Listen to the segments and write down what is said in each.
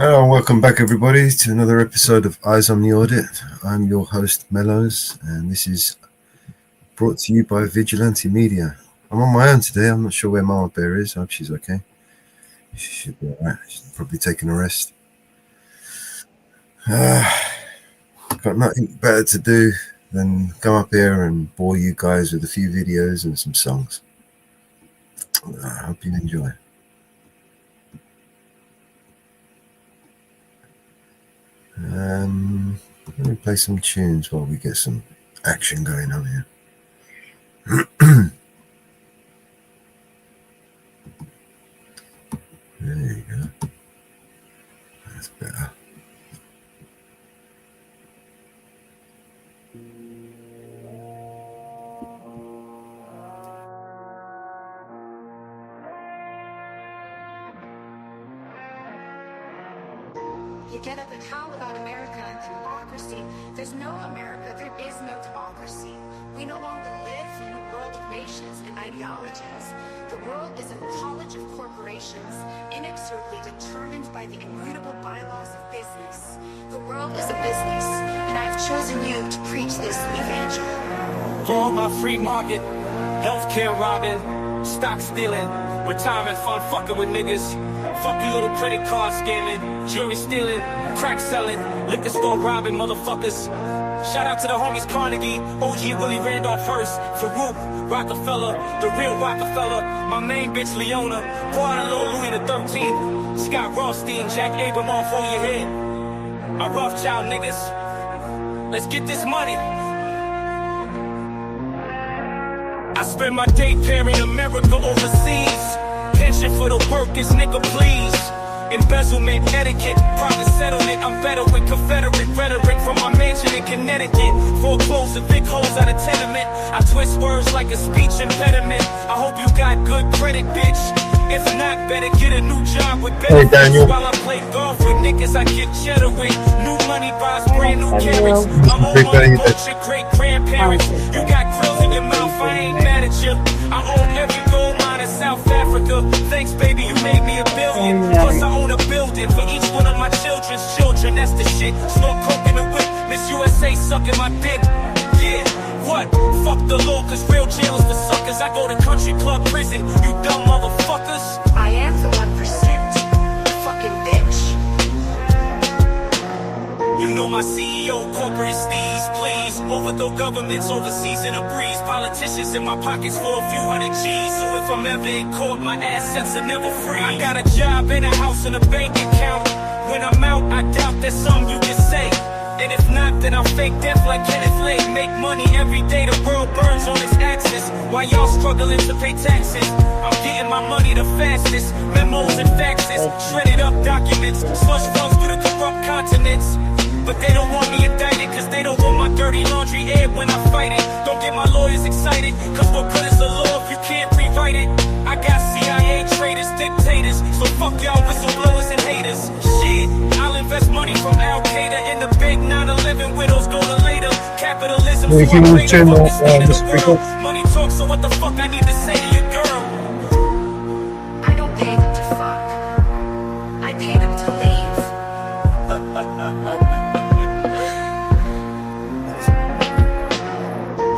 Hello and welcome back everybody to another episode of Eyes on the Audit. I'm your host Mellows and this is brought to you by Vigilante Media. I'm on my own today. I'm not sure where MamaBear is. I hope she's okay. She should be alright. She's probably taking a rest. Got nothing better to do than come up here and bore you guys with a few videos and some songs. I hope you enjoy. Let me play some tunes while we get some action going on here. There you go. That's better. You get at the how about America and democracy. There's no America. There is no democracy. We no longer live in a world of nations and ideologies. The world is a college of corporations, inexorably determined by the immutable bylaws of business. The world is a business, and I've chosen you to preach this evangel. For my free market, healthcare robbing, stock stealing, retirement fund fucking with niggas. Fuck you little credit card scamming, jewelry stealing, crack selling, liquor store robbing motherfuckers. Shout out to the homies Carnegie, OG Willie Randolph first, Farouk, Rockefeller, the real Rockefeller, my main bitch Leona, Guadalupe Louis the 13th, Scott Rothstein, Jack Abramoff on your head. My Rothschild niggas, let's get this money. I spend my day pairing America overseas. Pension for the workers, nigga, please. Embezzlement, etiquette, private settlement. I'm better with Confederate rhetoric from my mansion in Connecticut. Foreclosed the big holes out of tenement. I twist words like a speech impediment. I hope you got good credit, bitch. If not, better get a new job with benefits. While I play golf with niggas, I get cheddar with. New money buys brand new carrots. I'm on money, bullshit, great grandparents. You got grills in your mouth, I ain't mad at you. I own every gold mine in South Africa. Thanks, baby, you made me a billion. Plus, I own a building for each one of my children's children. That's the shit. Smoke coke in the whip. Miss USA sucking my dick. Yeah, what? Fuck the law, cause real jail is the suckers. I go to country club prison, you dumb motherfuckers. I am the 1%, fucking bitch. You know my CEO, corporate steez, please. Overthrow governments overseas in a breeze. Politicians in my pockets for a few hundred G's. So if I'm ever in court, my assets are never free. I got a job and a house and a bank account. When I'm out, I doubt there's something you can say. And if not, then I'll fake death like Kenneth Lay. Make money every day, the world burns on its axis. While y'all struggling to pay taxes, I'm getting my money the fastest. Memos and faxes, shredded up documents. Slush funds through the corrupt continents. But they don't want me indicted, cause they don't want my dirty laundry aired when I fight it. Don't get my lawyers excited, cause what good is the law if you can't rewrite it? I got CIA traitors, dictators, so fuck y'all whistleblowers and haters. Shit, I'll invest money from Al-Qaeda in the big 9/11 widows go to later. Capitalism, so I'm the world. Money talks, so what the fuck I need to say to your girl? I don't pay them to fuck. I pay them to leave.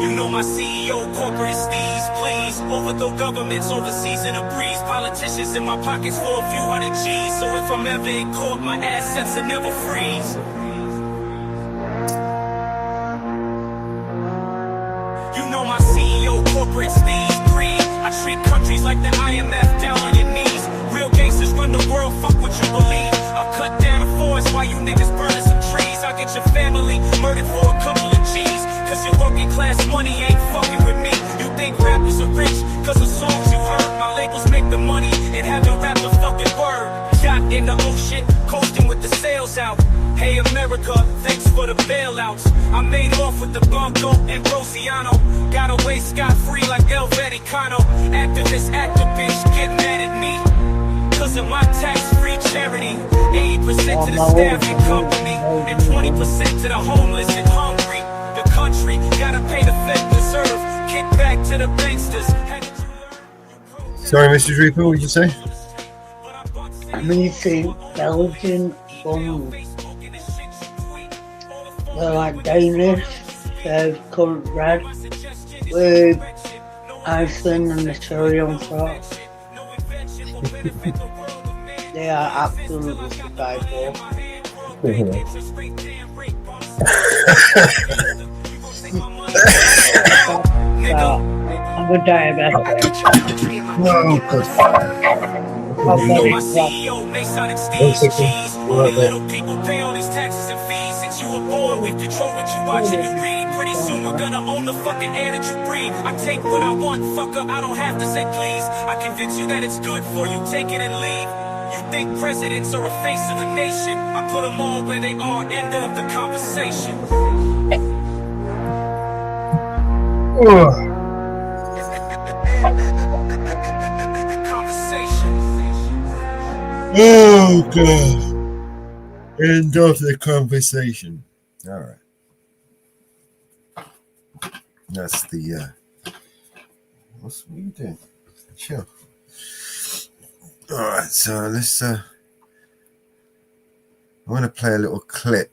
You know my CEO, corporate steez, please. Overthrow governments overseas in a breeze. Politicians in my pockets for a few hundred G's. So if I'm ever in court, my assets will never freeze. You know my CEO, corporate steez, breathe. I treat countries like the IMF down on your knees. Real gangsters run the world, fuck what you believe. I'll cut down the forest while you niggas burning some trees. I'll get your family murdered for a couple of G's. Cause your working class money ain't fucking with me. You think rappers are rich cause of songs you heard. My labels make the money and haven't rapped a fucking word. Yacht in the ocean, coasting with the sails out. Hey America, thanks for the bailouts. I made off with the Bronco and Rosiano. Got away scot-free like El Vaticano. Activist, bitch, get mad at me cause of my tax-free charity. 80% to the staff and company, and 20% to the homeless and hungry. The country gotta pay the Fed reserve. Kick back to the banksters. Sorry, Mr. Reaper, what did you say? When you say Belgian some, they're like Danish, serve currant bread with Iceland and the cherry on top. They are absolutely to die for. I'm a diabetic. No, God. My CEO makes Sonic Steve's cheese. Only little people pay all these taxes and fees. Since you were born, we control what you watch and you read. Pretty soon we're gonna own the fucking air that you breathe. I take what I want, fucker, I don't have to say please. I convince you that it's good for you, take it and leave. You think presidents are a face of the nation. I put them all where they are, end of the conversation. Oh, God. End of the conversation. All right. That's the, what are you doing? Sure. All right, so let's, I want to play a little clip.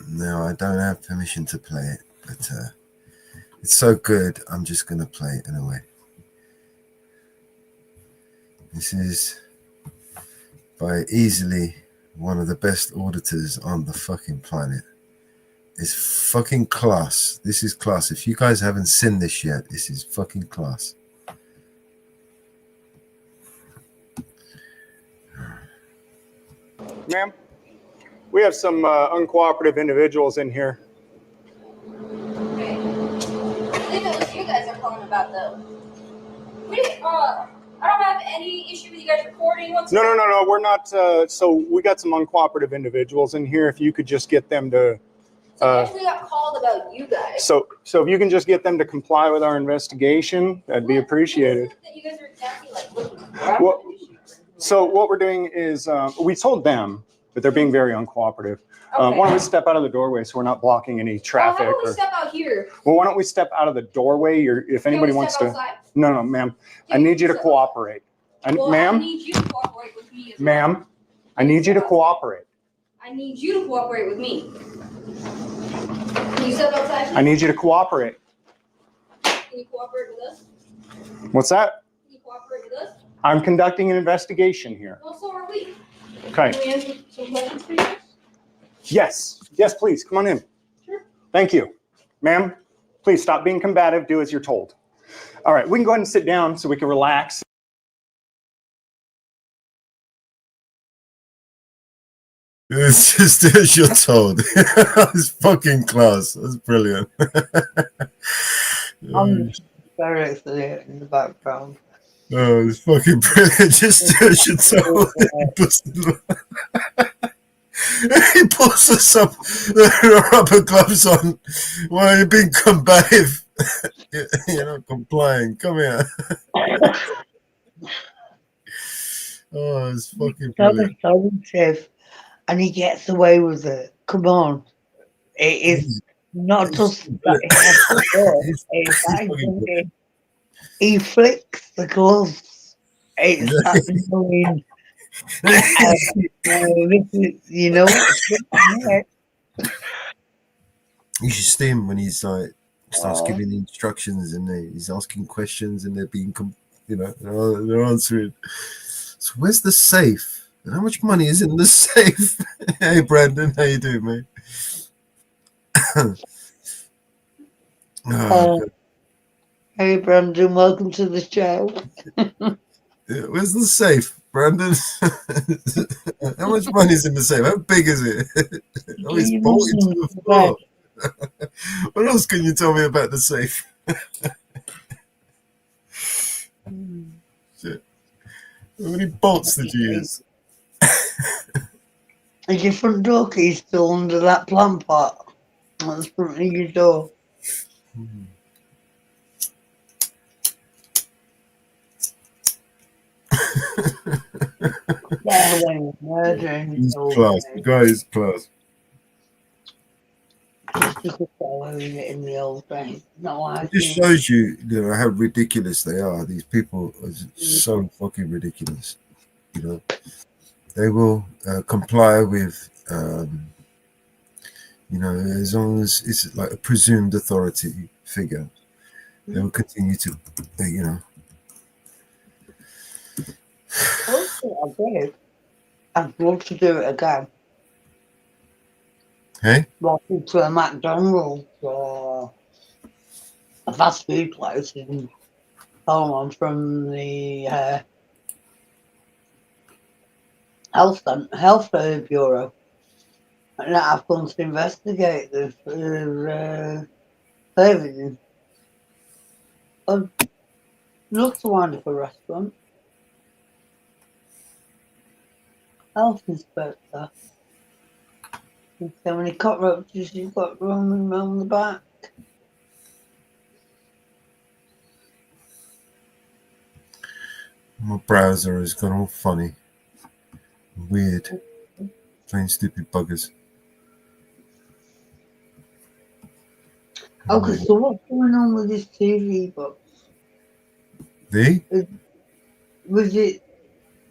No, I don't have permission to play it, but it's so good, I'm just going to play it anyway. This is by easily one of the best auditors on the fucking planet. It's fucking class. This is class. If you guys haven't seen this yet, this is fucking class. Ma'am, we have some uncooperative individuals in here. Okay. I think it was you guys are calling about though. I don't have any issue with you guys recording. No. We're not. So we got some uncooperative individuals in here. If you could just get them to. So we actually got called about you guys. So if you can just get them to comply with our investigation, that'd be appreciated. That you guys are exactly like looking for. Well, so what we're doing is we told them, but they're being very uncooperative. Okay. Why don't we step out of the doorway so we're not blocking any traffic? Why don't we step out here? Well, why don't we step out of the doorway? If anybody wants to. Outside? No, ma'am. I need you to cooperate. Well, Ma'am. I need you to cooperate with me as well. Ma'am, I need you to cooperate. I need you to cooperate with me. Can you step outside? I need you to cooperate. Can you cooperate with us? What's that? Can you cooperate with us? I'm conducting an investigation here. Well, so are we. Okay. Can we answer some questions for you? Yes, please, come on in. Sure. Thank you. Ma'am, please stop being combative. Do as you're told. All right, we can go ahead and sit down so we can relax. It's just as you're told. It's fucking class. That's brilliant. I'm very clear in the background. Oh, it's fucking brilliant. Just as you're told. He puts some rubber gloves on while you're being combative. You're not complying. Come here. Oh, it's fucking brilliant. Safe, and he gets away with it. Come on. It is not just that he has to go. It's actually, he flicks the gloves. It's annoying. You know, you should see him when he's like starts giving the instructions and he's asking questions and they're being, they're answering. So where's the safe? And how much money is in the safe? Hey Brandon, how you doing, mate? Hey Brandon, welcome to the show. Where's the safe, Brandon? How much money is in the safe? How big is it? Oh, it's bolted to the floor. What else can you tell me about the safe? Shit. How many bolts did you use? Is your front door key still under that plant pot? That's front of your door. He's class. The guy is class. In the old days. No, It just shows you, how ridiculous they are. These people are so fucking ridiculous. they will comply with, as long as it's like a presumed authority figure, they will continue to, I'd love to do it again. Hey? Walking to a McDonald's or a fast food place and someone from the health bureau, and I've come to investigate this for saving. Looks a wonderful restaurant. Health inspector. See how many cockroaches you've got roaming around the back. My browser has gone all funny, weird, plain stupid buggers. Okay, so what's going on with this TV box? Was it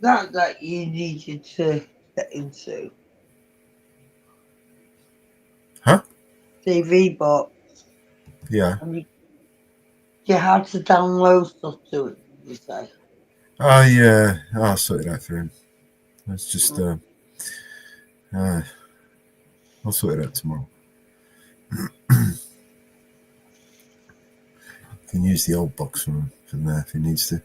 that you needed to get into? Huh? TV box. Yeah. And you had to download stuff to it, did you say? Oh, yeah. I'll sort it out for him. Let's just, I'll sort it out tomorrow. Can use the old box from there if he needs to.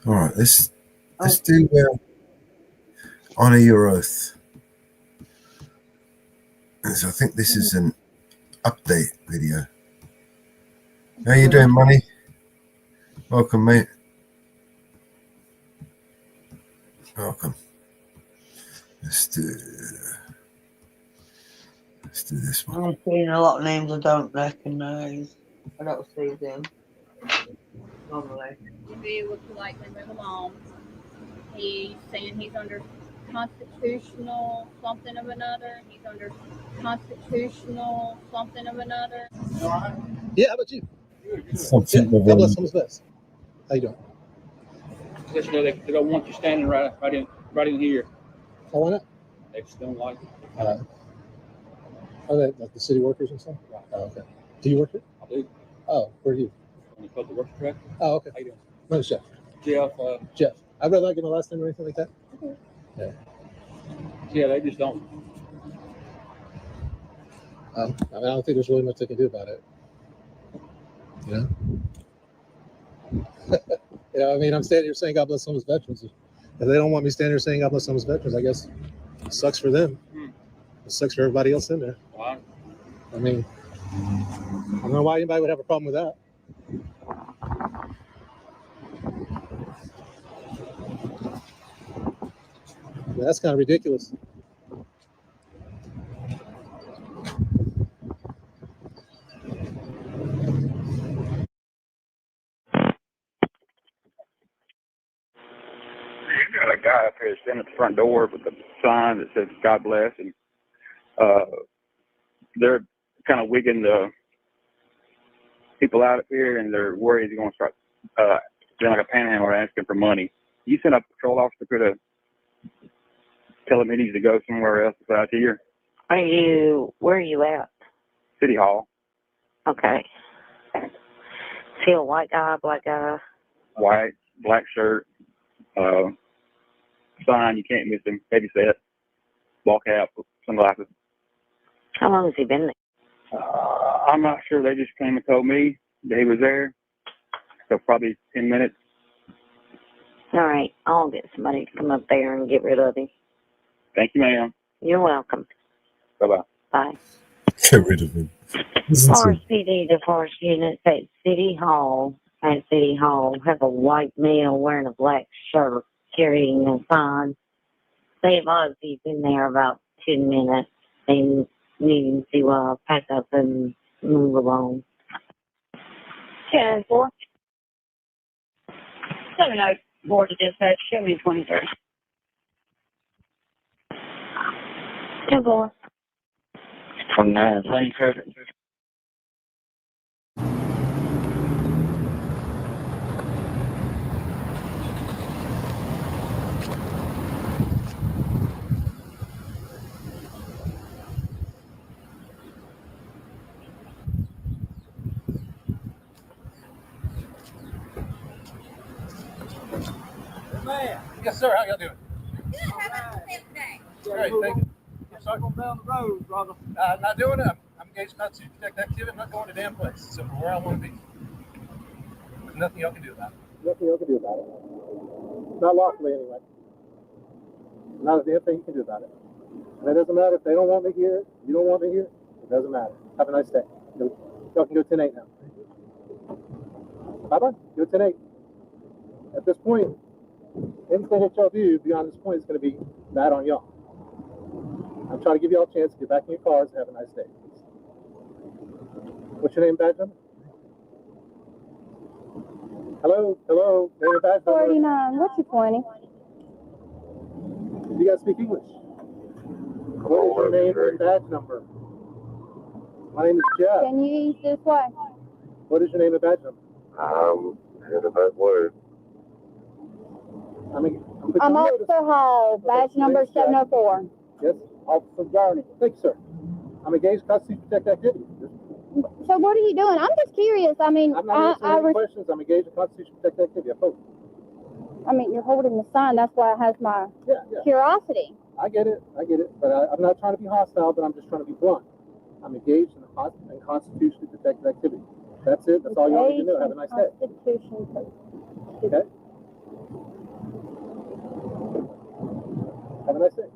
All right, let's do Honor Your Oath. So I think this is an update video. How you doing, Money? Welcome, mate. Welcome. Let's do this one. I'm seeing a lot of names I don't recognise. I don't see them normally. If you would politely move along. He's saying he's under constitutional something of another. He's under constitutional something of another. Yeah, how about you? Something God of bless someone's best. How you doing? Just know they don't want you standing right in here. Oh, why not? They just don't like it. Are they like the city workers and stuff? Right. Oh, okay. Do you work here? I do. Oh, where are you? When you put the work track. Oh, okay. How you doing? My name's Jeff. Jeff. Jeff. I'd rather not give my last name or anything like that. Yeah, they just don't. I don't think there's really much they can do about it. You know? I'm standing here saying God bless someone's veterans. If they don't want me standing here saying God bless someone's veterans, I guess it sucks for them. It sucks for everybody else in there. Wow. I don't know why anybody would have a problem with that. That's kind of ridiculous. You got a guy up here standing at the front door with a sign that says God bless, and they're kind of wigging the people out up here, and they're worried he's going to start doing like a panhandle asking for money. You sent a patrol officer to tell him he needs to go somewhere else besides here. Where are you at? City Hall. Okay. See a white guy, black guy? White, black shirt, sign, you can't miss him, heavy set, ball cap, sunglasses. How long has he been there? I'm not sure. They just came and told me that he was there. So probably 10 minutes. All right. I'll get somebody to come up there and get rid of him. Thank you, ma'am. You're welcome. Bye-bye. Bye. Get rid of him. Forest PD, the forest unit at City Hall. At City Hall, have a white male wearing a black shirt carrying a sign. They've obviously been there about 10 minutes. They need to pack up and move along. 10-4. 704 to dispatch, show me 23. 10-4. 29, thank you. man. Yes, sir. How y'all doing? Good. How about you today? Great, thank you. I'm sorry. Down the road, brother. I'm not doing it. I'm engaged not to protect activity. I'm not going to damn place. So where I want to be. There's nothing y'all can do about it. Nothing you can do about it. Not lawfully, anyway. Not a damn thing you can do about it. And it doesn't matter if they don't want me here, you don't want me here, it doesn't matter. Have a nice day. Y'all can go 10-8 now. Bye-bye. Go 10-8. At this point, anything that y'all do beyond this point is going to be bad on y'all. I'm trying to give y'all a chance to get back in your cars and have a nice day. What's your name, badge number? Hello, name and badge number. 49. What's your 20? You guys speak English? What is your name and badge number? My name is Jeff. Can you ease this way? What is your name and badge number? In the bad word. I'm Officer Hall, badge number 704. Yes, Officer Journey. Thank you, sir. I'm engaged Constitution Protect activity. So what are you doing? I'm just curious. I mean, I'm not answering any questions. I'm engaged in Constitution Protect activity. I mean, you're holding the sign. That's why it has my curiosity. I get it. But I'm not trying to be hostile, but I'm just trying to be blunt. I'm engaged in constitutionally protected activity. That's it. That's all you need to know. Have a nice day. Okay? Have a nice day.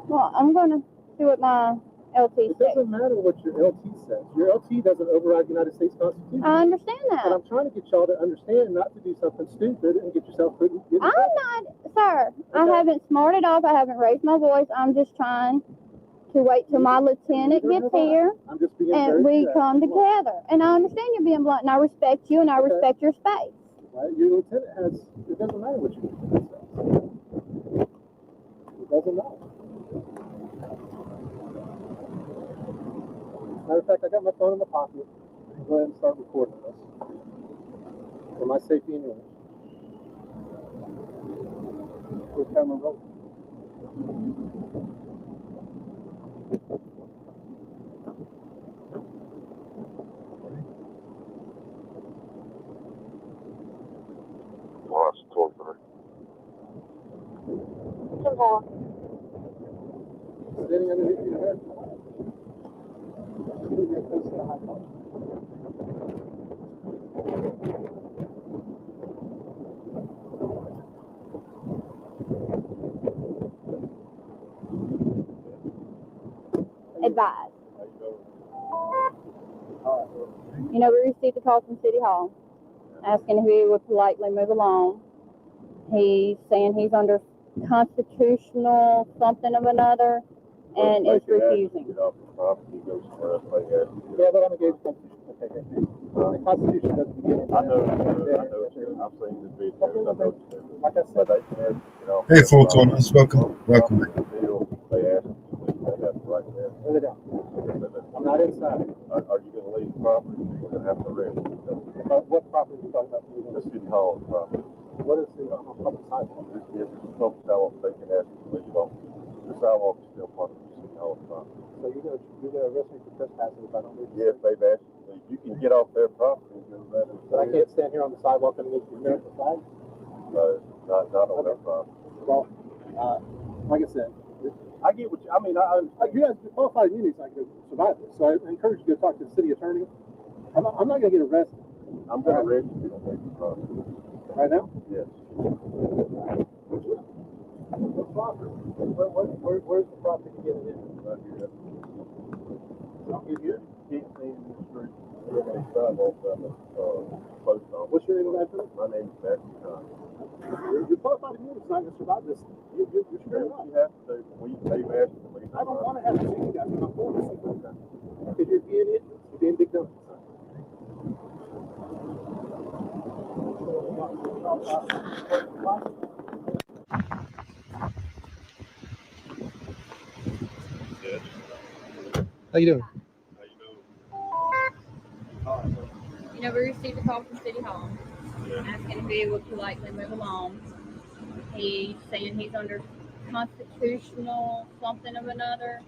Well, I'm going to see what my LT says. It doesn't matter what your LT says. Your LT doesn't override the United States Constitution. I understand that. But I'm trying to get y'all to understand not to do something stupid and get yourself put in trouble. I'm not, sir. Okay. I haven't smarted off. I haven't raised my voice. I'm just trying to wait till my lieutenant gets here and we come together. And I understand you're being blunt, and I respect you, and I respect your space. Right? Your lieutenant has, it doesn't matter what your lieutenant says. It doesn't matter. Matter of fact, I got my phone in my pocket. Go ahead and start recording this for my safety and yours. Quick camera roll. Lost 12. Sitting underneath your head. Advise. You know, we received a call from City Hall asking if he would politely move along. He's saying he's under constitutional something of another and is refusing. Yeah, but I'm engaged in the Constitution doesn't give it. I know. I'm saying the video. Like I said, Hey, Four Corners, welcome. Welcome. They asked, they have to write there. I'm not inside. Are you going to leave the property? You're going to have to rent. What property are you talking about? The City Hall property. What is the public sidewalk? If it's public sidewalk, they can ask you to leave off. The sidewalk is still part of the City Hall property. So you're gonna arrest me for trespassing if I don't leave? Yes, they've asked you to leave. You can get off their property and go right in. But I can't stand here on the sidewalk underneath the American flag? No, not on their property. Well, like I said, I get what you, I mean, you guys qualified immunity so I can survive this. So I encourage you to go talk to the city attorney. I'm not gonna get arrested. I'm gonna arrest you if you don't leave the property. Right now? Yes. What property? Where's the property to get it in? Right here. I'll give you. Can't see in the street. You're on the sidewalk down the post office. What's your name, Matthew? My name is Matthew Conn. You're qualified immunity so I can survive this. You're screwing up. You have to do. They've asked you to leave. I don't want to have to see you guys in my phone. If you're being it, you're being big dumb. How you doing? You know, we received a call from City Hall asking if he would politely move along. He's saying he's under constitutional something of another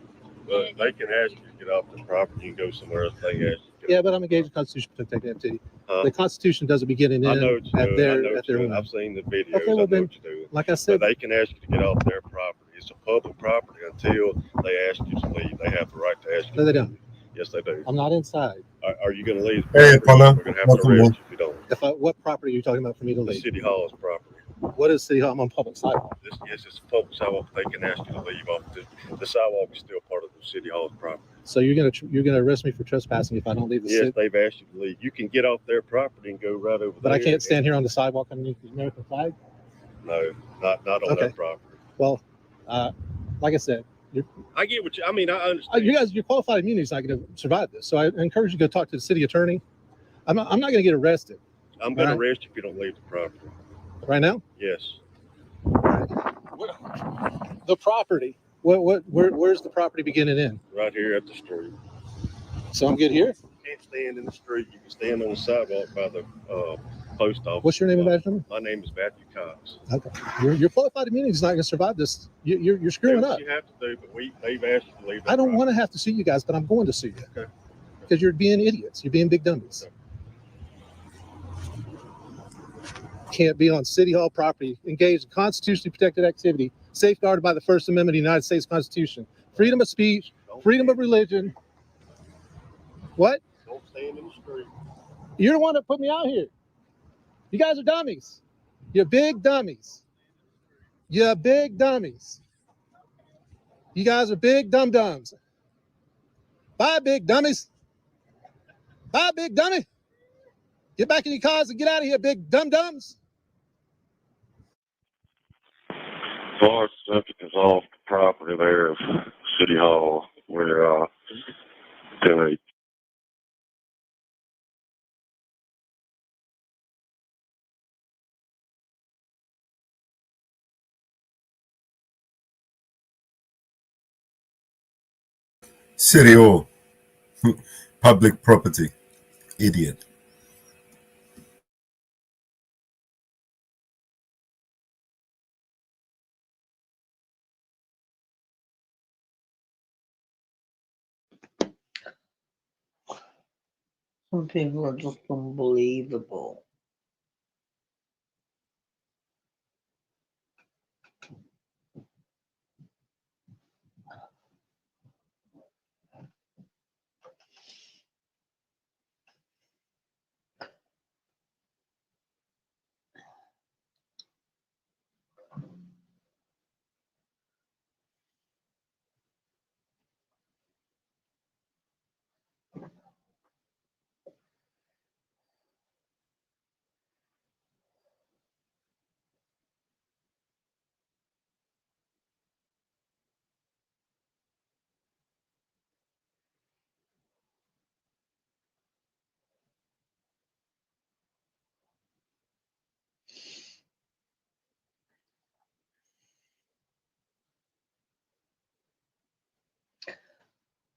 Well, they can ask you to get off the property and go somewhere else. They ask you. Yeah, but I'm engaged in Constitution to protect activity. Huh? The Constitution doesn't begin and I end know what you're at doing. their Doing. whim. I've seen the videos. Okay, well I know then, what you're doing. like I said, but they can ask you to get off their property. It's a public property until they ask you to leave. They have the right to ask you. No, they don't. Yes, they do. I'm not inside. Are you going to leave? Hey, Apollo. We're going to have to arrest you if you don't. What property are you talking about for me to The leave? City Hall's property. What is City Hall? I'm on public sidewalk. Yes, it's a public sidewalk. They can ask you to leave off. The sidewalk is still part of the City Hall's property. So you're gonna arrest me for trespassing if I don't leave the city? Yes, they've asked you to leave. You can get off their property and go right over there. But I can't stand here on the sidewalk underneath the American flag? No, not on their property. Well, like I said, I get what you. I mean, I understand. your qualified immunity is not going to survive this. So I encourage you to go talk to the city attorney. I'm not going to get arrested. I'm going to arrest you if you don't leave the property. Right now? Yes. The property. Where's the property begin and end? Right here at the street. So I'm good here? You can't stand in the street. You can stand on the sidewalk by the post office. What's your name and badge number? My name is Matthew Cox. Okay. Your qualified immunity is not going to survive this. You're screwing up. You have to do, but they've asked you to leave. I don't want to have to sue you guys, but I'm going to sue you. Okay. Because you're being idiots. You're being big dummies. Okay. Can't be on City Hall property, engaged in constitutionally protected activity, safeguarded by the First Amendment of the United States Constitution. Freedom of speech, freedom of religion. What? Don't stand in the street. You're the one that put me out here. You guys are dummies. You're big dummies. You're big dummies. You guys are big dum-dums. Bye, big dummies. Bye, big dummy. Get back in your cars and get out of here, big dum-dums. Far subject is off the property there of City Hall, where the City Hall. Public property. Idiot. Some people are just unbelievable.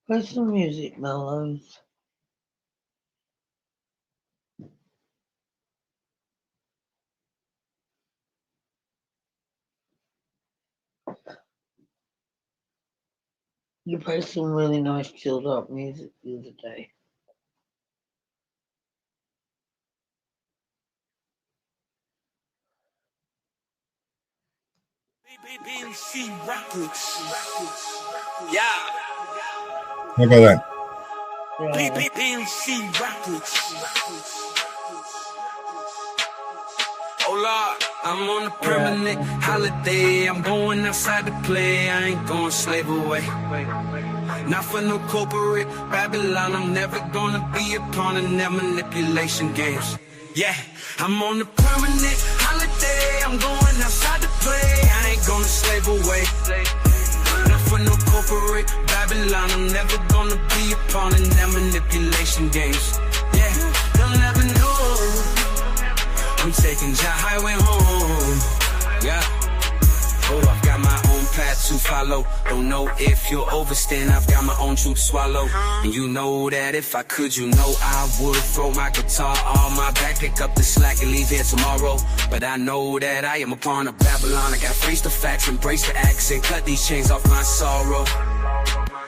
Play some music, Mellows. You played some really nice chilled out music the other day. Yeah. How about that? BBNC Records. Oh Lord, I'm on a permanent holiday. I'm going outside to play. I ain't going slave away. Not for no corporate Babylon. I'm never gonna be a pawn in their manipulation games. Yeah, I'm on a permanent holiday. I'm going outside to play. I ain't gonna slave away. Not for no corporate Babylon. I'm never gonna be a pawn in their manipulation games. Yeah, they'll never know. I'm taking the highway home. Yeah. Oh, I've got my own path to follow. Don't know if you'll overstand. I've got my own truth to swallow. And you know that if I could, you know I would throw my guitar on my back, pick up the slack and leave here tomorrow. But I know that I am a pawn of Babylon. I gotta face the facts, embrace the accent, cut these chains off my sorrow.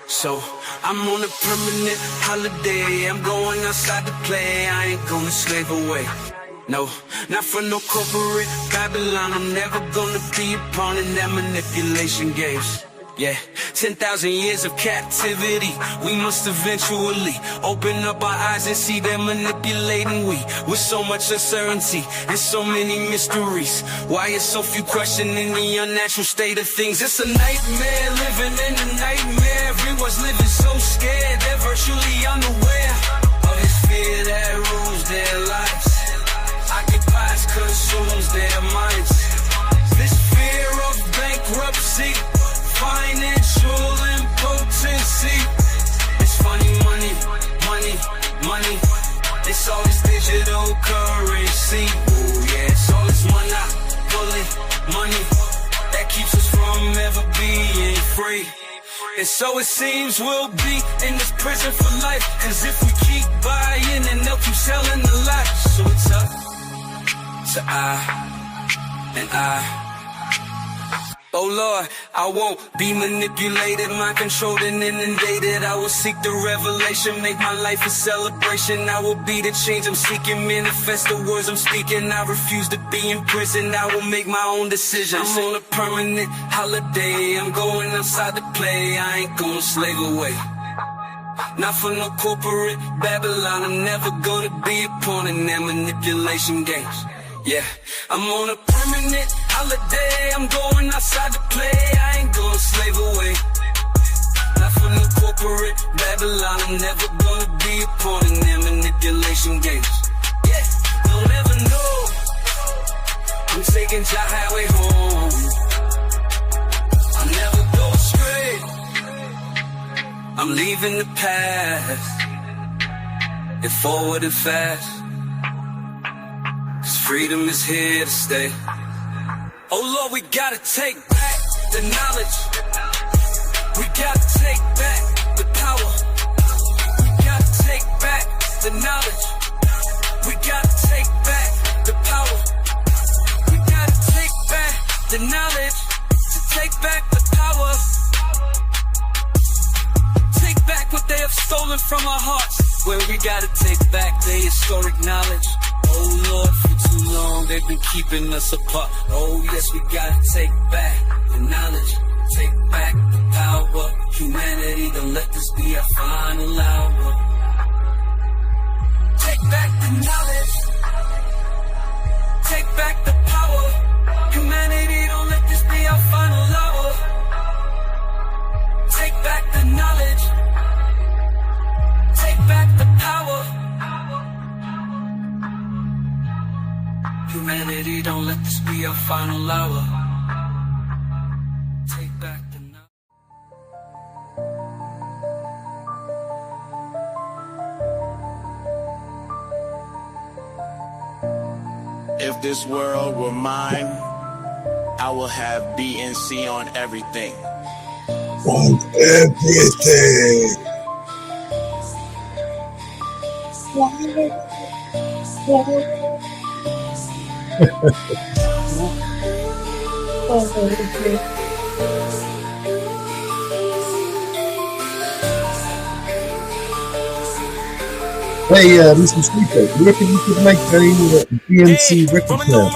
So I'm on a permanent holiday. I'm going outside to play. I ain't gonna slave away. No, not for no corporate Babylon. I'm never gonna be a pawn in that manipulation games. Yeah, 10,000 years of captivity. We must eventually open up our eyes and see them manipulating we. With so much uncertainty and so many mysteries. Why is so few questioning the unnatural state of things? It's a nightmare, living in a nightmare. Everyone's living so scared, they're virtually unaware of this fear that rules their lives, occupies, consumes their minds. This fear of bankruptcy, financial impotency. It's funny, money, money, money. It's all this digital currency. Ooh, yeah, it's all this monopoly money that keeps us from ever being free. And so it seems we'll be in this prison for life. Cause if we keep buying and they'll keep selling the life. So it's up to I and I. Oh Lord, I won't be manipulated, mind controlled and inundated. I will seek the revelation, make my life a celebration. I will be the change I'm seeking, manifest the words I'm speaking. I refuse to be in prison, I will make my own decisions. I'm on a permanent holiday, I'm going outside to play. I ain't gonna slave away. Not for no corporate Babylon, I'm never gonna be a pawn in their manipulation games. Yeah, I'm on a permanent holiday, I'm going outside to play. I ain't gonna slave away. Not for no corporate Babylon, I'm never gonna be a pawn in their manipulation games. Yeah, you'll never know. I'm taking Jah Highway home. I'll never go astray. I'm leaving the past and forward and fast. Freedom is here to stay. Oh Lord, we gotta take back the knowledge. We gotta take back the power. We gotta take back the knowledge. We gotta take back the power. We gotta take back the knowledge. To take back the power. Take back what they have stolen from our hearts. Where we gotta take back the historic knowledge. Oh Lord, for too long they've been keeping us apart. Oh yes, we gotta take back the knowledge, take back the power. Humanity, don't let this be our final hour. Take back the knowledge, take back the power. Humanity, don't let this be our final hour. Take back the knowledge, take back the power. Humanity, don't let this be our final hour. Take back the night. If this world were mine, I will have BNC on everything. On everything. Hey, Mr. Sleeper, do you reckon you could make a BNC record player?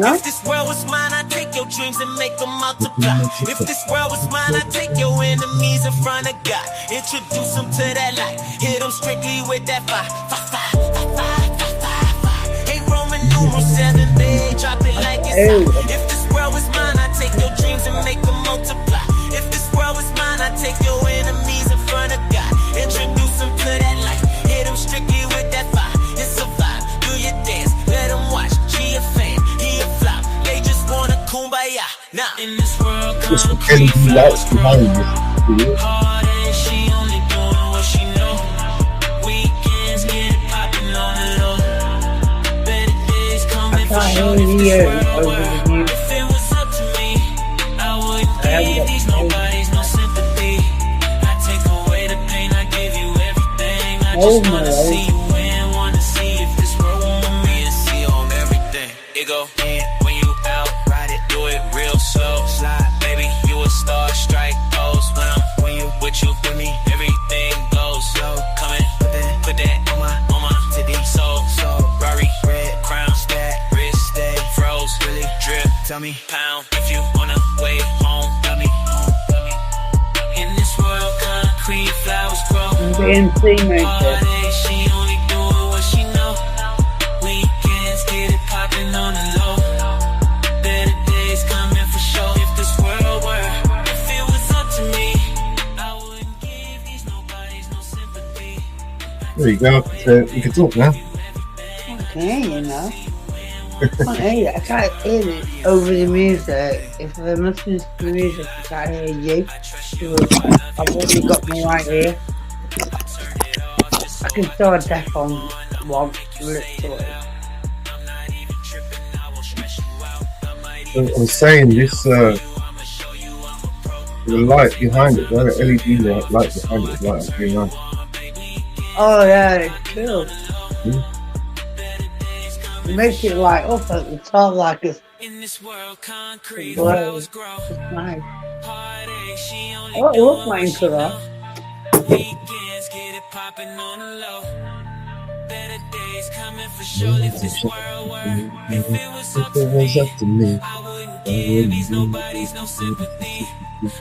If this world was mine, I'd take your dreams and make them multiply. If this world was mine, I'd take your enemies in front of God. Introduce them to that light. Hit them strictly with that fire. Hey, Roman numeral 7, babe, drop it like it's hot. If this world was mine, I'd take your dreams and make them multiply. If this world was mine, I'd take your enemies in front of God. Introduce them to that light. Hit them strictly with that fire. It's a vibe, do your dance, let them watch. She a fan, he a flop. They just wanna kumbaya. Now in this world, concrete flowers grow. Hard and she only doing what she know. Weekends get it popping on the low. Better days coming for sure if this world were. If it was up to me, I wouldn't give these nobodies no sympathy. I take away the pain, I give you everything. I just wanna see you win, wanna see if this world want me to see on everything. It go in when you out, ride it, do it real slow. Slide, baby, you a star, strike, oh, dummy. Pound if you on the way home, dummy. In this world, concrete flowers grow. Heartache, she only doing what she know. Weekends get it popping on the low. Better days coming for sure. If this world were, if it was up to me, I wouldn't give these nobodies no sympathy. There you go. So you can talk now. Okay, you know. I can't hear it over the music. If I listen to the music, I can't hear you. I've only got me right here. I can still have deaf on one lip to it. I'm saying this, the light behind it, the LED light behind it is light up really nice. Oh yeah, it's cool. It makes it light up at the top like it's glow. It's nice. Oh, I love my intro though. Weekends get it popping on the low. Better days coming for sure. If this world were, if it was up to me, I wouldn't give these nobodies no sympathy.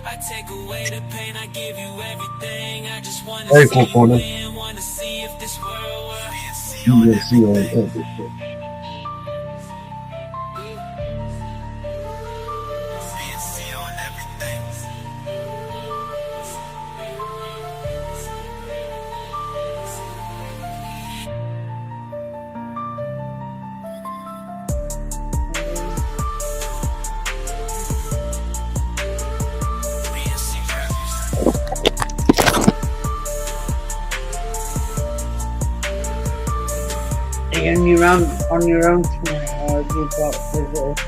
I take away the pain, I give you everything. I just want to see you win, want to see if this world were. You will see on everything. On your own tonight, or you got visitors?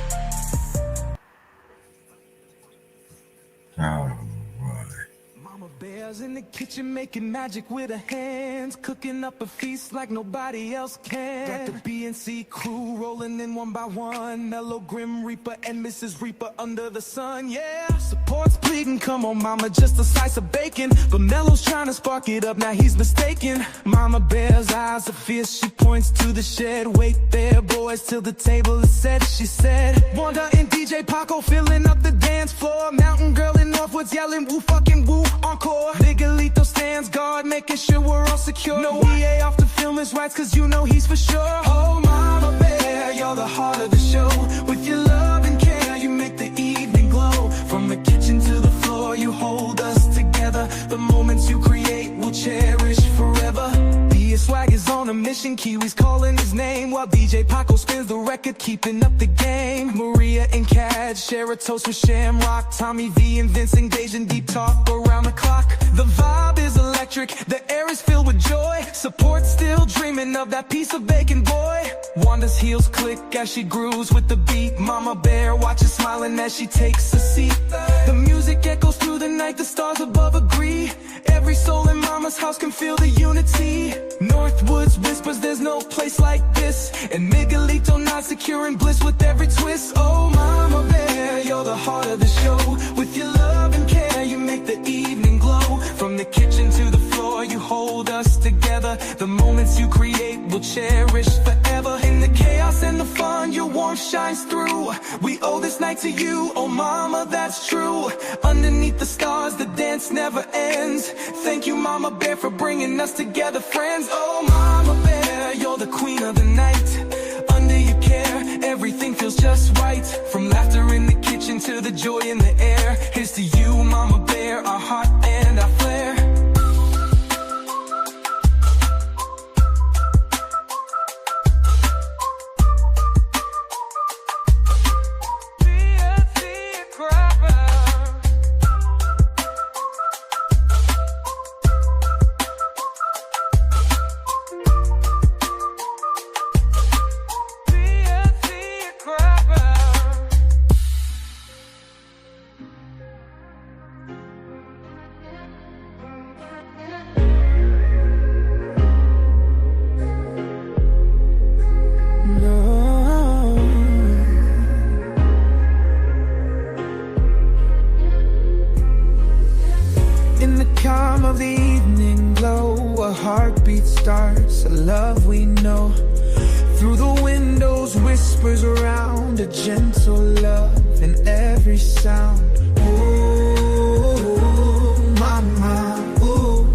Mama Bear's in the kitchen making magic with her hands, cooking up a feast like nobody else can. Got the BNC crew rolling in one by one, Mellow, Grim Reaper, and Mrs. Reaper under the sun, yeah. Support's pleading, come on mama, just a slice of bacon. But Mellow's trying to spark it up, now he's mistaken. Mama Bear's eyes are fierce, she points to the shed. Wait there, boys, till the table is set, she said. Wanda and DJ Paco filling up the dance floor. Mountain Girl in Northwoods yelling woo fucking woo encore. Miguelito stands guard, making sure we're all secure. No EA off to film his rights, cause you know he's for sure. Oh Mama Bear, you're the heart of the show. With your love and care, you make the evening glow. From the kitchen to the floor, you hold us together. The moments you create we'll cherish forever. Swag is on a mission, Kiwi's calling his name, while DJ Paco spins the record, keeping up the game. Maria and Cad share a toast with Shamrock. Tommy V and Vince engage in deep talk around the clock. The vibe is electric, the air is filled with joy. Support still dreaming of that piece of bacon, boy. Wanda's heels click as she grooves with the beat. Mama Bear watches smiling as she takes a seat. The music echoes through the night, the stars above agree. Every soul in Mama's house can feel the unity. Northwoods whispers there's no place like this, and Miguelito nods secure in bliss with every twist. Oh Mama Bear, you're the heart of the show. With your love and care, you make the evening glow. From the kitchen to the floor, you hold us together. The moments you create we'll cherish forever. In the chaos and the fun, your warmth shines through. We owe this night to you, oh Mama, that's true. Underneath the stars, the dance never ends. Thank you Mama Bear for bringing us together, friends. Oh Mama Bear, you're the queen of the night. Under your care, everything feels just right. From laughter in the kitchen to the joy in the air. Here's to you Mama Bear, our heart and our flair. Through the windows, whispers around, a gentle love in every sound. Ooh, mama, ooh.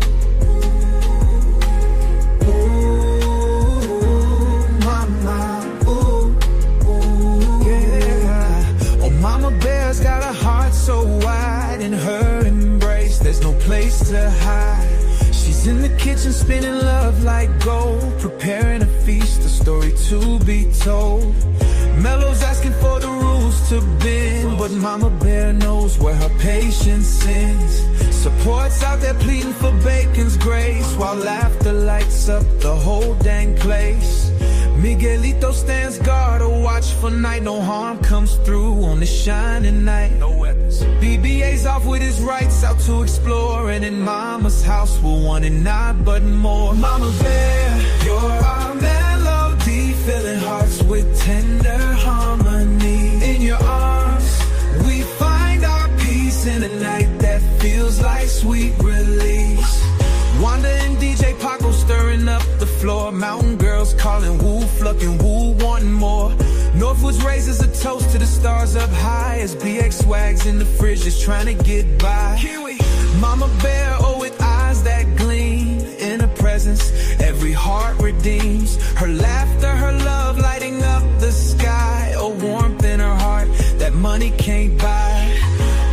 Ooh, mama, ooh, ooh, yeah. Oh, Mama Bear's got a heart so wide, in her embrace there's no place to hide. She's in the kitchen spinning love like gold, preparing a feast, a story to be told. Mellows asking for the rules to bend, but Mama Bear knows where her patience ends. Support's out there pleading for bacon's grace, while laughter lights up the whole dang place. Miguelito stands guard, a watchful night, no harm comes through on this shining night. No weapons. BBA's off with his rights, out to explore, and in Mama's house we'll want it not but more. Mama Bear, you're our melody, filling hearts with tender harmony. In your arms, we find our peace in a night that feels like sweet release. Wanda and DJ Paco stirring up the floor. Mountain girls calling woo, flucking woo, wanting more. Northwoods raises a toast to the stars up high, as BX swags in the fridge just trying to get by. Kiwi. Mama Bear, oh, with eyes that gleam in her presence, every heart redeems. Her laughter, her love lighting up the sky, a warmth in her heart that money can't buy.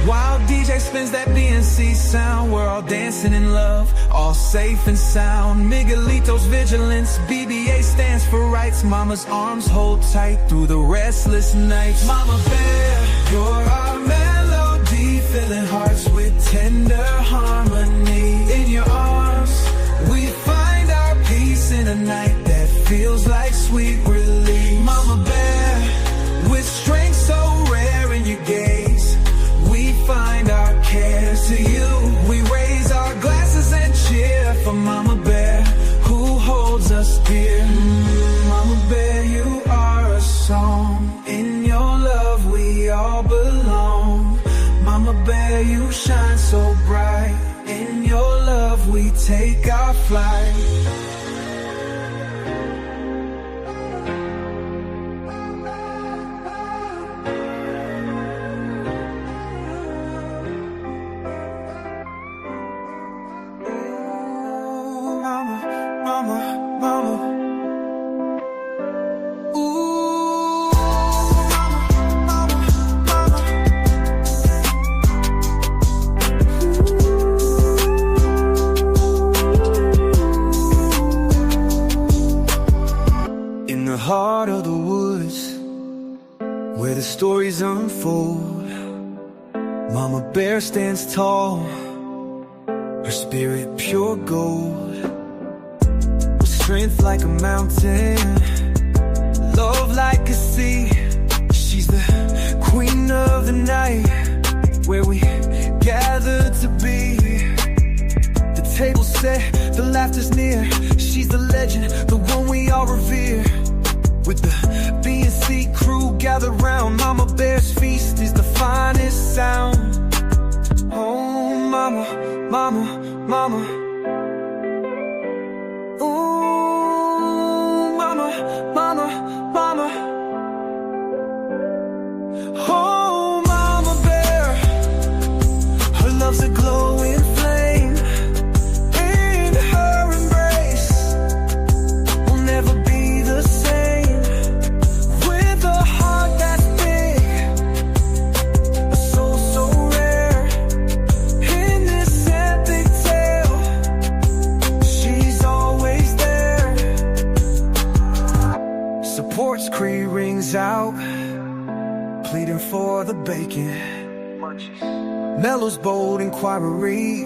While DJ spins that BNC sound, we're all dancing in love, all safe and sound. Miguelito's vigilance, BBA stands for rights. Mama's arms hold tight through the restless nights. Mama Bear, you're our melody, filling hearts with tender harmony. In your arms, we find our peace in a night that feels like sweet relief. Mama Bear, with strength so rare in your gaze, we find our cares to you. We raise our glasses and cheer for Mama Bear, who holds us dear. Mama Bear, you are a song. In your love we all belong. Mama Bear, you shine so bright. In your love we take our flight. Heart of the woods, where the stories unfold, Mama Bear stands tall, her spirit pure gold. With strength like a mountain, love like a sea, she's the queen of the night, where we gather to be. The table's set, the laughter's near, she's the legend, the one we all revere. With the B&C crew gathered round, Mama Bear's feast is the finest sound. Oh, mama, mama, mama. Ooh, mama, mama, mama. Oh, Mama Bear, her love's a glowing flame. In her embrace, we'll never be the same. Cree rings out, pleading for the bacon. Mellows bold inquiry,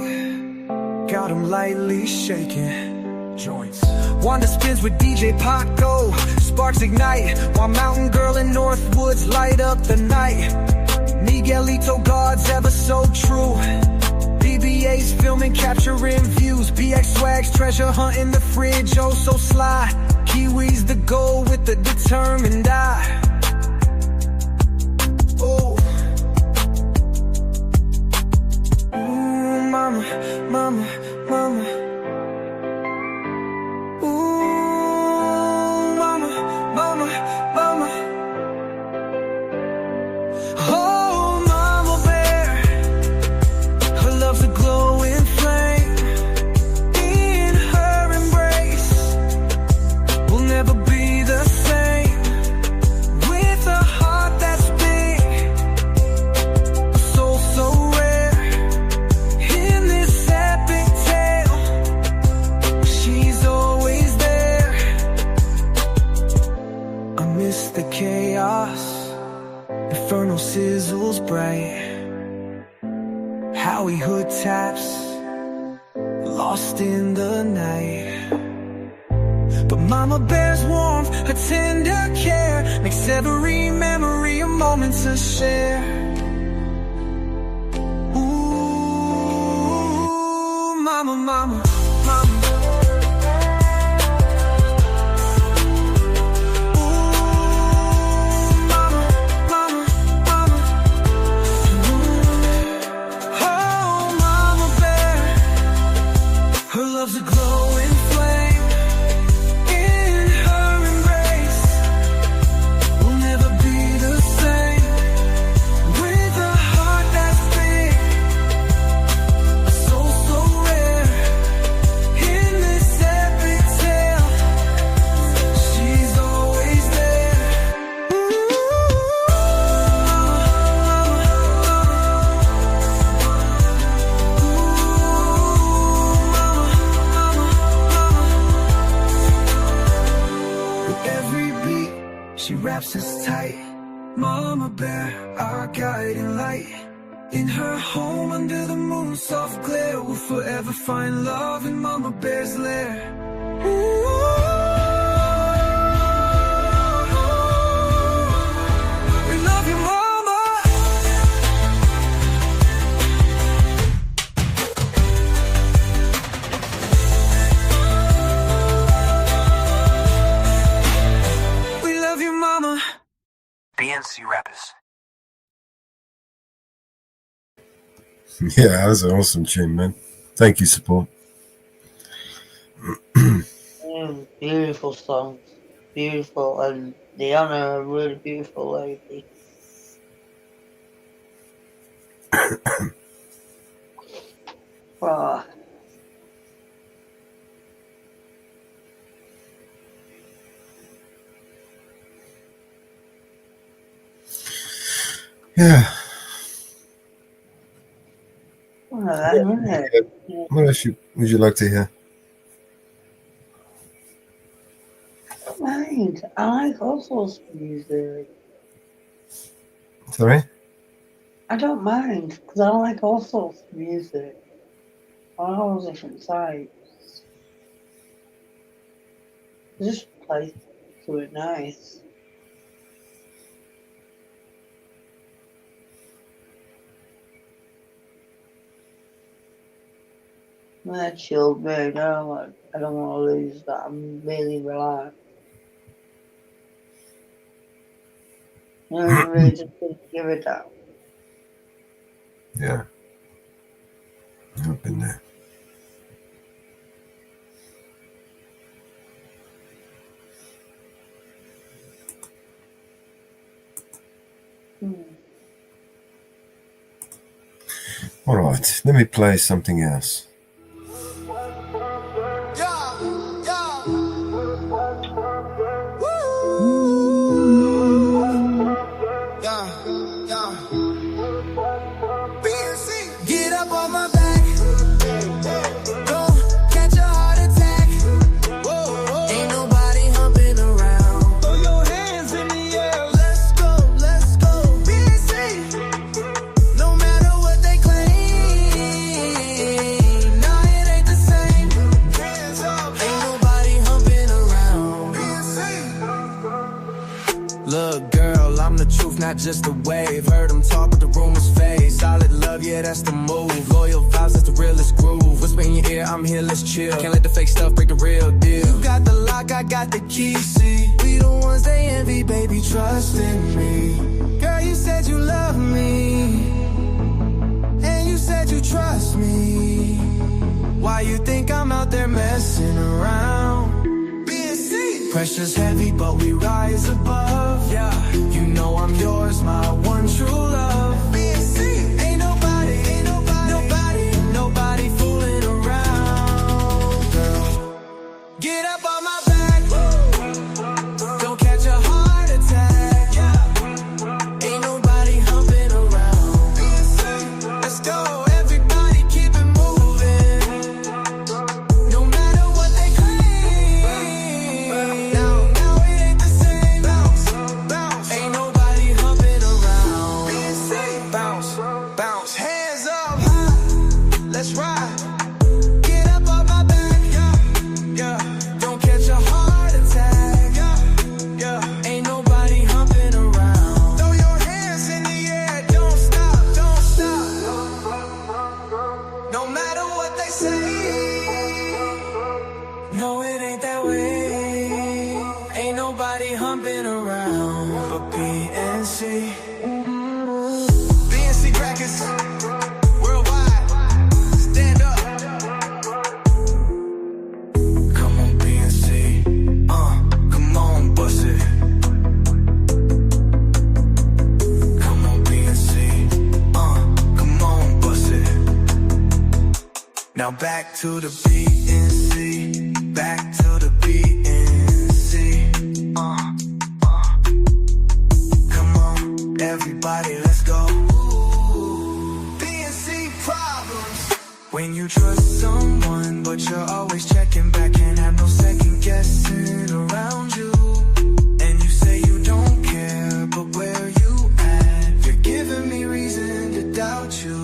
got him lightly shaking. Joints. Wanda spins with DJ Paco, sparks ignite, while Mountain Girl and Northwoods light up the night. Miguelito God's ever so true, BBA's filming, capturing views. BX swags, treasure hunting the fridge, oh so sly. Kiwi's the goal with the determined eye. Oh, ooh, mama, mama, mama. Ooh, mama, mama. the chaos, infernal sizzles bright. Howie hood taps, lost in the night. But Mama Bear's warmth, her tender care, makes every memory a moment to share. Ooh, mama, mama, mama. Love's a glowing flame. In her embrace, we'll never be the same. With a heart that's big, a soul so rare. In this epic tale, she's always there. She wraps us tight. Mama Bear, our guiding light. In her home under the moon's soft glare, we'll forever find love in Mama Bear's lair. Ooh. We love you, Mama. We love you, Mama. BNC Rappers. Yeah, that was an awesome tune, man. Thank you, Support. Beautiful song. Beautiful. And Deanna, a really beautiful lady. Ah. Yeah. Yeah. What else would you like to hear? Mind. I like all sorts of music. Sorry? I don't mind because I like all sorts of music on all different types. Just play to it nice. I'm in a chilled mood. I don't want to lose that. I'm really relaxed. I'm really just going to give it out. Yeah. I've been there. All right, let me play something else. Get up on my back. Don't catch a heart attack. Ain't nobody humping around. Throw your hands in the air. Let's go, let's go. BC. No matter what they claim. Nah, it ain't the same. Hands up. Ain't nobody humping around. Look, girl, I'm the truth, not just a wave. Heard them talk, but the rumors fade. Solid love, yeah, that's the move. Loyal vibes, that's the realest groove. Whisper in your ear, I'm here, let's chill. Can't let the fake stuff break the real deal. You got the lock, I got the key, see. We the ones they envy, baby, trust in me. Girl, you said you love me, and you said you trust me. Why you think I'm out there messing around? Pressure's heavy, but we rise above. Yeah, you know I'm yours, my one true love. Ain't nobody fooling around, girl. Get up on my back. Don't catch a heart attack. Ain't nobody humping around. Let's go, everybody keep it moving. No matter what they claim. Now it ain't the same. Bounce, bounce. ain't that way. Ain't nobody humping around but BNC. BNC crackers, worldwide, stand up. Come on, BNC, come on, bust it. Come on, BNC, come on, bust it. Now back to the BNC, back to the BNC. Come on, everybody, let's go. BNC problems. When you trust someone, but you're always checking back, can't have no second guessing around you. And you say you don't care, but where you at? You're giving me reason to doubt you.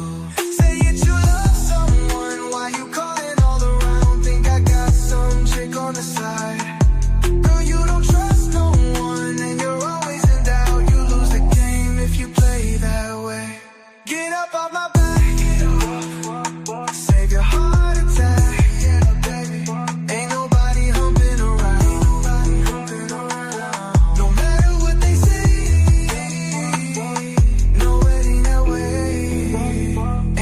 Say that you love someone, why you calling all around? Think I got some chick on the side. Girl, you don't trust no one, and you're always in doubt. You lose the game if you play that way. Get up off my back, save your heart attack. Ain't nobody humping around. No matter what they say, no, it ain't that way.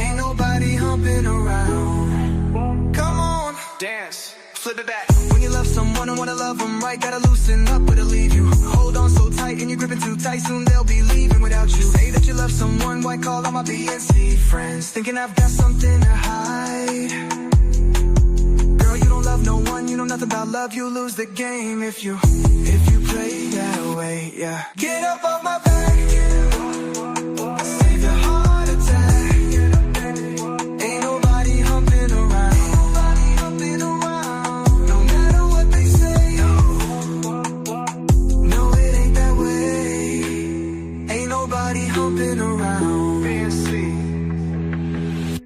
Ain't nobody humping around. Come on, dance, flip it back. When you love someone and wanna love them right, gotta loosen up or they'll leave you. Hold on so tight and you're gripping too tight, soon they'll be leaving without you. Say that you love someone, why call all my BNC friends? Thinking I've got something to hide. Girl, you don't love no one, you know nothing about love, you lose the game if you play that way, yeah. Get up off my back, save your heart attack. Ain't nobody humping around. No matter what they say, no, it ain't that way. Ain't nobody humping around. BNC.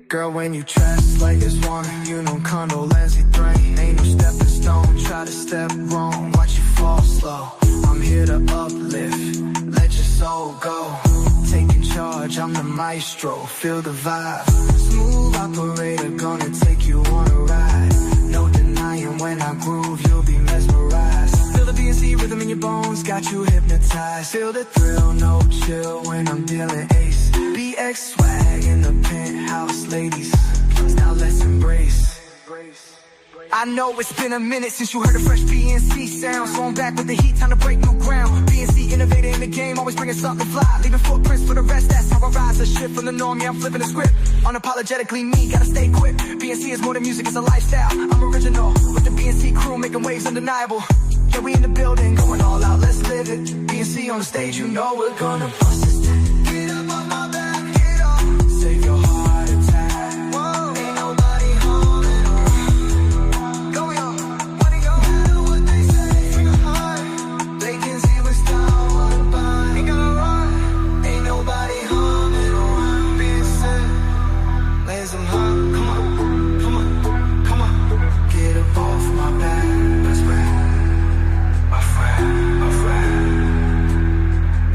Girl, when you dress like this one, you know condolences drain. Ain't no stepping stone, try to step wrong, watch you fall slow. I'm here to uplift, let your soul go. Taking charge, I'm the maestro, feel the vibe. Smooth operator, gonna take you on a ride. No denying when I groove, you'll be mesmerized. Feel the BNC rhythm in your bones, got you hypnotized. Feel the thrill, no chill when I'm dealing ace. BX swag in the penthouse, ladies. Now let's embrace. I know it's been a minute since you heard a fresh BNC sound, so I'm back with the heat, time to break new ground. BNC innovator in the game, always bringing something fly, leaving footprints for the rest, that's how I rise. A shift from the norm, yeah, I'm flipping the script. Unapologetically me, gotta stay quick. BNC is more than music, it's a lifestyle. I'm original, with the BNC crew, making waves undeniable. Yeah, we in the building, going all out, let's live it. BNC on the stage, you know we're gonna bust this thing. Get up on my back, get off, save your heart attack. Whoa, ain't nobody humming around. Go, yo, wanna go, matter what they say. From the heart, they can see what's down, what about. Ain't gonna run, ain't nobody humming around. Being said, lays them hot, come on, come on, come on. Get up off my back, that's right. My friend, my friend.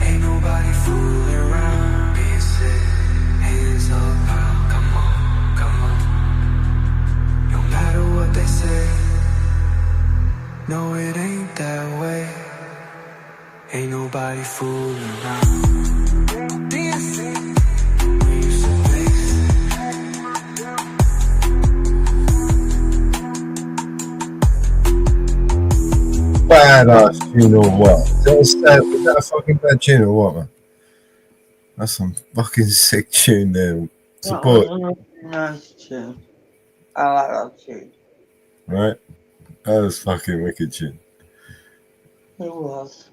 Ain't nobody fooling around. Being said, hands up, come on, come on. No matter what they say, no, it ain't that way. Ain't nobody fooling around. BNC, we used to face. Badass tune or what? Is that a fucking bad tune or what, man? That's some fucking sick tune there. Support, Nice tune. I like that tune. right? That was fucking wicked tune. It was.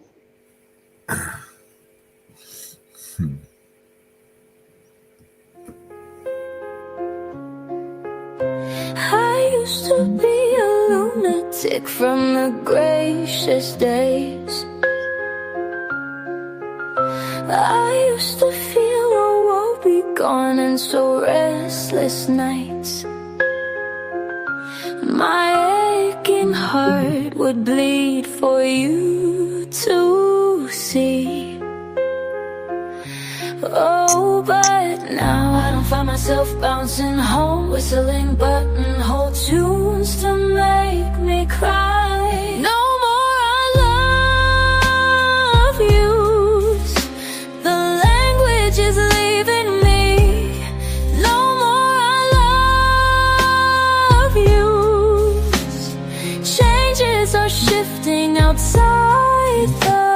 I used to be a lunatic from the gracious days. I used to feel a woe be gone and so restless nights. My aching heart would bleed for you to see. Oh, but now I don't find myself bouncing home, whistling buttonhole tunes to make me cry. shifting outside the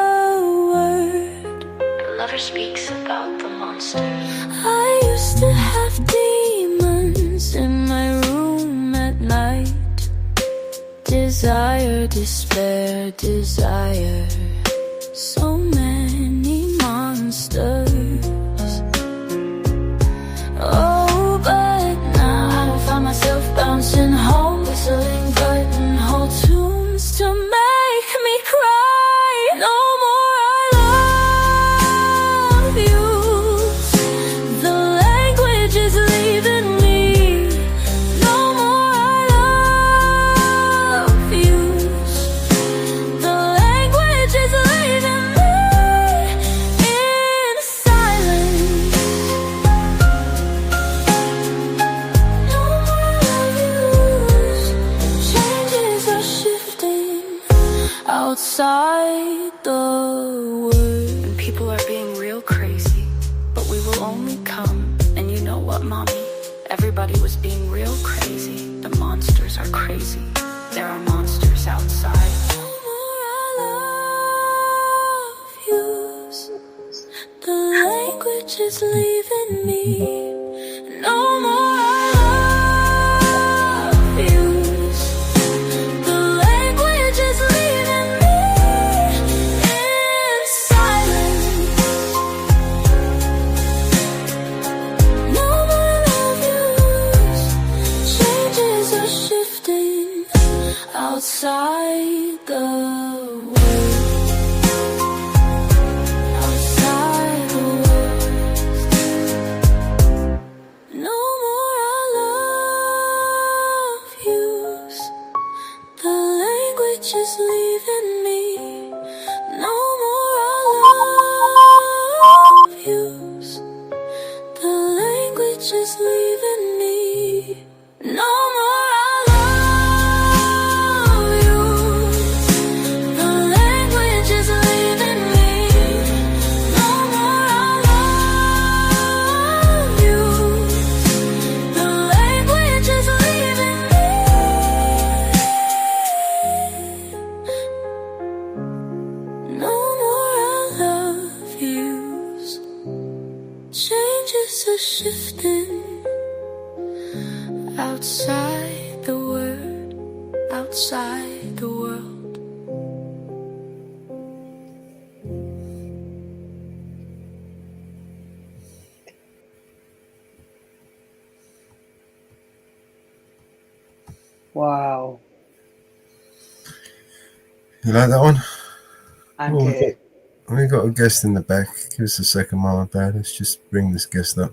word. The lover speaks about the monster. I used to have demons in my room at night. Desire, despair, desire. So many monsters. Oh, but now I find myself bouncing home, whistling buttonhole tunes to make me cry. No more I love you. The language is leaving me. No more I love you. The language is leaving me in silence. No more love yous. Changes are shifting outside the world. And people are being real crazy, but we will only come. And you know what, mommy? Everybody was being real crazy. The monsters are crazy. There are monsters outside. No more I love yous. The language is leaving me. No more I love yous. The language is leaving me in silence. No more love yous. Changes are shifting outside the world. Outside the world. No more I love yous. The language is leaving me. No more I love yous. The language is leaving me. No more I love you. The language is leaving me. No more I love you. The language is leaving me. No more I love yous. Changes are shifting outside the word, outside the world. Wow. You like that one? I Oh, did. we got a guest in the back. Give us a second, MamaBear. Let's just bring this guest up.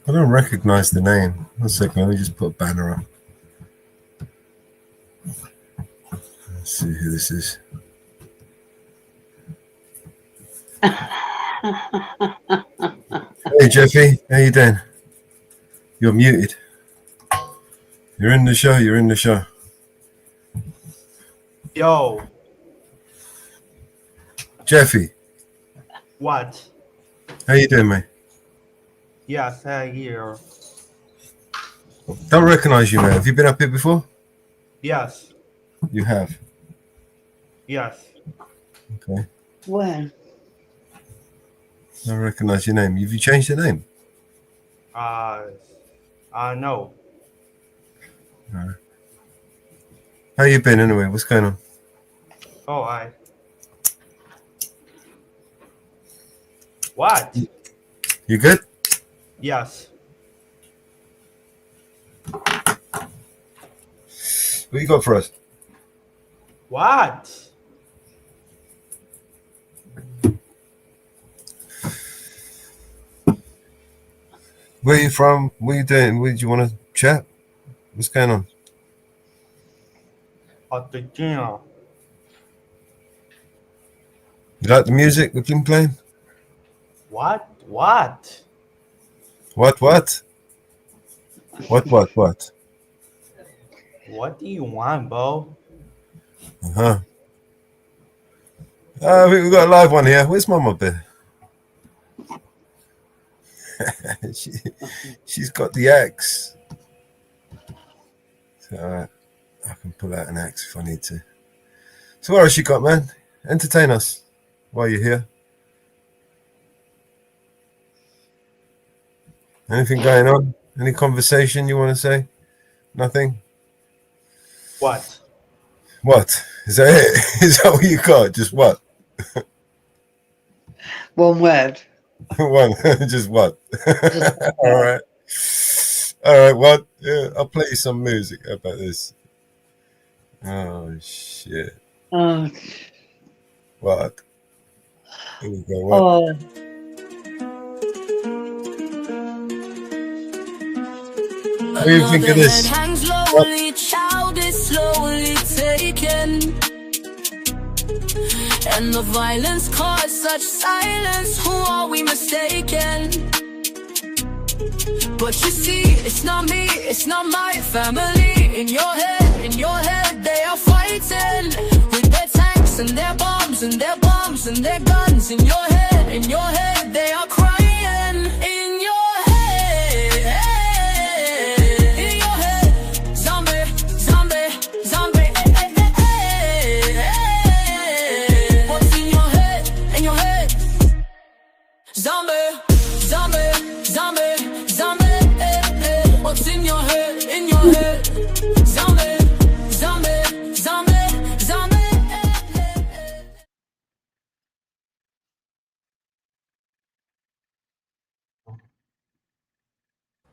I don't recognize the name. 1 second, let me just put a banner up. Let's see who this is. Hey, Jeffy. How you doing? You're muted. You're in the show. You're in the show. Yo, Jeffy, what? how you doing, mate? Yes, I hear. Don't recognize you, man. Have you been up here before? Yes, You have. yes. Okay. When? Don't recognize your name. Have you changed your name? No. No. How you been anyway? What's going on? Oh, What? You good? Yes. What you got for us? What? Where you from? What you doing? Where do you want to chat? What's going on? At the gym. You like the music we've been playing? What? What? What? What? What? What do you want, Bo? Uh-huh. I think we've got a live one here. Where's MamaBear? She's got the axe. All right. I can pull out an axe if I need to. So what else you got, man? Entertain us while you're here. Anything going on? Any conversation you want to say? Nothing? What? What? Is that it? Is that what you got? Just what? One word. One. Just what? All right. All right, what? Yeah, I'll play you some music. How about this? Oh, shit. Oh. What? Here we go. What? Oh. What do you think of this? Hands slowly, child is slowly taken, and the violence caused such silence. Who are we mistaken? But you see, it's not me, it's not my family. In your head, they are fighting with their tanks and their bombs and their bombs and their guns. In your head, they are crying. In your head, in your head, zombie, zombie, zombie. What's in your head? In your head, zombie, zombie, zombie, zombie. What's in your head? In your head, zombie, zombie, zombie, zombie.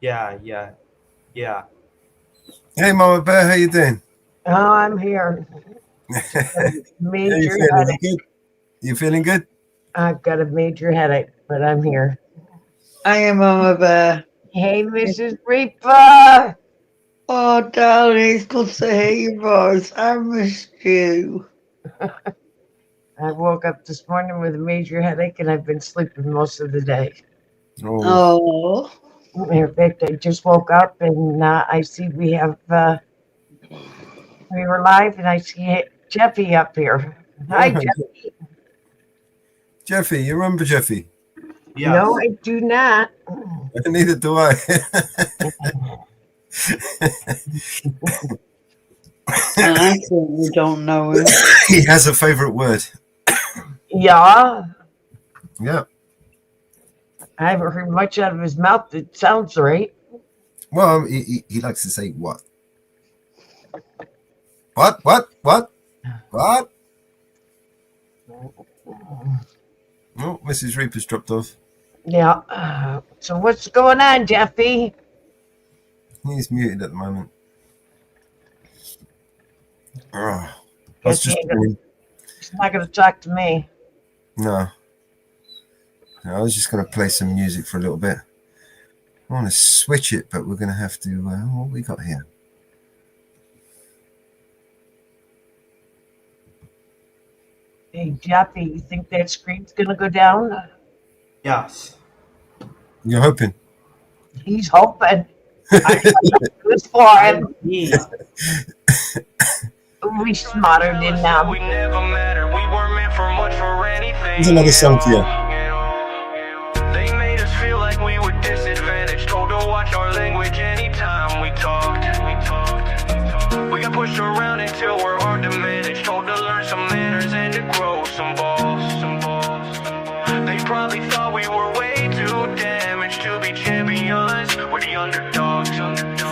Yeah. Hey, Mama Bear, how you doing? Oh, I'm here. Major headache. Good? You feeling good? I've got a major headache, but I'm here. I am MamaBear. Hey, Mrs. Reaper. Oh, darling, it's good to hear your voice. I missed you. I woke up this morning with a major headache, and I've been sleeping most of the day. Oh. In fact, I just woke up, and I see we have, we were live, and I see Jeffy up here. Hi, Jeffy. Jeffy, you remember Jeffy? Yes. No, I do not. Neither do I. I certainly don't know him. He has a favorite word. Yeah. Yeah. I haven't heard much out of his mouth. It sounds right. Well, he likes to say what? What? Oh, Mrs. Reaper's dropped off. Yeah. So what's going on, Jeffy? He's muted at the moment. Oh, He's not going to talk to me. No, I was just going to play some music for a little bit. I want to switch it, but we're going to have to. What we got here? Hey, Jeffy, you think that screen's going to go down? Yes. You're hoping? He's hoping. I was for him. We smarter than them. There's another song for you. They made us feel like we were disadvantaged, told to watch our language anytime we talked. We got pushed around until we're hard to manage, told to learn some manners and to grow some balls. They probably thought we were way too damaged to be champions. We're the underdogs.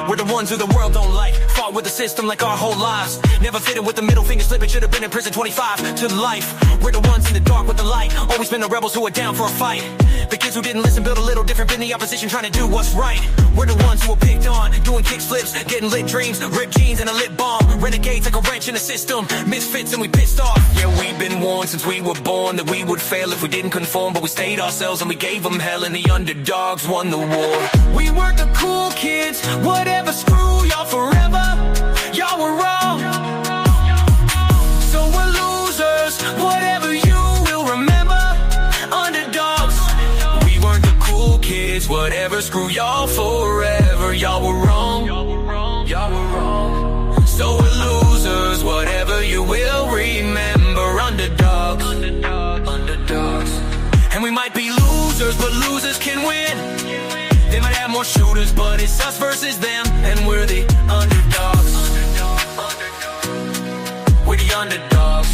We're the ones who the world don't like. Fought with the system like our whole lives. Never fitted with the middle finger slipping. Should have been in prison 25 to life. We're the ones in the dark with the light. Always been the rebels who are down for a fight. The kids who didn't listen built a little different. Been the opposition trying to do what's right. We're the ones who were picked on, doing kick flips, getting lit dreams, ripped jeans and a lit bomb. Renegades like a wrench in the system. Misfits and we pissed off. Yeah, we've been warned since we were born that we would fail if we didn't conform. But we stayed ourselves and we gave them hell, and the underdogs won the war. We weren't the cool kids, whatever, screw y'all forever. Y'all were wrong, so we're losers, whatever you will remember. Underdogs, we weren't the cool kids, whatever, screw y'all forever. Y'all were wrong, y'all were wrong, so we're losers, whatever you will remember. Underdogs, underdogs, and we might be losers, but losers can win. They might have more shooters, but it's us versus them, and we're the underdogs. underdogs.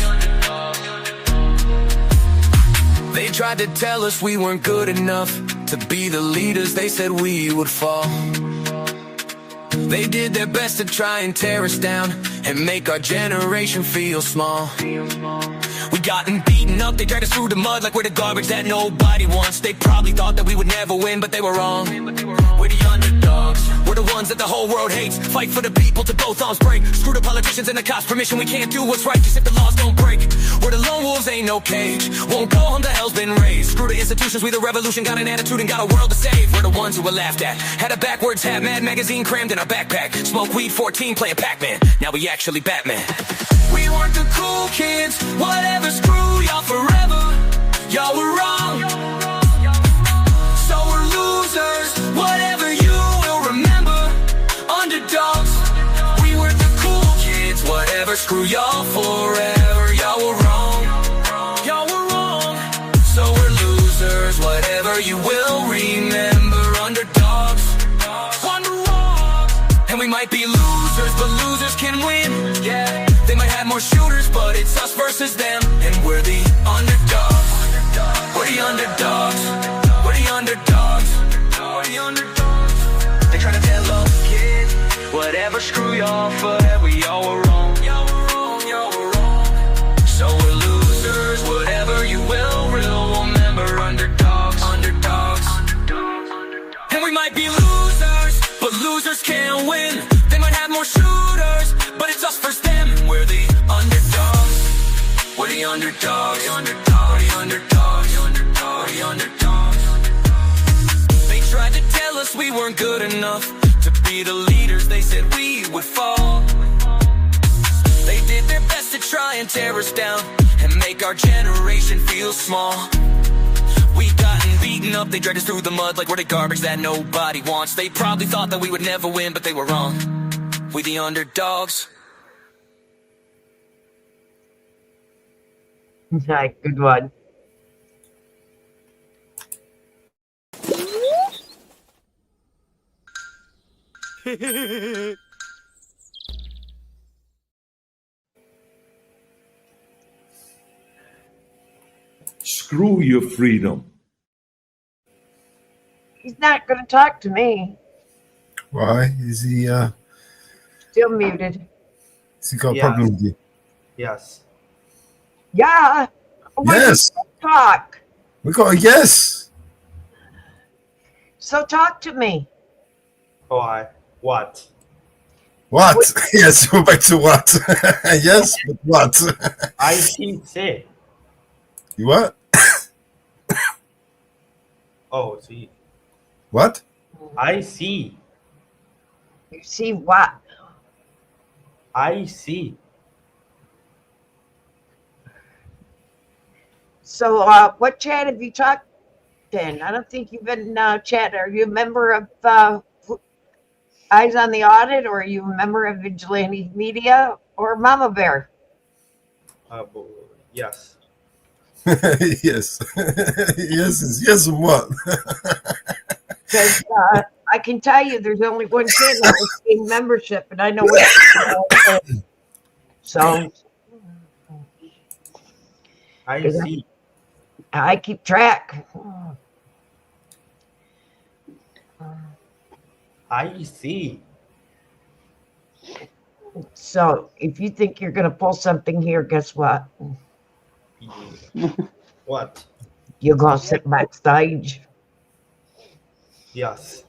They tried to tell us we weren't good enough to be the leaders they said we would fall. They did their best to try and tear us down and make our generation feel small. We gotten beaten up, they dragged us through the mud like we're the garbage that nobody wants. They probably thought that we would never win, but they were wrong. We're the underdogs, we're the ones that the whole world hates. Fight for the people till both arms break. Screw the politicians and the cops' permission, we can't do what's right just if the laws don't break. We're the lone wolves, ain't no cage. Won't go home, the hell's been raised. Screw the institutions, we the revolution. Got an attitude and got a world to save. We're the ones who were laughed at. Had a backwards hat, Mad Magazine crammed in our backpack. Smoke weed 14, playing Pac-Man. Now we actually Batman. We weren't the cool kids, whatever, screw y'all forever. Y'all were wrong, so we're losers, whatever you will remember. Underdogs, we were the cool kids, whatever, screw y'all forever. Y'all were wrong, y'all were wrong, so we're losers, whatever you will remember. Underdogs, and we might be losers, but losers can win, yeah. They might have more shooters, but it's us versus them. And we're the underdogs. We're the underdogs. We're the underdogs. We're the underdogs. They try to tell us, kid, whatever, screw y'all forever. Y'all were wrong. Y'all were wrong. Y'all were wrong. So we're losers, whatever you will remember. Underdogs. Underdogs. And we might be losers, but losers can't win. They might have more shooters, but it's us versus them. We're the underdogs. We're the underdogs. We're the underdogs. We're the underdogs. They tried to tell us we weren't good enough to be the leaders they said we would fall. They did their best to try and tear us down and make our generation feel small. We gotten beaten up, they dragged us through the mud like we're the garbage that nobody wants. They probably thought that we would never win, but they were wrong. We the underdogs. Right, good one. Screw your freedom. He's not going to talk to me. Why? Is he Still muted. has he got a problem with you? Yes. Yeah. Why Yes. don't you talk? We got a yes. So talk to me. Why? What? What? Yes, we're back to what? Yes, but what? I see. You what? Oh, see. What? I see. You see what? I see. So, what chat have you talked in? I don't think you've been chat. Are you a member of Eyes on the Audit, or are you a member of Vigilante Media, or MamaBear? Yes. Yes. Yes is yes and what? Because I can tell you there's only one channel with same membership, and I know what. So. I see. I keep track. I see. So if you think you're going to pull something here, guess what? What? You're going to sit backstage. Yes.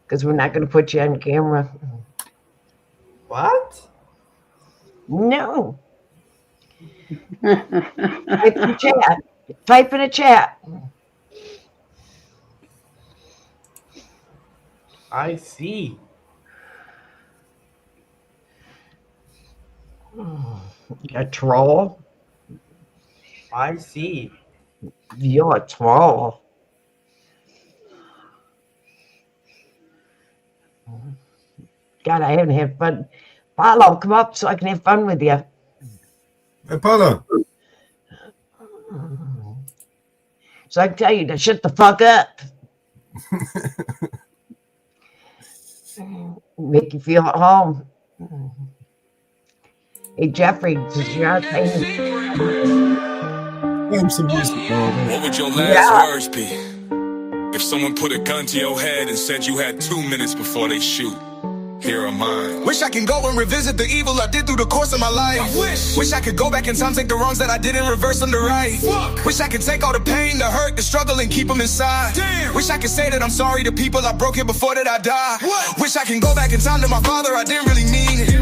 Because we're not going to put you on camera. What? No. Type in chat. Type in a chat. I see. A troll? I see. You're a troll. God, I haven't had fun. Paulo, come up so I can have fun with you. Hey, Paulo. So I can tell you to shut the fuck up. Make you feel at home. Hey, Jeffrey, does your What would your last words be if someone put a gun to your head and said you had 2 minutes before they shoot? Here are mine. Wish I can go and revisit the evil I did through the course of my life. Wish I could go back in time, take the wrongs that I did and reverse them to right. Wish I could take all the pain, the hurt, the struggle and keep them inside. Wish I could say that I'm sorry to people I broke here before that I die. Wish I can go back in time to my father, I didn't really mean it.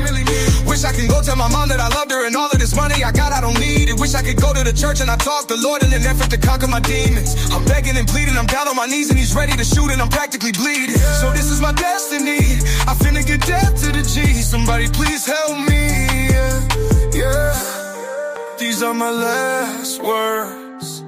Wish I can go tell my mom that I loved her and all of this money I got, I don't need it. Wish I could go to the church and I talk the Lord in an effort to conquer my demons. I'm begging and pleading, I'm down on my knees and he's ready to shoot and I'm practically bleeding. So this is my destiny, I finna get death to the G. Somebody please help me, yeah. These are my last words.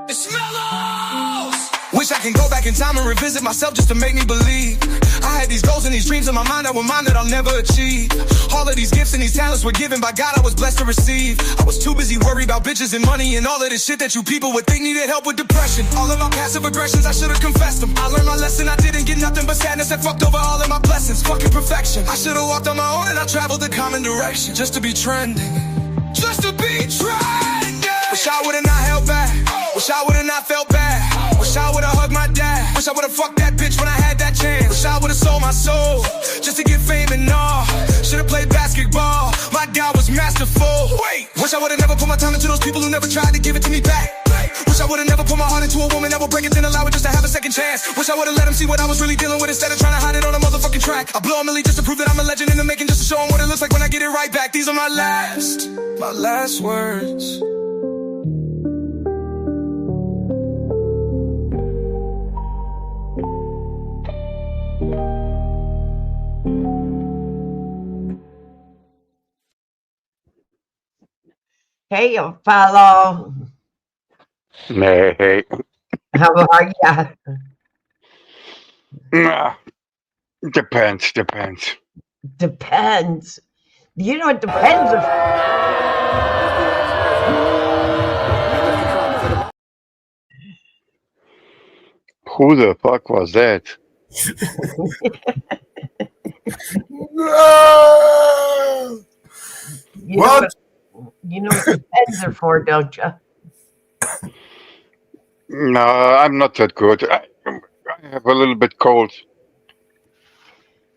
It's Mellows! Wish I can go back in time and revisit myself just to make me believe. I had these goals and these dreams in my mind that were mine that I'll never achieve. All of these gifts and these talents were given by God, I was blessed to receive. I was too busy worried about bitches and money and all of this shit that you people would think needed help with depression. All of my passive aggressions, I should've confessed them. I learned my lesson, I didn't get nothing but sadness that fucked over all of my blessings. Fucking perfection. I should've walked on my own and I traveled the common direction. Just to be trending. Just to be trending. Wish I would've not held back. Wish I would've not felt bad. Wish I would've hugged my dad. Wish I would've fucked that bitch when I had that chance. Wish I would've sold my soul just to get fame and all. Should've played basketball. My God was masterful. Wish I would've never put my time into those people who never tried to give it to me back. Wish I would've never put my heart into a woman that would break it then allow it just to have a second chance. Wish I would've let him see what I was really dealing with instead of trying to hide it on a motherfucking track. I blow a milli just to prove that I'm a legend in the making, just to show him what it looks like when I get it right back. These are my last words. Hey, Apollo. Hey. How are ya? Nah, depends. Depends. You know, it depends. Who the fuck was that? No! What? You know what depends are for, don't you? No, I'm not that good. I have a little bit cold.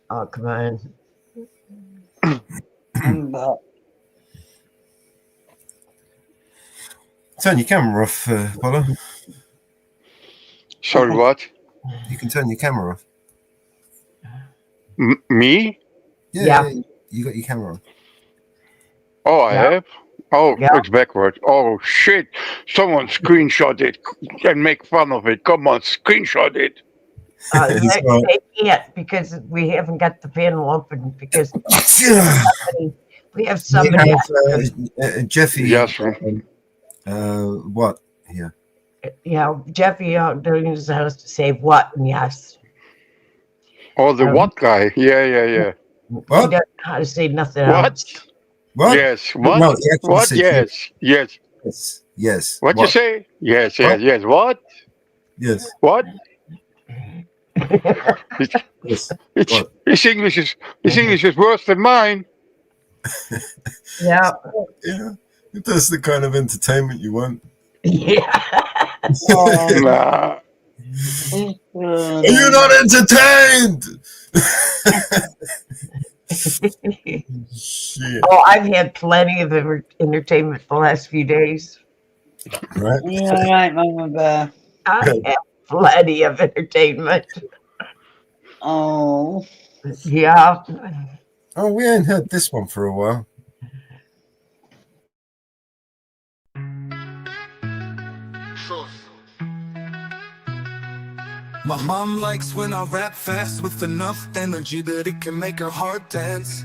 Oh, come on. Turn your camera off, Apollo. Sorry, what? You can turn your camera off. Me? Yeah. You got your camera on. Oh, I have? Oh, it's backward. Oh, shit. Someone screenshot it and make fun of it. Come on, screenshot it. They can't because we haven't got the panel open because we have somebody. Jeffy. Yes. What? Yeah. Yeah, Jeffy doing his house to say what and yes. Oh, the what guy? Yeah. What? He doesn't know how to say nothing else. What? Yes. What? No, what? Yes. What you say? Yes. What? Yes. What? Yes. His English is worse than mine. Yeah. If that's the kind of entertainment you want. Yeah. Nah. Are you not entertained? Shit. Oh, I've had plenty of entertainment the last few days. Right. Yeah, all right, MamaBear. I have plenty of entertainment. Oh. Yeah. Oh, we ain't heard this one for a while. My mom likes when I rap fast with enough energy that it can make her heart dance.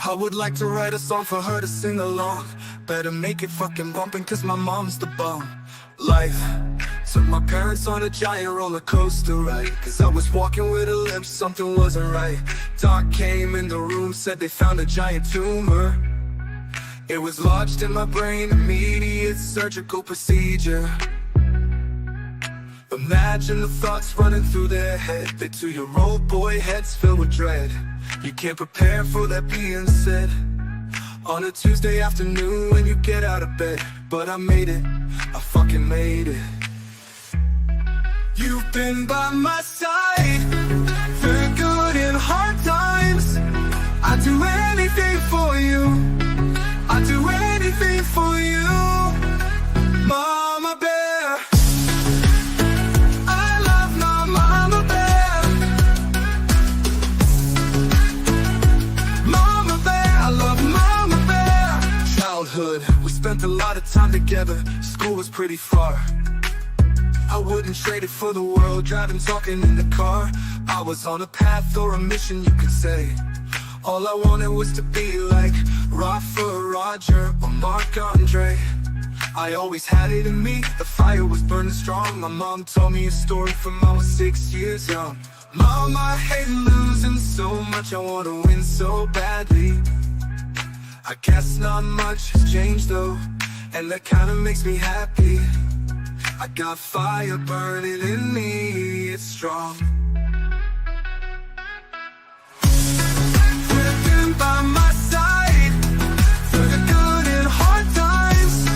I would like to write a song for her to sing along. Better make it fucking bumpin' cause my mom's the bomb. Life took my parents on a giant roller coaster ride. Cause I was walking with a limp, something wasn't right. Doc came in the room, said they found a giant tumor. It was lodged in my brain, immediate surgical procedure. Imagine the thoughts running through their head. They 2-year-old boy heads filled with dread. You can't prepare for that being said. On a Tuesday afternoon when you get out of bed. But I made it, I fucking made it. You've been by my side through good and hard times. I'd do anything for you. I'd do anything for you. Mama Bear, I love my Mama Bear. Mama Bear, I love Mama Bear. Childhood, we spent a lot of time together. School was pretty far. I wouldn't trade it for the world, driving, talking in the car. I was on a path or a mission, you could say. All I wanted was to be like Rafa, Roger, or Mark Andre. I always had it in me, the fire was burning strong. My mom told me a story from I was 6 years young. Mom, I hate losing so much, I want to win so badly. I guess not much has changed though, and that kinda makes me happy. I got fire burning in me, it's strong. You've been by my side through the good and hard times.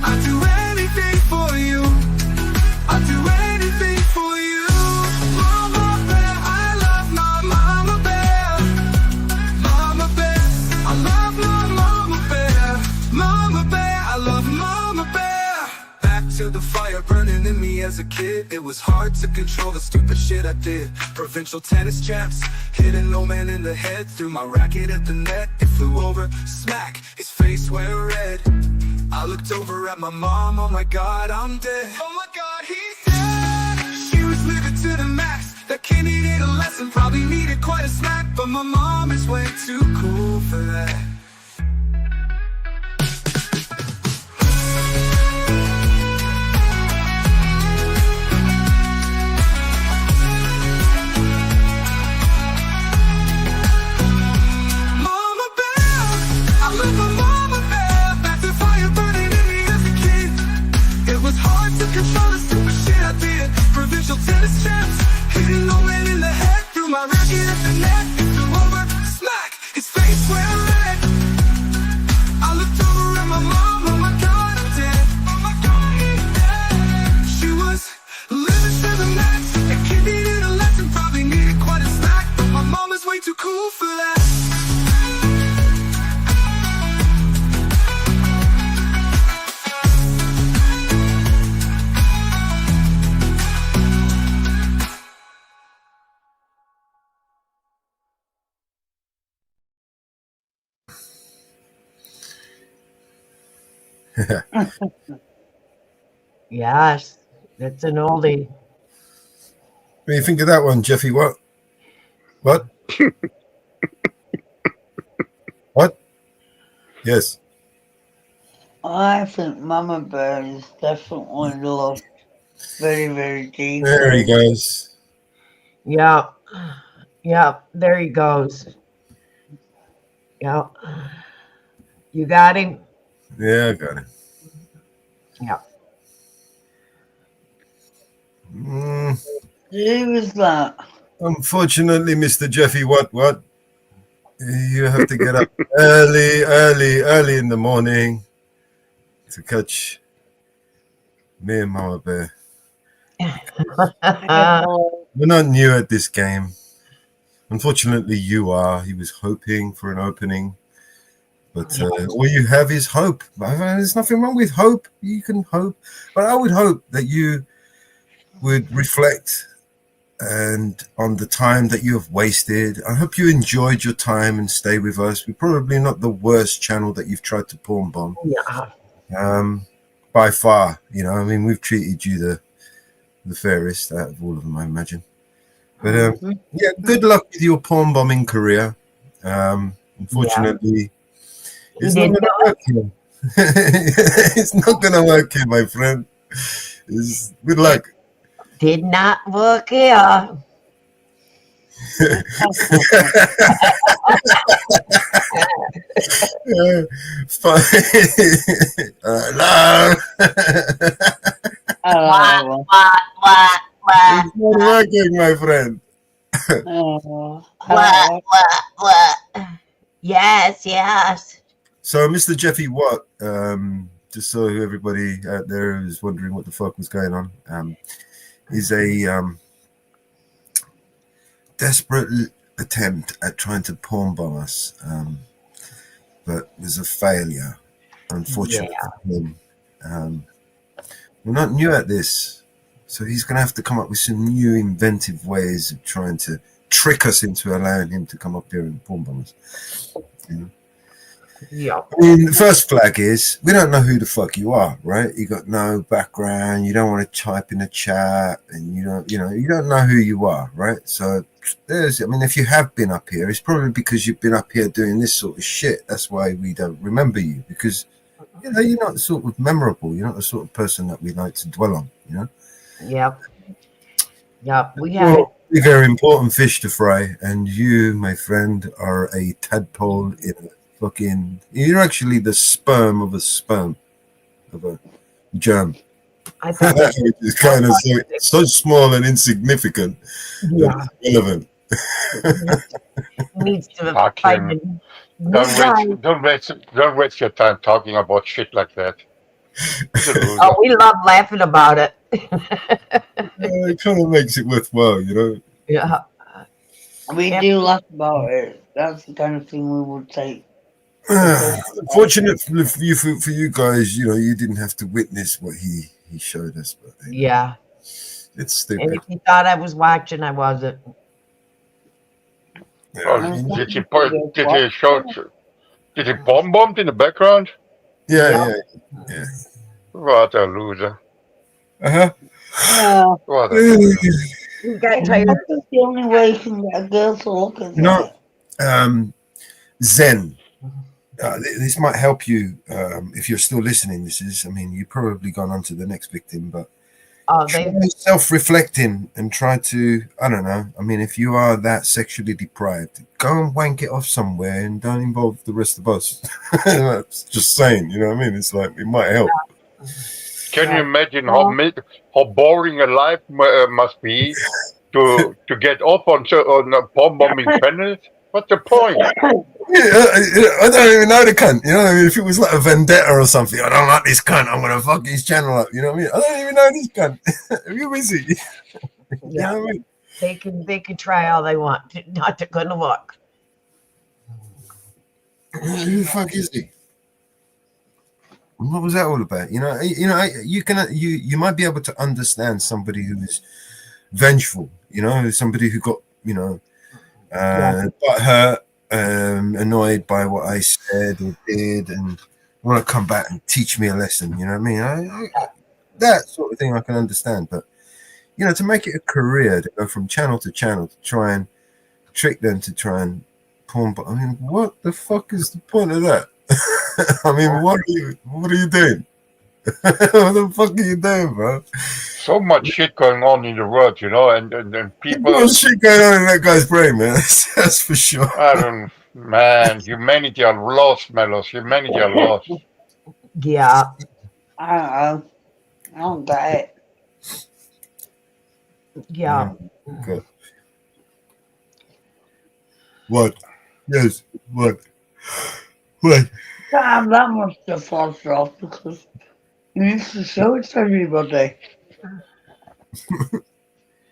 I'd do anything for you. I'd do anything for you. Mama Bear, I love my Mama Bear. Mama Bear, I love my Mama Bear. Mama Bear, I love Mama Bear. Back to the fire burning in me as a kid. It was hard to control the stupid shit I did. Provincial tennis champs, hitting no man in the head. Threw my racket at the net, it flew over, smack, his face went red. I looked over at my mom, oh my god, I'm dead. Oh my god, he's dead. She was living to the max. That kid needed a lesson, probably needed quite a smack. But my mom is way too cool for that. Control the stupid shit I did. Provincial tennis champs, hitting no man in the head. Threw my racket at the net, it flew over, smack, his face went red. I looked over at my mom, oh my god, I'm dead. Oh my god, he's dead. She was living to the max. A kid needed a lesson, probably needed quite a smack. But my mom is way too cool for that. Yes, that's an oldie. What do you think of that one, Jeffy? What? What? Yes. I think Mama Bear is definitely loved very, very deep. There he goes. Yeah. Yeah, there he goes. Yeah. You got him? Yeah, I got it. Yeah. Who was that? Unfortunately, Mr. Jeffy, what? You have to get up early in the morning to catch me and Mama Bear. We're not new at this game. Unfortunately, you are. He was hoping for an opening. But all you have is hope. There's nothing wrong with hope. You can hope. But I would hope that you would reflect and on the time that you have wasted. I hope you enjoyed your time and stay with us. We're probably not the worst channel that you've tried to porn bomb. Yeah. By far. You know, I mean, we've treated you the fairest out of all of them, I imagine. But yeah, good luck with your porn bombing career. Unfortunately, it's not going to work here. It's not going to work here, my friend. Good luck. Did not work here. Hello. What? It's not working, my friend. What? Yes. So, Mr. Jeffy Watt, just so everybody out there is wondering what the fuck was going on, is a desperate attempt at trying to pawn bomb us, but there's a failure, unfortunately for him. We're not new at this, so he's going to have to come up with some new inventive ways of trying to trick us into allowing him to come up here and pawn bomb us. You know? Yeah. I mean, the first flag is we don't know who the fuck you are, right? You got no background. You don't want to type in a chat, and you don't know who you are, right? So if you have been up here, it's probably because you've been up here doing this sort of shit. That's why we don't remember you, because you're not sort of memorable. You're not the sort of person that we like to dwell on, you know. Yep. We have a very important fish to fry, and you, my friend, are a tadpole in a fucking. You're actually the sperm of a germ. I thought it's kind of so small and insignificant. Yeah. Irrelevant. Needs to Fucking don't waste your time talking about shit like that. Oh, we love laughing about it. It kind of makes it worthwhile, you know. Yeah. We do laugh about it. That's the kind of thing we would take. Fortunate for you guys, you didn't have to witness what he showed us. But yeah, it's stupid. And if you thought I was watching, I wasn't. Did he bombed in the background? Yeah. What a loser. What You got tired. That's the only way you can get a girl to look at that. Zen. This might help you if you're still listening. You've probably gone on to the next victim, but try self-reflecting and try to, I don't know. If you are that sexually deprived, go and wank it off somewhere and don't involve the rest of us. That's just saying, you know what I mean? It's like, it might help. Can you imagine how boring a life must be to get off on bomb bombing panels? What's the point? I don't even know the cunt. You know what I mean? If it was like a vendetta or something, I don't like this cunt, I'm gonna fuck his channel up. You know what I mean? I don't even know this cunt. Are you busy? You know what I mean? They can try all they want, not to gonna look. Who the fuck is he? What was that all about? You might be able to understand somebody who is vengeful. Somebody who got butthurt, annoyed by what I said or did, and want to come back and teach me a lesson. You know what I mean? That sort of thing I can understand, but to make it a career, to go from channel to channel, to try and trick them, to try and pawn. What the fuck is the point of that? What are you doing? What the fuck are you doing, bro? So much shit going on in the world, and people. There's shit going on in that guy's brain, man. That's for sure. Humanity are lost, Mellows. Humanity are lost. Yeah. I don't know. I don't get it. Yeah. Okay. What? Yes. What? What? Can't have that much to foster off because you need to show it to everybody.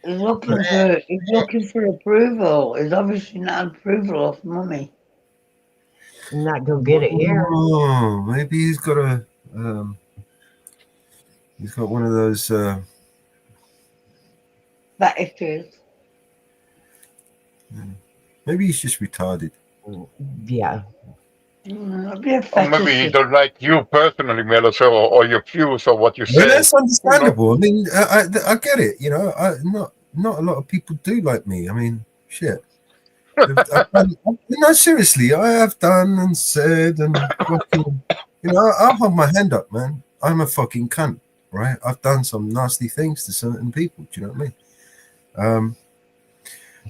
He's looking for approval. He's obviously not approval of money. Not gonna get it here. Oh, maybe he's got he's got one of those That it is. Maybe he's just retarded. Yeah. Or maybe he don't like you personally, Mellows, or your views or what you say. Well, that's understandable. I get it. Not a lot of people do like me. Shit. Seriously, I have done and said and fucking, I'll hold my hand up, man. I'm a fucking cunt, right? I've done some nasty things to certain people. Do you know what I mean?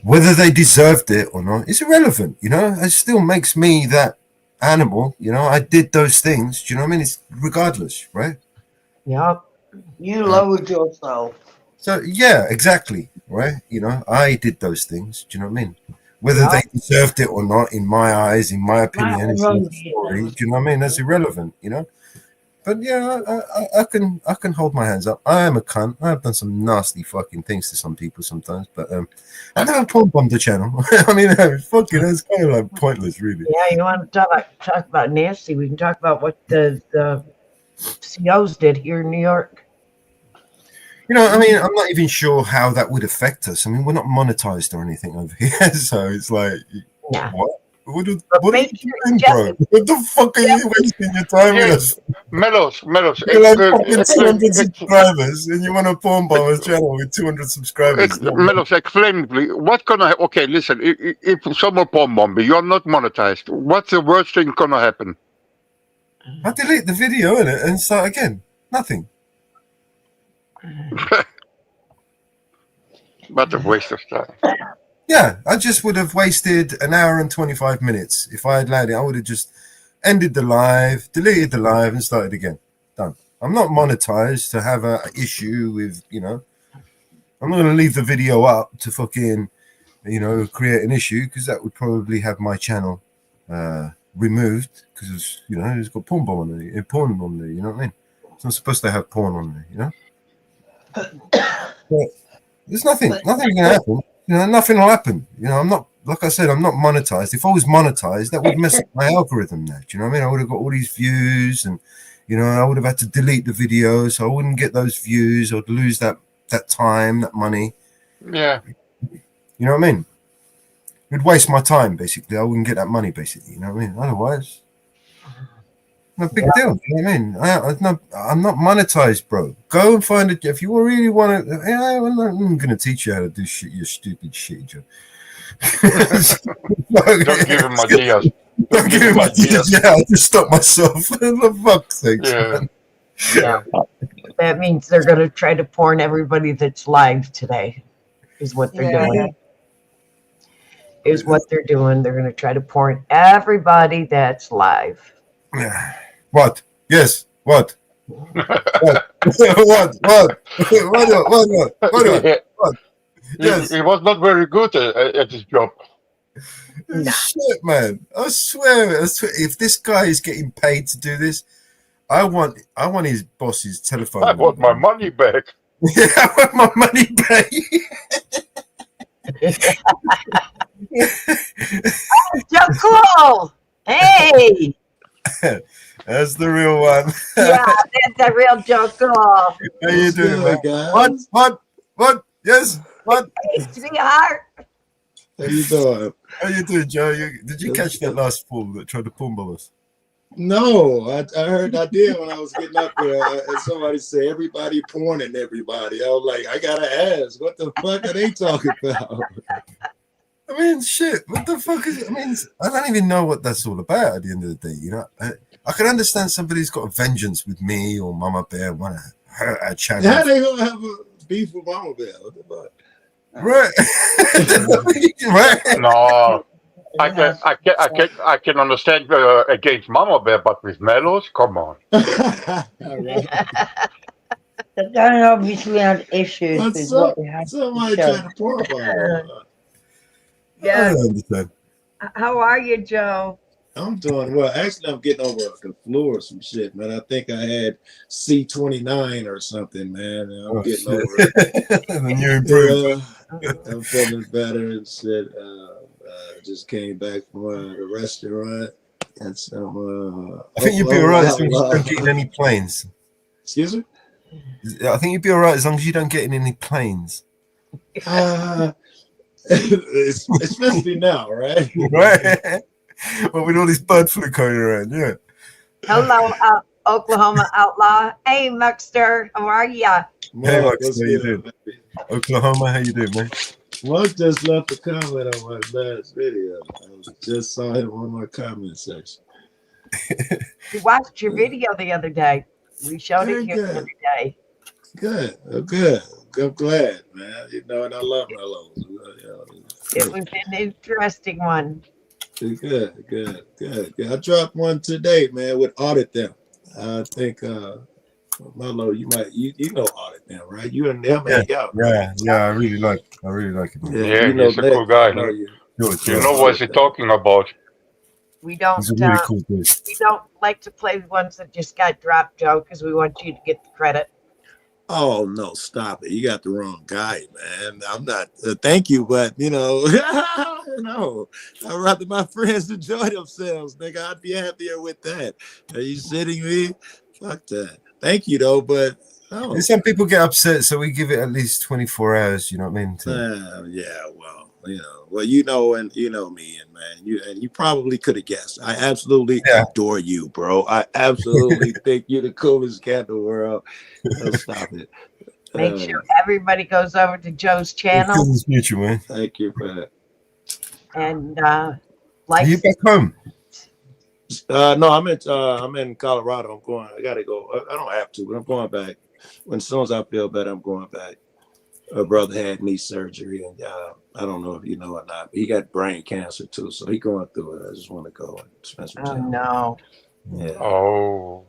Whether they deserved it or not, it's irrelevant. It still makes me that animal. I did those things. Do you know what I mean? It's regardless, right? Yep. You lowered yourself. So yeah, exactly, right? I did those things. Do you know what I mean? Whether No. they deserved it or not, in my eyes, in my opinion, is another story. Do you know what I mean? That's irrelevant, you know. But yeah, I can hold my hands up. I am a cunt. I have done some nasty fucking things to some people sometimes, but I never porn bombed the channel. I mean, fucking, it's kind of like pointless, really. Yeah, you want to talk about nasty? We can talk about what the COs did here in New York. You know, I mean, I'm not even sure how that would affect us. I mean, we're not monetized or anything over here, so it's like, yeah. What are you doing, bro? What the fuck are you wasting your time with us? Mellows. You're like fucking 200 subscribers, and you want to porn bomb a channel with 200 subscribers. Mellows, explain, please. What gonna? Okay, listen. If someone porn bomb me, you're not monetized. What's the worst thing gonna happen? I delete the video innit, and start again. Nothing. What a waste of time. Yeah, I just would have wasted an hour and 25 minutes. If I had allowed it, I would have just ended the live, deleted the live, and started again. Done. I'm not monetized to have an issue with, you know. I'm not going to leave the video up to fucking, you know, create an issue, because that would probably have my channel removed, because, you know, it's got porn bomb on there, porn on there, you know what I mean? It's not supposed to have porn on there, you know? But there's nothing going to happen. You know, nothing will happen. You know, I'm not, like I said, I'm not monetized. If I was monetized, that would mess up my algorithm now. Do you know what I mean? I would have got all these views, and, you know, I would have had to delete the video, so I wouldn't get those views. I'd lose that time, that money. Yeah. You know what I mean? It would waste my time, basically. I wouldn't get that money, basically. You know what I mean? Otherwise, no big deal. You know what I mean? I'm not monetized, bro. Go and find it. If you really want to, I'm going to teach you how to do shit, you stupid shit, Joe. Don't give him ideas. Don't give him ideas. Yeah, I'll just stop myself. For the fuck's sake. Yeah. Yeah. That means they're going to try to porn everybody that's live today, is what they're doing. Is what they're doing. They're going to try to porn everybody that's live. What? Yes. What? What? What? Yes. He was not very good at his job. Shit, man. I swear. If this guy is getting paid to do this, I want his boss's telephone number. I want my money back. Yeah, I want my money back. Oh, so cool. Hey. That's the real one. Yeah, that's the real Joe Cool. How you doing, man? Guys? What? Yes. What? Hey, sweetheart. How you doing? How you doing, Joe? Did you catch that last fool that tried to porn bomb us? No, I did when I was getting up there, and somebody said everybody porning everybody. I was like, I gotta ask, what the fuck are they talking about? I mean, shit. What the fuck is it? I mean, I don't even know what that's all about at the end of the day. You know, I can understand somebody's got a vengeance with me or MamaBear, want to hurt our channel. How they gonna have a beef with MamaBear? What the fuck? Right. Right. No, I can understand against MamaBear, but with Mellows, come on. The guy obviously had issues with what they had. Somebody trying to pour about. Yeah. I don't understand. How are you, Joe? I'm doing well. Actually, I'm getting over the flu or some shit, man. I think I had C29 or something, man. I'm getting over it. And you improved. I'm feeling better and shit. Just came back from the restaurant. And so, I think you'd be all right as long as you don't get in any planes. Excuse me? I think you'd be all right as long as you don't get in any planes. Especially now, right? Right. Well, with all this bird flu going around, yeah. Hello, Oklahoma Outlaw. Hey, Muckster. How are ya? Hey, Max, how you doing? Oklahoma, how you doing, man? Mark just left a comment on my last video. I just saw him on my comment section. We watched your video the other day. We showed it here the other day. Good. Good. I'm glad, man. You know, and I love Mellows. It was an interesting one. Good. I dropped one today, man, with Audit Them. I think Mellow, you know Audit Them, right? You and them hang out. Yeah, I really like it. Yeah, he's a cool guy. You know what he's talking about. We don't. He's a really cool dude. We don't like to play the ones that just got dropped, Joe, because we want you to get the credit. Oh no, stop it! You got the wrong guy, man. I'm not. Thank you, but no. I'd rather my friends enjoy themselves, nigga. I'd be happier with that. Are you shitting me? Fuck that. Thank you though, but no. And some people get upset, so we give it at least 24 hours. You know what I mean? Yeah, well, you know, and you know me, and man, you probably could have guessed. I absolutely adore you, bro. I absolutely think you're the coolest cat in the world. No, stop it. Make sure everybody goes over to Joe's channel. It's mutual, man. Thank you for that. And Are you back home? No, I'm in Colorado. I'm going. I gotta go. I don't have to, but I'm going back. As soon as I feel better, I'm going back. My brother had knee surgery, and I don't know if you know or not, but he got brain cancer too, so he going through it. I just want to go and spend some time. No. Yeah. Oh.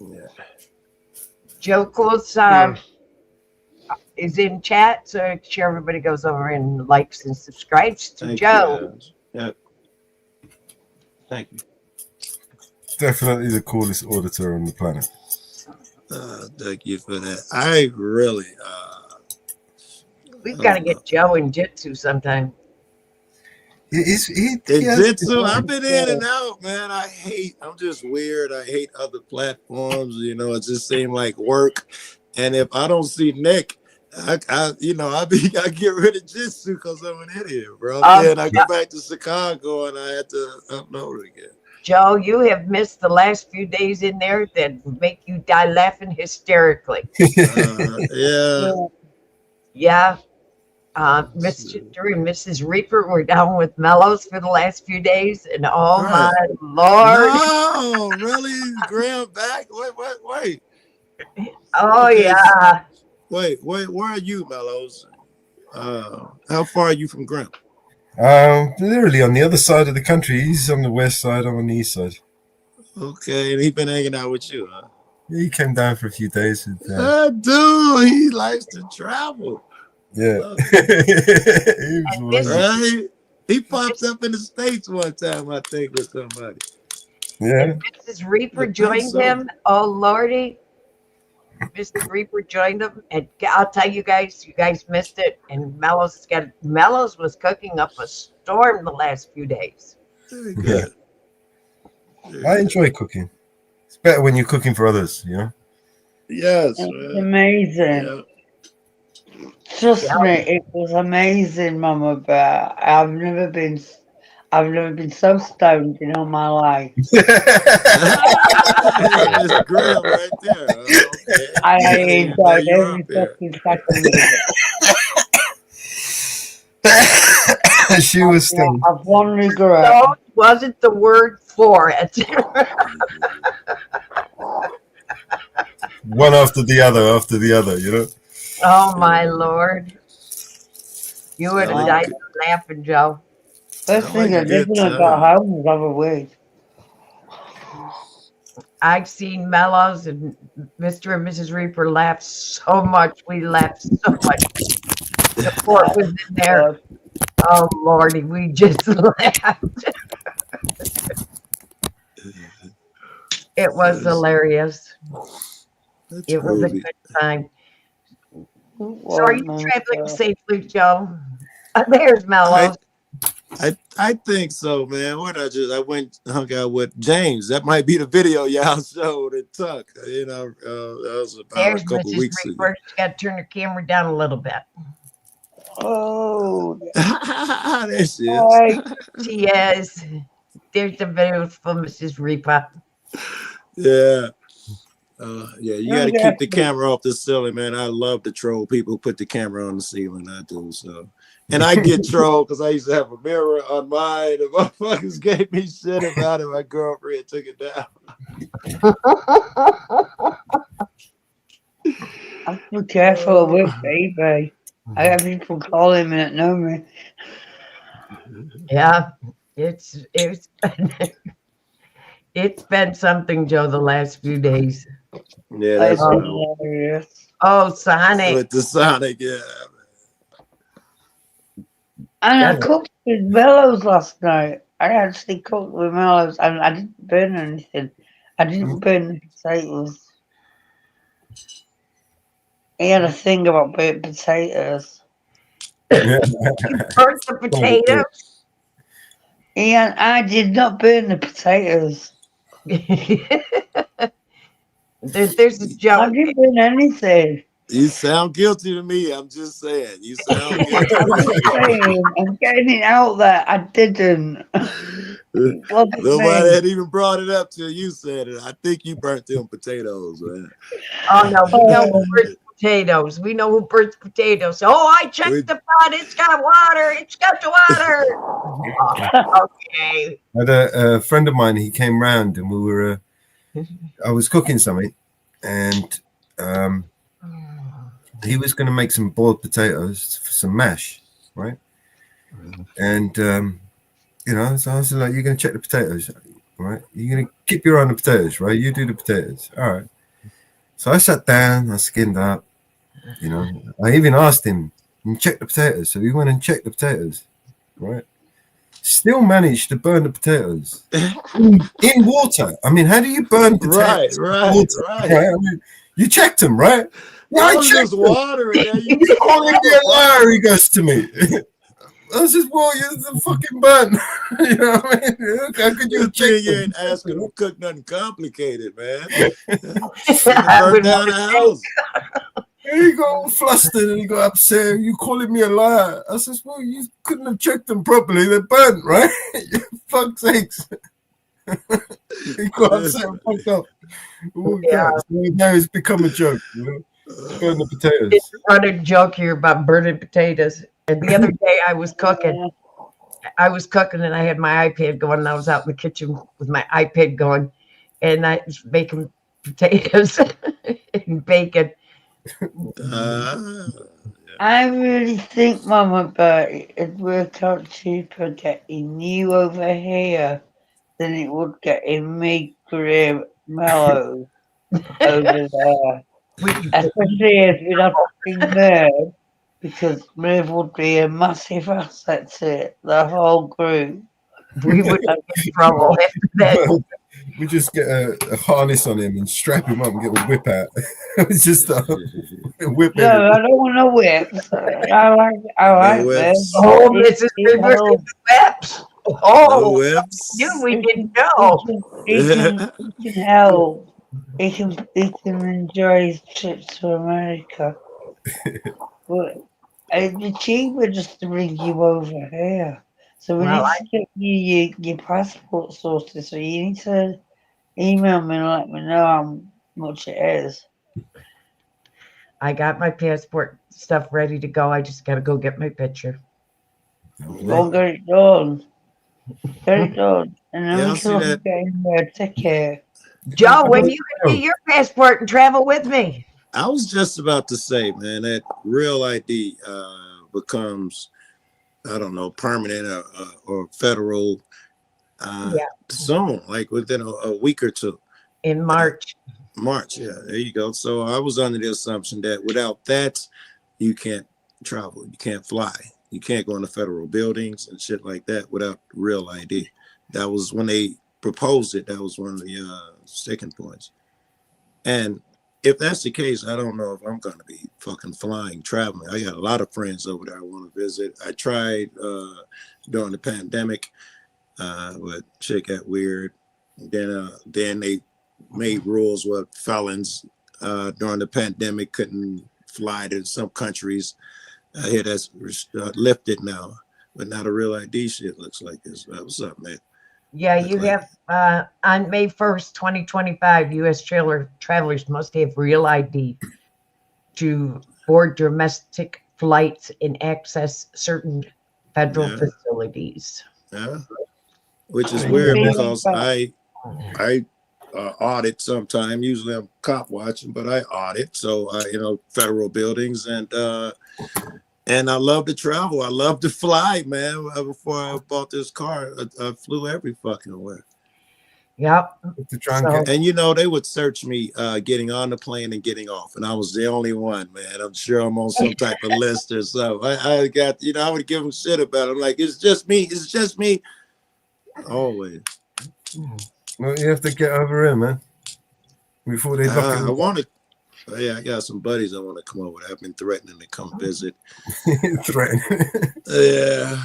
Yeah. Joe Coles is in chat, so make sure everybody goes over and likes and subscribes to Joe. Yeah. Thank you. Definitely the coolest auditor on the planet. Thank you for that. I really. We've got to get Joe in Jitsu sometime. Jitsu, I've been in and out, man. I'm just weird. I hate other platforms. You know, it just seemed like work. And if I don't see Nick, I get rid of Jitsu because I'm an idiot, bro. Then I go back to Chicago and I had to upload it again. Joe, you have missed the last few days in there that make you die laughing hysterically. Yeah. Mr. and Mrs. Reaper were down with Mellows for the last few days, and oh my Lord. No, really? Graham back? Wait. Oh, okay, yeah. Wait, where are you, Mellows? How far are you from Graham? Literally on the other side of the country. He's on the west side, I'm on the east side. Okay, and he's been hanging out with you, huh? Yeah, he came down for a few days. Dude, he likes to travel. Yeah. Right? He popped up in the States one time, I think, with somebody. Yeah. And Mrs. Reaper joined him. Oh, Lordy. Mrs. Reaper joined him. And I'll tell you guys missed it. And Mellows was cooking up a storm the last few days. Yeah. I enjoy cooking. It's better when you're cooking for others, you know? Yes. It's amazing. Yeah. Trust me, it was amazing, MamaBear. I've never been so stoned in all my life. It's Graham right there. Okay. I enjoyed every fucking second of it. She was stoned. I've one regret. Stoned wasn't the word for it. One after the other, you know? Oh my Lord. You would have died laughing, Joe. First thing I did when I got home was have a weed. I've seen Mellows and Mr. and Mrs. Reaper laugh so much. We laughed so much. The port was in there. Oh Lordy, we just laughed. It was hilarious. It was a good time. So are you traveling safely, Joe? There's Mellows. I think so, man. I went hung out with James. That might be the video y'all showed at Tuck. You know, that was about a couple weeks ago. She got to turn her camera down a little bit. Oh, there she is. She is. There's the beautiful Mrs. Reaper. Yeah. You got to keep the camera off the ceiling, man. I love to troll people who put the camera on the ceiling. I do so. And I get trolled because I used to have a mirror on mine. The motherfuckers gave me shit about it. My girlfriend took it down. I'm be careful with baby. I have people calling me that know me. Yeah, it's been something, Joe, the last few days. Yeah, that's oh, Sonic. With the Sonic, yeah. And I cooked with Mellows last night. I actually cooked with Mellows and I didn't burn anything. I didn't burn the potatoes. He had a thing about burnt potatoes. You burnt the potatoes? Ian, I did not burn the potatoes. There's a joke. I didn't burn anything. You sound guilty to me. I'm just saying. You sound guilty. I'm getting it out there. I didn't. Nobody had even brought it up till you said it. I think you burnt them potatoes, man. Oh no, we know who burns potatoes. We know who burns potatoes. Oh, I checked the pot. It's got water. It's got the water. Okay. I had a friend of mine. He came round and we were. I was cooking something, and he was going to make some boiled potatoes for some mash, right? And you know, so I was like, "You're going to check the potatoes, right? You're going to keep your eye on the potatoes, right? You do the potatoes, all right?" So I sat down, I skinned up, you know. I even asked him, "Check the potatoes." So he went and checked the potatoes, right? Still managed to burn the potatoes in water. I mean, how do you burn potatoes? Right. I mean, you checked them, right? Yeah, I checked them. Water in there. You calling me a liar? He goes to me. I said, "Well, you're fucking burnt." You know what I mean? How could you check? You ain't asking to cook nothing complicated, man. Burn down the house. And he got all flustered and he got upset. "You calling me a liar?" I says, "Well, you couldn't have checked them properly. They're burnt, right?" Fuck's sakes. He got upset and fucked up. Yeah. So now it's become a joke, you know. Burn the potatoes. It's a running joke here about burning potatoes. And the other day I was cooking. And I had my iPad going, and I was out in the kitchen with my iPad going, and I was making potatoes and bacon. I really think, MamaBear, it'd work out cheaper getting you over here than it would getting me, Graham, Mellows over there. Especially if we'd have to bring Merv, because Merv would be a massive asset to the whole group. We would get in trouble after that. We just get a harness on him and strap him up and get a whip out. It's just a whip. No, I don't want a whip. I like this. Oh, Mrs. Rivers with the whips. Oh, whips. We didn't know. He can help. He can enjoy his trip to America. But it'd be cheaper just to bring you over here. So we need to get you your passport sorted. So you need to email me and let me know how much it is. I got my passport stuff ready to go. I just got to go get my picture. Go get it done. Get it done. And then we can look at getting a ticket. Joe, when you can get your passport and travel with me? I was just about to say, man, that real ID becomes, I don't know, permanent or federal soon, like within a week or two. In March. Yeah, there you go. So I was under the assumption that without that, you can't travel, you can't fly, you can't go into federal buildings and shit like that without real ID. That was when they proposed it. That was one of the sticking points. And if that's the case, I don't know if I'm going to be fucking flying, traveling. I got a lot of friends over there I want to visit. I tried during the pandemic, but shit got weird. Then they made rules where felons during the pandemic couldn't fly to some countries. I hear that's lifted now, but not a real ID shit looks like this. What's up, man? Yeah, you have on May 1st, 2025, U.S. travelers must have real ID to board domestic flights and access certain federal facilities. Yeah, which is weird because I audit sometime. Usually I'm cop watching, but I audit. So federal buildings and I love to travel. I love to fly, man. Before I bought this car, I flew every fucking way. Yep. To try and get, and you know, they would search me getting on the plane and getting off, and I was the only one, man. I'm sure I'm on some type of list or so. I got, you know, I would give them shit about it. I'm like, it's just me. It's just me. Always. well, you have to get over here, man. Before they lock it. I want to. Yeah, I got some buddies I want to come over. I've been threatening to come visit. Yeah.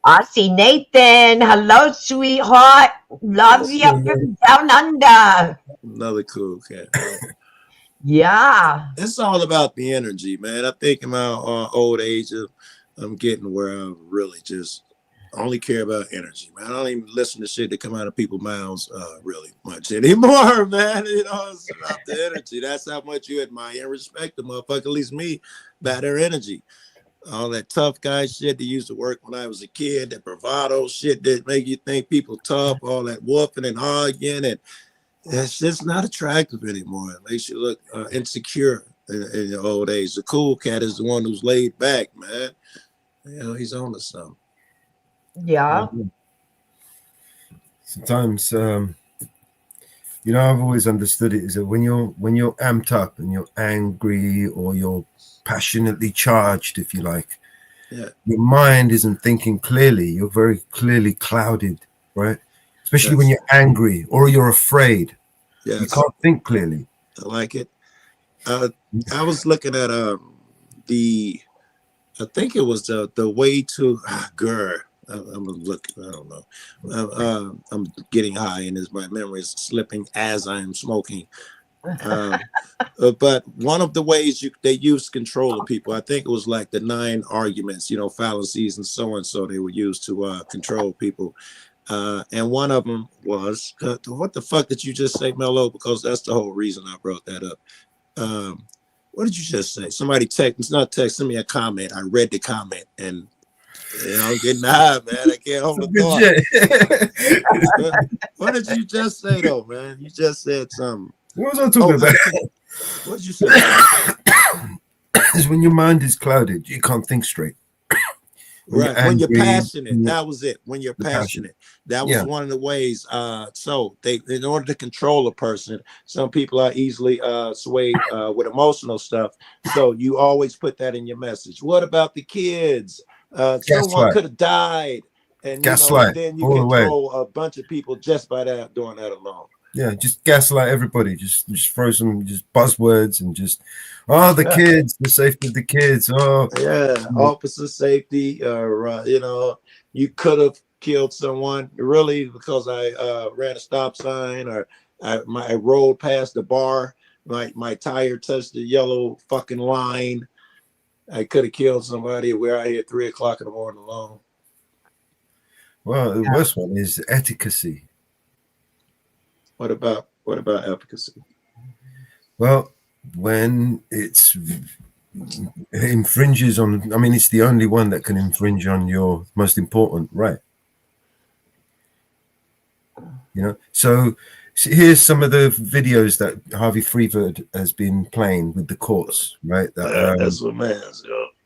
I see Nathan. Hello, sweetheart. Love you from down under. Another cool cat. Yeah. It's all about the energy, man. I think in my old age, I'm getting where I really just only care about energy, man. I don't even listen to shit that come out of people's mouths really much anymore, man. You know, it's about the energy. That's how much you admire and respect the motherfucker, at least me, about their energy. All that tough guy shit that used to work when I was a kid, that bravado shit that make you think people tough, all that whooping and arguing, and it's just not attractive anymore. It makes you look insecure in your old age. The cool cat is the one who's laid back, man. You know, he's on to something. Yeah. Sometimes, you know, I've always understood it is that when you're amped up and you're angry or you're passionately charged, if you like, yeah, your mind isn't thinking clearly. You're very clearly clouded, right? Especially when you're angry or you're afraid. Yes. You can't think clearly. I like it. I was looking at I think it was the way to girl. I'm looking. I don't know. I'm getting high, and my memory is slipping as I am smoking. But one of the ways they use control of people, I think it was like the 9 arguments, you know, fallacies and so they were used to control people. And one of them was, what the fuck did you just say, Mello? Because that's the whole reason I brought that up. What did you just say? Somebody send me a comment. I read the comment, and you know, I'm getting high, man. I can't hold a thought. What did you just say, though, man? You just said something. What was I talking about? What did you say? Is when your mind is clouded, you can't think straight. When you're passionate, that was it. When you're passionate, that was one of the ways. So in order to control a person, some people are easily swayed with emotional stuff. So you always put that in your message. What about the kids? Someone could have died, and then you control a bunch of people just by doing that alone. Yeah, just gaslight everybody. Just throw some buzzwords and just the kids, the safety of the kids. Oh yeah, officer safety. You know, you could have killed someone really because I ran a stop sign or I rolled past the bar. My tire touched the yellow fucking line. I could have killed somebody. We're out here at 3 o'clock in the morning alone. Well, the worst one is efficacy. What about efficacy? Well, when it infringes on, I mean, it's the only one that can infringe on your most important right. You know, so here's some of the videos that Harvey Freeberg has been playing with the courts, right? That's what man's.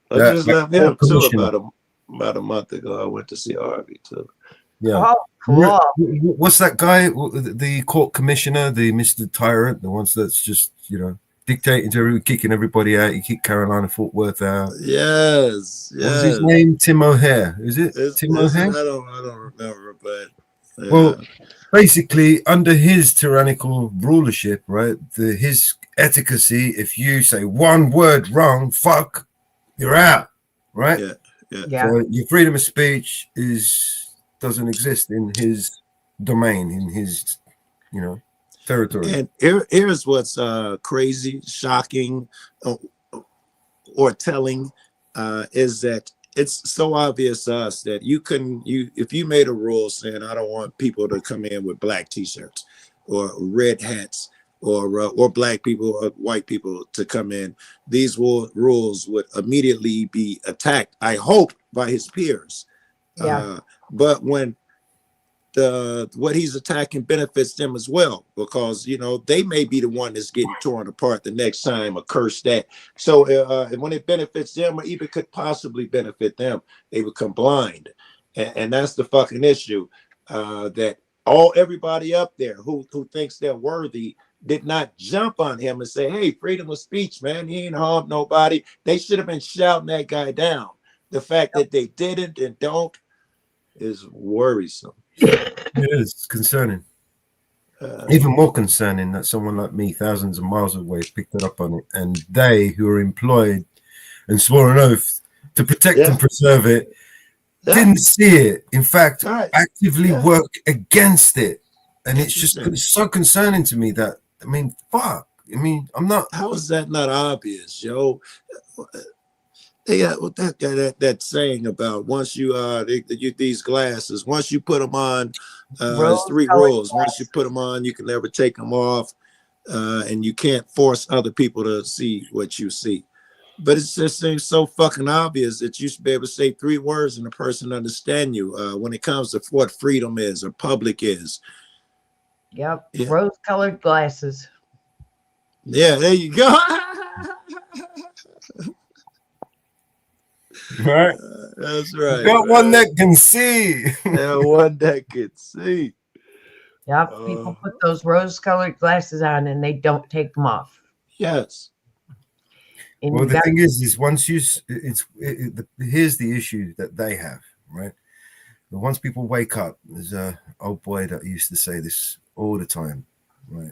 I just left him too about a month ago. I went to see Harvey too. Yeah. Oh, cool. What's that guy? The court commissioner, the Mr. Tyrant, the ones that's just, you know, dictating to everyone, kicking everybody out. You kick Carolina Fort Worth out. Yes. What's his name? Tim O'Hare. Is it Tim O'Hare? I don't remember, but well, basically under his tyrannical rulership, right? His efficacy, if you say one word wrong, fuck, you're out, right? Yeah. So your freedom of speech doesn't exist in his domain, in his, you know, territory. And here's what's crazy, shocking, or telling, is that it's so obvious to us that if you made a rule saying I don't want people to come in with black t-shirts or red hats or black people or white people to come in, these rules would immediately be attacked, I hope, by his peers. But when what he's attacking benefits them as well, because you know they may be the one that's getting torn apart the next time, or curse that. So when it benefits them, or even could possibly benefit them, they become blind, and that's the fucking issue. That everybody up there who thinks they're worthy did not jump on him and say, hey, freedom of speech, man, he ain't harmed nobody. They should have been shouting that guy down. The fact that they didn't and don't is worrisome. It is concerning. Even more concerning that someone like me, thousands of miles away, picked it up on it, and they, who are employed and swore an oath to protect and preserve it, didn't see it. In fact, actively work against it, and it's just so concerning to me that, I mean, fuck. I mean, I'm not. How is that not obvious, yo? Yeah, well, that saying about once you these glasses, once you put them on, there's 3 rules. Once you put them on, you can never take them off, and you can't force other people to see what you see. But it just seems so fucking obvious that you should be able to say 3 words and a person understand you when it comes to what freedom is or public is. Yep, rose-colored glasses. Yeah, there you go. Right. That's right. Got one that can see. Yeah, one that can see. Yep, people put those rose-colored glasses on and they don't take them off. Yes. And well, the thing is once you, here's the issue that they have, right? Once people wake up, there's a old boy that used to say this all the time, right?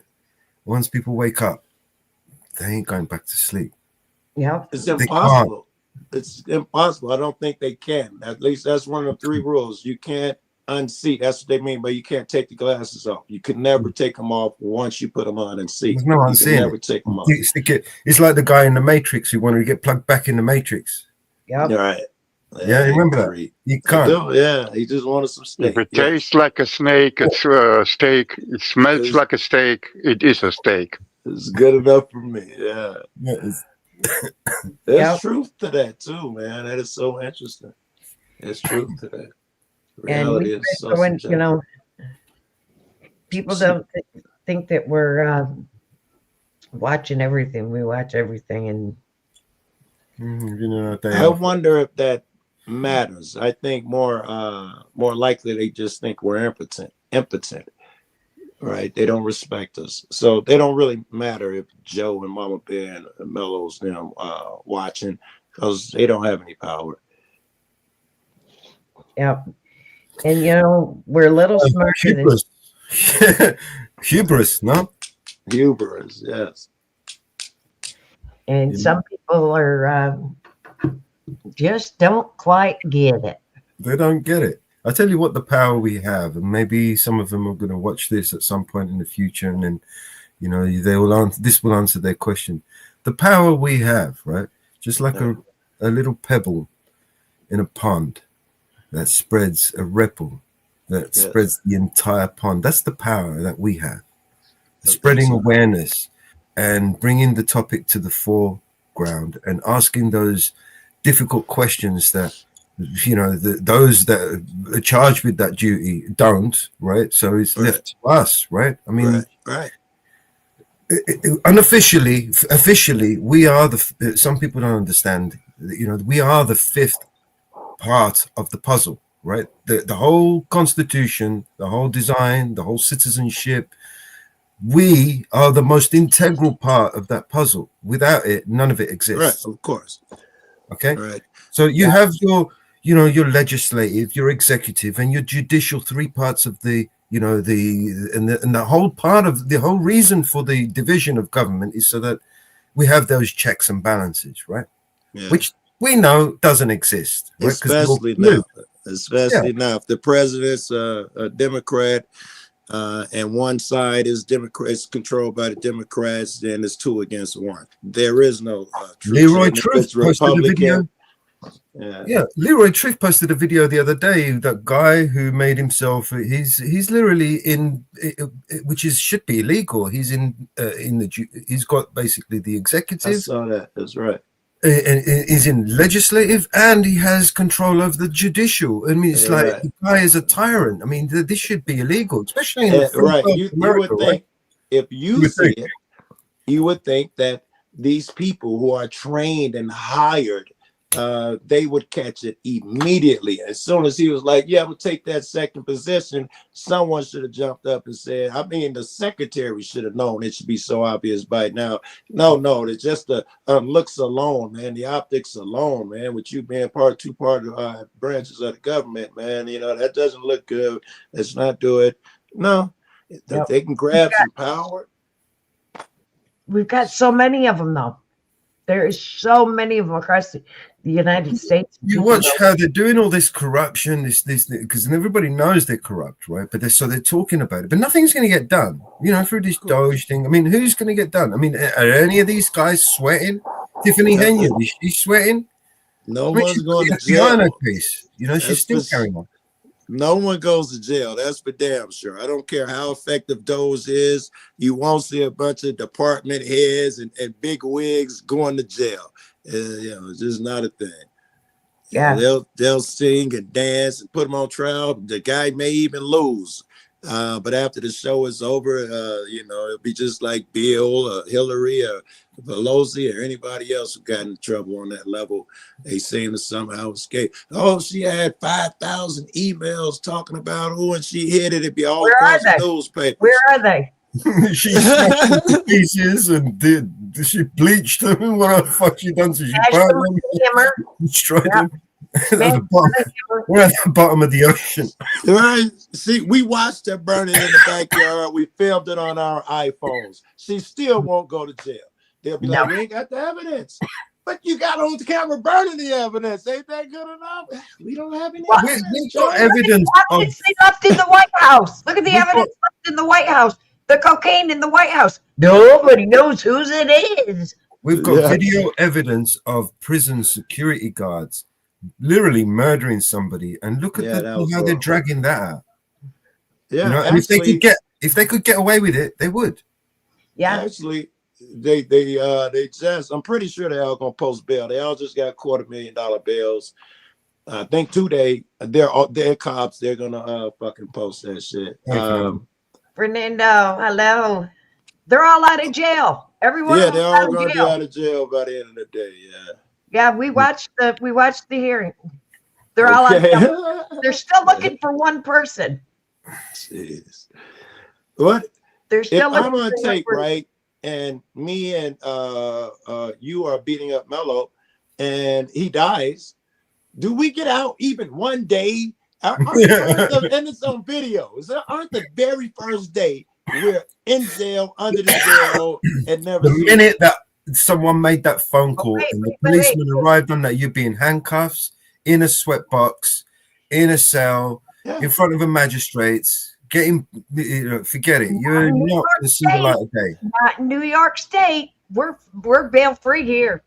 Once people wake up, they ain't going back to sleep. Yeah, it's impossible. It's impossible. I don't think they can. At least that's one of the 3 rules. You can't unseat. That's what they mean by you can't take the glasses off. You can never take them off once you put them on and see. There's no you unseeing. Never take them off. It's like the guy in the Matrix who wanted to get plugged back in the Matrix. Yep. Right. Yeah, you remember that? You can't. Yeah, he just wanted some steak. If it tastes like a snake, it's a steak. It smells like a steak. It is a steak. It's good enough for me. Yeah. There's Yep. truth to that too, man. That is so interesting. There's truth to that. And Reality we is so when, subjective. you know, people don't think that we're watching everything. We watch everything, and you know, I wonder if that matters. I think more likely they just think we're impotent, right? They don't respect us, so they don't really matter if Joe and MamaBear and Mellows watching, because they don't have any power. yeah. And you know, we're a little smarter than hubris, no? Hubris, yes. And some people are just don't quite get it. They don't get it. I tell you what, the power we have, and maybe some of them are going to watch this at some point in the future, and then, you know, they will answer. This will answer their question. The power we have, right? Just like a little pebble in a pond that spreads a ripple that spreads the entire pond. That's the power that we have. Spreading awareness and bringing the topic to the foreground and asking those difficult questions that, you know, those that are charged with that duty don't, right? So it's left to us, right? I mean, unofficially, officially, we are some people don't understand, you know, we are the 5th part of the puzzle, right? The whole constitution, the whole design, the whole citizenship, we are the most integral part of that puzzle. Without it, none of it exists. Right, of course. Okay. Right. So you have your, you know, your legislative, your executive, and your judicial, 3 parts of the, you know, the whole part of the whole reason for the division of government is so that we have those checks and balances, right? Yeah. Which we know doesn't exist, right? Especially now. Especially now, if the president's a Democrat and one side is Democrats controlled by the Democrats, then it's 2 against 1. There is no Leroy Truth posted a video. Yeah, Leroy Truth posted a video the other day. That guy who made himself, he's literally in, which should be illegal. He's he's got basically the executive. I saw that. That's right. And is in legislative, and he has control over the judicial. I mean, it's like the guy is a tyrant. I mean, this should be illegal, especially in right. You would think, if you see it, you would think that these people who are trained and hired they would catch it immediately. As soon as he was like, yeah, I'm gonna take that second position, someone should have jumped up and said, I mean, the secretary should have known it should be so obvious by now. No, it's just the looks alone, man, the optics alone, man, with you being two branches of the government, man, you know, that doesn't look good. Let's not do it. No, if they can grab some power. We've got so many of them, though. There is so many of them across the United States. You watch how they're doing all this corruption, this, because everybody knows they're corrupt, right? But they're talking about it, but nothing's going to get done, you know, through this Doge thing. I mean, who's going to get done? I mean, are any of these guys sweating? Tiffany Henry, is she sweating? No one's going to jail. Piece. You know, she's still carrying on. No one goes to jail. That's for damn sure. I don't care how effective Doge is. You won't see a bunch of department heads and big wigs going to jail. You know, it's just not a thing. Yeah, you know, they'll sing and dance and put them on trial. The guy may even lose. But after the show is over, you know, it'll be just like Bill or Hillary or Pelosi or anybody else who got in trouble on that level. They seem to somehow escape. Oh, she had 5,000 emails talking about who, and she hid it. It'd be all across the newspapers. Where are they? She smashed them to pieces and she bleached them. What the fuck she done? So she burned them, destroyed them. We're at the bottom of the ocean. Right. See, we watched her burning in the backyard. We filmed it on our iPhones. She still won't go to jail. They'll be like, we ain't got the evidence. But you got on the camera burning the evidence. Ain't that good enough? We don't have any evidence. We've got evidence. They left in the White House. Look at the evidence left in the White House. The cocaine in the White House. Nobody knows whose it is. We've got video evidence of prison security guards literally murdering somebody, and look at how they're dragging that out. Yeah, you know? And if they could get away with it, they would. Yeah, actually, they just, I'm pretty sure they're all gonna post bail. They all just got $250,000 bills. I think today they're cops. They're gonna fucking post that shit. Fernando, hello. They're all out of jail. Everyone. Yeah, they're all gonna be out of jail by the end of the day. Yeah. Yeah, we watched the hearing. They're all out of jail. They're still looking for one person. Jeez. What? They're still looking I'm on for tape, one person. right? And me and you are beating up Mellow, and he dies. Do we get out even one day? And it's on video. Aren't the very first day we're in jail, under the jail, and never the minute that someone made that phone call and the policeman arrived on that, you'd be in handcuffs, in a sweatbox, in a cell, in front of a magistrate's, getting, forget it. You're not going to see the light of day. Not in New York State. We're bail free here.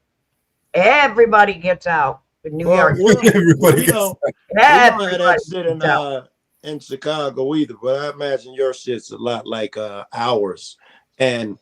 Everybody gets out in New York. Everybody gets out. We don't have that shit in Chicago either, but I imagine your shit's a lot like ours. And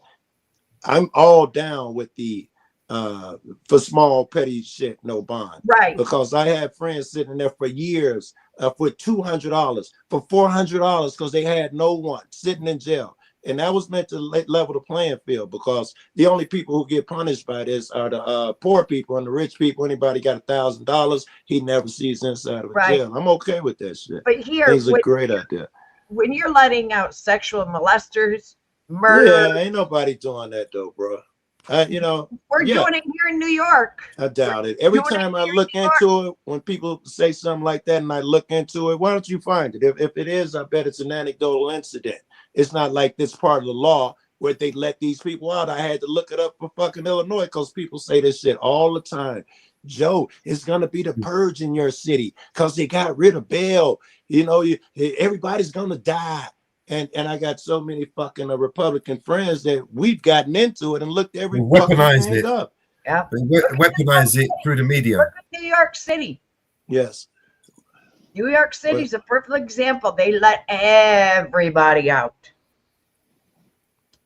I'm all down with the for small petty shit, no bond. Right. Because I had friends sitting there for years for $200, for $400 because they had no one sitting in jail. And that was meant to level the playing field, because the only people who get punished by this are the poor people, and the rich people. Anybody got $1,000, he never sees inside of a jail. I'm okay with that shit. But here, it's a great idea. When you're letting out sexual molesters, murder, yeah, ain't nobody doing that though, bro. You know, we're doing it here in New York. I doubt it. Every time I look into it, when people say something like that and I look into it, why don't you find it? If it is, I bet it's an anecdotal incident. It's not like this part of the law where they let these people out. I had to look it up for fucking Illinois because people say this shit all the time. Joe, it's going to be the purge in your city because they got rid of bail. You know, everybody's going to die. And I got so many fucking Republican friends that we've gotten into it and looked every fucking thing up. Yeah. Weaponize it through the media. Look at New York City. Yes. New York City's a perfect example. They let everybody out.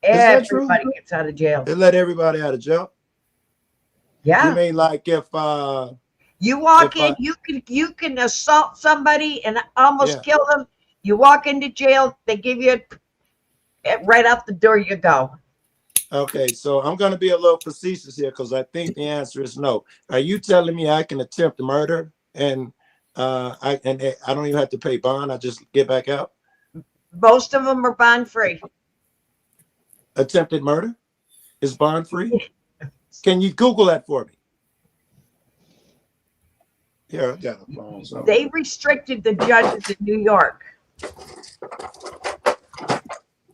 Everybody gets out of jail. They let everybody out of jail? Yeah. You mean like if you walk in, you can assault somebody and almost kill them. You walk into jail, they give you right out the door you go. Okay, so I'm going to be a little facetious here because I think the answer is no. Are you telling me I can attempt murder and I don't even have to pay bond? I just get back out. Most of them are bond free. Attempted murder is bond free. Can you Google that for me? Here, I got a phone. So. They restricted the judges in New York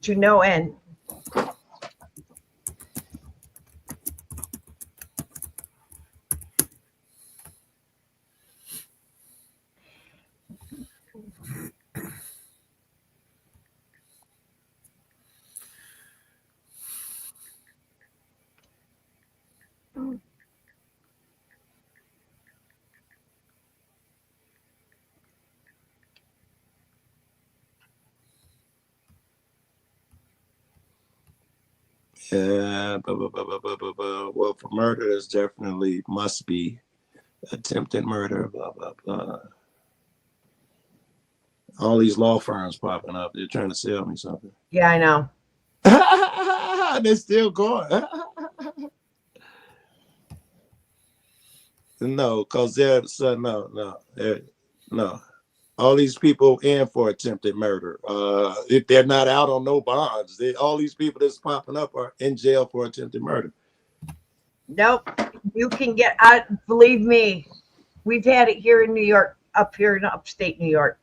to no end. Yeah, well, for murder, there's definitely must be attempted murder, blah, blah, blah. All these law firms popping up. They're trying to sell me something. Yeah, I know. They're still going. No, because they're so no. All these people in for attempted murder. If they're not out on no bonds, all these people that's popping up are in jail for attempted murder. Nope. You can get out. Believe me, we've had it here in New York, up here in upstate New York.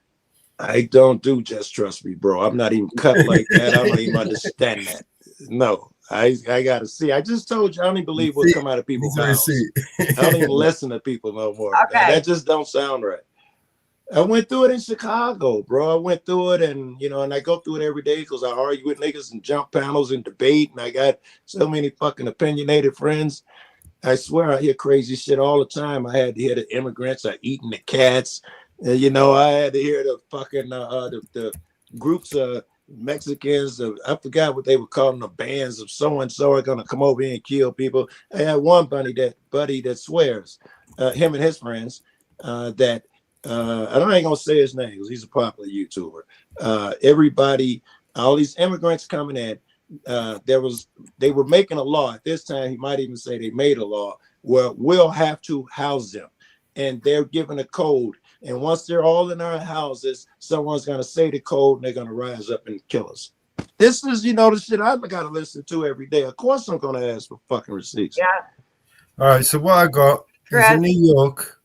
I don't do just trust me, bro. I'm not even cut like that. I don't even understand that. No, I gotta see. I just told you I don't even believe what's come out of people's mouths. I don't even listen to people no more. Okay. That just don't sound right. I went through it in Chicago, bro. I went through it and I go through it every day because I argue with niggas and jump panels and debate. And I got so many fucking opinionated friends. I swear I hear crazy shit all the time. I had to hear the immigrants are eating the cats. I had to hear the fucking the groups of Mexicans. I forgot what they were calling the bands of so and so are gonna come over here and kill people. I had one buddy that swears, him and his friends, that I ain't gonna say his name because he's a popular YouTuber. Everybody, all these immigrants coming in, they were making a law at this time. He might even say they made a law where we'll have to house them, and they're given a code. And once they're all in our houses, someone's gonna say the code, and they're gonna rise up and kill us. This is, the shit I gotta listen to every day. Of course, I'm gonna ask for fucking receipts. Yeah. All right. So what I got is in New York.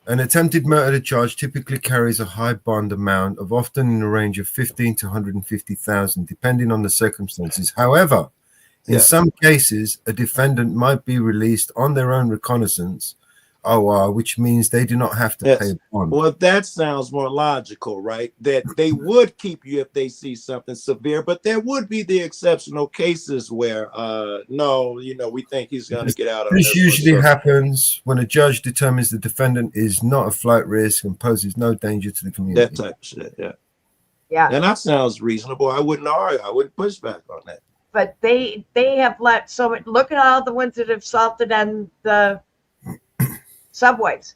An attempted murder charge typically carries a high bond amount of often in the range of 15 to 150,000, depending on the circumstances. However, in some cases, a defendant might be released on their own recognizance, OR, which means they do not have to pay a bond. Well, that sounds more logical, right? That they would keep you if they see something severe, but there would be the exceptional cases where, no, we think he's going to get out of this. This usually happens when a judge determines the defendant is not a flight risk and poses no danger to the community. That type of shit, yeah. Yeah. And that sounds reasonable. I wouldn't argue. I wouldn't push back on that. But they have let look at all the ones that have assaulted on the subways.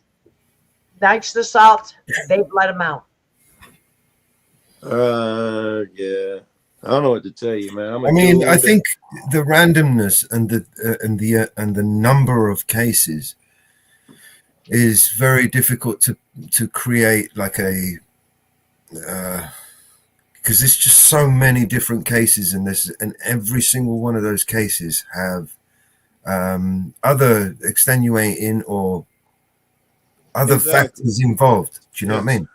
That's the assault. They've let them out. Yeah. I don't know what to tell you, man. I think the randomness and the number of cases is very difficult to create like a because there's just so many different cases in this, and every single one of those cases have other extenuating or other factors involved. Do you know what I mean?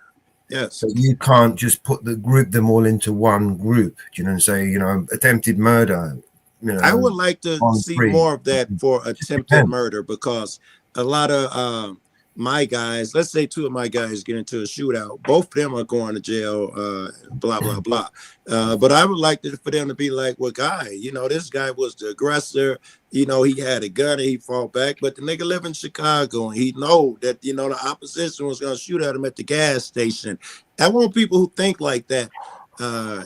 Yeah. So you can't just group them all into one group. Do you know, and say attempted murder. I would like to see more of that for attempted murder because a lot of my guys, let's say two of my guys get into a shootout, both of them are going to jail, blah, blah, blah. But I would like for them to be like, well, guy, this guy was the aggressor. He had a gun and he fought back, but the nigga live in Chicago and he know that, the opposition was going to shoot at him at the gas station. I want people who think like that. I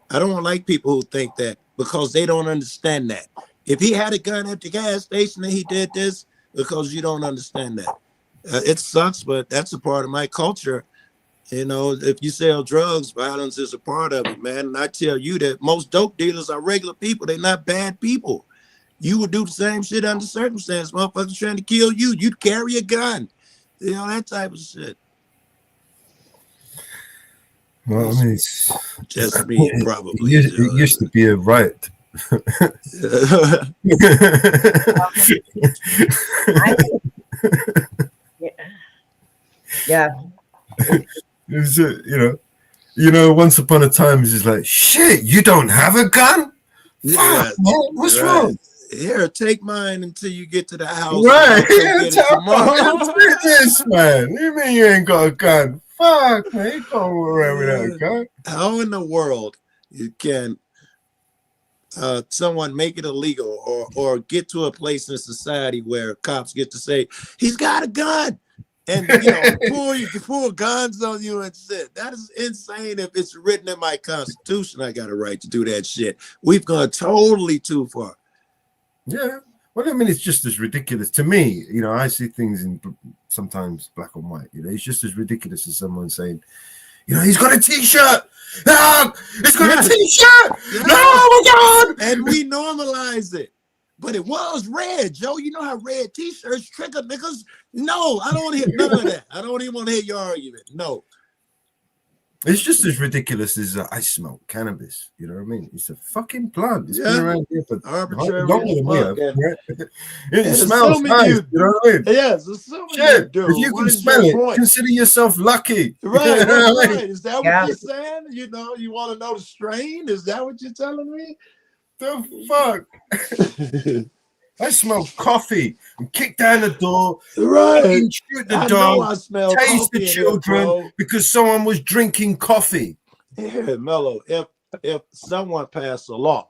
don't like people who think that because they don't understand that. If he had a gun at the gas station and he did this, because you don't understand that. It sucks, but that's a part of my culture. You know, if you sell drugs, violence is a part of it, man. And I tell you that most dope dealers are regular people. They're not bad people. You would do the same shit under circumstance. Motherfuckers trying to kill you. You'd carry a gun. You know, that type of shit. Well, I mean, it's just me, probably. It used to be a right. Yeah. It was, you know, once upon a time, it's just like, shit, you don't have a gun? Yeah. Fuck, man, what's wrong? Here, take mine until you get to the house. Right, Get it tomorrow. take this, man. You mean you ain't got a gun? Fuck, man, you can't walk around without a gun. How in the world you can someone make it illegal or get to a place in society where cops get to say, he's got a gun? And pull guns on you and shit. That is insane. If it's written in my constitution, I got a right to do that shit. We've gone totally too far. Yeah. Well, I mean, it's just as ridiculous to me. You know, I see things in sometimes black and white. You know, it's just as ridiculous as someone saying, you know, he's got a T-shirt. No, he's got a T-shirt. Yeah. No, oh my God. And we normalize it. But it was red, Joe. You know how red T-shirts trigger niggas? No, I don't want to hear none of that. I don't even want to hear your argument. No. It's just as ridiculous as I smoke cannabis. You know what I mean? It's a fucking plant. It's been around here for arbitrary longer than we have. right? It smells nice. You know what I mean? Yes, assuming Shit, you do. if you What can is smell your it, point? consider yourself lucky. Right, You know what I right. mean? Is that what you're saying? You know, you want to know the strain? Is that what you're telling me? The fuck? I smell coffee and kick down the door, right? Shoot the I dog, know I smell taste coffee the in here, children bro. because someone was drinking coffee. Yeah, Mellow. If someone passed a law,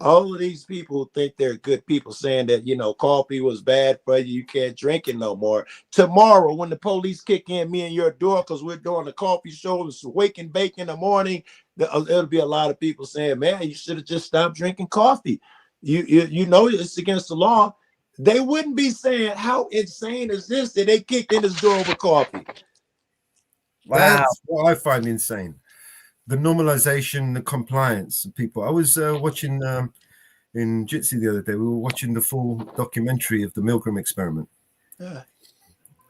all of these people think they're good people saying that, you know, coffee was bad for you, you can't drink it no more. Tomorrow, when the police kick in me and your door because we're doing a coffee show, it's wake and bake in the morning, there'll be a lot of people saying, man, you should have just stopped drinking coffee. You know it's against the law. They wouldn't be saying, how insane is this that they kicked in his door over coffee? Wow. That's what I find insane. The normalization, the compliance of people. I was watching in Jitsi the other day, we were watching the full documentary of the Milgram experiment. Yeah.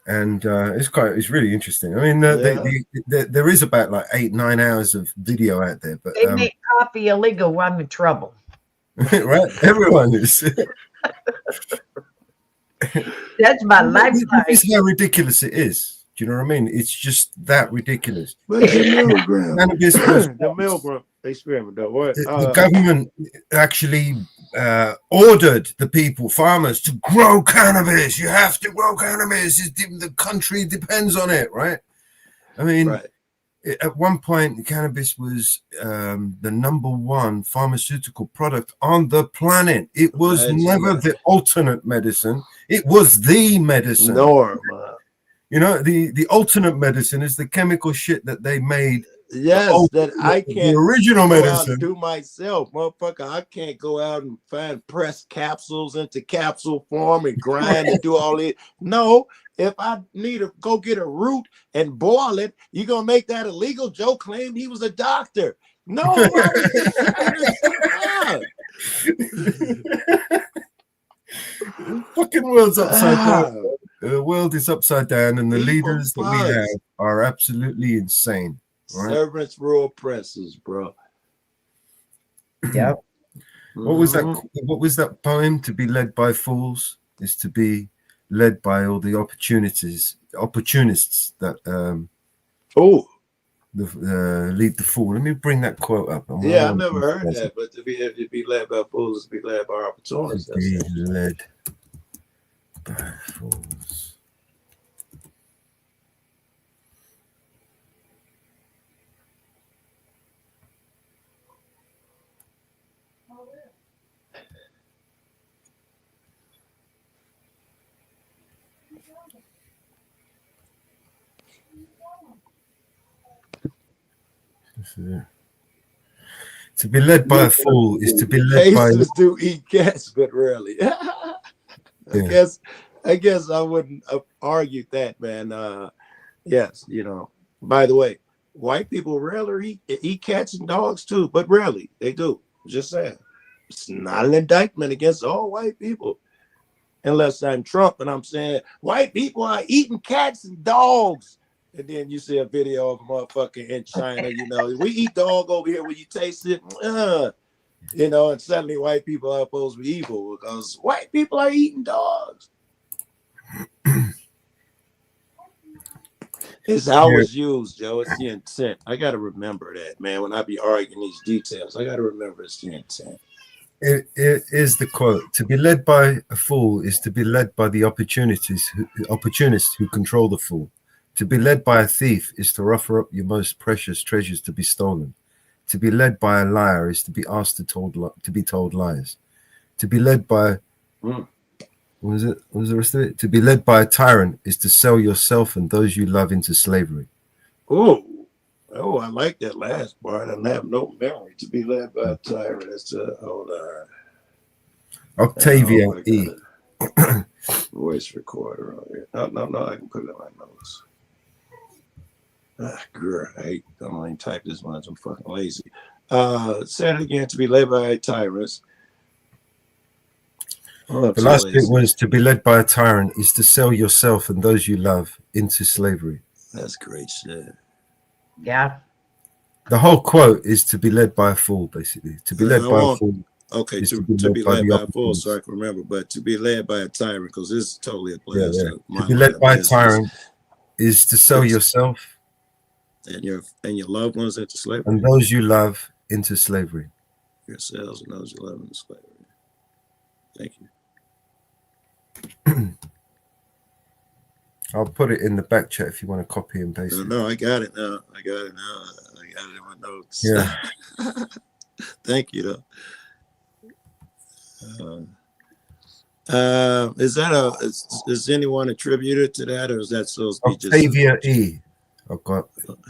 And it's really interesting. I mean, there is about like 8-9 hours of video out there, but they make coffee illegal. I'm in trouble. Right, everyone is. That's my lifestyle. This is how ridiculous it is. Do you know what I mean? It's just that ridiculous. But the Milgram, cannabis was the Milgram experiment, though. What? The government actually ordered the people, farmers, to grow cannabis. You have to grow cannabis. The country depends on it, right? I mean, right. At one point, cannabis was the #1 pharmaceutical product on the planet. It was never the alternate medicine. It was the medicine. You know, the alternate medicine is the chemical shit that they made. Yes, that I can't the original medicine do myself, motherfucker. I can't go out and press capsules into capsule form and grind and do all it. No, if I need to go get a root and boil it, you gonna make that illegal? Joe claimed he was a doctor. No, I was just trying to the fucking world's upside down. The world is upside down, and the leaders that we have are absolutely insane. Right? Servants rule oppressors, bro. Yep. What was that? What was that poem? To be led by fools is to be led by all the opportunists that lead the fool. Let me bring that quote up. Yeah, I never heard that, but to be led by fools is to be led by opportunists. To be led by fools. To be led by a fool is to be led by. Cases do eat cats, but rarely. I guess I wouldn't have argued that, man. Yes, you know. By the way, white people rarely eat cats and dogs too, but rarely they do. Just saying, it's not an indictment against all white people, unless I'm Trump and I'm saying white people are eating cats and dogs. And then you see a video of a motherfucker in China, we eat dog over here when you taste it, and suddenly white people are supposed to be evil because white people are eating dogs. It's how it's used, Joe. It's the intent. I got to remember that, man. When I be arguing these details, I got to remember it's the intent. It is the quote: "To be led by a fool is to be led by the opportunists who control the fool. To be led by a thief is to offer up your most precious treasures to be stolen. To be led by a liar is to be asked to be told lies. To be led by what was it? What was the rest of it? To be led by a tyrant is to sell yourself and those you love into slavery." Oh, I like that last part. I have no memory. To be led by a tyrant is to hold on. Octavia E. Voice recorder on here. No, I can put it in my notes. Girl, I don't even type this much. I'm fucking lazy. Say it again. To be led by a tyrant. The last bit was to be led by a tyrant is to sell yourself and those you love into slavery. That's great shit. Yeah. The whole quote is to be led by a fool, basically. To be led by a fool. Okay, to be led by a fool, so I can remember. But to be led by a tyrant, because this is totally a blast. Yeah. To be led by a tyrant is to sell yourself and your loved ones into slavery, and those you love into slavery. Yourselves and those you love into slavery. Thank you. I'll put it in the back chat if you want to copy and paste it. No, I got it now. I got it in my notes. Yeah. Thank you, though. Is anyone attributed to that, or is that supposed to be just Octavia E? Let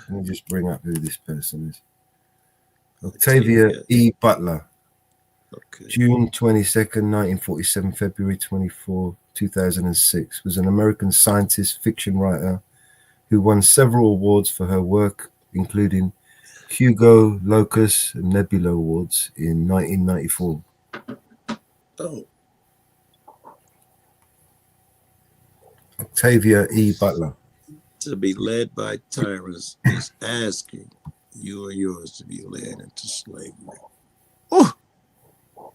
me just bring up who this person is. Octavia E. Butler. Okay. June 22nd, 1947, February 24, 2006, was an American scientist fiction writer who won several awards for her work, including Hugo, Locus, and Nebula Awards in 1994. Oh. Octavia E. Butler. To be led by tyrants is asking you or yours to be led into slavery. Oh. To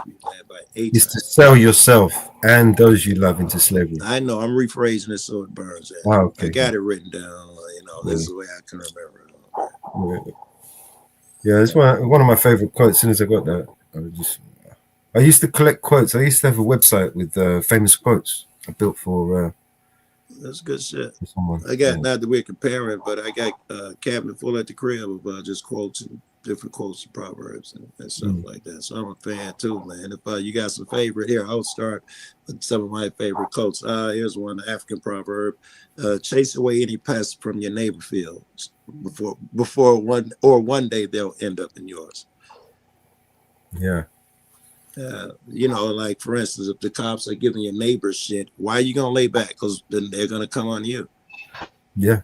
be led by is to sell yourself and those you love into slavery. I know. I'm rephrasing it so it burns. Okay. I got it written down. This is the way I can remember it. Yeah, it's one of my favorite quotes. As soon as I got that, I used to collect quotes. I used to have a website with famous quotes I built for. That's good shit. I got not that we're comparing, but I got a cabinet full at the crib of just quotes and different quotes and proverbs and stuff like that. So I'm a fan too, man. If you got some favorite here, I'll start with some of my favorite quotes. Here's one African proverb: "Chase away any pest from your neighbor fields before one day they'll end up in yours." Yeah. Like for instance, if the cops are giving your neighbor shit, why are you gonna lay back? Because then they're gonna come on you. Yeah.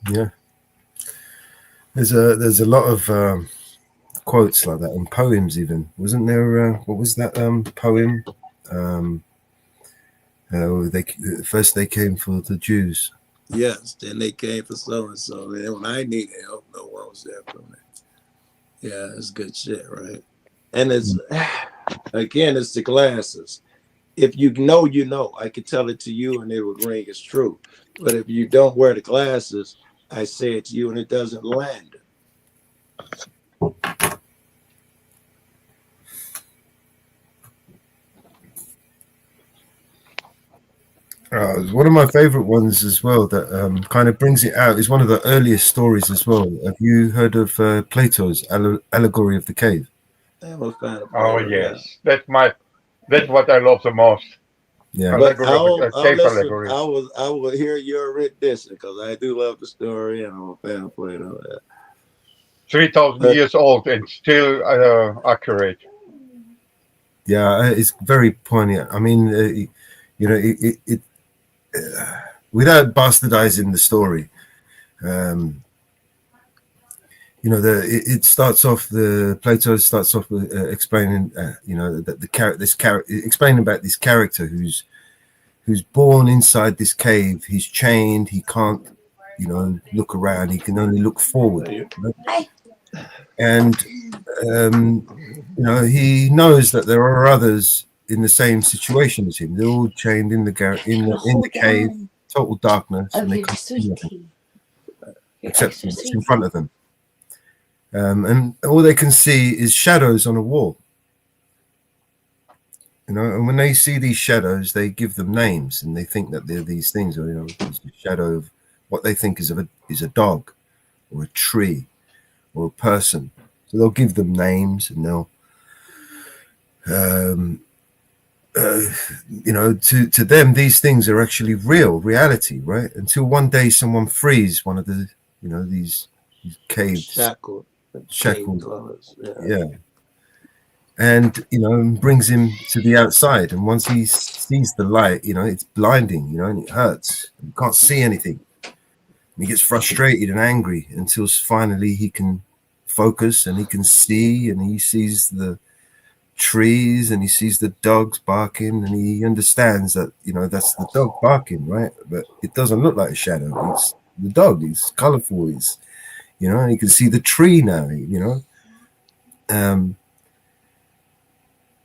Yeah. There's a lot of quotes like that and poems even. Wasn't there? What was that poem? First they came for the Jews. Yes, then they came for so and so. And when I needed help, no one was there for me. Yeah, it's good shit, right? And it's again, it's the glasses. If you know, I could tell it to you and it would ring as true. But if you don't wear the glasses, I say it to you and it doesn't land. One of my favorite ones as well that kind of brings it out is one of the earliest stories as well. Have you heard of Plato's Allegory of the Cave? Oh yes, that's what I love the most. Yeah, but I will hear your rendition because I do love the story and I'm a fan of Plato. 3,000 years old and still accurate. Yeah, it's very poignant. I mean, without bastardizing the story, it starts off. Plato starts off with explaining, that explaining about this character who's born inside this cave. He's chained. He can't, look around. He can only look forward. And he knows that there are others in the same situation as him. They're all chained in the cave, total darkness, and they can't see nothing except what's in front of them. And all they can see is shadows on a wall. And when they see these shadows, they give them names, and they think that they're these things. Or it's a shadow of what they think is a dog, or a tree, or a person. So they'll give them names, and they'll, to them, these things are actually reality, right? Until one day someone frees one of the, these cave shackled dwellers. Yeah. And, brings him to the outside. And once he sees the light, it's blinding, and it hurts. You can't see anything. He gets frustrated and angry until finally he can focus and he can see, and he sees the trees and he sees the dogs barking, and he understands that, that's the dog barking, right? But it doesn't look like a shadow. It's the dog. It's colorful. It's, and you can see the tree now,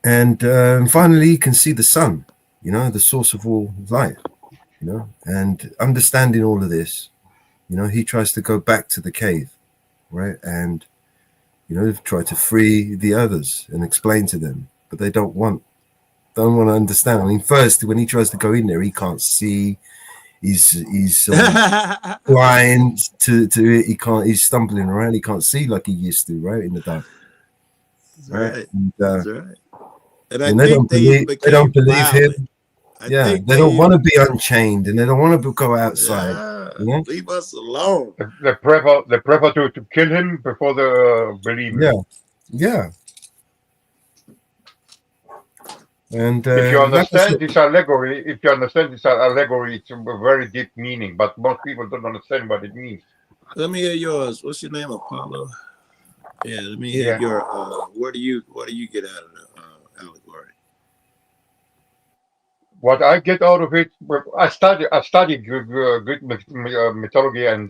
and finally you can see the sun, the source of all light, and understanding all of this, he tries to go back to the cave, right? And, try to free the others and explain to them, but they don't want to understand. I mean, first, when he tries to go in there, he can't see. He's blind to it. He can't. He's stumbling around. He can't see like he used to, right, in the dark. Right. And, That's right. And they don't believe him. They don't want to be unchained, and they don't want to go outside. Leave us alone. They prefer to kill him before they believe him. Yeah. And if you understand this allegory, it's a very deep meaning, but most people don't understand what it means. Let me hear yours. What's your name, Apollo? Yeah, let me hear your. What do you get out of the allegory? What I get out of it, I studied Greek mythology and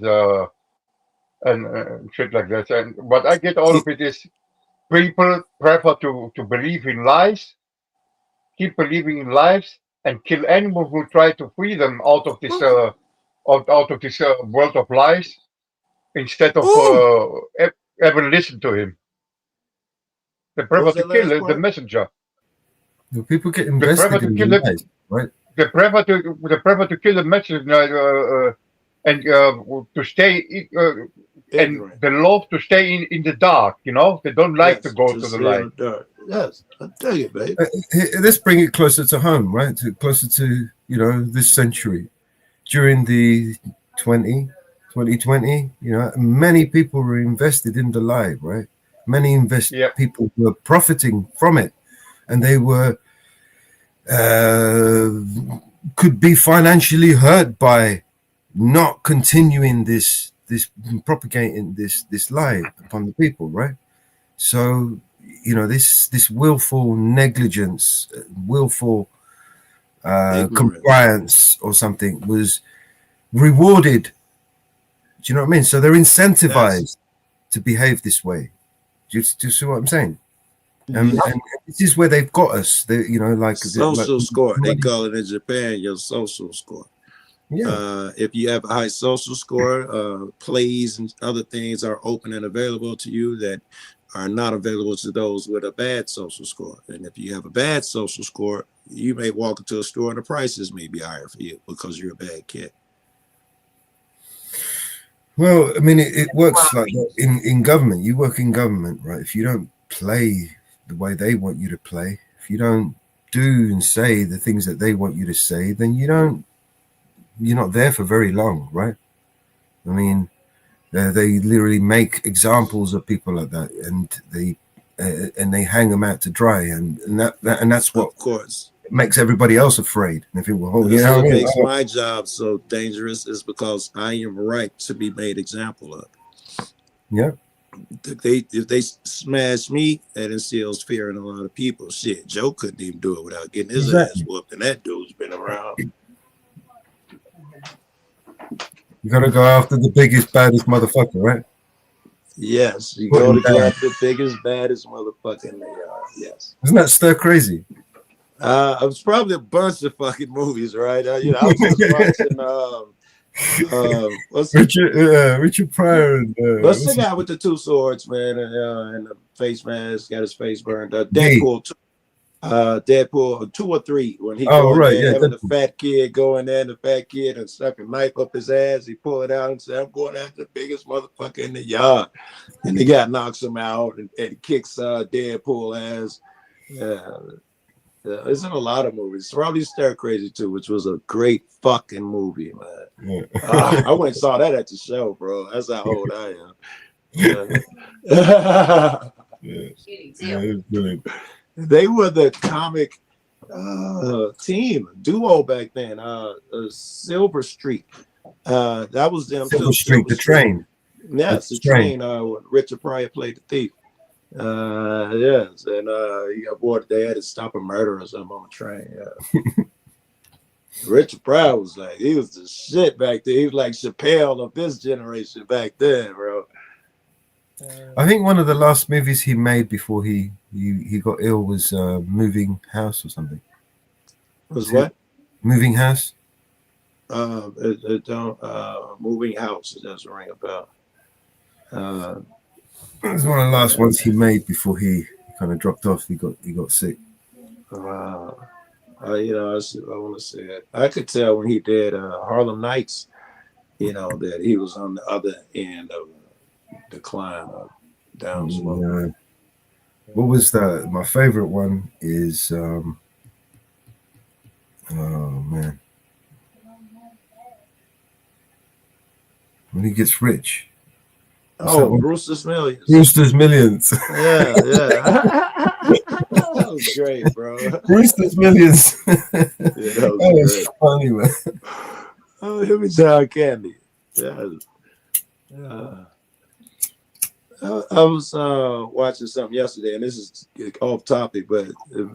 shit like that. And what I get out of it is people prefer to believe in lies, keep believing in lies, and kill animals who try to free them out of this world of lies, instead of ever listen to him. They prefer to kill the messenger. The people get invested in the lies, right? They prefer to kill the messenger and to stay and they love to stay in the dark. They don't like to go to the light. Yes, I tell you, babe. Let's bring it closer to home, right? Closer to this century. During the 2020, many people were invested in the lie, right? Many people were profiting from it, and they were could be financially hurt by not continuing this propagating this lie upon the people, right? So this willful negligence, willful compliance or something was rewarded. Do you know what I mean? So they're incentivized to behave this way. Do you see what I'm saying? And this is where they've got us. They, like social score. They call it in Japan your social score. Yeah. If you have a high social score, plays and other things are open and available to you that are not available to those with a bad social score. And if you have a bad social score, you may walk into a store and the prices may be higher for you because you're a bad kid. Well, I mean, it works like that in government. You work in government, right? If you don't play the way they want you to play, if you don't do and say the things that they want you to say, then you're not there for very long, right? I mean, they literally make examples of people like that, and they hang them out to dry, and that's what, of course, makes everybody else afraid. And they think, well, This you know is what I what mean? makes my job so dangerous is because I am right to be made example of. Yeah. If they smash me, that instills fear in a lot of people. Shit, Joe couldn't even do it without getting his ass whooped, and that dude's been around. You gotta go after the biggest, baddest motherfucker, right? Yes, you Put go him to down. the biggest, baddest motherfucker in the yard. Yes. Isn't that stir crazy? It was probably a bunch of fucking movies, right? I was just watching. Richard Pryor and What's the guy with the two swords, man, and the face mask, got his face burned? Deadpool 2. Deadpool 2 or 3 when he go in there, having the fat kid go in there, and the fat kid and stuck a knife up his ass. He pull it out and say, "I'm going after the biggest motherfucker in the yard," and the guy knocks him out and kicks Deadpool ass. It's in a lot of movies. Probably Stir Crazy 2, which was a great fucking movie, man. I went and saw that at the show, bro. That's how old I am. Brilliant. They were the comic team duo back then. Silver Streak. That was them Silver too. Streak, the train. Yes, the train. Richard Pryor played the thief. Yes, and he got bored. They had to stop a murder or something on the train. Yeah. Richard Pryor was like, he was the shit back then. He was like Chappelle of this generation back then, bro. I think one of the last movies he made before he got ill was Moving House or something. Was what? Moving House? Moving House. It doesn't ring a bell. It was one of the last ones he made before he kind of dropped off. He got sick. Wow. I want to say it. I could tell when he did Harlem Nights, that he was on the other end of decline of down slope. What was that? My favorite one is oh man, when he gets rich. Brewster's Millions. Brewster's Millions. Yeah. That was great, bro. Brewster's Millions. That was funny, man. Oh, him and John Candy. Yeah. I was watching something yesterday, and this is off topic, but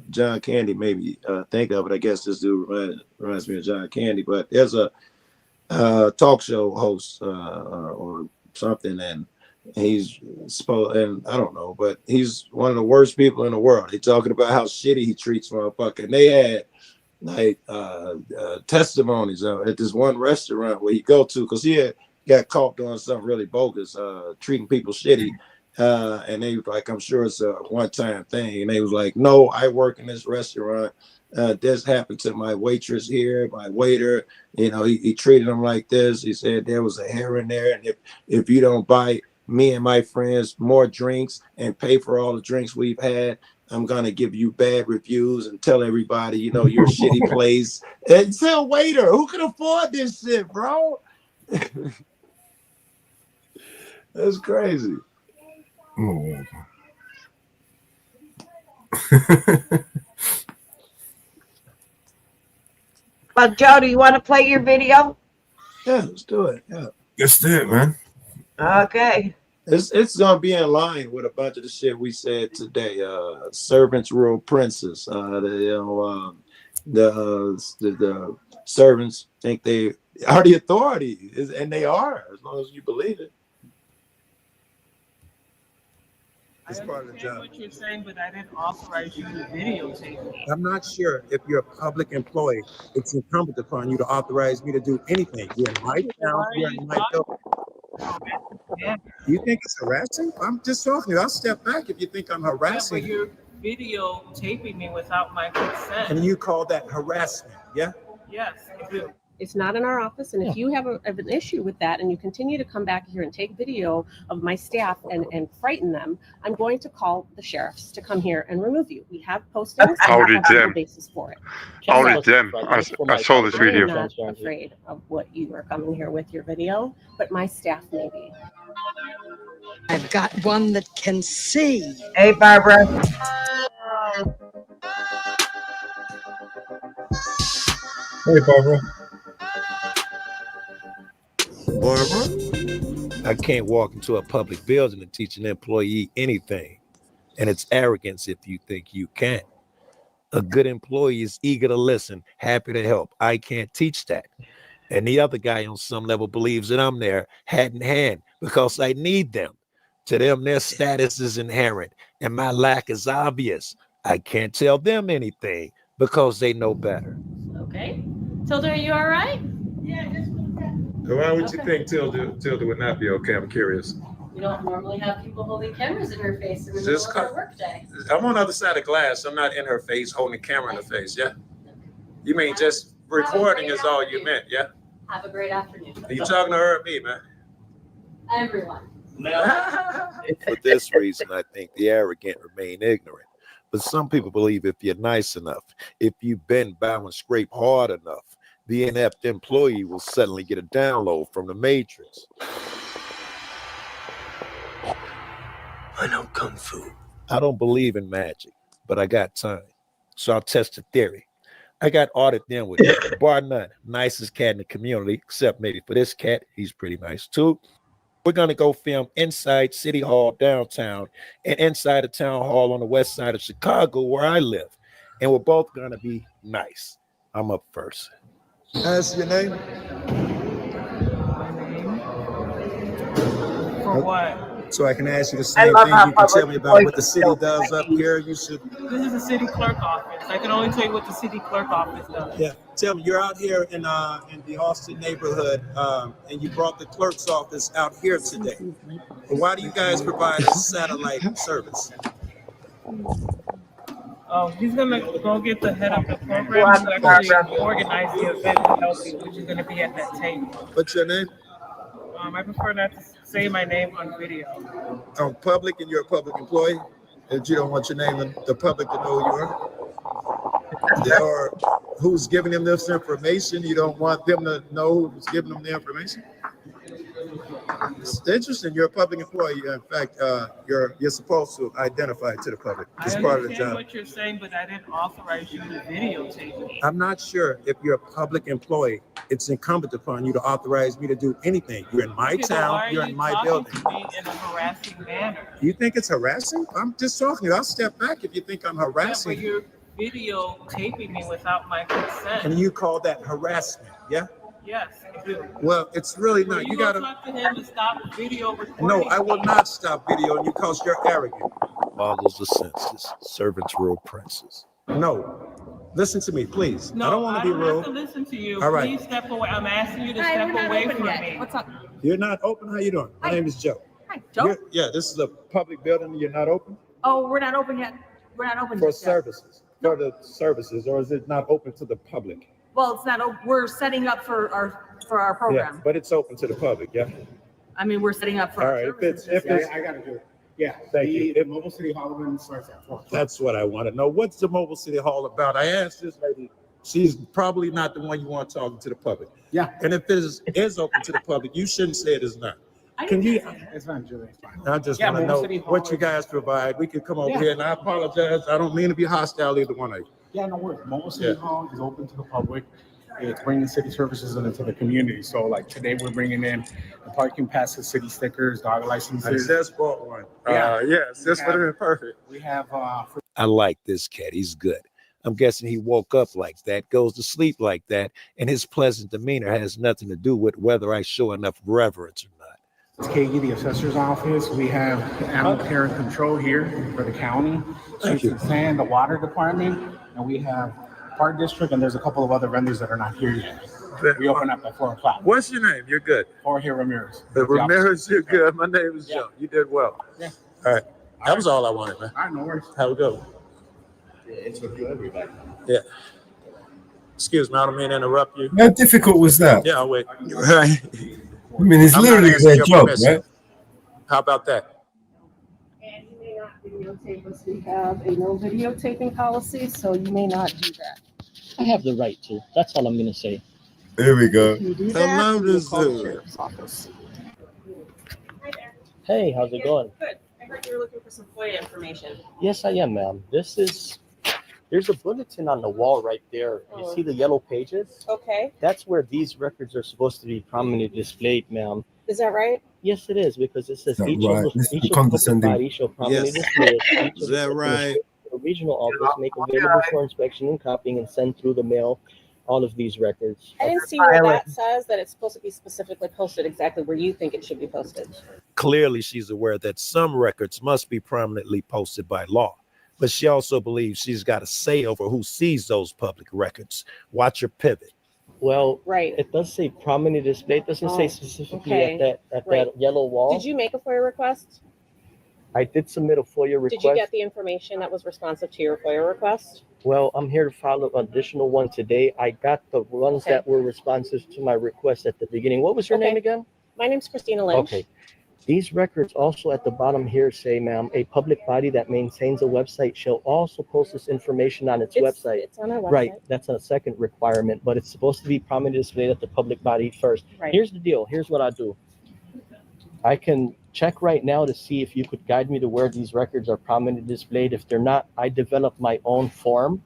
John Candy made me think of it. I guess this dude reminds me of John Candy, but there's a talk show host or something, and he's supposed, and I don't know, but he's one of the worst people in the world. He's talking about how shitty he treats motherfucker. And they had like testimonies at this one restaurant where he go to, because he had got caught doing something really bogus, treating people shitty. And they was like, I'm sure it's a one-time thing. And they was like, no, I work in this restaurant. This happened to my waitress here, my waiter. He treated them like this. He said there was a hair in there, and if you don't buy me and my friends more drinks and pay for all the drinks we've had, I'm gonna give you bad reviews and tell everybody, you're a shitty place. And tell waiter, who can afford this shit, bro? That's crazy. Oh. Well, Joe, do you want to play your video? Yeah, let's do it. Yeah. Let's do it, man. Okay. It's gonna be in line with a bunch of the shit we said today. Servants rule princes. The servants think they are the authority, and they are, as long as you believe it. It's part of the job. What you're saying, but I didn't authorize you to videotape me. I'm not sure if you're a public employee. It's incumbent upon you to authorize me to do anything. You're in my town. You're in my building. You think it's harassing? I'm just talking. I'll step back if you think I'm harassing. Yeah, but you're videotaping me without my consent. And you call that harassment, yeah? Yes. It's not in our office, and if you have an issue with that and you continue to come back here and take video of my staff and frighten them, I'm going to call the sheriffs to come here and remove you. We have postings. Howdy, and we have Jim. a basis for it. Howdy, Jim. I saw this video. I'm not afraid of what you are coming here with your video, but my staff may be. I've got one that can see. Hey, Barbara. Hey, Barbara. Barbara? I can't walk into a public building and teach an employee anything. And it's arrogance if you think you can. A good employee is eager to listen, happy to help. I can't teach that. And the other guy on some level believes that I'm there hat in hand because I need them. To them, their status is inherent and my lack is obvious. I can't tell them anything because they know better. Okay. Tilda, are you all right? Why would you think Tilda would not be okay? I'm curious. We don't normally have people holding cameras in her face in the Just middle of their workday. I'm on the other side of glass. I'm not in her face holding the camera in her face, yeah? You mean just recording is all you meant, yeah? Have a great afternoon. Are you talking to her or me, man? Everyone. For this reason, I think the arrogant remain ignorant. But some people believe if you're nice enough, if you bend, bow, and scrape hard enough, the inept employee will suddenly get a download from the Matrix. I know Kung Fu. I don't believe in magic, but I got time. So I'll test the theory. I got Audit then with me, bar none. Nicest cat in the community, except maybe for this cat. He's pretty nice too. We're going to go film inside City Hall downtown and inside the town hall on the west side of Chicago where I live. And we're both going to be nice. I'm up first. That's your name? For what? So I can ask you the same thing you can tell me about what the city does up here. You should. This is a city clerk office. I can only tell you what the city clerk office does. Yeah. Tell me, you're out here in the Austin neighborhood, and you brought the clerk's office out here today. Why do you guys provide a satellite service? Oh, he's gonna go get the head of the program to actually organize the event to help you, which is gonna be at that table. What's your name? I prefer not to say my name on video. On public, and you're a public employee, and you don't want your name and the public to know who you are? Or who's giving them this information? You don't want them to know who's giving them the information? It's interesting. You're a public employee. In fact, you're supposed to identify to the public. It's part of the job. I understand what you're saying, but I didn't authorize you to videotape me. I'm not sure if you're a public employee. It's incumbent upon you to authorize me to do anything. You're in my town. You're in my building. To me in a harassing manner. You think it's harassing? I'm just talking. I'll step back if you think I'm harassing. Yeah, but you're videotaping me without my consent. And you call that harassment? Yeah. Yes, I do. Well, it's really not. You gotta talk to him to stop video recording. No, I will not stop videoing you because you're arrogant. Models the senses, servants rule princes. No, listen to me, please. No, I don't want to be rude. I don't have to listen to you. All right. Please step away. I'm asking you to step away from me. What's up? You're not open. How you doing? My name is Joe. Hi, Joe. Yeah, this is a public building. You're not open Oh, we're not open yet. We're not open for yet. services. For the services, or is it not open to the public? Well, it's not. We're setting up for our program. Yeah, but it's open to the public. Yeah. I mean, we're setting up for. All our right. If it's, I gotta do it. Yeah. Thank you. The Mobile City Hall event starts at 4. That's what I want to know. What's the Mobile City Hall about? I asked this lady. She's probably not the one you want talking to the public. Yeah. And if it is open to the public, you shouldn't say it is not. Can you? It's fine, Julie. It's fine. I just Yeah, want to Mobile know City Hall what you is- guys provide. We could come over Yeah. here, and I apologize. I don't mean to be hostile, either one of you. Yeah, no worries. Mobile City Hall is open to the public. It's bringing city services into the community. So, like today, we're bringing in the parking passes, city stickers, dog I licenses. just bought one. Yeah. Yes, this would have been perfect. We have I like this cat. He's good. I'm guessing he woke up like that, goes to sleep like that, and his pleasant demeanor has nothing to do with whether I show enough reverence or not. It's KE, the assessor's office. We have animal care and control here for the county. Streets and Sand, the water department, and we have Park District, and there's a couple of other vendors that are not here yet. We open up at 4 o'clock. What's your name? You're good. Jorge Ramirez. Ramirez, you're good. My name is Joe. You did well. Yeah. All right. That was all I wanted, man. All right, no worries. Have a good one. Yeah, it's with you, everybody. Yeah. Excuse me, I don't mean to interrupt you. How difficult was that? Yeah, I'll wait. Right. I mean, it's I'm not literally asking their your job, permission. right? How about that? And you may not videotape us. We have a no videotaping policy, so you may not do that. I have the right to. That's all I'm going to say. Here we go. If you do I that, love we will this call the dude. sheriff's office. Hi there. Hey, how's it going? Good. I heard you were looking for some FOIA information. Yes, I am, ma'am. There's There's a bulletin on the wall right there. You see the yellow pages? Okay. That's where these records are supposed to be prominently displayed, ma'am. Is that right? Yes, it is, because it says That each right? of This is the the public condescending. body shall prominently Yes. display it. Each Is of that the right? regional office make available for inspection and copying and send through the mail all of these records. I didn't see where that says that it's supposed to be specifically posted exactly where you think it should be posted. Clearly, she's aware that some records must be prominently posted by law, but she also believes she's got a say over who sees those public records. Watch her pivot. Well, right. It does say prominently displayed. It doesn't say specifically at that yellow wall. Did you make a FOIA request? I did submit a FOIA request. Did you get the information that was responsive to your FOIA request? Well, I'm here to file an additional one today. I got the ones that were responsive to my request at the beginning. What was your name again? My name's Christina Lynch. Okay. These records also at the bottom here say, ma'am, a public body that maintains a website shall also post this information on its website. It's on our website. Right. That's a second requirement, but it's supposed to be prominently displayed at the public body first. Right. Here's the deal. Here's what I do. I can check right now to see if you could guide me to where these records are prominently displayed. If they're not, I develop my own form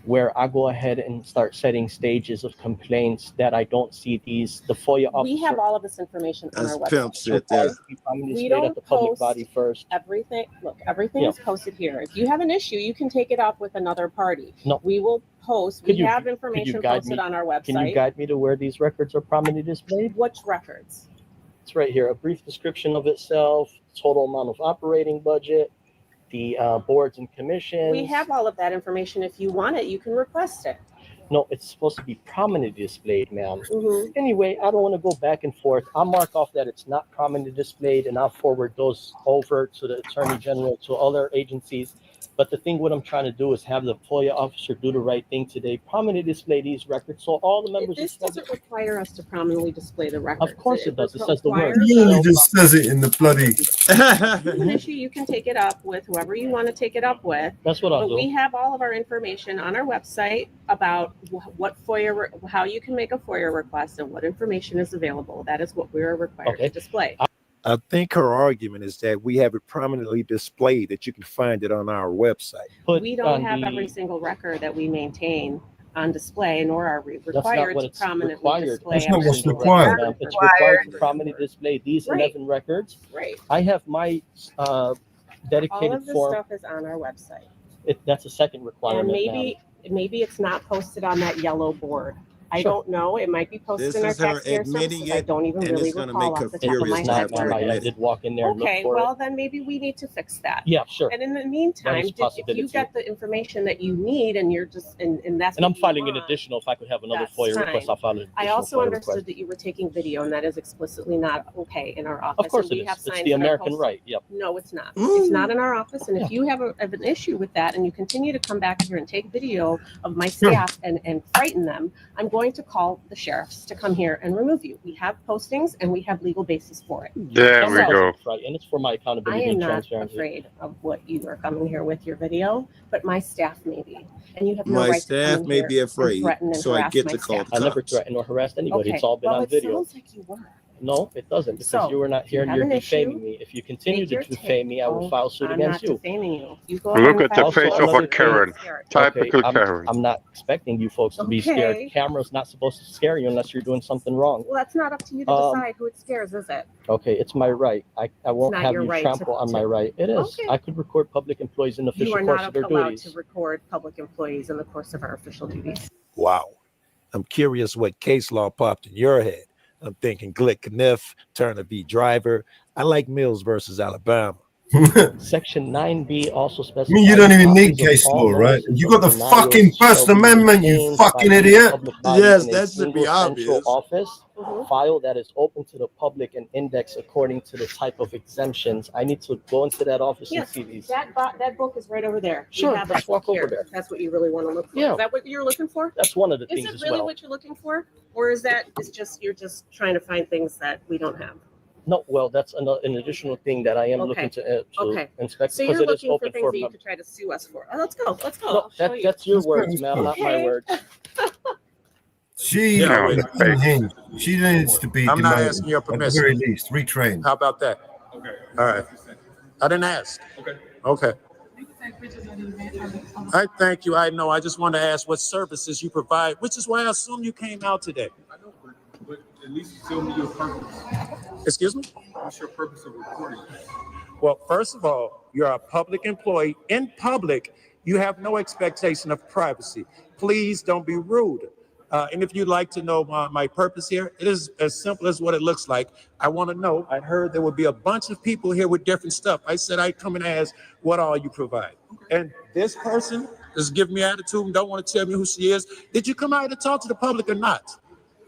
where I go ahead and start setting stages of complaints that I don't see these. The FOIA officer. We have all of this information on our website. Pimp shit there. We don't at the public post body first. everything. Look, everything is posted here. If you have an issue, you can take it up with another party. No. We will post. Could We you- have could you information guide posted me- on our website. Can you guide me to where these records are prominently displayed? Which records? It's right here. A brief description of itself, total amount of operating budget, the boards and commissions. We have all of that information. If you want it, you can request it. No, it's supposed to be prominently displayed, ma'am. Mhm. Anyway, I don't want to go back and forth. I'll mark off that it's not prominently displayed, and I'll forward those over to the Attorney General, to other agencies. But the thing, what I'm trying to do is have the FOIA officer do the right thing today, prominently display these records, so all the members This of the doesn't require us to prominently display the records. Of course it does. It says the word. requires It us- just says it in the bloody. If you have an issue, you can take it up with whoever you want to take it up with. That's what I'll But do. we have all of our information on our website about what FOIA, how you can make a FOIA request and what information is available. That is what we are required to display. I think her argument is that we have it prominently displayed, that you can find it on our website. We don't have every single record that we maintain on display, nor are we That's not required what to it's prominently required. display. That's not every what's single required. record. It's required to prominently display these Right. 11 records. Right. I have my All dedicated of this form. stuff is on our website. That's a second And requirement. maybe it's not posted on that yellow board. I Sure. don't know. It might be posted This in our is her taxpayer admitting services. I it, don't even and really it's gonna recall make her off the top of furious my to head have to where it admit I is. did walk in there and look Okay, for well it. then maybe we need to fix that. Yeah, sure. And in the meantime, That is a if you possibility. got the information that you need and you're just and that's And I'm what you filing an want, additional. If I could have another that's FOIA fine. request, I'll file an additional I also FOIA understood request. that you were taking video, and that is explicitly not okay in our office. Of course and it we have is. It's signs the that are American posted. right. Yep. No, it's not. It's not in our office. And if you have an issue with that and you continue to come back here and take video of my staff and frighten them, I'm going to call the sheriffs to come here and remove you. We have postings and we have legal basis for it. There we go. Right, and it's for my I accountability am and not transparency. afraid of what you are coming here with your video, but my staff may be. And you have no My right to staff come in may here be and afraid, threaten and so I harass get my to call staff. the I never cops. threatened or harassed anybody. Okay, It's all been well, on it video. sounds like you were. No, it doesn't, because So, you were not if here you and have you're an defaming issue, me. If you continue Take to your defame me, I will file suit I'm against not you. defaming you. You go ahead Look and at the file face suit. of a another thing. Karen. Typical Okay, Karen. I'm not expecting you folks to be scared. Okay. Camera's not supposed to scare you unless you're doing something wrong. Well, that's not up to you to decide who it scares, is it? Okay, it's my right. I won't not have your you right trample on my to- right. It is. Okay. I could record public employees in the You official are course not of their allowed duties. to record public employees in the course of our official duties. Wow. I'm curious what case law popped in your head. I'm thinking Glick Kniff, Turner v. Driver. I like Mills versus Alabama. Section 9B also specifies. I mean, you don't even need copies of case all law, right? notices You of got the denials fucking shall First be Amendment, you retained by fucking the idiot. public body Yes, in a that should single be central obvious. office file that is open to the public and indexed according to the type of exemptions. I need to go into that office and Yes, see these. that book is right over there. We Sure, have let's that book walk over here. there. That's what you really want to look for. Yeah. Is that what you're looking for? That's one of the Is things it as really well. what you're looking for? Or is you're just trying to find things that we don't have? No, well, that's an additional thing that I am looking to Okay. inspect So because you're it is looking for open things for. that you could try to sue us for. Oh, let's go. Let's go. No, I'll show you. that's your words, ma'am, not my Okay. words. She Yeah, is unhinged. She needs to be I'm not demoted, asking your at the permission. very least, retrained. How about that? Okay. All right. I didn't ask. Okay. Okay. I thank you. I know. I just want to ask what services you provide, which is why I assume you came out today. I know, but at least you tell me your purpose. Excuse me? What's your purpose of recording? Well, first of all, you're a public employee. In public, you have no expectation of privacy. Please don't be rude. And if you'd like to know my purpose here, it is as simple as what it looks like. I want to know, I heard there would be a bunch of people here with different stuff. I said I'd come and ask what all you provide. And this person is giving me attitude and don't want to tell me who she is. Did you come out to talk to the public or not?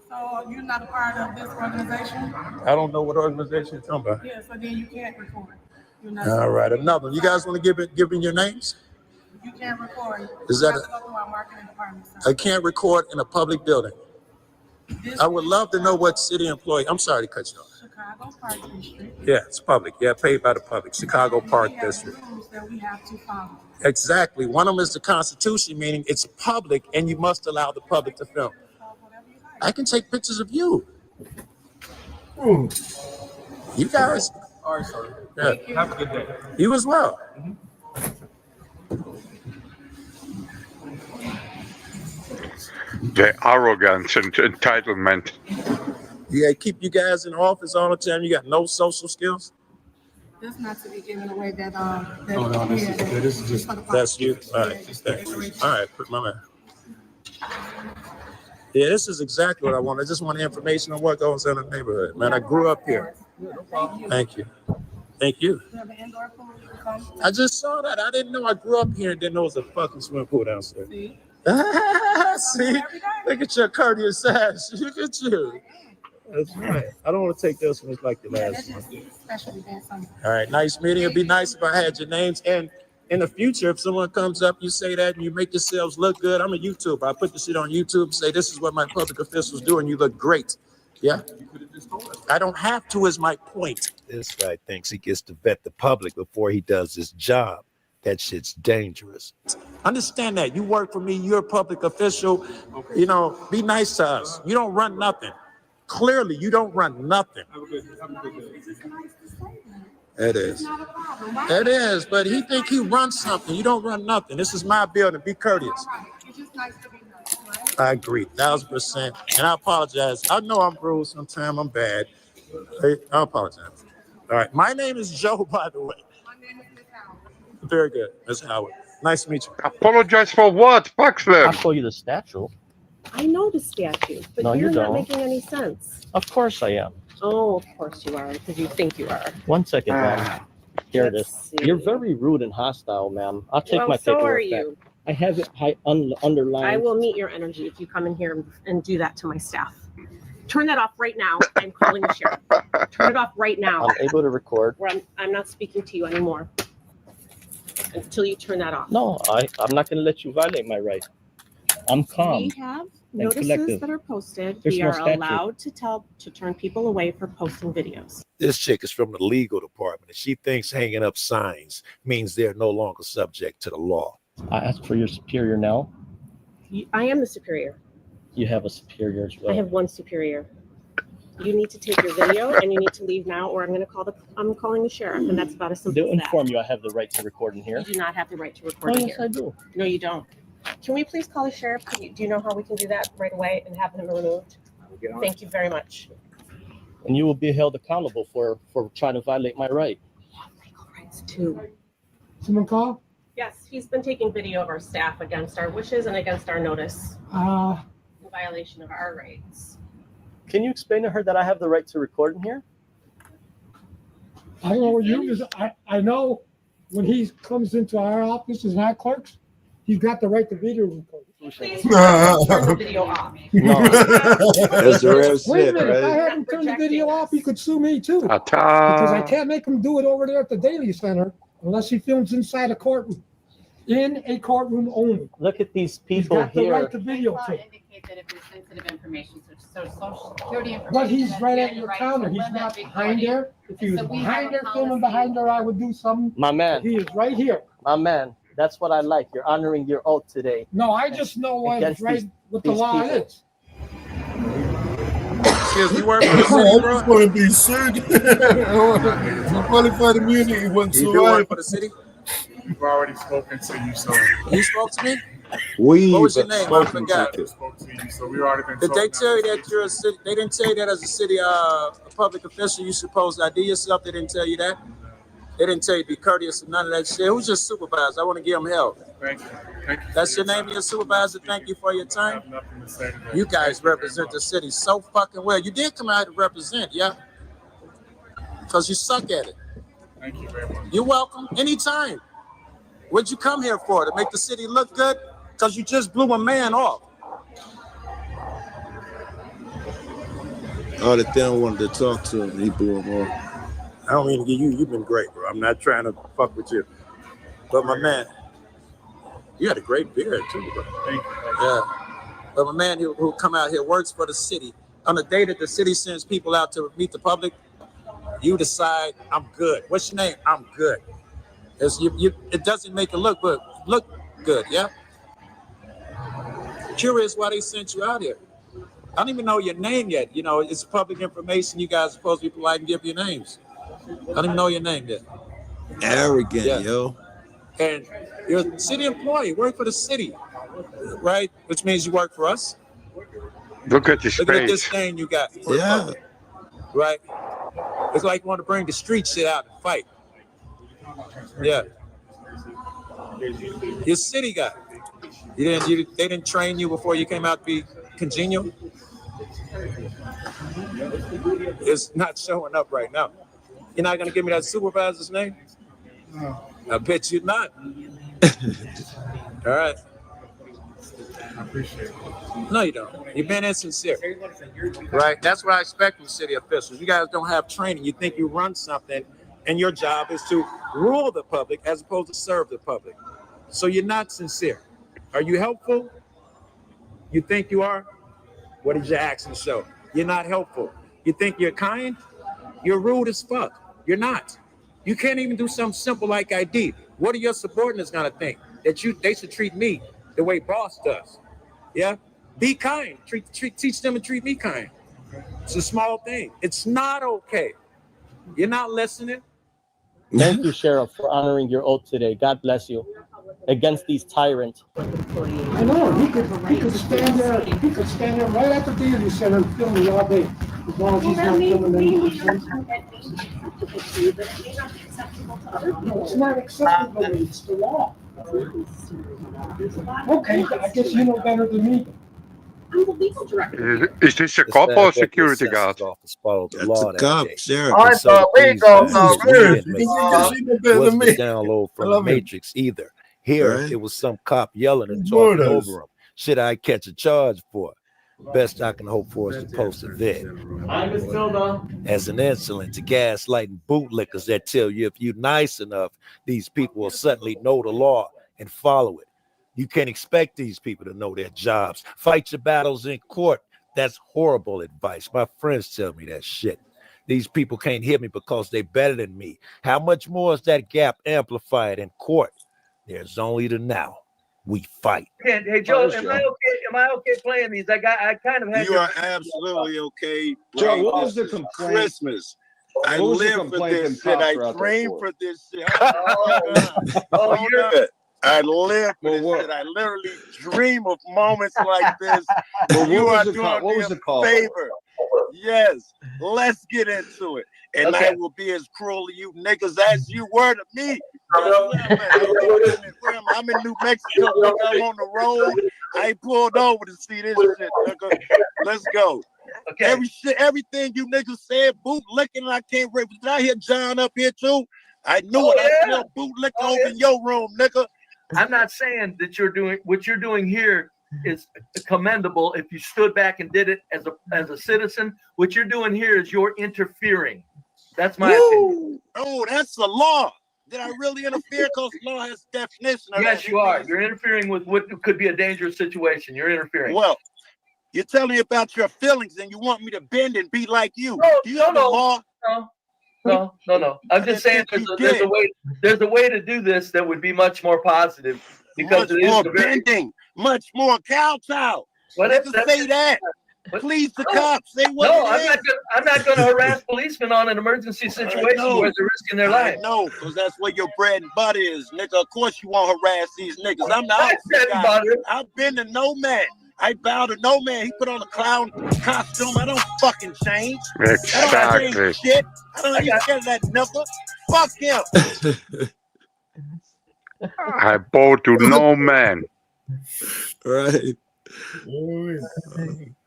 So you're not a part of this organization? I don't know what organization you're talking about. Yeah, so then you can't record. You're not All right, another one. You guys want to give me your names? You can't record. Is that You have to go through our marketing department. I can't record in a public building. I would love to know what city employee. I'm sorry to cut you off. Chicago Park District. Yeah, it's public. Yeah, paid by the public. Chicago Park District. Rules that we have to follow. Exactly. One of them is the Constitution, meaning it's public and you must allow the public to film. I can take pictures of you. You guys. All right, sir. Yeah. Have a good day. You as well. The arrogance and entitlement. Yeah, keep you guys in the office all the time. You got no social skills. That's not to be giving away that No, this is just that's you. All right, thanks. All right, put my man. Yeah, this is exactly what I want. I just want information on what goes on in the neighborhood. Man, I grew up here. Thank you. Thank you. I just saw that. I didn't know I grew up here and didn't know it was a fucking swimming pool downstairs. See? Look at your courteous ass. Look at you. That's right. I don't want to take this one like the last one. All right, nice meeting. It'd be nice if I had your names. And in the future, if someone comes up, you say that and you make yourselves look good. I'm a YouTuber. I put the shit on YouTube and say, this is what my public officials do, and you look great. Yeah? I don't have to is my point. This guy thinks he gets to vet the public before he does his job. That shit's dangerous. Understand that. You work for me. You're a public official. You know, be nice to us. You don't run nothing. Clearly, you don't run nothing. It is. It is, but he think he runs something. You don't run nothing. This is my building. Be courteous. I agree, 1,000%. And I apologize. I know I'm rude sometimes. I'm bad. I apologize. All right. My name is Joe, by the way. Very good, Ms. Howard. Nice to meet you. Apologize for what? Paxton? I'll show you the statue. I know the statute, but No, you you're not don't. making any sense. Of course I am. Oh, of course you are, because you think you are. 1 second, ma'am. Here it Let's is. see. You're very rude and hostile, ma'am. I'll take Well, my so paperwork are back. you. I have it underlined. I will meet your energy if you come in here and do that to my staff. Turn that off right now. I'm calling the sheriff. Turn it off right now. I'm able to record. I'm not speaking to you anymore until you turn that off. No, I'm not going to let you violate my right. I'm calm. We have and notices collective. that are posted. There's We no are statute. allowed to turn people away for posting videos. This chick is from the legal department, and she thinks hanging up signs means they're no longer subject to the law. I ask for your superior now. I am the superior. You have a superior as well. I have one superior. You need to take your video and you need to leave now, or I'm calling the sheriff, and that's about as simple They'll as that. inform you I have the right to record in here. You do not have the right to record Oh, in yes, here. I do. No, you don't. Can we please call the sheriff? Do you know how we can do that right away and have him removed? Thank you very much. And you will be held accountable for trying to violate my right. Legal rights too. Someone call? Yes, he's been taking video of our staff against our wishes and against our notice, in violation of our rights. Can you explain to her that I have the right to record in here? I don't know what you is. I know when he comes into our office as our clerks, he's got the right to video record. Please turn the video off. That's the real Wait a shit, minute, if I right? had him turn the video off, he could sue me too. Because I can't make him do it over there at the Daily Center unless he films inside a courtroom. In a courtroom only. Look at these He's people got the here. right to videotape. Indicate that if it's sensitive information, so social security information. But he's that right we at have the your right to counter. He's limit not behind recording. there. If he was So we behind have there, a filming policy. behind there, I would do something. My man. He is right here. My man. That's what I like. You're honoring your oath today. No, I just know what Against right these- what the these law people. is. Excuse me, work for the I city, bro? just want to be sued. You qualify the immunity once You a do while. work for the city? We've already spoken to you, so. You spoke to me? We've What was your name? I spoken forgot. to you. Spoke to you, so we already been Did they told tell you now. that you're a city? They didn't tell you that as a city a public official you're supposed to ID yourself. They didn't tell you that. They didn't tell you to be courteous or none of that shit. Who's your supervisor? I want to give them help. Thank you. Thank you. That's your name, your supervisor. Thank you for your time. Nothing to say today. You guys represent the city so fucking well. You did come out to represent, yeah? Because you suck at it. Thank you very much. You're welcome. Anytime. What'd you come here for? To make the city look good? Because you just blew a man off. Oh, the thing wanted to talk to him. He blew him off. I don't mean to get you. You've been great, bro. I'm not trying to fuck with you. But my man, you had a great beard too, bro. Thank you. Yeah. But my man who come out here works for the city. On the day that the city sends people out to meet the public, you decide, I'm good. What's your name? I'm good. It doesn't make it look good, yeah? Curious why they sent you out here. I don't even know your name yet. You know, it's public information. You guys are supposed to be polite and give your names. I don't even know your name yet. Arrogant, yo. And you're a city employee, work for the city, right? Which means you work for us. Look at this Look at this face. thing you got. Yeah. Right? It's like you want to bring the street shit out and fight. Yeah. Your city guy. They didn't train you before you came out to be congenial? It's not showing up right now. You're not going to give me that supervisor's name? No. I bet you're not. All right. I appreciate it. No, you don't. You've been insincere. Right? That's what I expect from city officials. You guys don't have training. You think you run something, and your job is to rule the public as opposed to serve the public. So you're not sincere. Are you helpful? You think you are? What did your actions show? You're not helpful. You think you're kind? You're rude as fuck. You're not. You can't even do something simple like ID. What are your subordinates gonna think? That they should treat me the way boss does. Yeah? Be kind. Teach them to treat me kind. It's a small thing. It's not okay. You're not listening. Thank you, Sheriff, for honoring your oath today. God bless you. Against these tyrants. I know, he could stand there right at the deity center and film me all day. As long as he's not filming anything. No, it's not acceptable, it's the law. Okay, I guess you know better than me. I'm the legal director. Is this a cop or a security guard? That's a cop, Sheriff. I thought legal, Was the download from the Matrix either. Here, Right. it was some cop yelling and talking over him. Should I catch a charge for it? Best I can hope for is to post a vid. As an insolent to gaslighting bootlickers that tell you if you're nice enough, these people will suddenly know the law and follow it. You can't expect these people to know their jobs. Fight your battles in court. That's horrible advice. My friends tell me that shit. These people can't hear me because they're better than me. How much more is that gap amplified in court? There's only the now. We fight. Hey Joe, am I okay playing these? I kind of had. You are absolutely okay. Joe, bro. what was This the is complaint? Christmas. I What was the live for complaint this and shit. cops I were out there train for? for this shit. You're good. I live for this shit. I literally dream of moments like this. Well, You what are was the doing call? What me was a the call? favor. Yes, let's get into it. And Okay. I will be as cruel to you niggas as you were to me. I'm in New Mexico, nigga. I'm on the road. I pulled over to see this shit, nigga. Let's go. Okay. Everything you niggas said, bootlicking, I can't wait. Did I hear John up here too? I knew it. I smelled bootlicking over in your room, nigga. I'm not saying that what you're doing here is commendable. If you stood back and did it as a citizen, what you're doing here is you're interfering. That's my opinion. Oh, that's the law. Did I really interfere? Because law has definition of Yes, that. you are. You're interfering with what could be a dangerous situation. You're interfering. Well, you're telling me about your feelings and you want me to bend and be like you. Do you No, know the law? No. I'm just saying there's a way to do this that would be much more positive because Much more bending, much more kowtow. Let's say that. Please the cops. Say what No, it is. I'm not going to harass policemen on an emergency situation where they're risking their life. No, because that's where your bread and butter is, nigga. Of course you won't harass these niggas. I'm the opposite guy. I've been to no man. I bow to no man. He put on a clown costume. I don't fucking change. Exactly. I don't change shit. I don't even scared of that knuckle. Fuck him. I bow to no man. Right.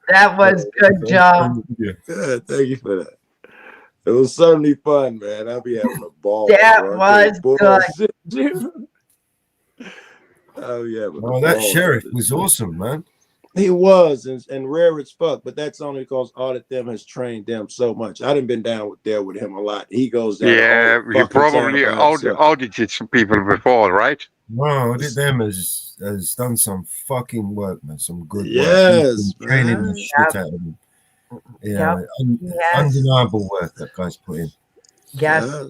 That was good, Joe. Good. Thank you for that. It was certainly fun, man. I'll be having a ball. That bro. was good. Oh yeah. Oh, that sheriff was awesome, man. He was, and rare as fuck, but that's only because Audit them has trained them so much. I done been down there with him a lot. He goes down. Yeah, you probably audited some people before, right? No, Audit them has done some fucking work, man. Some good work. Yes, training the shit out of them. Yeah, undeniable work that guy's put in. Yes.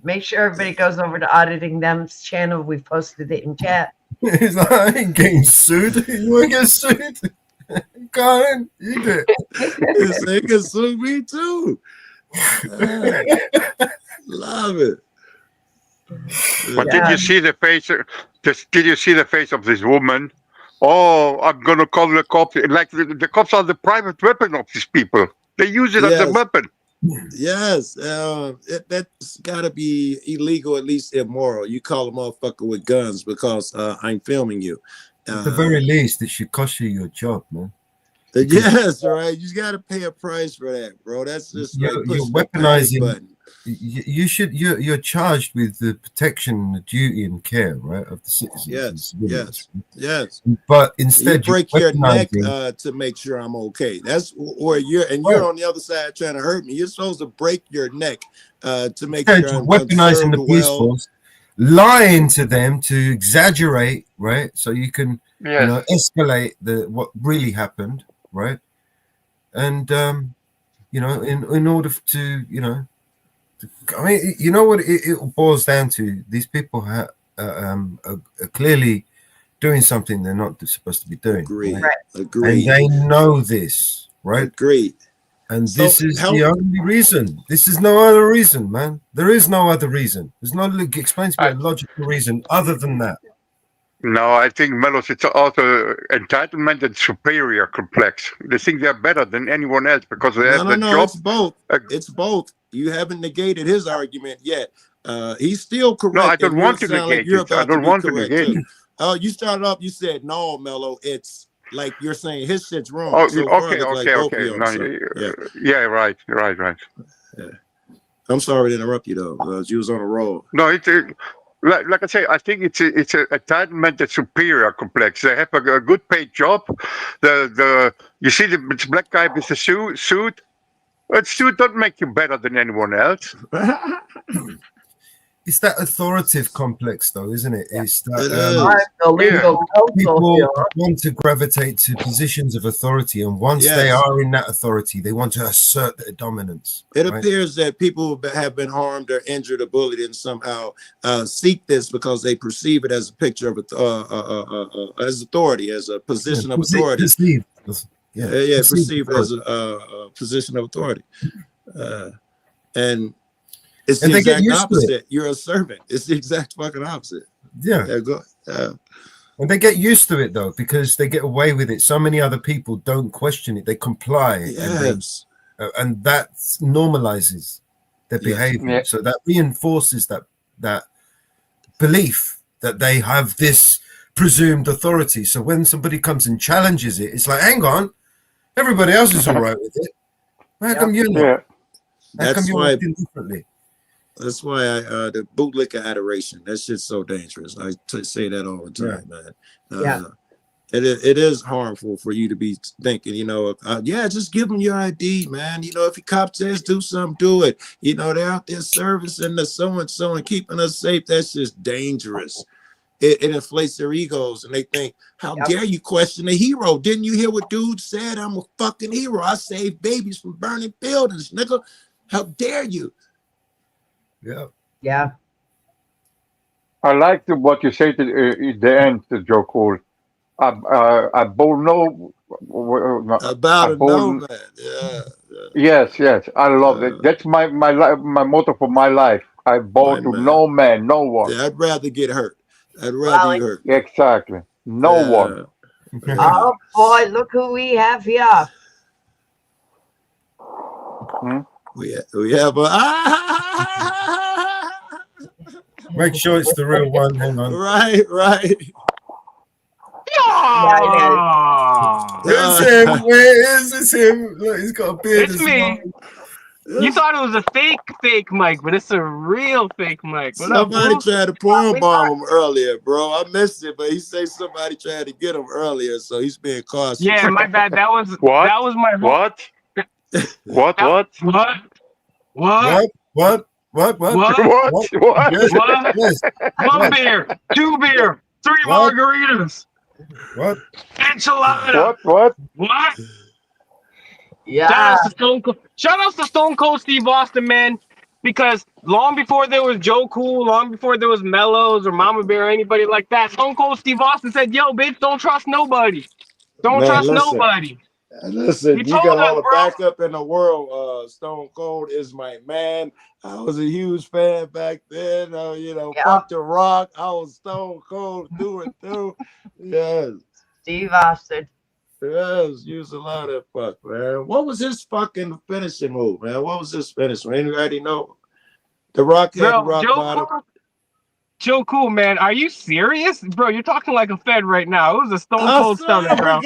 Make sure everybody goes over to Auditing Them's channel. We posted it in chat. He's like, I ain't getting sued. You want to get sued? Go on, you do it. They can sue me too. Love it. But did you see the face? Did you see the face of this woman? Oh, I'm gonna call the cops. Like the cops are the private weapon of these people. They use it as a weapon. Yes, that's got to be illegal, at least immoral. You call a motherfucker with guns because I'm filming you. At the very least, it should cost you your job, man. Yes, right. You got to pay a price for that, bro. That's just you're weaponizing. You're charged with the protection, the duty, and care, right, of the citizens. Yes. But instead, you break your neck to make sure I'm okay. That's where you're on the other side trying to hurt me. You're supposed to break your neck to make sure I'm weaponizing the police force, lying to them to exaggerate, right? So you can escalate what really happened, right? And in order to I mean, you know what it boils down to? These people are clearly doing something they're not supposed to be doing. Agreed. Right? Agreed. And they know this, right? Agreed. And this is the only reason. This is no other reason, man. There is no other reason. There's no explains to me a logical reason other than that. No, I think Mellows, it's also entitlement and superior complex. They think they're better than anyone else because they have the job. It's both. It's both. You haven't negated his argument yet. He's still correct. No, I don't want to negate it. I don't want to negate it. Oh, you started off. You said no, Mellow. It's like you're saying his shit's wrong. Oh, so okay. Yeah, right. Yeah. I'm sorry to interrupt you though. You was on a roll. No, it's like I say. I think it's an entitlement and superior complex. They have a good paid job. You see the black guy with the suit. But suit don't make you better than anyone else. It's that authoritative complex, though, isn't it? It's that people want to gravitate to positions of authority, and once they are in that authority, they want to assert their dominance. It appears that people have been harmed or injured or bullied and somehow seek this because they perceive it as a picture of as authority, as a position of authority. Perceived it as a position of authority, and it's the exact opposite. You're a servant. It's the exact fucking opposite. And they get used to it though, because they get away with it. So many other people don't question it; they comply, and that normalizes their behavior. So that reinforces that belief that they have this presumed authority. So when somebody comes and challenges it, it's like, hang on, everybody else is all right with it. How come you're not? How come you're acting differently? That's why the bootlicker adoration, that shit's so dangerous. I say that all the time, man. It is harmful for you to be thinking, just give them your ID, man. If your cop says do something, do it. They're out there servicing the so-and-so and keeping us safe. That's just dangerous. It inflates their egos, and they think, how dare you question a hero? Didn't you hear what dude said? I'm a fucking hero. I saved babies from burning buildings, nigga. How dare you? Yeah. I liked what you said at the end, Joe Cole. Bono. About a nomad. Yeah. Yes, yes, I love it. That's my motto for my life. I bow to no man, no one. Yeah, I'd rather get hurt. I'd rather you hurt. Exactly. No one. Oh boy, look who we have here. We have a Make sure it's the real one. Hang on. right. It's him. Where is him? Look, he's got a beard. It's me. You thought it was a fake mic, but it's a real fake mic. What Somebody up, tried to porn bomb him earlier, bro. I missed it, but he said somebody tried to get him earlier, so he's being cautious. Yeah, my bad. That was What? That was my What? What? Yes. 1 beer, 2 beer, 3 margaritas. What? Enchilada. What? Yeah. Shout out to Stone Cold Steve Austin, man. Because long before there was Joe Cool, long before there was Mellows or MamaBear or anybody like that, Stone Cold Steve Austin said, "Yo, bitch, don't trust nobody. Don't trust nobody." Listen, He you told got us, all the bro. backup in the world. Stone Cold is my man. I was a huge fan back then. Fuck the Rock. I was Stone Cold through and through. Yes. Steve Austin. Yes, use a lot of fuck, man. What was his fucking finishing move, man? What was his finishing? Anybody know? The Rock had rock bottom. Joe Cool, man. Are you serious? Bro, you're talking like a Fed right now. It was a Stone Cold stomach, bro.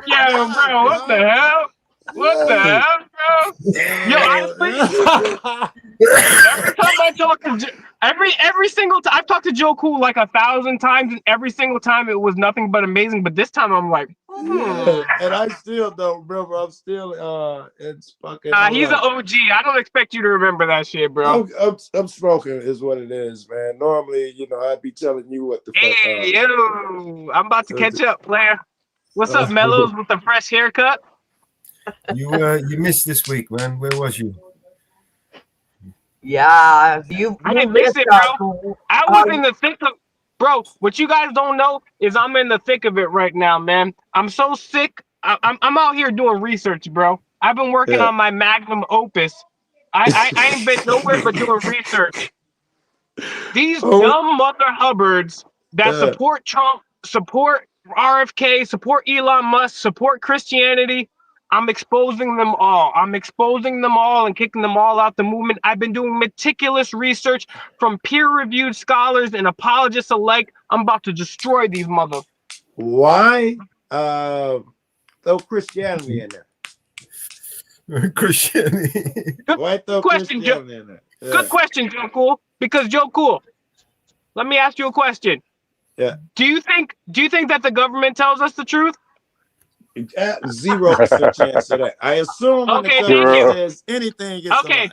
Yeah, bro. What the hell? What the hell, bro? Yo, every time I talk to every single time I've talked to Joe Cool like 1,000 times, and every single time it was nothing but amazing. But this time I'm like, yeah, and I still don't remember. I'm still it's fucking. He's an OG. I don't expect you to remember that shit, bro. I'm smoking is what it is, man. Normally, I'd be telling you what the fuck. Hey, yo, I'm about to catch up, player. What's up, Mellows with the fresh haircut? You missed this week, man. Where was you? Yeah, I didn't miss it, bro. I was in the thick of, bro. What you guys don't know is I'm in the thick of it right now, man. I'm so sick. I'm out here doing research, bro. I've been working on my magnum opus. I ain't been nowhere but doing research. These dumb mother hubbards that support Trump, support RFK, support Elon Musk, support Christianity. I'm exposing them all. I'm exposing them all and kicking them all out the movement. I've been doing meticulous research from peer-reviewed scholars and apologists alike. I'm about to destroy these mother. Why? Throw Christianity in there. Christianity. Why throw Christianity in there? Yeah. Good question, Joe Cool. Because Joe Cool, let me ask you a question. Yeah. Do you think that the government tells us the truth? 0% chance of that. I assume when the government says anything, it's okay.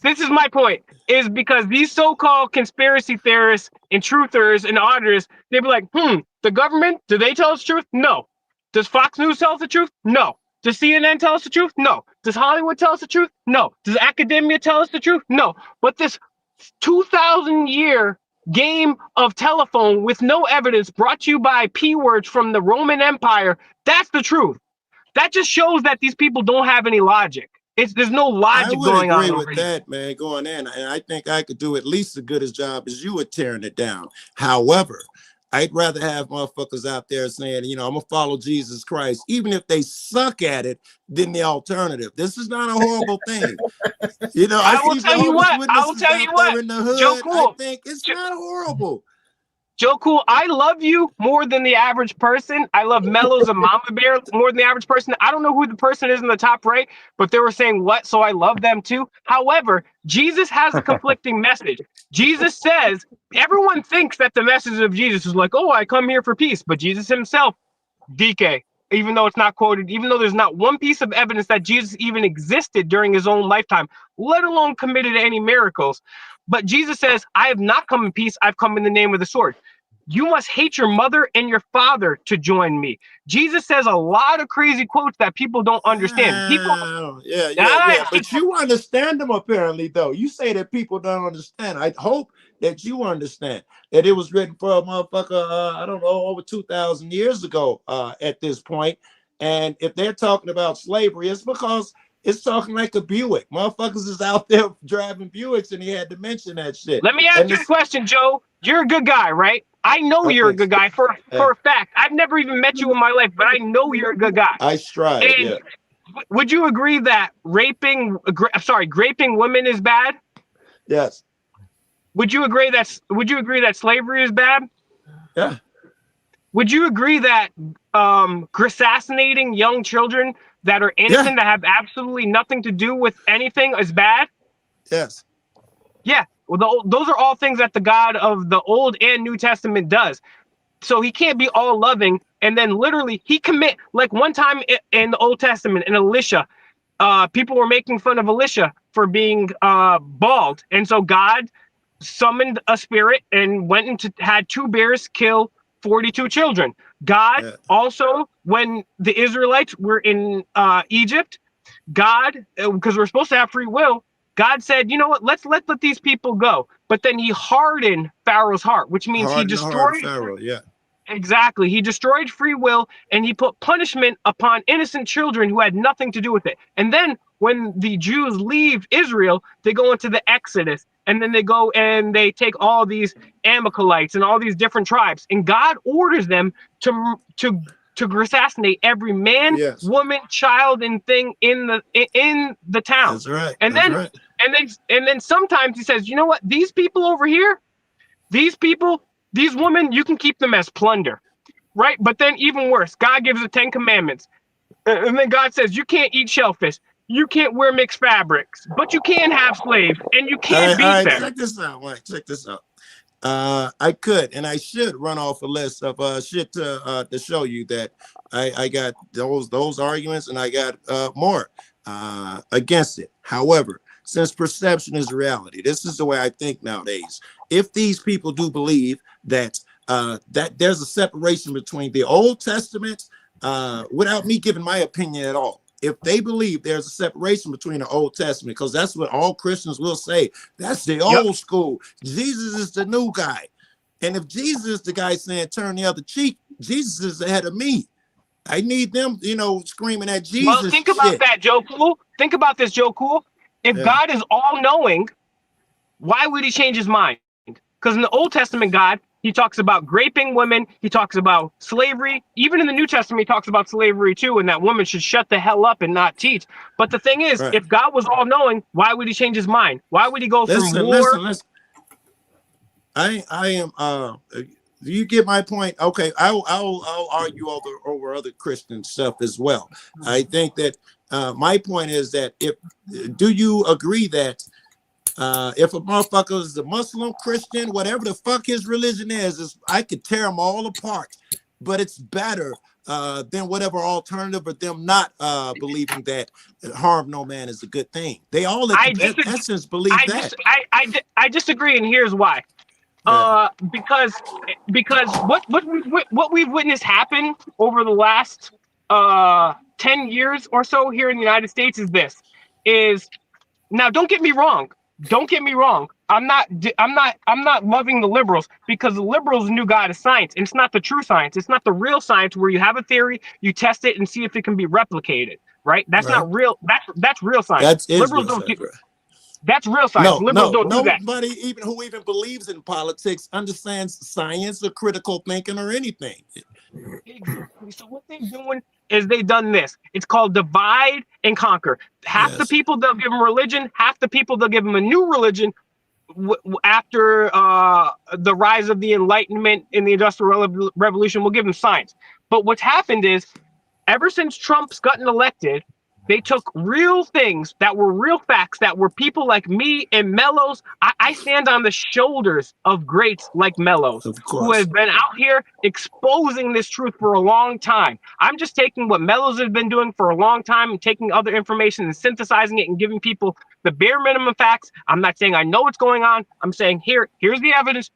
This is my point. Is because these so-called conspiracy theorists and truthers and auditors, they be like, the government, do they tell us the truth? No. Does Fox News tell us the truth? No. Does CNN tell us the truth? No. Does Hollywood tell us the truth? No. Does academia tell us the truth? No. But this 2,000-year game of telephone with no evidence brought to you by P-words from the Roman Empire, that's the truth. That just shows that these people don't have any logic. There's no logic going on. I would agree with that, man, going in. And I think I could do at least as good a job as you at tearing it down. However, I'd rather have motherfuckers out there saying, I'm going to follow Jesus Christ, even if they suck at it, than the alternative. This is not a horrible thing. I will tell you what. In the hood, Joe Cool, I think it's not horrible. Joe Cool, I love you more than the average person. I love Mellows and MamaBear more than the average person. I don't know who the person is in the top right, but they were saying what, so I love them too. However, Jesus has a conflicting message. Jesus says, everyone thinks that the message of Jesus is like, oh, I come here for peace. But Jesus himself, DK, even though it's not quoted, even though there's not one piece of evidence that Jesus even existed during his own lifetime, let alone committed any miracles. But Jesus says, I have not come in peace, I've come in the name of the sword. You must hate your mother and your father to join me. Jesus says a lot of crazy quotes that people don't understand. Yeah. But you understand them apparently, though. You say that people don't understand. I hope that you understand. That it was written for a motherfucker, I don't know, over 2,000 years ago at this point. And if they're talking about slavery, it's because it's talking like a Buick. Motherfuckers is out there driving Buicks, and he had to mention that shit. Let me ask you a question, Joe. You're a good guy, right? I know you're a good guy for a fact. I've never even met you in my life, but I know you're a good guy. I strive. And Yeah. would you agree that graping women is bad? Yes. Would you agree that slavery is bad? Yeah. Would you agree that assassinating young children that are innocent, that have absolutely nothing to do with anything, is bad? Yes. Yeah. Well, those are all things that the God of the Old and New Testament does. So he can't be all loving, and then literally he commit, like one time in the Old Testament, in Elisha, people were making fun of Elisha for being bald, and so God summoned a spirit and went and had 2 bears kill 42 children. God also, when the Israelites were in Egypt, God, because we're supposed to have free will, God said, you know what, let's let these people go. But then he hardened Pharaoh's heart, which means he destroyed Pharaoh. Yeah. Exactly. He destroyed free will, and he put punishment upon innocent children who had nothing to do with it. And then when the Jews leave Israel, they go into the Exodus, and then they go and they take all these Amalekites and all these different tribes, and God orders them to assassinate every man, woman, child, and thing in the town. That's right. And That's then right. and then sometimes he says, you know what, these people over here, these women, you can keep them as plunder, right? But then even worse, God gives the 10 commandments. And then God says, you can't eat shellfish. You can't wear mixed fabrics, but you can have slaves, and you can't beat them. Check this out, Mike. Check this out. I could and I should run off a list of shit to show you that I got those arguments, and I got more against it. However, since perception is reality, this is the way I think nowadays. If these people do believe that that there's a separation between the Old Testament, without me giving my opinion at all, if they believe there's a separation between the Old Testament, because that's what all Christians will say, that's the old school. Jesus is the new guy. And if Jesus is the guy saying turn the other cheek, Jesus is ahead of me. I need them, screaming at Jesus. Well, think about that, Joe Cool. Think about this, Joe Cool. If God is all-knowing, why would he change his mind? Because in the Old Testament, God, he talks about graping women. He talks about slavery. Even in the New Testament, he talks about slavery too, and that women should shut the hell up and not teach. But the thing is, if God was all-knowing, why would he change his mind? Why would he go from war? Listen. I am. You get my point. Okay, I'll argue over other Christian stuff as well. I think that my point is that do you agree that if a motherfucker is a Muslim, Christian, whatever the fuck his religion is I could tear them all apart, but it's better than whatever alternative, or them not believing that harm no man is a good thing. They all in essence believe that. I disagree, and here's why. Because what we've witnessed happen over the last 10 years or so here in the United States is now, don't get me wrong. I'm not loving the liberals, because the liberals knew God is science, and it's not the true science. It's not the real science where you have a theory, you test it, and see if it can be replicated. Right? That's not real. That's real science. Liberals don't do. That's real science. Liberals don't do that. Nobody who even believes in politics understands science or critical thinking or anything. Exactly. So what they're doing is they've done this. It's called divide and conquer. Half the people, they'll give them religion. Half the people, they'll give them a new religion after the rise of the Enlightenment in the Industrial Revolution. We'll give them science. But what's happened is, ever since Trump's gotten elected, they took real things that were real facts, that were people like me and Mellows. I stand on the shoulders of greats like Mellows, who have been out here exposing this truth for a long time. I'm just taking what Mellows has been doing for a long time and taking other information and synthesizing it and giving people the bare minimum facts. I'm not saying I know what's going on. I'm saying here's the evidence.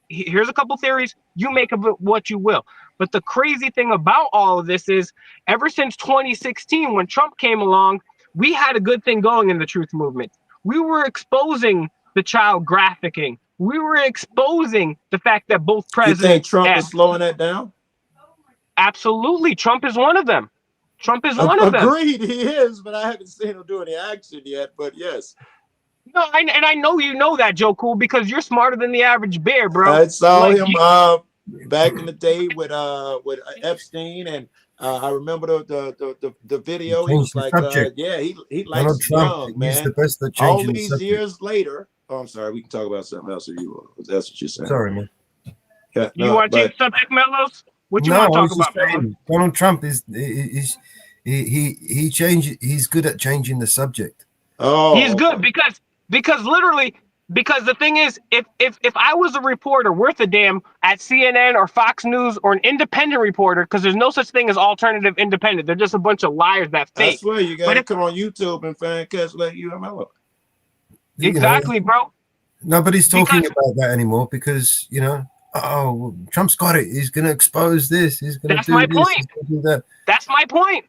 Here's a couple theories. You make of it what you will. But the crazy thing about all of this is, ever since 2016, when Trump came along, we had a good thing going in the truth movement. We were exposing the child trafficking. We were exposing the fact that both You think presidents. Trump is slowing that down? Absolutely, Trump is one of them. Trump is one of them. Agreed, he is, but I haven't seen him do any action yet. But yes. No, and I know you know that, Joe Cool, because you're smarter than the average bear, bro. I saw Like, him back in the day with Epstein, and I remember the video. He was like, yeah, he likes Donald Trump, young, he's man. the best at All changing the these subject. years later. Oh, I'm sorry. We can talk about something else if you. That's what you're saying. Sorry, man. Yeah, you want to change the subject, Mellows? What you want to talk about, Mellows? Donald Trump he changed. He's good at changing the subject. Oh, he's good because literally. Because the thing is, if I was a reporter worth a damn at CNN or Fox News or an independent reporter, because there's no such thing as alternative independent, they're just a bunch of liars that fake. I swear, you got to come on YouTube and fan catch like UML. Exactly, bro. Nobody's talking about that anymore because oh, Trump's got it. He's going to expose this. He's going to do this. Point. He's going to do that. That's my point.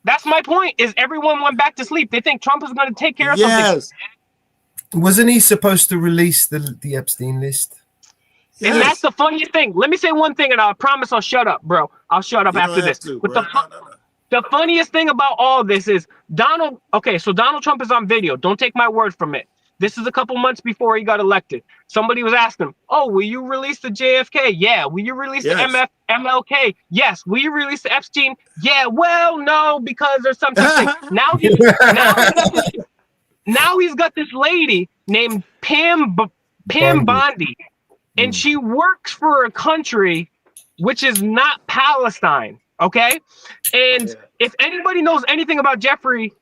That's my point. Is everyone went back to sleep? They think Trump is going to take care of something. Wasn't he supposed to release the Epstein list? Yes. And that's the funniest thing. Let me say one thing, and I promise I'll shut up, bro. I'll shut up after this. But the funniest thing about all this is Donald. Okay, so Donald Trump is on video. Don't take my word from it. This is a couple months before he got elected. Somebody was asking him, "Oh, will you release the JFK? Yeah. Will you release the MLK? Yes. Will you release the Epstein? Yeah. Well, no, because there's something." Now he's got this lady named Pam Bondi, and she works for a country which is not Palestine, okay? And if anybody knows anything about Jeffrey,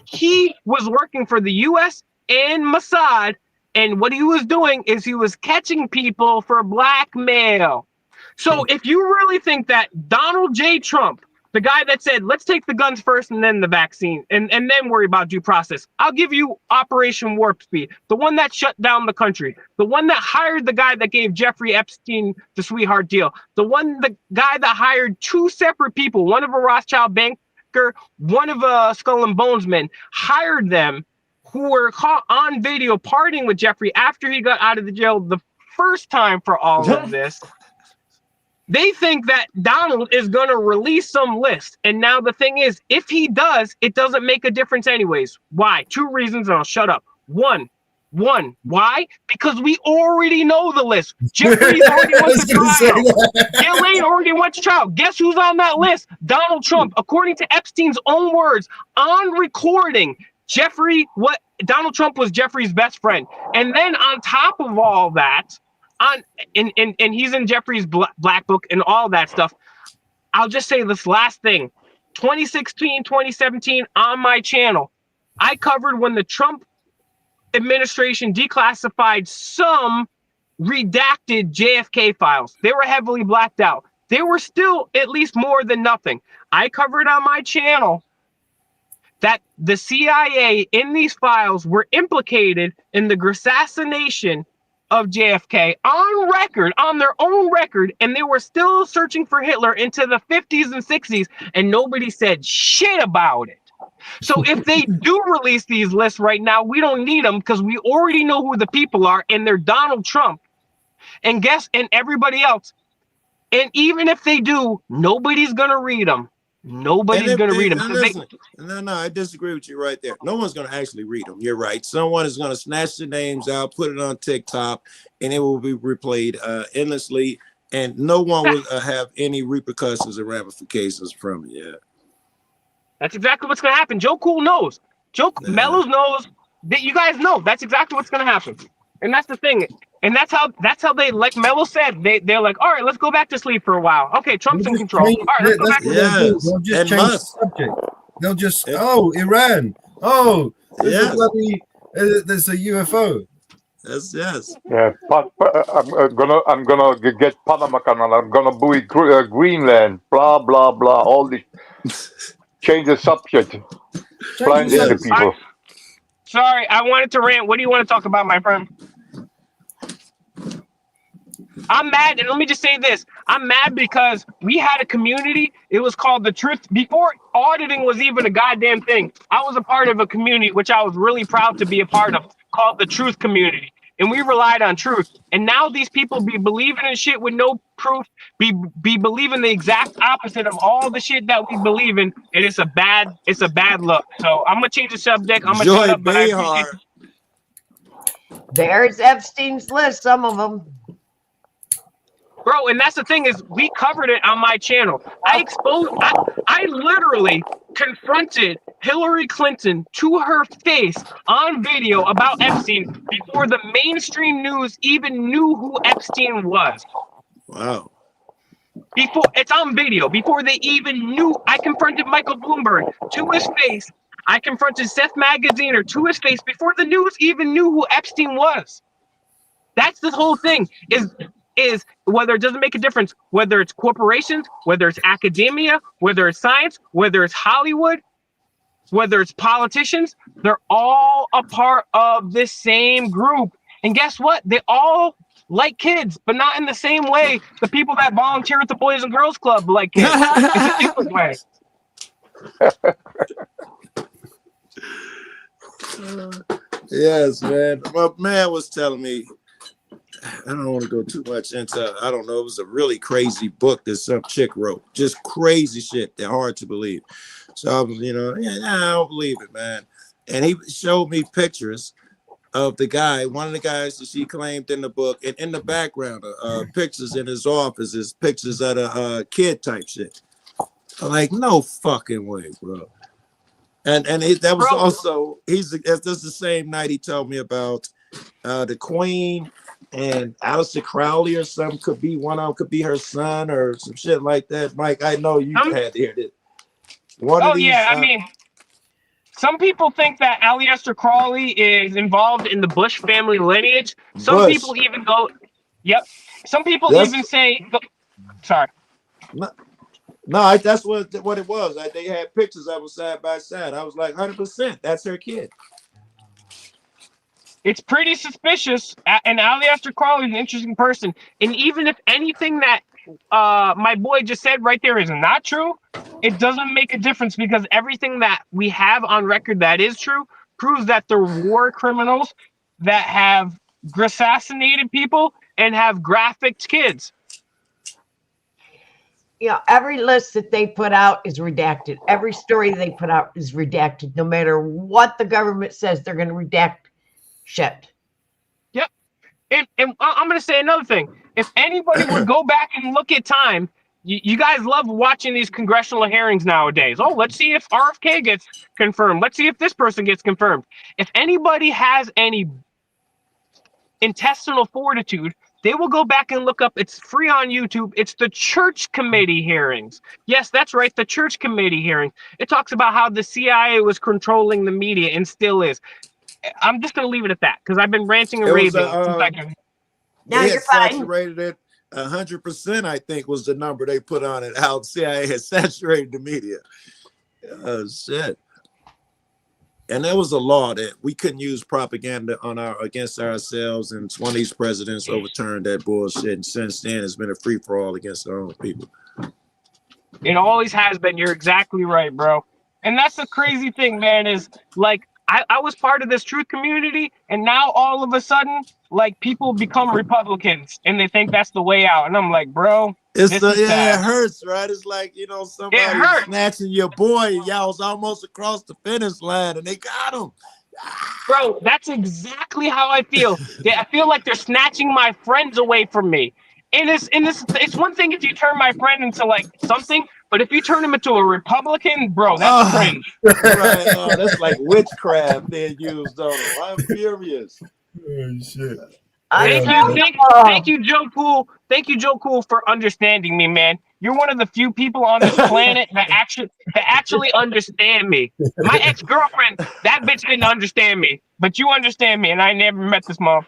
he was working for the U.S. and Mossad, and what he was doing is he was catching people for blackmail. So if you really think that Donald J. Trump, the guy that said, let's take the guns first and then the vaccine and then worry about due process. I'll give you Operation Warp Speed, the one that shut down the country, the one that hired the guy that gave Jeffrey Epstein the sweetheart deal, the guy that hired two separate people, one of a Rothschild banker, one of a Skull and Bones man, hired them, who were caught on video partying with Jeffrey after he got out of the jail the first time for all of this. They think that Donald is going to release some list. And now the thing is, if he does, it doesn't make a difference anyways. Why? Two reasons, and I'll shut up. One, why? Because we already know the list. Jeffrey's already went to trial. Ghislaine already went to trial. Guess who's on that list? Donald Trump. According to Epstein's own words, on recording, Donald Trump was Jeffrey's best friend. And then on top of all that, and he's in Jeffrey's black book and all that stuff. I'll just say this last thing. 2016, 2017 on my channel, I covered when the Trump administration declassified some redacted JFK files. They were heavily blacked out. They were still at least more than nothing. I covered on my channel that the CIA in these files were implicated in the assassination of JFK on their own record, and they were still searching for Hitler into the 50s and 60s, and nobody said shit about it. So if they do release these lists right now, we don't need them because we already know who the people are, and they're Donald Trump and everybody else. And even if they do, nobody's gonna read them. Nobody's going to read them. No, I disagree with you right there. No one's going to actually read them. You're right. Someone is going to snatch the names out, put it on TikTok, and it will be replayed endlessly, and no one will have any repercussions or ramifications from it. Yeah. That's exactly what's going to happen. Joe Cool knows. Mellows knows. That you guys know. That's exactly what's going to happen. And that's the thing. And that's how they, like Mellow said, they're like, all right, let's go back to sleep for a while. Okay, Trump's in control. All right, let's go back to sleep. They'll just change the subject. They'll just, Iran. Oh, there's a UFO. Yes. Yeah, I'm gonna get Panama Canal. I'm gonna buoy Greenland. Blah blah blah. All this. Change the subject. Blinding the people. Sorry, I wanted to rant. What do you want to talk about, my friend? I'm mad, and let me just say this. I'm mad because we had a community. It was called The Truth. Before auditing was even a goddamn thing, I was a part of a community, which I was really proud to be a part of, called The Truth Community. and we relied on truth. And now these people be believing in shit with no proof, be believing the exact opposite of all the shit that we believe in, and it's a bad look. So I'm gonna change the subject. I'm gonna shut up, but I appreciate you. There's Epstein's list, some of them. Bro, and that's the thing is we covered it on my channel. I literally confronted Hillary Clinton to her face on video about Epstein before the mainstream news even knew who Epstein was. Wow. Before it's on video, before they even knew, I confronted Michael Bloomberg to his face. I confronted Seth Magaziner to his face before the news even knew who Epstein was. That's the whole thing, is whether it doesn't make a difference, whether it's corporations, whether it's academia, whether it's science, whether it's Hollywood, whether it's politicians, they're all a part of this same group. And guess what? They all like kids, but not in the same way the people that volunteer at the Boys and Girls Club like kids. It's a different way. Yes, man. My man was telling me, I don't want to go too much into, I don't know, it was a really crazy book that some chick wrote. Just crazy shit. They're hard to believe. So I was, I don't believe it, man. And he showed me pictures of the guy, one of the guys that she claimed in the book, and in the background, pictures in his office, is pictures of a kid type shit. I'm like, no fucking way, bro. And that was also, this is the same night he told me about the Queen and Aleister Crowley or something. Could be one of them, could be her son or some shit like that. Mike, I know you had to hear this. I mean, some people think that Aleister Crowley is involved in the Bush family lineage. Some people even go, some people even say, sorry. No, that's what it was. They had pictures of them side by side. I was like, 100%, that's her kid. It's pretty suspicious. And Aleister Crowley is an interesting person. And even if anything that my boy just said right there is not true, it doesn't make a difference, because everything that we have on record that is true proves that there are war criminals that have assassinated people and have graphicked kids. Every list that they put out is redacted. Every story they put out is redacted, no matter what the government says. They're going to redact shit. Yep. And I'm going to say another thing. If anybody would go back and look at time, you guys love watching these congressional hearings nowadays. Oh, let's see if RFK gets confirmed. Let's see if this person gets confirmed. If anybody has any intestinal fortitude, they will go back and look up. It's free on YouTube. It's the Church Committee hearings. Yes, that's right. The Church Committee hearing. It talks about how the CIA was controlling the media and still is. I'm just going to leave it at that, because I've been ranting and raving. They had saturated it 100%, I think, was the number they put on it. How CIA had saturated the media. Oh, shit. And there was a law that we couldn't use propaganda against ourselves, and one of these presidents overturned that bullshit. And since then, it's been a free for all against our own people. It always has been. You're exactly right, bro. And that's the crazy thing, man. Is like I was part of this truth community, and now all of a sudden, like, people become Republicans, and they think that's the way out. And I'm like, bro, it hurts, right? It's like, somebody snatching your boy. Y'all was almost across the finish line, and they got him. Bro, that's exactly how I feel. I feel like they're snatching my friends away from me. And it's one thing if you turn my friend into like something, but if you turn him into a Republican, bro, that's cringe. Right, that's like witchcraft being used on him. I'm furious. Oh, shit. Thank you, Joe Cool. Thank you, Joe Cool, for understanding me, man. You're one of the few people on this planet that actually understand me. My ex-girlfriend, that bitch didn't understand me, but you understand me, and I never met this mom.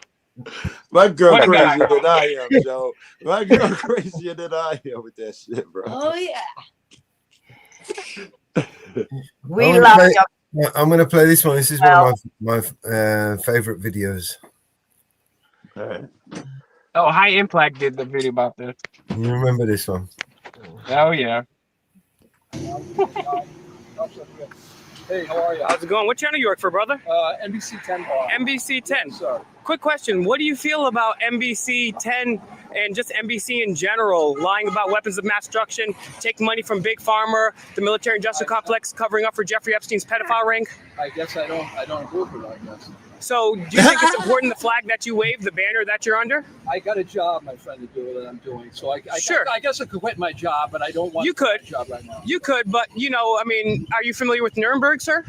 My girl crazier than I am, Joe. My girl crazier than I am with that shit, bro. Oh yeah. I'm gonna play this one. This is one of my favorite videos. All right. Oh, High Impact did the video about this. You remember this one? Oh yeah. Hey, how are you? How's it going? What channel you work for, brother? NBC 10 bar. NBC 10. Yes, sir. Quick question. What do you feel about NBC 10 and just NBC in general, lying about weapons of mass destruction, taking money from Big Pharma, the military industrial complex, covering up for Jeffrey Epstein's pedophile ring? I guess I don't approve of that, I guess. So do you think it's important, the flag that you wave, the banner that you're under? I got a job, my friend, to do what I'm doing. So I guess I could quit my job, but I don't want You to quit could. my job right now. You could, but, you know, I mean, are you familiar with Nuremberg, sir?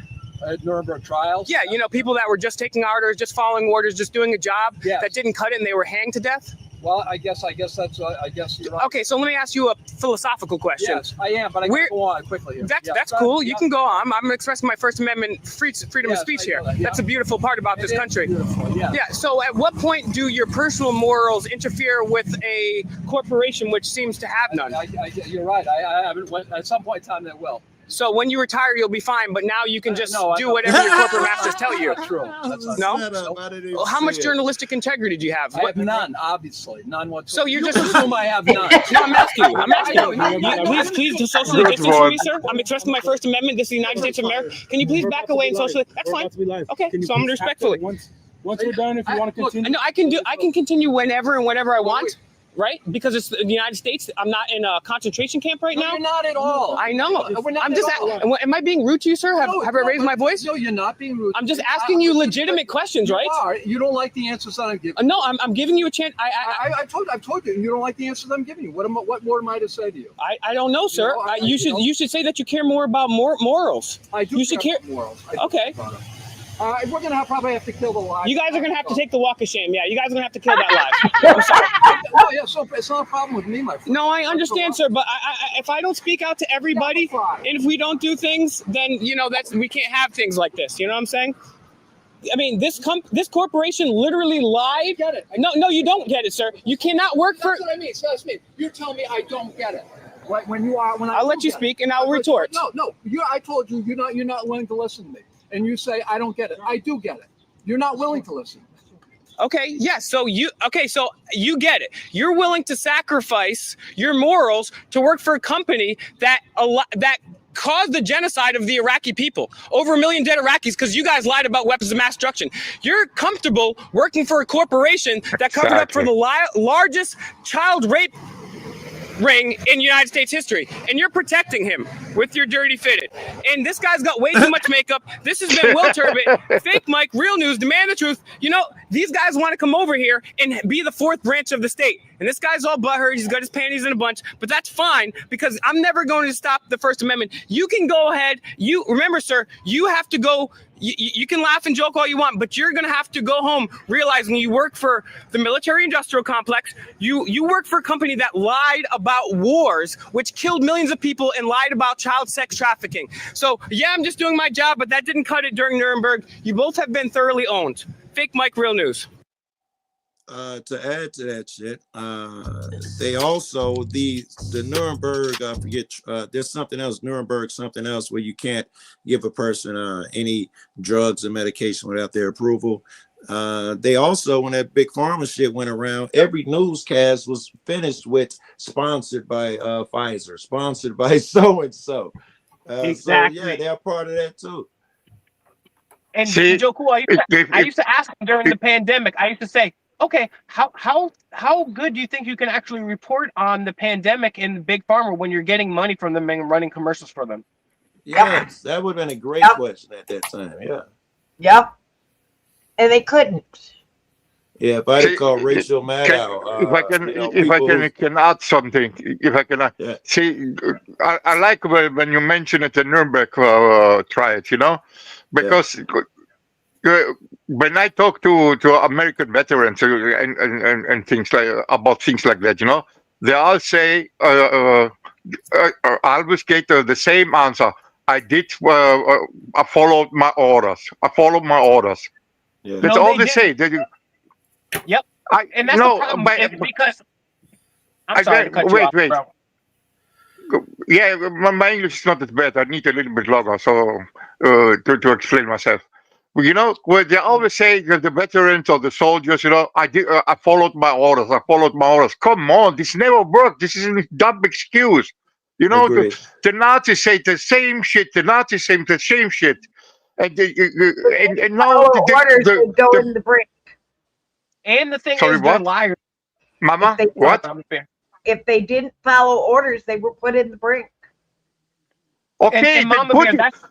Nuremberg trials? Yeah, you know, people that were just taking orders, just following orders, just doing a job that didn't cut it and they were hanged to death? Well, I guess that's I guess you're right. Okay, so let me ask you a philosophical question. Yes, I am, but I can go on quickly here. That's cool. You can go on. I'm expressing my First Amendment freedom of speech here. That's a beautiful part about this country. Yeah. So at what point do your personal morals interfere with a corporation which seems to have none? You're right. I haven't. At some point in time, they will. So when you retire, you'll be fine. But now you can just do whatever your corporate masters tell you. That's true. No. How much journalistic integrity do you have? I have none, obviously, none whatsoever. So you're You just assume I have none. No, I'm asking you. Please socially distance from me, sir. I'm expressing my First Amendment. This is the United States of America. Can you please back away and socially? That's fine. Okay, so I'm respectfully. Once we're done, if you want to continue. No, I can continue whenever and whenever I want. Right? Because it's the United States. I'm not in a concentration camp right now. You're not at all. I know. I'm just. Am I being rude to you, sir? Have I raised my voice? No, you're not being rude. I'm just asking you legitimate questions, right? You are. You don't like the answers that I'm giving. No, I'm giving you a chance. I've told you. You don't like the answers I'm giving you. What more am I to say to you? I don't know, sir. You should say that you care more about morals. I do. You should care. About morals. Okay. We're gonna probably have to kill the live. You guys are gonna have to take the walk of shame. Yeah, you guys are gonna have to kill that live. I'm sorry. Oh yeah, so it's not a problem with me, my friend. No, I understand, sir, but if I don't speak out to everybody, and if we don't do things, then we can't have things like this. You know what I'm saying? I mean, this corporation literally lied. Get it? No, you don't get it, sir. You cannot work for. That's what I mean. So that's me. You're telling me I don't get it. When I'll let you speak, and I'll retort. No. I told you you're not willing to listen to me. And you say, I don't get it. I do get it. You're not willing to listen. Okay, yes. So you get it. You're willing to sacrifice your morals to work for a company that caused the genocide of the Iraqi people. Over 1 million dead Iraqis because you guys lied about weapons of mass destruction. You're comfortable working for a corporation that covered up for the largest child rape ring in United States history, and you're protecting him with your dirty fitted. And this guy's got way too much makeup. This has been Will Turbot, Fake Mike, Real News, Demand the Truth. These guys want to come over here and be the fourth branch of the state. And this guy's all butthurt. He's got his panties in a bunch, but that's fine because I'm never going to stop the First Amendment. You can go ahead. You remember, sir, you have to go. You can laugh and joke all you want, but you're going to have to go home realizing you work for the military industrial complex. You work for a company that lied about wars, which killed millions of people and lied about child sex trafficking. So, yeah, I'm just doing my job, but that didn't cut it during Nuremberg. You both have been thoroughly owned. Fake Mike, Real News. To add to that shit, they also the Nuremberg. I forget. There's something else. Nuremberg, something else where you can't give a person any drugs or medication without their approval. They also, when that big pharma shit went around, every newscast was finished with "sponsored by Pfizer," "sponsored by so and so." Exactly. So yeah, they're part of that too. And Joe Cool, I used to ask him during the pandemic. I used to say, okay, how good do you think you can actually report on the pandemic in Big Pharma when you're getting money from them and running commercials for them? Yes, that would have been a great question at that time. Yeah. Yep. And they couldn't. Yeah, if I had called Rachel Maddow. If I can add something, if I can see, I like when you mention it, the Nuremberg trials, because when I talk to American veterans and things about things like that, they all say, I always get the same answer. I followed my orders. Yeah. That's all they say. Yep. And that's the problem. Because I'm sorry to cut you off, bro. Yeah, my English is not that bad. I need a little bit longer to explain myself. Well, they always say that the veterans or the soldiers, I followed my orders. Come on, this never worked. This is a dumb excuse. You know, Agreed. the Nazis say the same shit. The Nazis say the same shit. And now Follow orders, they go in the brink. And the thing Sorry, is, they're what? liars. Mama, If they, what? if they didn't follow orders, they were put in the brink. Okay, and then Mama put Bear, that's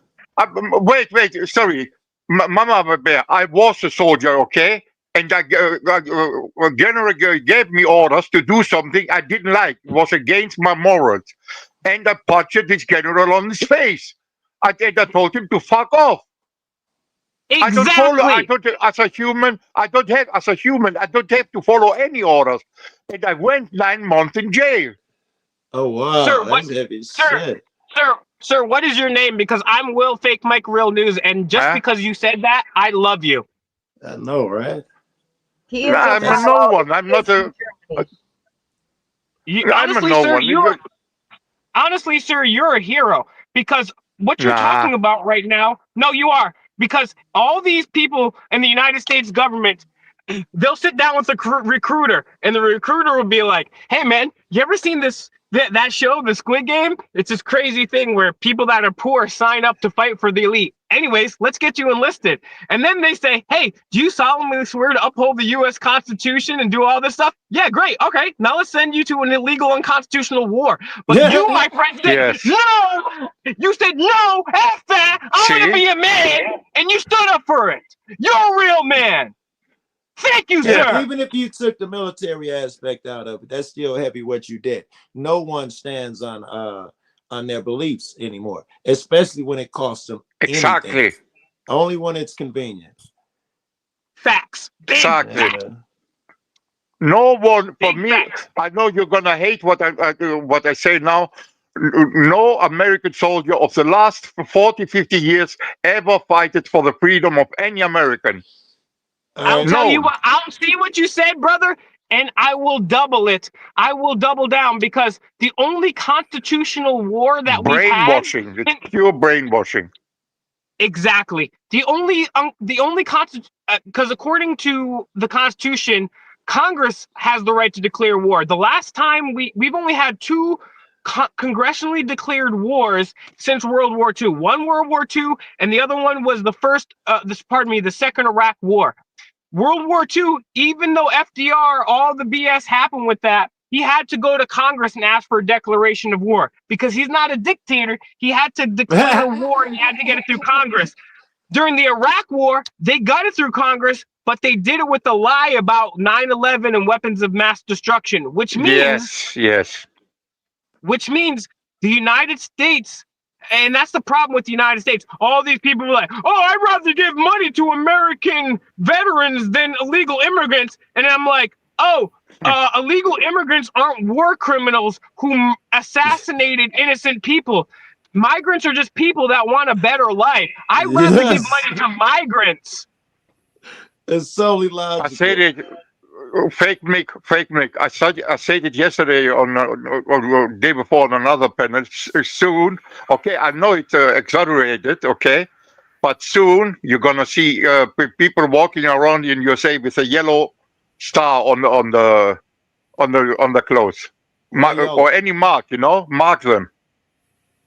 wait, sorry, Mama Bear. I was a soldier, okay, and general gave me orders to do something I didn't like. It was against my morals, and I punched this general on his face. I told him to fuck off. I don't follow. I don't as a human. I don't have to follow any orders. And I went 9 months in jail. Oh wow, Sir, that's heavy shit. Sir, what is your name? Because I'm Will Fake Mike Real News, and just because you said that, I love you. I know, right? He is I'm a no one. I'm not a. I'm a Honestly, no sir, one. honestly, sir, you're a hero because what you're Nah. talking about right now. No, you are, because all these people in the United States government, they'll sit down with the recruiter, and the recruiter will be like, "Hey, man, you ever seen that show, The Squid Game? It's this crazy thing where people that are poor sign up to fight for the elite. Anyways, let's get you enlisted." And then they say, "Hey, do you solemnly swear to uphold the U.S. Constitution and do all this stuff?" "Yeah, great. Okay, now let's send you to an illegal, unconstitutional war." But you, my friend, said, "No." You said, "No, F that. I'm going to be a man." And you stood up for it. You're a real man. Thank you, Yeah, sir. even if you took the military aspect out of it, that's still heavy what you did. No one stands on their beliefs anymore, especially when it costs them Exactly. anything. Only when it's convenient. Facts. Exactly. No one, for me, I know you're gonna hate what I say now. No American soldier of the last 40, 50 years ever fighted for the freedom of any American. I'll tell you what, I'll see what you said, brother, and I will double it. I will double down, because the only constitutional war that we've had, Brainwashing. It's pure brainwashing. exactly. The only because according to the Constitution, Congress has the right to declare war. The last time we've only had two congressionally declared wars since World War II. One World War II, and the other one was the second Iraq War. World War II, even though FDR, all the BS happened with that, he had to go to Congress and ask for a declaration of war, because he's not a dictator. He had to declare war, and he had to get it through Congress. During the Iraq War, they got it through Congress, but they did it with a lie about 9/11 and weapons of mass destruction, which means which means the United States, and that's the problem with the United States. All these people are like, "Oh, I'd rather give money to American veterans than illegal immigrants." And I'm like, "Oh, illegal immigrants aren't war criminals who assassinated innocent people. Migrants are just people that want a better life. I'd rather give money to migrants." It's solely logical. I said it. Fake Mick. I said it yesterday on day before on another panel. Soon, okay, I know it's exaggerated, okay, but soon you're gonna see people walking around in USA with a yellow star on the clothes, or any mark, mark them.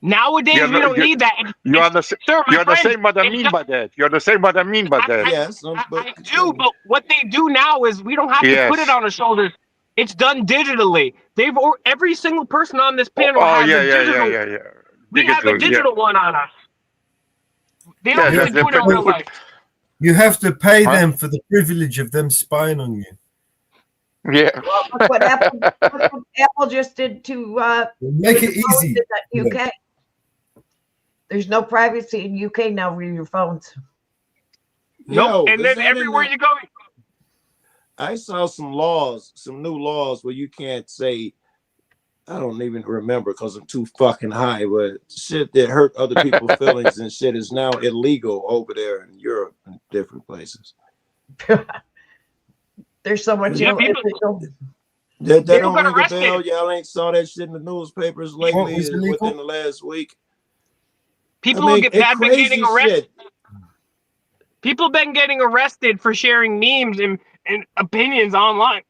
Nowadays, we don't need that. You understand what I mean by that? You understand what I mean by that? Yes, I do, but what they do now is we don't have to put it on our shoulders. It's done digitally. Every single person on this panel has a digital. We have a digital one on us. They don't even do it in real life. You have to pay them for the privilege of them spying on you. Yeah. Well, look what Apple just did to make it easy. UK. There's no privacy in UK now with your phones. Nope. And then everywhere you go. I saw some new laws where you can't say, I don't even remember because I'm too fucking high, but shit that hurt other people's feelings and shit is now illegal over there in Europe and different places. There's so much That don't ring a bell. Y'all ain't saw that shit in the newspapers lately within the last week. People have been getting arrested. People have been getting arrested for sharing memes and opinions online.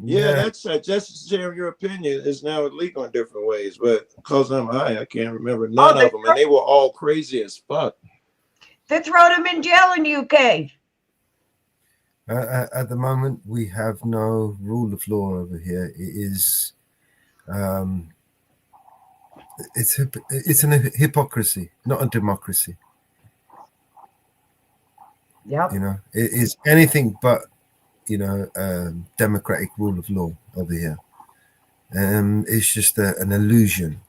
Yeah, that's just sharing your opinion is now illegal in different ways. But because I'm high, I can't remember none of them, and they were all crazy as fuck. They throw them in jail in UK. At the moment, we have no rule of law over here. It is, it's an hypocrisy, not a democracy. Yeah. You know, it is anything but, you know, democratic rule of law over here. It's just an illusion.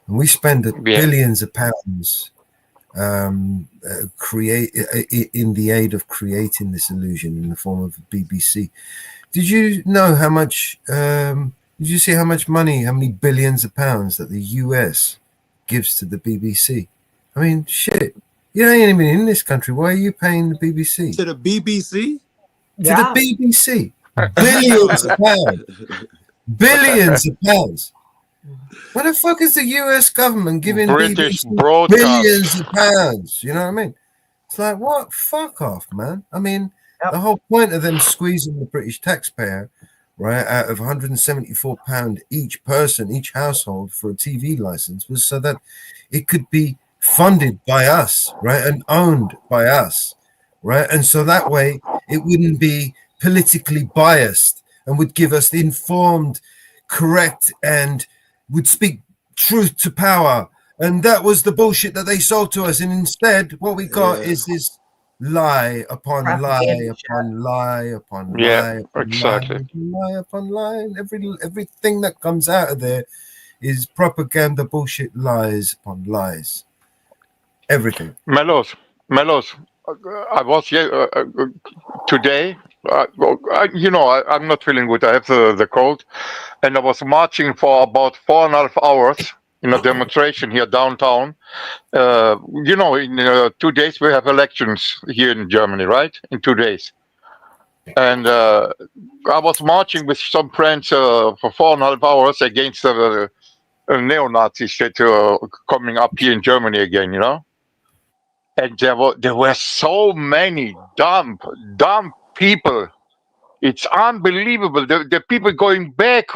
And we spend billions of pounds create in the aid of creating this illusion in the form of BBC. Did you know how much? Did you see how much money, how many billions of pounds that the US gives to the BBC? I mean, shit. You ain't even in this country. Why are you paying the BBC? To the BBC? To the BBC. Billions of pounds. Billions of pounds. What the fuck is the US government giving British BBC broadcast billions of pounds? You know what I mean? It's like, what? Fuck off, man. I mean, the whole point of them squeezing the British taxpayer, right, out of £174 each person, each household for a TV license was so that it could be funded by us, right, and owned by us, right? And so that way it wouldn't be politically biased and would give us the informed, correct, and would speak truth to power. And that was the bullshit that they sold to us. And instead, what we got is this lie upon lie upon lie upon lie upon exactly. lie upon lie. And everything that comes out of there is propaganda, bullshit, lies upon lies. Everything. Mellows. I was here today. I'm not feeling good. I have the cold, and I was marching for about 4.5 hours in a demonstration here downtown. In 2 days we have elections here in Germany, right? In 2 days, and I was marching with some friends for 4.5 hours against the neo-Nazis that coming up here in Germany again. And there were so many dumb people. It's unbelievable. The people going back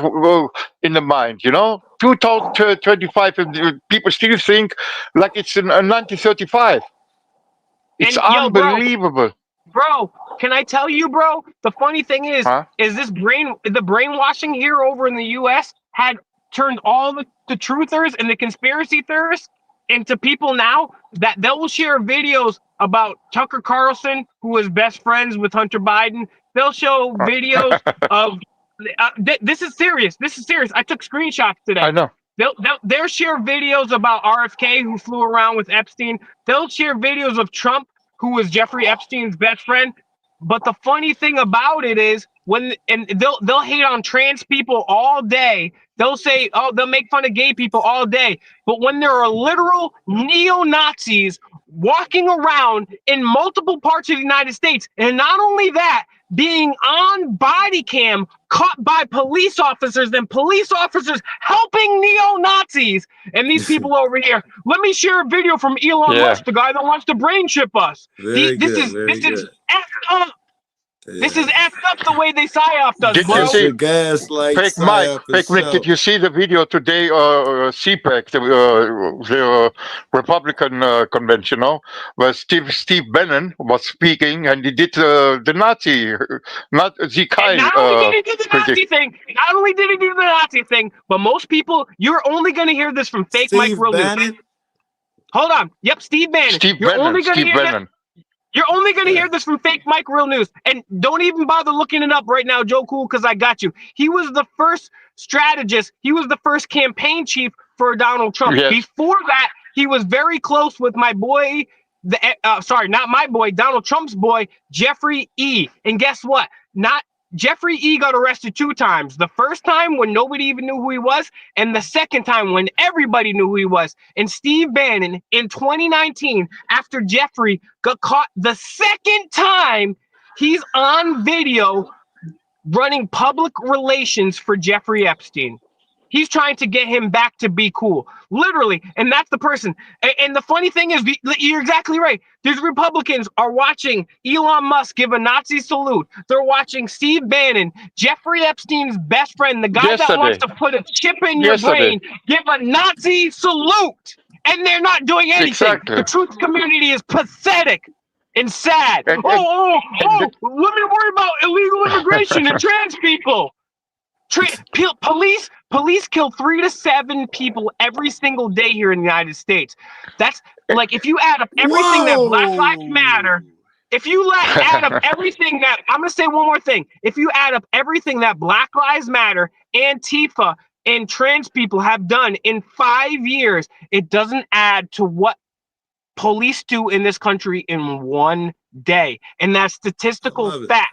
in the mind, 2025, and people still think like it's in 1935. It's unbelievable. Bro, can I tell you, bro? The funny thing is the brainwashing here over in the US had turned all the truthers and the conspiracy theorists into people now that they'll share videos about Tucker Carlson, who was best friends with Hunter Biden. They'll show videos of this is serious. This is serious. I took screenshots today. I know. They'll share videos about RFK, who flew around with Epstein. They'll share videos of Trump, who was Jeffrey Epstein's best friend. But the funny thing about it is they'll hate on trans people all day. They'll say, they'll make fun of gay people all day. But when there are literal neo-Nazis walking around in multiple parts of the United States, and not only that, being on body cam, caught by police officers, and police officers helping neo-Nazis, and these people over here. Let me share a video from Elon Musk, the guy that wants to brain chip us. This is effed up. This is effed up the way they psyoped us, Did bro. you see gaslight Fake Mike? Did you see the video today? CPAC, the Republican convention, where Steve Bannon was speaking, and he did the Nazi, not Zikai. Not only did he do the Nazi thing, but most people, you're only going to hear this from fake Mike Real News. Hold on. Yep, Steve Bannon. You're only going to hear this from fake Mike Real News. And don't even bother looking it up right now, Joe Cool, because I got you. He was the first strategist. He was the first campaign chief for Donald Trump. Yes. Before that, he was very close with my boy, not my boy, Donald Trump's boy, Jeffrey E. And guess what? Jeffrey E. got arrested 2 times. The first time when nobody even knew who he was, and the second time when everybody knew who he was. And Steve Bannon in 2019, after Jeffrey got caught the second time, he's on video running public relations for Jeffrey Epstein. He's trying to get him back to be cool, literally. And that's the person. And the funny thing is, you're exactly right. These Republicans are watching Elon Musk give a Nazi salute. They're watching Steve Bannon, Jeffrey Epstein's best friend, the guy that wants to put a chip in your brain, give a Nazi salute. And they're not doing anything. Exactly. The truth community is pathetic and sad. Let me worry about illegal immigration and trans people. Police kill 3 to 7 people every single day here in the United States. That's like, if you add up everything that Black Lives Matter, if you add up everything that, I'm gonna say one more thing. If you add up everything that Black Lives Matter, Antifa, and trans people have done in 5 years, it doesn't add to what police do in this country in 1 day. And that's statistical facts.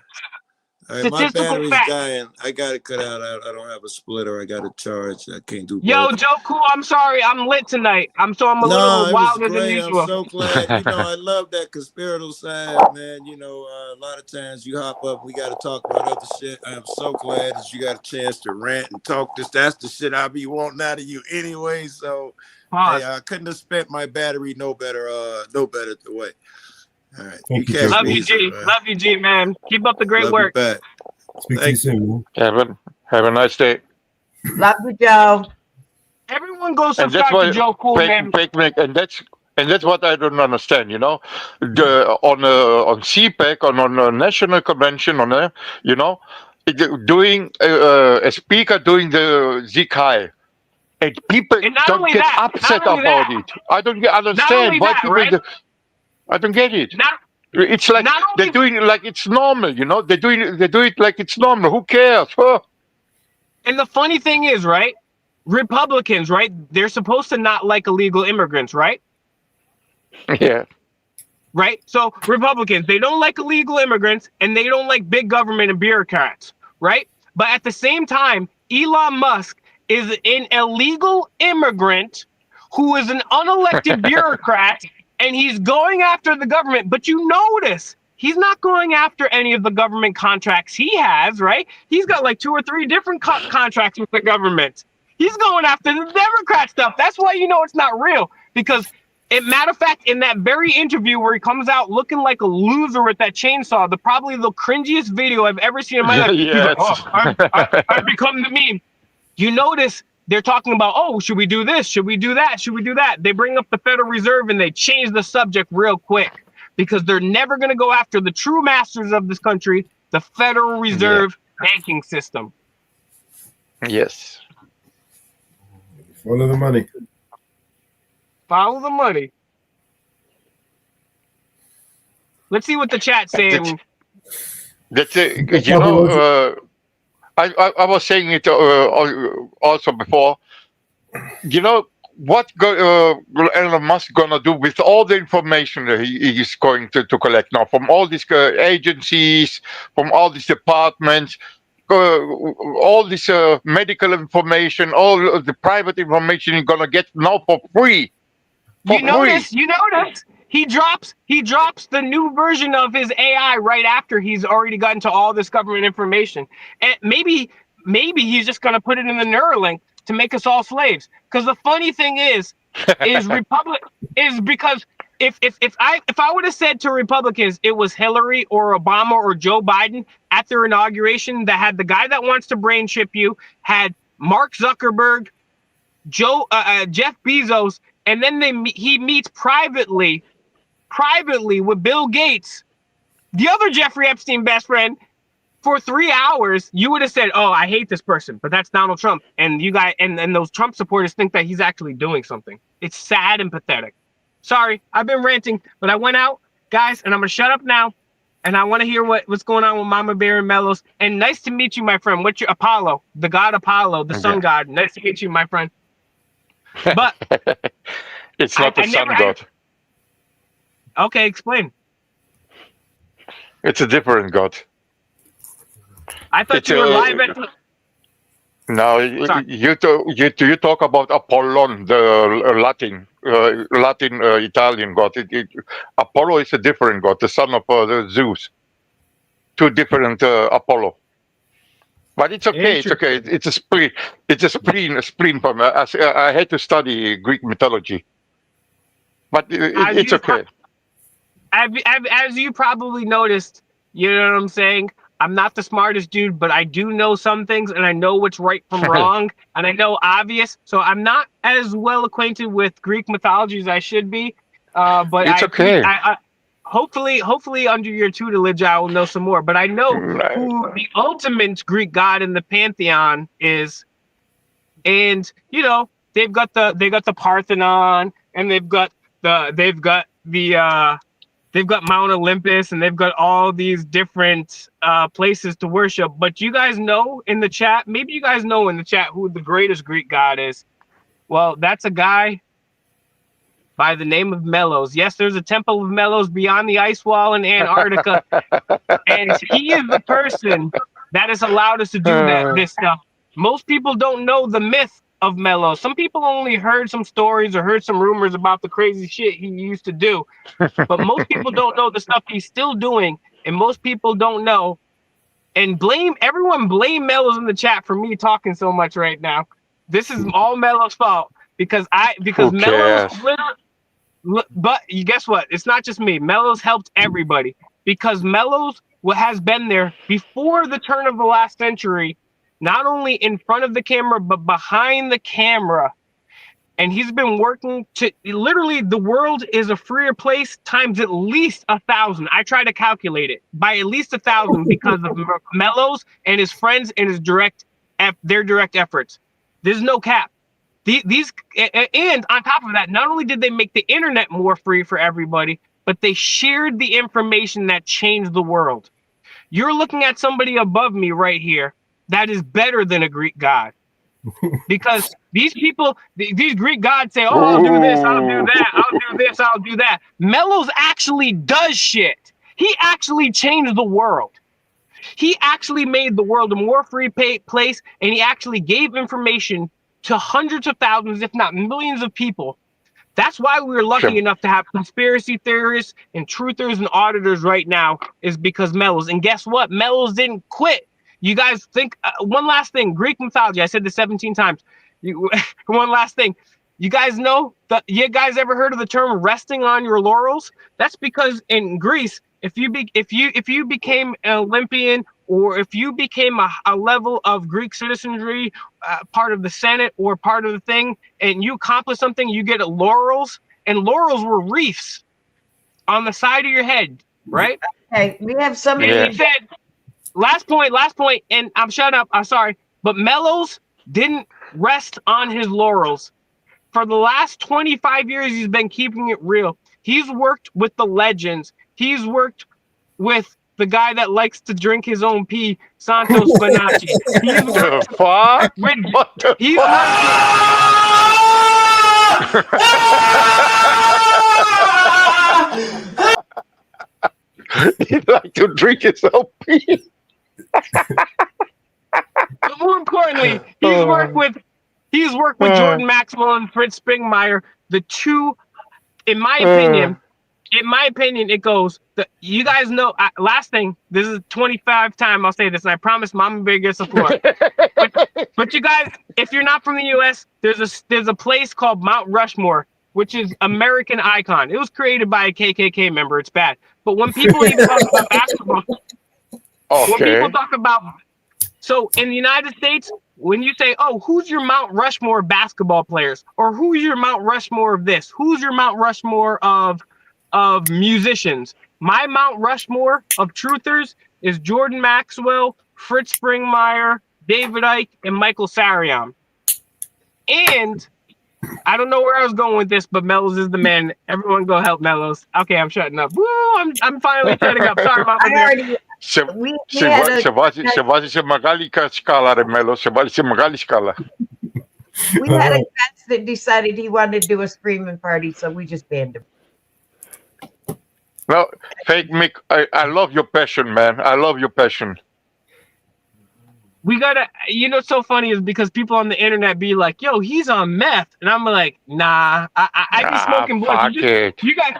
All right, my battery's dying. I got it cut out. I don't have a splitter. I got it charged. I can't do both. Yo, Joe Cool, I'm sorry. I'm lit tonight. I'm a little wilder than usual. I'm so glad. I love that conspiratorial side, man. A lot of times you hop up, we got to talk about other shit. I am so glad that you got a chance to rant and talk this. That's the shit I be wanting out of you anyway. So hey, I couldn't have spent my battery no better the way. All right. Love you, G. Love you, G, man. Keep up the great work. Speak to you soon, man. Have a nice day. Love you, Joe. Everyone go subscribe to Joe Cool, man. And that's what I don't understand. On CPAC, on a national convention, doing a speaker doing the Zikai. And people don't get upset about it. I don't understand why people. I don't get it. It's like they're doing it like it's normal, They do it like it's normal. Who cares? Huh? And the funny thing is, right? Republicans, right? They're supposed to not like illegal immigrants, right? Yeah. Right? So Republicans, they don't like illegal immigrants and they don't like big government and bureaucrats, right? But at the same time, Elon Musk is an illegal immigrant who is an unelected bureaucrat. And he's going after the government, but you notice he's not going after any of the government contracts he has, right? He's got like 2 or 3 different contracts with the government. He's going after the Democrat stuff. That's why it's not real. Because, matter of fact, in that very interview where he comes out looking like a loser with that chainsaw, probably the cringiest video I've ever seen in my life. He's like, I've become the meme. You notice they're talking about, should we do this? Should we do that? Should we do that? They bring up the Federal Reserve and they change the subject real quick because they're never going to go after the true masters of this country, the Federal Reserve banking system. Yes. Follow the money. Follow the money. Let's see what the chat's saying. That's it. I was saying it also before. What Elon Musk gonna do with all the information that he is going to collect now from all these agencies, from all these departments, all this medical information, all of the private information he's gonna get now for free. You notice? He drops the new version of his AI right after he's already gotten to all this government information. And maybe he's just gonna put it in the Neuralink to make us all slaves. Because the funny thing is because if I would have said to Republicans it was Hillary or Obama or Joe Biden at their inauguration that had the guy that wants to brain chip you, had Mark Zuckerberg, Jeff Bezos, and then he meets privately with Bill Gates, the other Jeffrey Epstein best friend, for 3 hours, you would have said, I hate this person, but that's Donald Trump. And you guys and those Trump supporters think that he's actually doing something. It's sad and pathetic. Sorry, I've been ranting, but I went out, guys, and I'm gonna shut up now. And I want to hear what's going on with Mama Bear and Mellows. And nice to meet you, my friend. What's your Apollo, the god Apollo, the sun god. Nice to meet you, my friend. But it's not the sun god. Okay, explain. It's a different god. I thought you were live at the... No, you talk about Apollon, the Latin Italian god. Apollo is a different god, the son of Zeus. 2 different Apollo. But it's okay. It's okay. It's a spleen. It's a spleen for me. I had to study Greek mythology, but it's okay. As you probably noticed, you know what I'm saying? I'm not the smartest dude, but I do know some things, and I know what's right from wrong, and I know obvious. So I'm not as well acquainted with Greek mythology as I should be. But it's okay. Hopefully under your tutelage, I will know some more. But I know who the ultimate Greek god in the pantheon is, and you know they've got the Parthenon, and they've got Mount Olympus, and they've got all these different places to worship. But you guys know in the chat, maybe you guys know in the chat who the greatest Greek god is. Well, that's a guy by the name of Mellows. Yes, there's a temple of Mellows beyond the ice wall in Antarctica. And he is the person that has allowed us to do this stuff. Most people don't know the myth of Mellows. Some people only heard some stories or heard some rumors about the crazy shit he used to do. But most people don't know the stuff he's still doing. And most people don't know. And everyone blame Mellows in the chat for me talking so much right now. This is all Mellows' fault. Because Mellows but you guess what? It's not just me. Mellows helped everybody. Because Mellows has been there before the turn of the last century, not only in front of the camera, but behind the camera. And he's been working to literally the world is a freer place times at least 1,000. I try to calculate it by at least 1,000 because of Mellows and his friends and their direct efforts. There's no cap. And on top of that, not only did they make the internet more free for everybody, but they shared the information that changed the world. You're looking at somebody above me right here that is better than a Greek god. Because these people, these Greek gods say, oh, I'll do this, I'll do that, I'll do this, I'll do that. Mellows actually does shit. He actually changed the world. He actually made the world a more free place, and he actually gave information to hundreds of thousands, if not millions of people. That's why we're lucky enough to have conspiracy theorists and truthers and auditors right now, is because Mellows. And guess what? Mellows didn't quit. You guys think, one last thing, Greek mythology, I said this 17 times. One last thing. You guys know, you guys ever heard of the term resting on your laurels? That's because in Greece, if you became an Olympian, or if you became a level of Greek citizenry, part of the Senate or part of the thing, and you accomplish something, you get laurels, and laurels were wreaths on the side of your head, right? Okay, we have somebody. And he said, last point, and I'm shut up, I'm sorry, but Mellows didn't rest on his laurels. For the last 25 years, he's been keeping it real. He's worked with the legends. He's worked with the guy that likes to drink his own pee, Santos Bonacci. He's worked fuck? He like to drink his own pee. But more importantly, he's worked with Jordan Maxwell and Fritz Springmeier, the two, in my opinion, it goes, you guys know, last thing, this is 25 time I'll say this, and I promise MamaBear gets the floor. but you guys, if you're not from the U.S., there's a place called Mount Rushmore, which is American icon. It was created by a KKK member. It's bad. But when people even talk about basketball, when people talk about, so in the United States, when you say, oh, who's your Mount Rushmore basketball players? Or who's your Mount Rushmore of this? Who's your Mount Rushmore of musicians? My Mount Rushmore of truthers is Jordan Maxwell, Fritz Springmeier, David Icke, and Michael Sariam. And I don't know where I was going with this, but Mellows is the man. Everyone go help Mellows. Okay, I'm shutting up. Woo, I'm finally shutting up. Sorry about that. Se magali skala Remelo, se magali skala. We had a guest that decided he wanted to do a screaming party, so we just banned him. No, Fake Mick, I love your passion, man. I love your passion. We gotta, you know, what's so funny is because people on the internet be like, yo, he's on meth. And I'm like, nah, I be smoking blunts. You guys,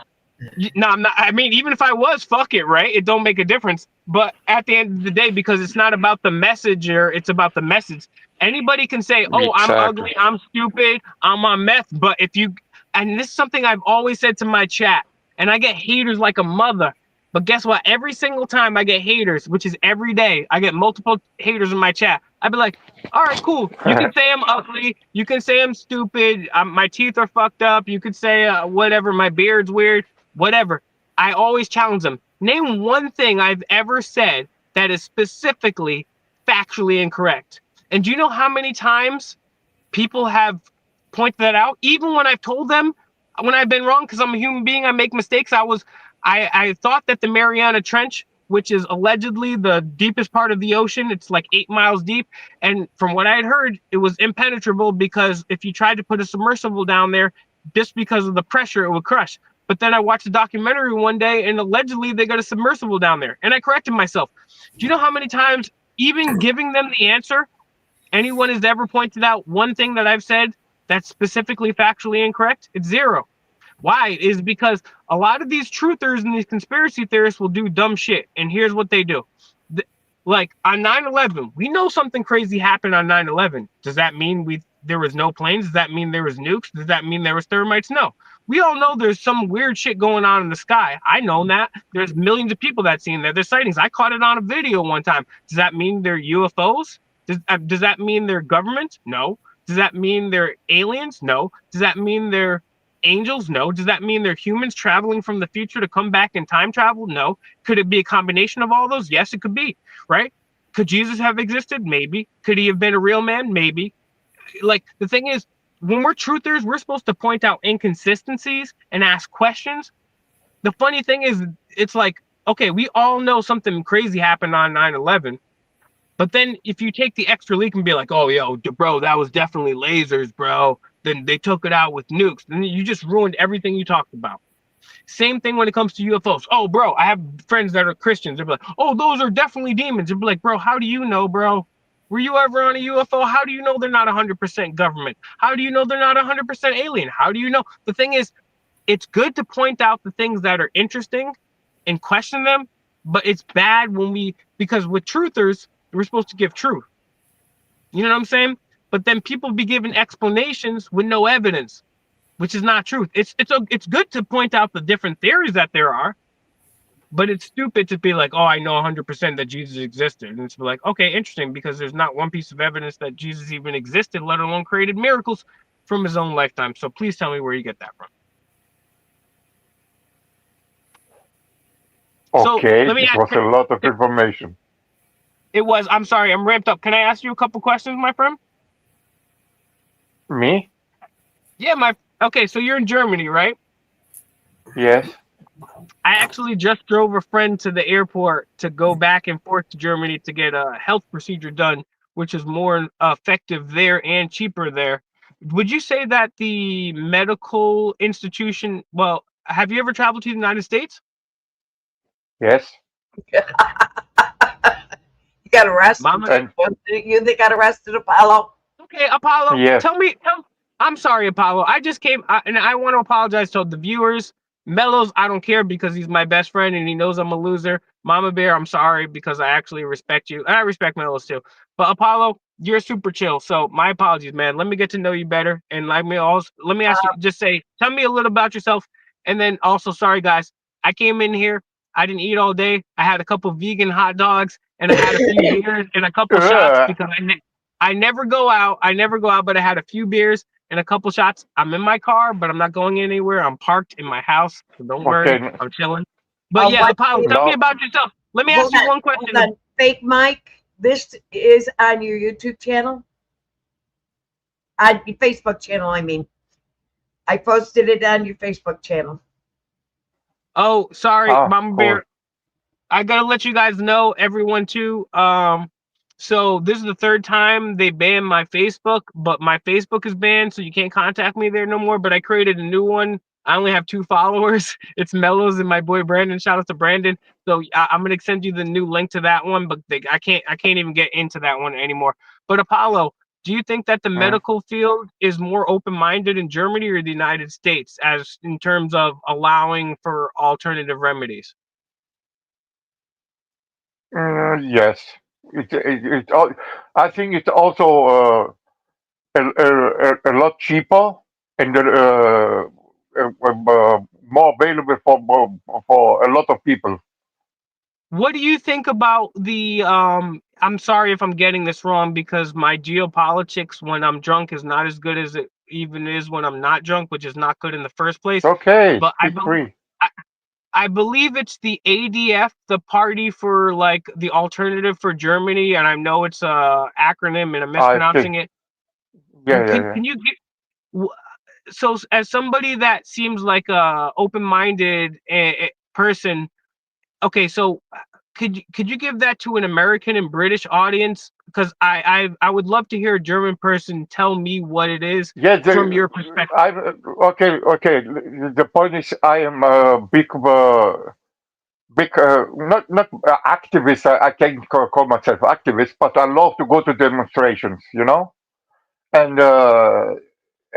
no, I'm not. I mean, even if I was, fuck it, right? It don't make a difference. But at the end of the day, because it's not about the messenger, it's about the message. Anybody can say, oh, I'm Exactly. ugly, I'm stupid, I'm on meth. But if you, and this is something I've always said to my chat, and I get haters like a mother. But guess what? Every single time I get haters, which is every day, I get multiple haters in my chat. I'd be like, all right, cool. You can say I'm ugly. You can say I'm stupid. My teeth are fucked up. You could say whatever. My beard's weird. Whatever. I always challenge them. Name one thing I've ever said that is specifically factually incorrect. And do you know how many times people have pointed that out? Even when I've told them when I've been wrong, because I'm a human being, I make mistakes. I thought that the Mariana Trench, which is allegedly the deepest part of the ocean, it's like 8 miles deep. And from what I had heard, it was impenetrable because if you tried to put a submersible down there, just because of the pressure, it would crush. But then I watched a documentary one day and allegedly they got a submersible down there. And I corrected myself. Do you know how many times, even giving them the answer, anyone has ever pointed out one thing that I've said that's specifically factually incorrect? It's zero. Why? Is because a lot of these truthers and these conspiracy theorists will do dumb shit. And here's what they do. Like on 9/11, we know something crazy happened on 9/11. Does that mean there was no planes? Does that mean there was nukes? Does that mean there was thermites? No. We all know there's some weird shit going on in the sky. I know that. There's millions of people that seen that. There's sightings. I caught it on a video one time. Does that mean they're UFOs? Does that mean they're government? No. Does that mean they're aliens? No. Does that mean they're angels? No. Does that mean they're humans traveling from the future to come back in time travel? No. Could it be a combination of all those? Yes, it could be, right? Could Jesus have existed? Maybe. Could he have been a real man? Maybe. Like, the thing is, when we're truthers, we're supposed to point out inconsistencies and ask questions. The funny thing is, it's like, okay, we all know something crazy happened on 9/11. But then if you take the extra leak and be like, oh, yo, bro, that was definitely lasers, bro. Then they took it out with nukes. Then you just ruined everything you talked about. Same thing when it comes to UFOs. Oh, bro, I have friends that are Christians. They'll be like, oh, those are definitely demons. They'll be like, bro, how do you know, bro? Were you ever on a UFO? How do you know they're not 100% government? How do you know they're not 100% alien? How do you know? The thing is, it's good to point out the things that are interesting and question them, but it's bad because with truthers, we're supposed to give truth. You know what I'm saying? But then people be giving explanations with no evidence, which is not truth. It's good to point out the different theories that there are, but it's stupid to be like, oh, I know 100% that Jesus existed. And it's like, okay, interesting, because there's not one piece of evidence that Jesus even existed, let alone created miracles from his own lifetime. So please tell me where you get that from. Okay, so let me it was a lot of information. It was. I'm sorry, I'm ramped up. Can I ask you a couple questions, my friend? Me? Yeah, okay, so you're in Germany, right? Yes. I actually just drove a friend to the airport to go back and forth to Germany to get a health procedure done, which is more effective there and cheaper there. Would you say that the medical institution, well, have you ever traveled to the United States? Yes. You got arrested. You got arrested, Apollo? Okay, Apollo. Yes. I'm sorry, Apollo. I just came, and I want to apologize to the viewers. Mellows, I don't care because he's my best friend and he knows I'm a loser. MamaBear, I'm sorry because I actually respect you. And I respect Mellows too. But Apollo, you're super chill. So my apologies, man. Let me get to know you better. And let me ask you, tell me a little about yourself. And then also, sorry guys, I came in here. I didn't eat all day. I had a couple vegan hot dogs and I had a few beers and a couple shots because I never go out. But I had a few beers and a couple shots. I'm in my car, but I'm not going anywhere. I'm parked in my house. So don't worry. I'm chilling. But yeah, Apollo, tell me about yourself. Let me ask you one question. Hold on. Fake Mike, this is on your YouTube channel? On your Facebook channel, I mean. I posted it on your Facebook channel. Oh, sorry, MamaBear. Cool. I gotta let you guys know, everyone too. So this is the third time they banned my Facebook, but my Facebook is banned, so you can't contact me there no more. But I created a new one. I only have 2 followers. It's Mellows and my boy Brandon. Shout out to Brandon. So I'm gonna send you the new link to that one, but I can't even get into that one anymore. But Apollo, do you think that the medical field is more open-minded in Germany or the United States, as in terms of allowing for alternative remedies? Yes. I think it's also a lot cheaper and more available for a lot of people. What do you think about the I'm sorry if I'm getting this wrong because my geopolitics when I'm drunk is not as good as it even is when I'm not drunk, which is not good in the first place. Okay, But speak free. I believe it's the ADF, the party for like the alternative for Germany, and I know it's a acronym and I'm mispronouncing it. Yeah, yeah, Can you get so as somebody that seems like a open-minded person, okay, so could you give that to an American and British audience? Because I would love to hear a German person tell me what it is yeah. from your perspective. Okay. The point is, I am a big, not activist. I can't call myself activist, but I love to go to demonstrations. And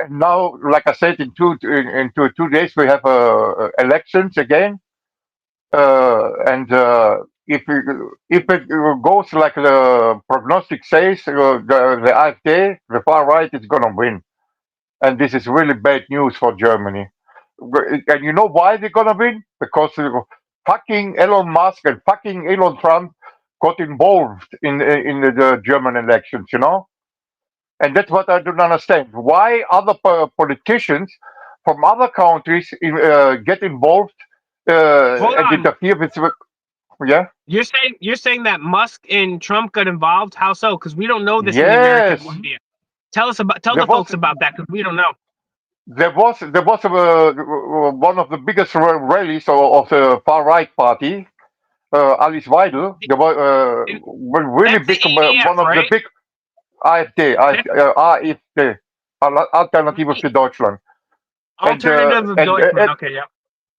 now, like I said, in 2 days we have elections again, and if it goes like the prognostic says, the AfD, the far right, is gonna win, and this is really bad news for Germany. And you know why they're gonna win? Because fucking Elon Musk and fucking Elon Trump got involved in the German elections. And that's what I don't understand. Why other politicians from other countries get involved Hold and on. interfere with? Yeah. You're saying that Musk and Trump got involved? How so? Because we don't know this in the Yes. American media. Tell There the was folks about that because we don't know. there was one of the biggest rallies of the far right party, Alice Weidel. There was really That's the big, ADF, one of the right? big AfD, Alternative für Deutschland. Alternative of Deutschland. Okay, yeah.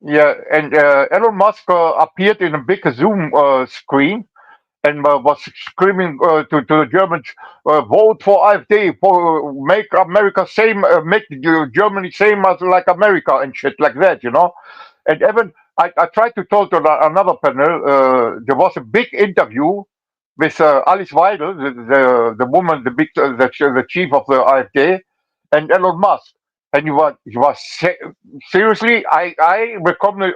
Yeah, and Elon Musk appeared in a big Zoom screen and was screaming to the Germans, vote for AfD, for make America same, make Germany same as like America and shit like that. And even I tried to talk to another panel. There was a big interview with Alice Weidel, the woman, the chief of the AfD, and Elon Musk. And you was seriously. I recommend.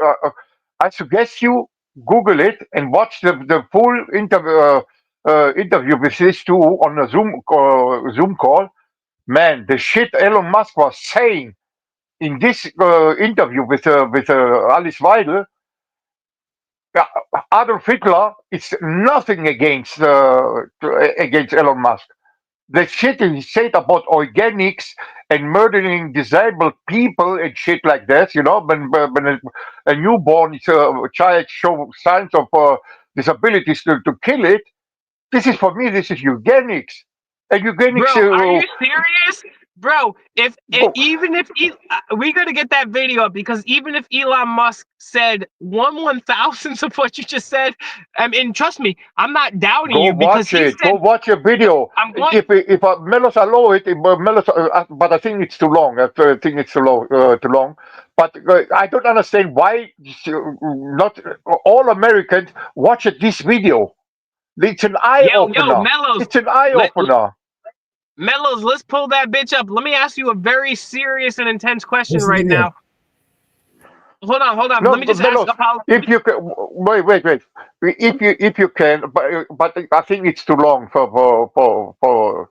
I suggest you Google it and watch the full interview with these two on a Zoom call. Man, the shit Elon Musk was saying in this interview with Alice Weidel, Adolf Hitler is nothing against Elon Musk. The shit he said about organics and murdering disabled people and shit like that, when a newborn child shows signs of disabilities to kill it, this is for me, this is eugenics. And eugenics. Bro, are you serious? Bro, even if we gotta get that video up because even if Elon Musk said 1/1000th of what you just said, I mean, trust me, I'm not doubting Go you because watch he it. said. Go watch a video. I'm going. If Mellows allow it, but I think it's too long. I think it's too long. But I don't understand why not all Americans watch this video. It's an eye Yo, opener. Mellows. It's an eye opener. Mellows, let's pull that bitch up. Let me ask you a very serious and intense question Listen right to me. now. Hold on. No, Let me just Mellows, ask Apollo. if you can, wait. If you can, but I think it's too long for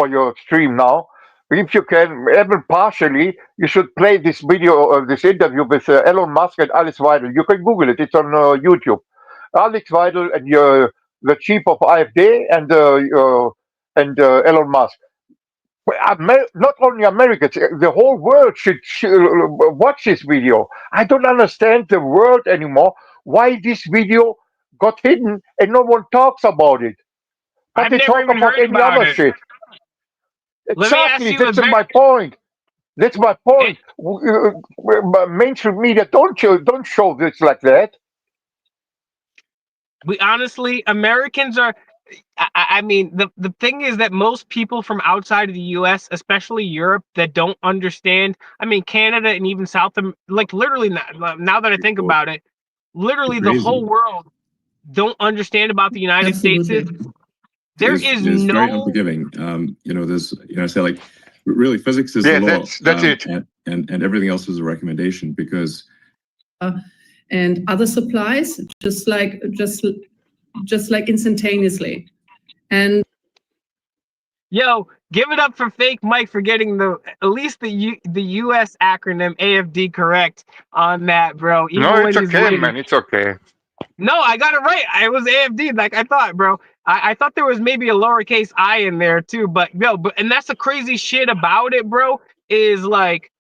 your stream now. If you can, even partially, you should play this video, this interview with Elon Musk and Alice Weidel. You can Google it. It's on YouTube. Alex Weidel and the chief of AfD and Elon Musk. Not only Americans, the whole world should watch this video. I don't understand the world anymore. Why this video got hidden and no one talks about it? But I've they never talk even about heard any about other it. shit. Let me ask Exactly, you that's my point. That's my point. Mainstream media don't show this like that. We honestly, Americans are. I mean, the thing is that most people from outside of the U.S., especially Europe, that don't understand. I mean, Canada and even like literally now that I think about it, literally the whole world don't understand about the United States is there is very no unforgiving. There's, say like, really, physics is Yeah, the law, that's it. and everything else is a recommendation because. And other supplies, just like instantaneously, and. Yo, give it up for Fake Mike for getting at least the US acronym AFD correct on that, bro. Even No, when it's he's okay, waiting. man. It's okay. No, I got it right. It was AFD, like I thought, bro. I thought there was maybe a lowercase I in there too, but and that's the crazy shit about it, bro. Is like,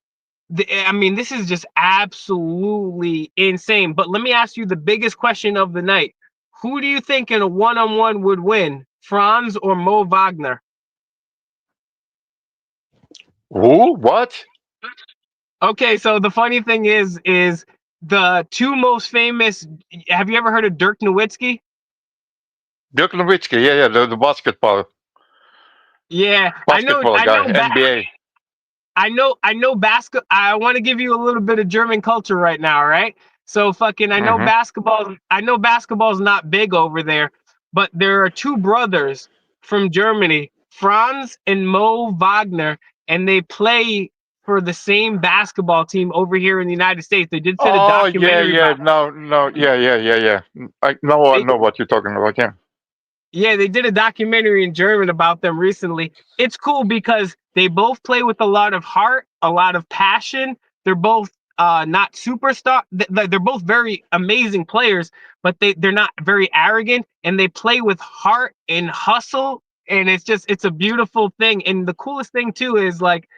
I mean, this is just absolutely insane. But let me ask you the biggest question of the night: who do you think in a one-on-one would win, Franz or Mo Wagner? Who? What? Okay, so the funny thing is the two most famous. Have you ever heard of Dirk Nowitzki? Dirk Nowitzki, yeah, the basketball Yeah, guy, NBA. I know basketball. I want to give you a little bit of German culture right now, right? So fucking, I know basketball's not big over there, but there are two brothers from Germany, Franz and Mo Wagner, and they play for the same basketball team over here in the United States. They did a documentary yeah. about Yeah. I know what you're talking about. Yeah. Yeah, they did a documentary in German about them recently. It's cool because they both play with a lot of heart, a lot of passion. They're both not superstar. They're both very amazing players, but they're not very arrogant, and they play with heart and hustle. And it's a beautiful thing. And the coolest thing too is like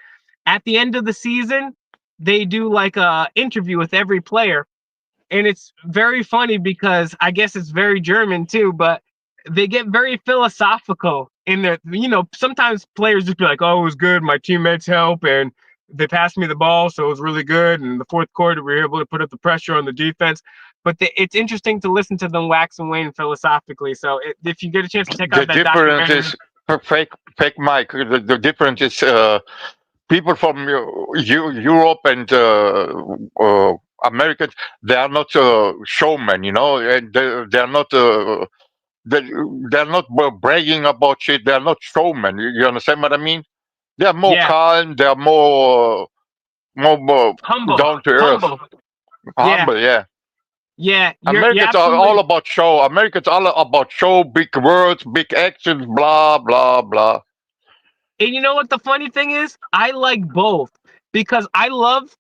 at the end of the season, they do like a interview with every player. And it's very funny because I guess it's very German too, but they get very philosophical in their, sometimes players just be like, oh, it was good. My teammates help and they passed me the ball. So it was really good. And in the fourth quarter, we were able to put up the pressure on the defense. But it's interesting to listen to them wax and wane philosophically. So if you get a chance to check out that documentary. The difference is, fake Mike, the difference is people from Europe and Americans, they are not showmen, and they're not they're not bragging about shit. They're not showmen. You understand what I mean? They're more calm. They're more humble, down to earth, humble. Yeah. Yeah, Americans are all about show. Americans are all about show, big words, big actions, blah blah blah. And you know what the funny thing is? I like both because I love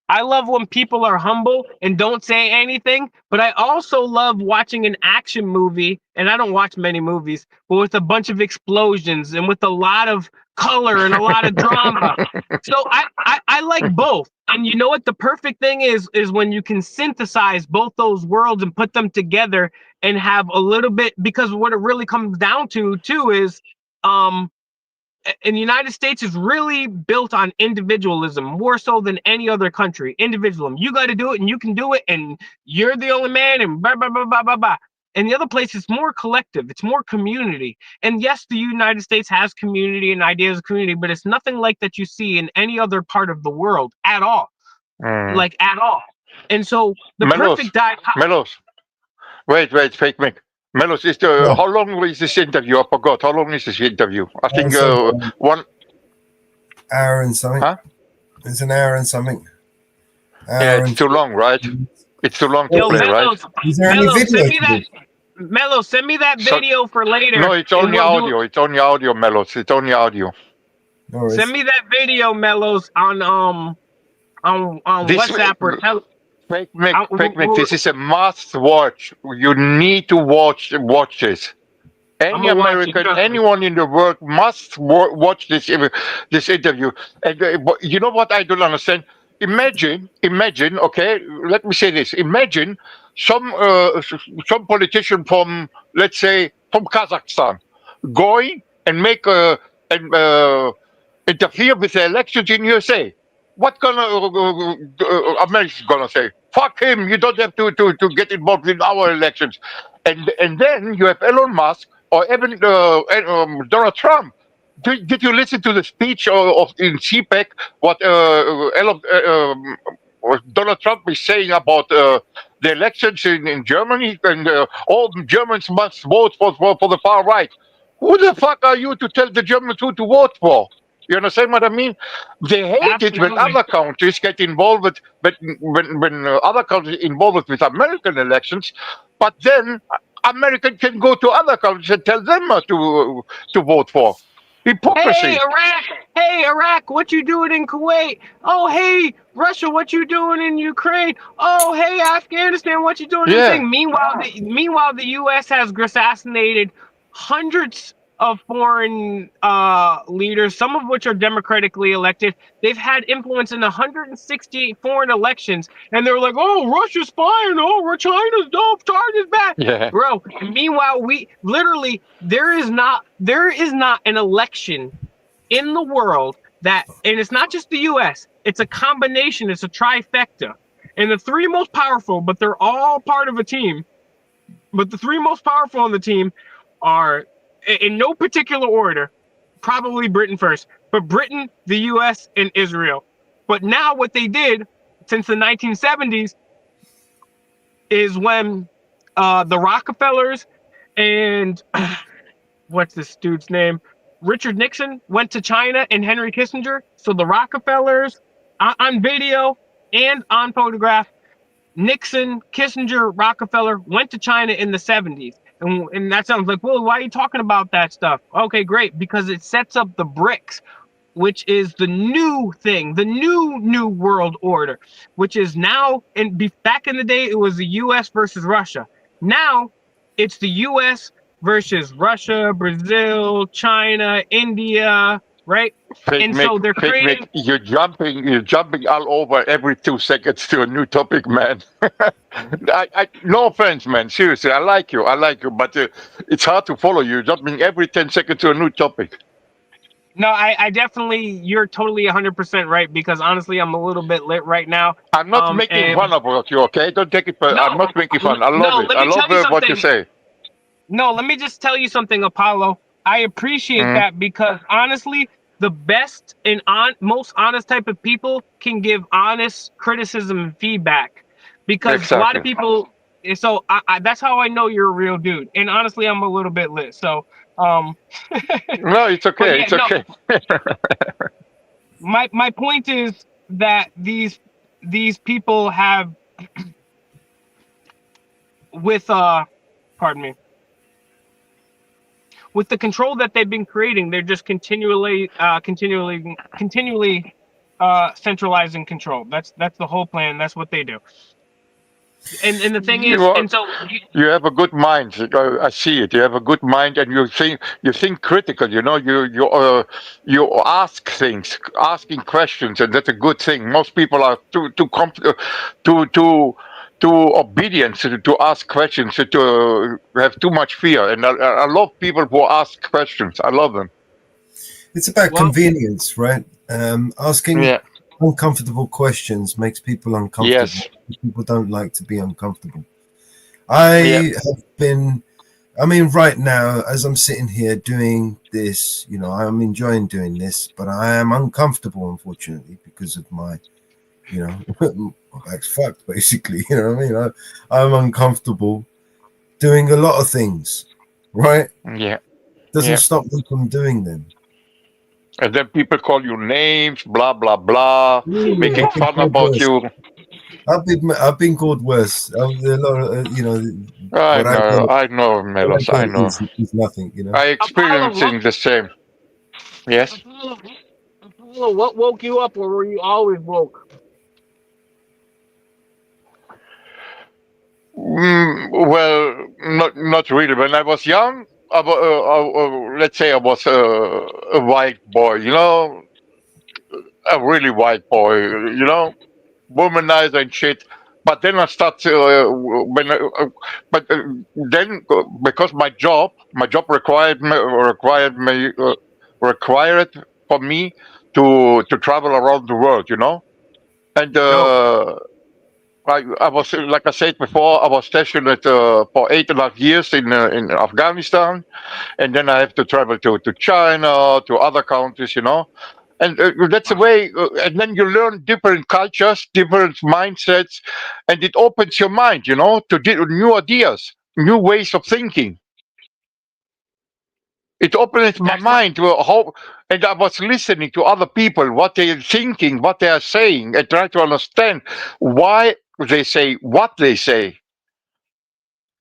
when people are humble and don't say anything, but I also love watching an action movie, and I don't watch many movies, but with a bunch of explosions and with a lot of color and a lot of drama. So I like both. And you know what the perfect thing is when you can synthesize both those worlds and put them together and have a little bit, because what it really comes down to too is and the United States is really built on individualism more so than any other country. Individualism. You got to do it and you can do it and you're the only man and blah, blah, blah, blah, blah, blah. And the other place is more collective. It's more community. And yes, the United States has community and ideas of community, but it's nothing like that you see in any other part of the world at all. Like at all. And so the perfect Mellows. Wait, fake Mick. Mellows, how long is this interview? I forgot. How long is this interview? I think 1 hour and something. Huh? It's an hour and something. It's too long, right? It's too long to play, Mellows, right? Is there any video? Mellows, send me that video for later. No, it's only audio. It's only audio, Mellows. It's only audio. No, send me that video, Mellows, on WhatsApp or Fake Mick, this is a must watch. You need to watch this. Any American, anyone in the world must watch this interview. And you know what I don't understand? Imagine. Okay, let me say this. Imagine some politician from, let's say, from Kazakhstan going and make interfere with the elections in USA. What America's gonna say? Fuck him! You don't have to get involved in our elections. And then you have Elon Musk or even Donald Trump. Did you listen to the speech in CPAC? What Donald Trump is saying about the elections in Germany, and all Germans must vote for the far right. Who the fuck are you to tell the Germans who to vote for? You understand what I mean? They hate it when Absolutely. other countries get involved with, but when other countries involved with American elections, but then American can go to other countries and tell them to vote for. Hey, Hypocrisy. Iraq! Hey, Iraq, what you doing in Kuwait? Oh, hey, Russia, what you doing in Ukraine? Oh, hey, Afghanistan, what you doing in Yeah. thing? Meanwhile, the U.S. has assassinated hundreds of foreign leaders, some of which are democratically elected. They've had influence in 168 foreign elections, and they're like, "Oh, Russia's spying. Oh, China's dope. China's bad." Yeah. Bro, meanwhile, we literally there is not an election in the world that, and it's not just the US, it's a combination, it's a trifecta. And the three most powerful, but they're all part of a team. But the three most powerful on the team are, in no particular order, probably Britain first, but Britain, the US, and Israel. But now what they did since the 1970s is when the Rockefellers and what's this dude's name? Richard Nixon went to China and Henry Kissinger. So the Rockefellers on video and on photograph, Nixon, Kissinger, Rockefeller went to China in the 70s. And that sounds like, well, why are you talking about that stuff? Okay, great. Because it sets up the BRICS, which is the new thing, the new world order, which is now, and back in the day, it was the US versus Russia. Now it's the US versus Russia, Brazil, China, India, right? Fake And Mick, so they're fake creating. Mick, you're jumping all over every 2 seconds to a new topic, man. No offense, man. Seriously, I like you, but it's hard to follow you. Jumping every 10 seconds to a new topic. No, I definitely, you're totally 100% right, because honestly, I'm a little bit lit right now. I'm not making fun about you, okay? Don't take it. I'm not making fun. I love it. Let I me tell you love what you something. say. No, let me just tell you something, Apollo. I appreciate that, because honestly, the best and most honest type of people can give honest criticism and feedback, because a lot of Exactly. people. So that's how I know you're a real dude. And honestly, I'm a little bit lit. So No, it's but okay. yeah, It's no. okay. My point is that these people have with pardon me, with the control that they've been creating, they're just continually centralizing control. That's the whole plan. That's what they do. And the thing is, and so You have a good mind. I see it. You have a good mind, and you think critical. You know, you ask things, asking questions, and that's a good thing. Most people are too obedient to ask questions, to have too much fear. And I love people who ask questions. I love them. It's about convenience, right? Asking Yeah. uncomfortable questions makes people uncomfortable. Yes. People don't like to be uncomfortable. I mean, right now, as I'm sitting here doing this, you know, I'm enjoying doing this, but I am uncomfortable, unfortunately, because of my, you know, my back's fucked, basically. You know what I mean? I'm uncomfortable doing a lot of things, right? Yeah. Doesn't Yeah. stop me from doing them. And then people call you names, blah blah blah, making I've been fun called about worse. you. I've been called worse. A lot of, you know, I what I know, Mellows. I get know. is nothing, you know. I experiencing the same. Yes. Apollo, what woke you up, or were you always woke? Well, not really. When I was young, let's say I was a white boy, you know, a really white boy, you know, womanizer and shit. But then I start then because my job required for me to travel around the world, you know, and I was, like I said before, I was stationed for 8.5 years in Afghanistan, and then I have to travel to China, to other countries, you know. And that's the way, and then you learn different cultures, different mindsets, and it opens your mind, to new ideas, new ways of thinking. It opens my mind to how, and I was listening to other people, what they are thinking, what they are saying, and try to understand why they say what they say,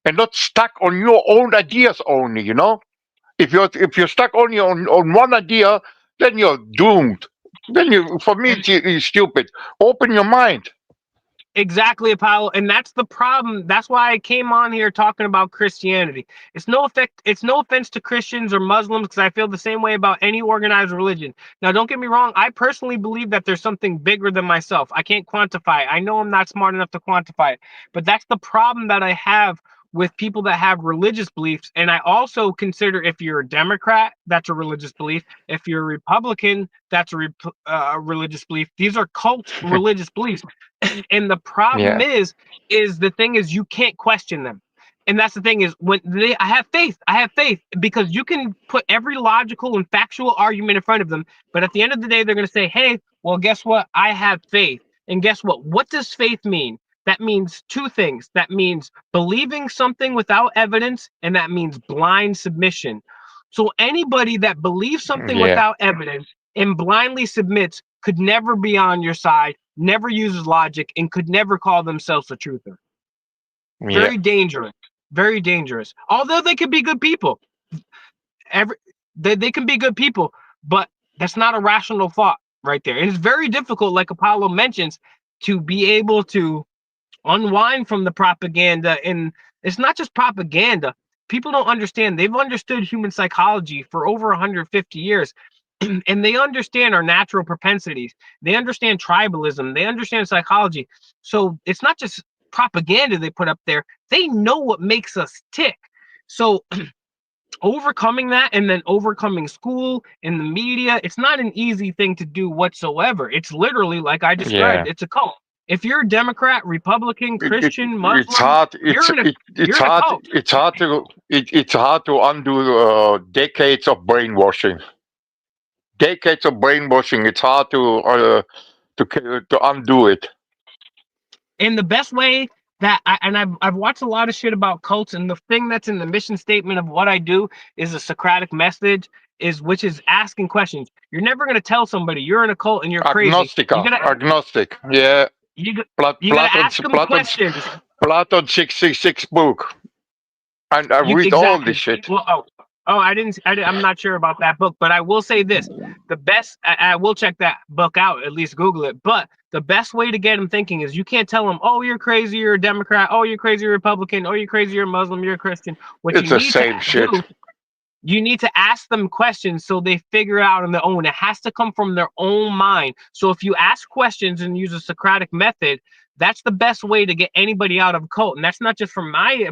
and not stuck on your own ideas only. If you're stuck only on one idea, then you're doomed. Then for me, it's stupid. Open your mind. Exactly, Apollo, and that's the problem. That's why I came on here talking about Christianity. It's no offense to Christians or Muslims, because I feel the same way about any organized religion. Now, don't get me wrong. I personally believe that there's something bigger than myself. I can't quantify it. I know I'm not smart enough to quantify it, but that's the problem that I have with people that have religious beliefs. And I also consider, if you're a Democrat, that's a religious belief. If you're a Republican, that's a religious belief. These are cult religious beliefs. And the problem is the thing is, you can't question them. And that's the thing is, I have faith because you can put every logical and factual argument in front of them. But at the end of the day, they're going to say, hey, well, guess what? I have faith. And guess what? What does faith mean? That means two things. That means believing something without evidence, and that means blind submission. So anybody that believes something without evidence and blindly submits could never be on your side, never uses logic, and could never call themselves a truther. Very dangerous. Very dangerous. Although they could be good people. They can be good people, but that's not a rational thought right there. And it's very difficult, like Apollo mentions, to be able to unwind from the propaganda. And it's not just propaganda. People don't understand. They've understood human psychology for over 150 years. And they understand our natural propensities. They understand tribalism. They understand psychology. So it's not just propaganda they put up there. They know what makes us tick. So overcoming that, and then overcoming school and the media, it's not an easy thing to do whatsoever. It's literally, like I described, it's a cult. If you're a Democrat, Republican, Christian, Muslim, it's hard. It's hard to undo decades of brainwashing. Decades of brainwashing. It's hard to undo it. And the best way that I've watched a lot of shit about cults, and the thing that's in the mission statement of what I do is a Socratic message, which is asking questions. You're never going to tell somebody you're in a cult and you're crazy. Agnostic. Yeah. You gotta ask them questions. Platon 666 book. And I read all this shit. Well, I'm not sure about that book, but I will say this: the best. I will check that book out, at least Google it. But the best way to get them thinking is, you can't tell them, "Oh, you're crazy, you're a Democrat. Oh, you're crazy, you're a Republican. Oh, you're crazy, you're a Muslim, you're a Christian." It's the same shit. You need to ask them questions so they figure it out on their own. It has to come from their own mind. So if you ask questions and use a Socratic method, that's the best way to get anybody out of a cult. And that's not just from my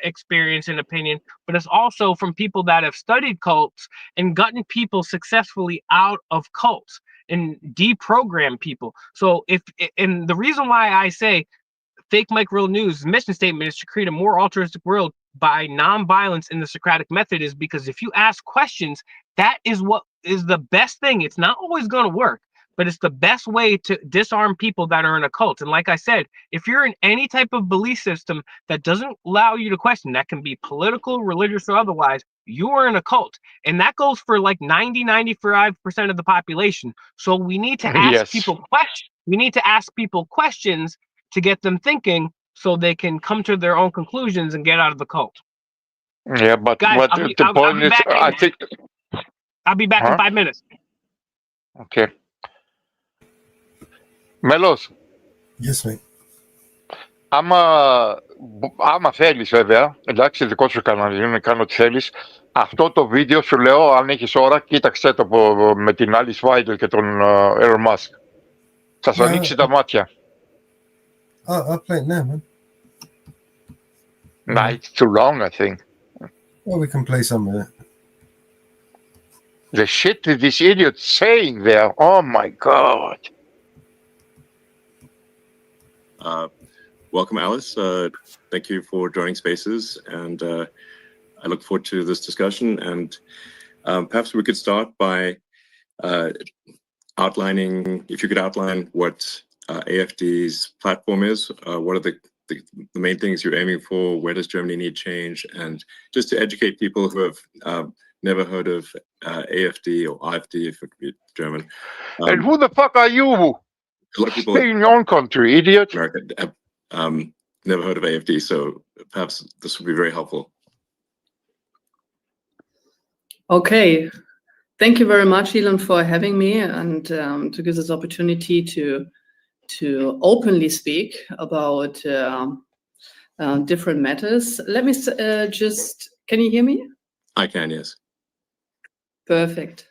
experience and opinion, but it's also from people that have studied cults and gotten people successfully out of cults and deprogrammed people. So and the reason why I say Fake Mike Real News mission statement is to create a more altruistic world by non-violence in the Socratic method, is because if you ask questions, that is what is the best thing. It's not always going to work, but it's the best way to disarm people that are in a cult. And like I said, if you're in any type of belief system that doesn't allow you to question, that can be political, religious, or otherwise, you are in a cult. And that goes for like 95% of the population. So we need to ask people questions. We need to ask people questions to get them thinking, so they can come to their own conclusions and get out of the cult. Yeah, but guys, the point is, I think I'll be back in 5 minutes. Okay. Mellows. Yes, mate. Άμα θέλεις βέβαια, εντάξει, δικό σου κανάλι είναι, κάνω ό,τι θέλεις. Αυτό το βίντεο σου λέω, αν έχεις ώρα, κοίταξε το με την Alice Weidel και τον Elon Musk. Θα σου ανοίξει τα μάτια. I'll play it now, man. Nah, it's too long, I think. Well, we can play some of it. The shit that this idiot's saying there, oh my God. Welcome, Alice. Thank you for joining Spaces, and I look forward to this discussion. And perhaps we could start by outlining, if you could outline what AFD's platform is, what are the main things you're aiming for, where does Germany need change, and just to educate people who have never heard of AFD or AfD, if it be German. And who the fuck are you? A lot of people Stay in your own country, idiot. America have never heard of AFD, so perhaps this would be very helpful. Okay. Thank you very much, Elon, for having me and to give this opportunity to openly speak about different matters. Let me just, can you hear me? I can, yes. Perfect.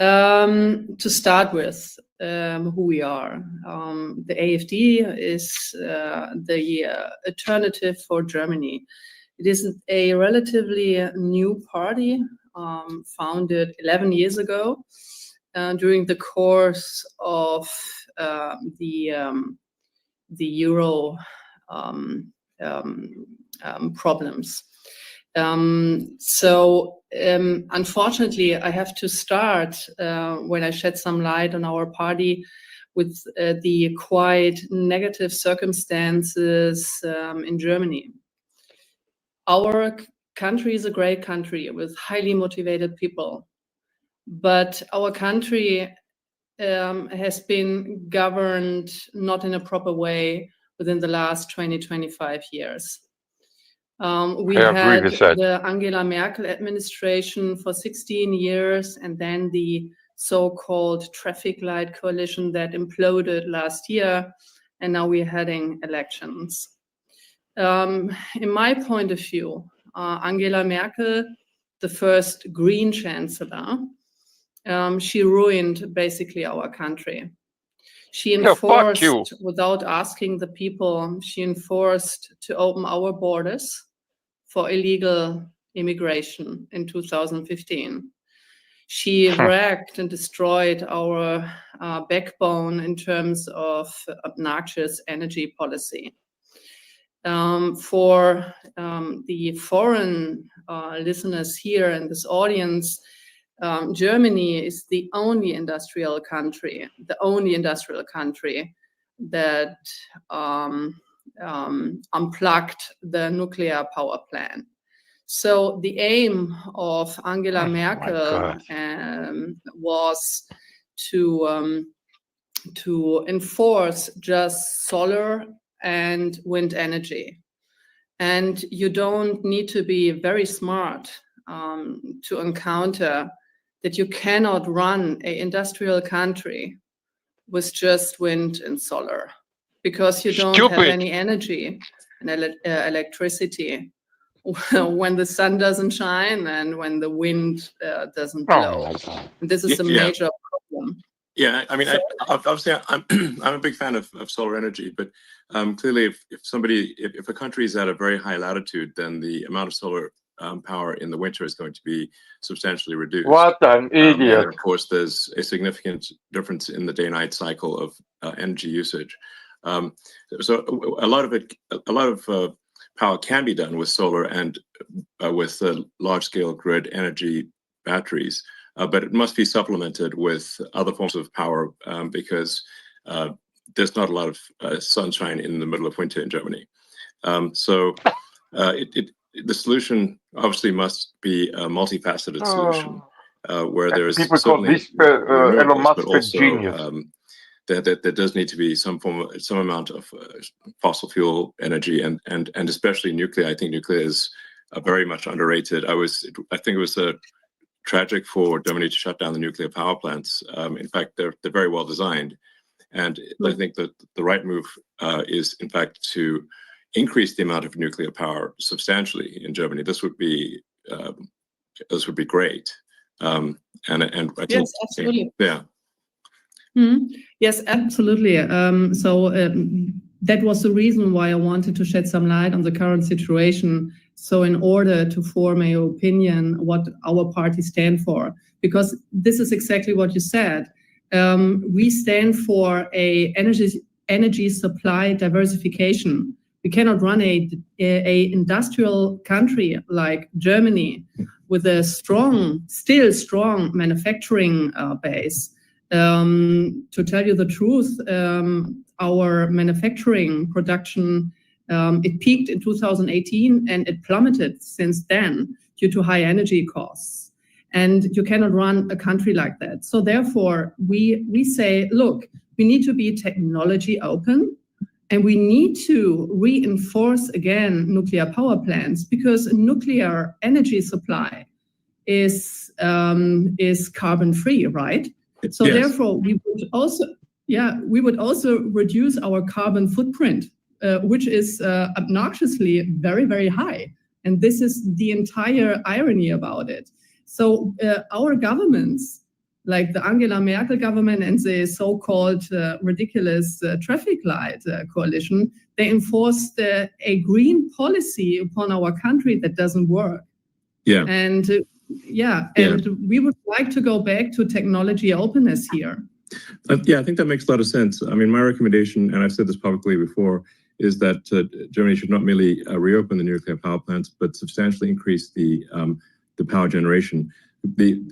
To start with, who we are. The AfD is the alternative for Germany. It is a relatively new party, founded 11 years ago during the course of the Euro problems. Unfortunately, I have to start when I shed some light on our party with the quite negative circumstances in Germany. Our country is a great country with highly motivated people, but our country has been governed not in a proper way within the last 20-25 years. We had the Angela Merkel administration for 16 years, and then the so-called traffic light coalition that imploded last year, and now we're heading elections. In my point of view, Angela Merkel, the first Green Chancellor, she ruined basically our country. She enforced, without asking the people, she enforced to open our borders for illegal immigration in 2015. She wrecked and destroyed our backbone in terms of obnoxious energy policy. For the foreign listeners here in this audience, Germany is the only industrial country that unplugged the nuclear power plant. So the aim of Angela Merkel was to enforce just solar and wind energy. And you don't need to be very smart to encounter that you cannot run an industrial country with just wind and solar, because you don't have any energy and electricity when the sun doesn't shine and when the wind doesn't blow. And this is a major problem. Yeah, I mean, obviously, I'm a big fan of solar energy, but clearly, if a country is at a very high latitude, then the amount of solar power in the winter is going to be substantially reduced. What an idiot! And of course, there's a significant difference in the day-night cycle of energy usage. So a lot of power can be done with solar and with large-scale grid energy batteries. But it must be supplemented with other forms of power because there's not a lot of sunshine in the middle of winter in Germany. The solution obviously must be a multifaceted solution where there's people call this Elon Musk a genius. There does need to be some amount of fossil fuel energy and especially nuclear. I think nuclear is very much underrated. I think it was tragic for Germany to shut down the nuclear power plants. In fact, they're very well designed, and I think that the right move is, in fact, to increase the amount of nuclear power substantially in Germany. This would be great. And I think, yes, absolutely. Yeah. Yes, absolutely. That was the reason why I wanted to shed some light on the current situation. So in order to form an opinion what our party stand for, because this is exactly what you said. We stand for a energy supply diversification. We cannot run a industrial country like Germany with a still strong manufacturing base To tell you the truth, our manufacturing production, it peaked in 2018 and it plummeted since then due to high energy costs. And you cannot run a country like that. So therefore, we say, look, we need to be technology open, and we need to reinforce again nuclear power plants, because nuclear energy supply is carbon free, right? So Yes. therefore, we would also reduce our carbon footprint, which is obnoxiously very, very high. And this is the entire irony about it. So our governments, like the Angela Merkel government and the so-called ridiculous traffic light coalition, they enforced a green policy upon our country that doesn't work. Yeah. And we would like to go back to technology openness here. Yeah, I think that makes a lot of sense. I mean, my recommendation, and I've said this publicly before, is that Germany should not merely reopen the nuclear power plants, but substantially increase the power generation. In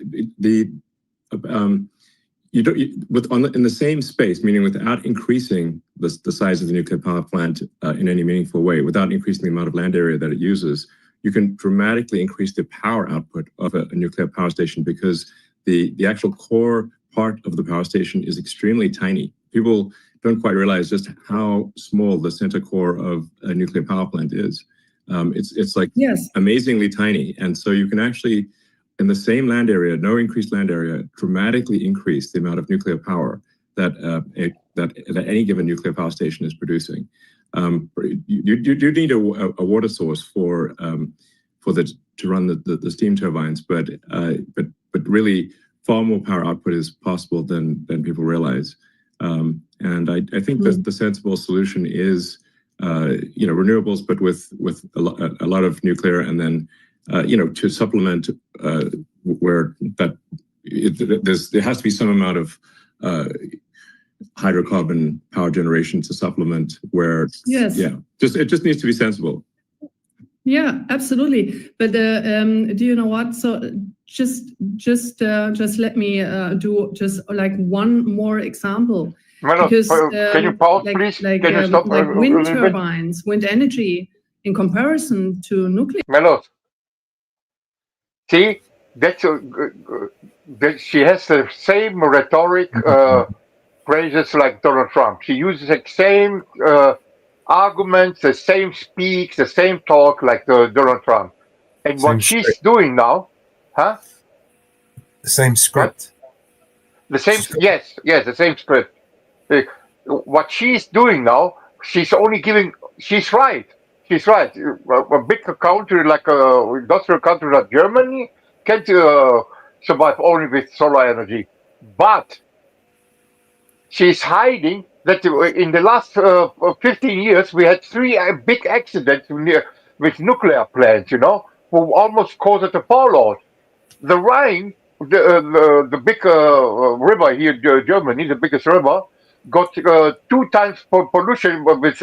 the same space, meaning without increasing the size of the nuclear power plant in any meaningful way, without increasing the amount of land area that it uses, you can dramatically increase the power output of a nuclear power station, because the actual core part of the power station is extremely tiny. People don't quite realize just how small the center core of a nuclear power plant is. It's like amazingly tiny, and so you can actually, in the same land area, no increased land area, dramatically increase the amount of nuclear power that any given nuclear power station is producing. You need a water source to run the steam turbines, but really far more power output is possible than people realize. And I think that the sensible solution is renewables, but with a lot of nuclear, and then to supplement where that there has to be some amount of hydrocarbon power generation to supplement where it just needs to be sensible. Yeah, absolutely. But do you know what? So just let me do just like one more example. Because, can you pause, please? Can you stop like wind turbines, wind energy, in comparison to nuclear. Mellows. See, that's she has the same rhetoric phrases like Donald Trump. She uses the same arguments, the same speak, the same talk like Donald Trump. And Same what she's doing now, the same script. The same, yes, the same script. What she's doing now, she's only giving. She's right. She's right. A big country like industrial country like Germany can't survive only with solar energy. But she's hiding that in the last 15 years we had 3 big accidents with nuclear plants. Who almost caused a fallout. The Rhine, the big river here in Germany, the biggest river, got 2 times pollution with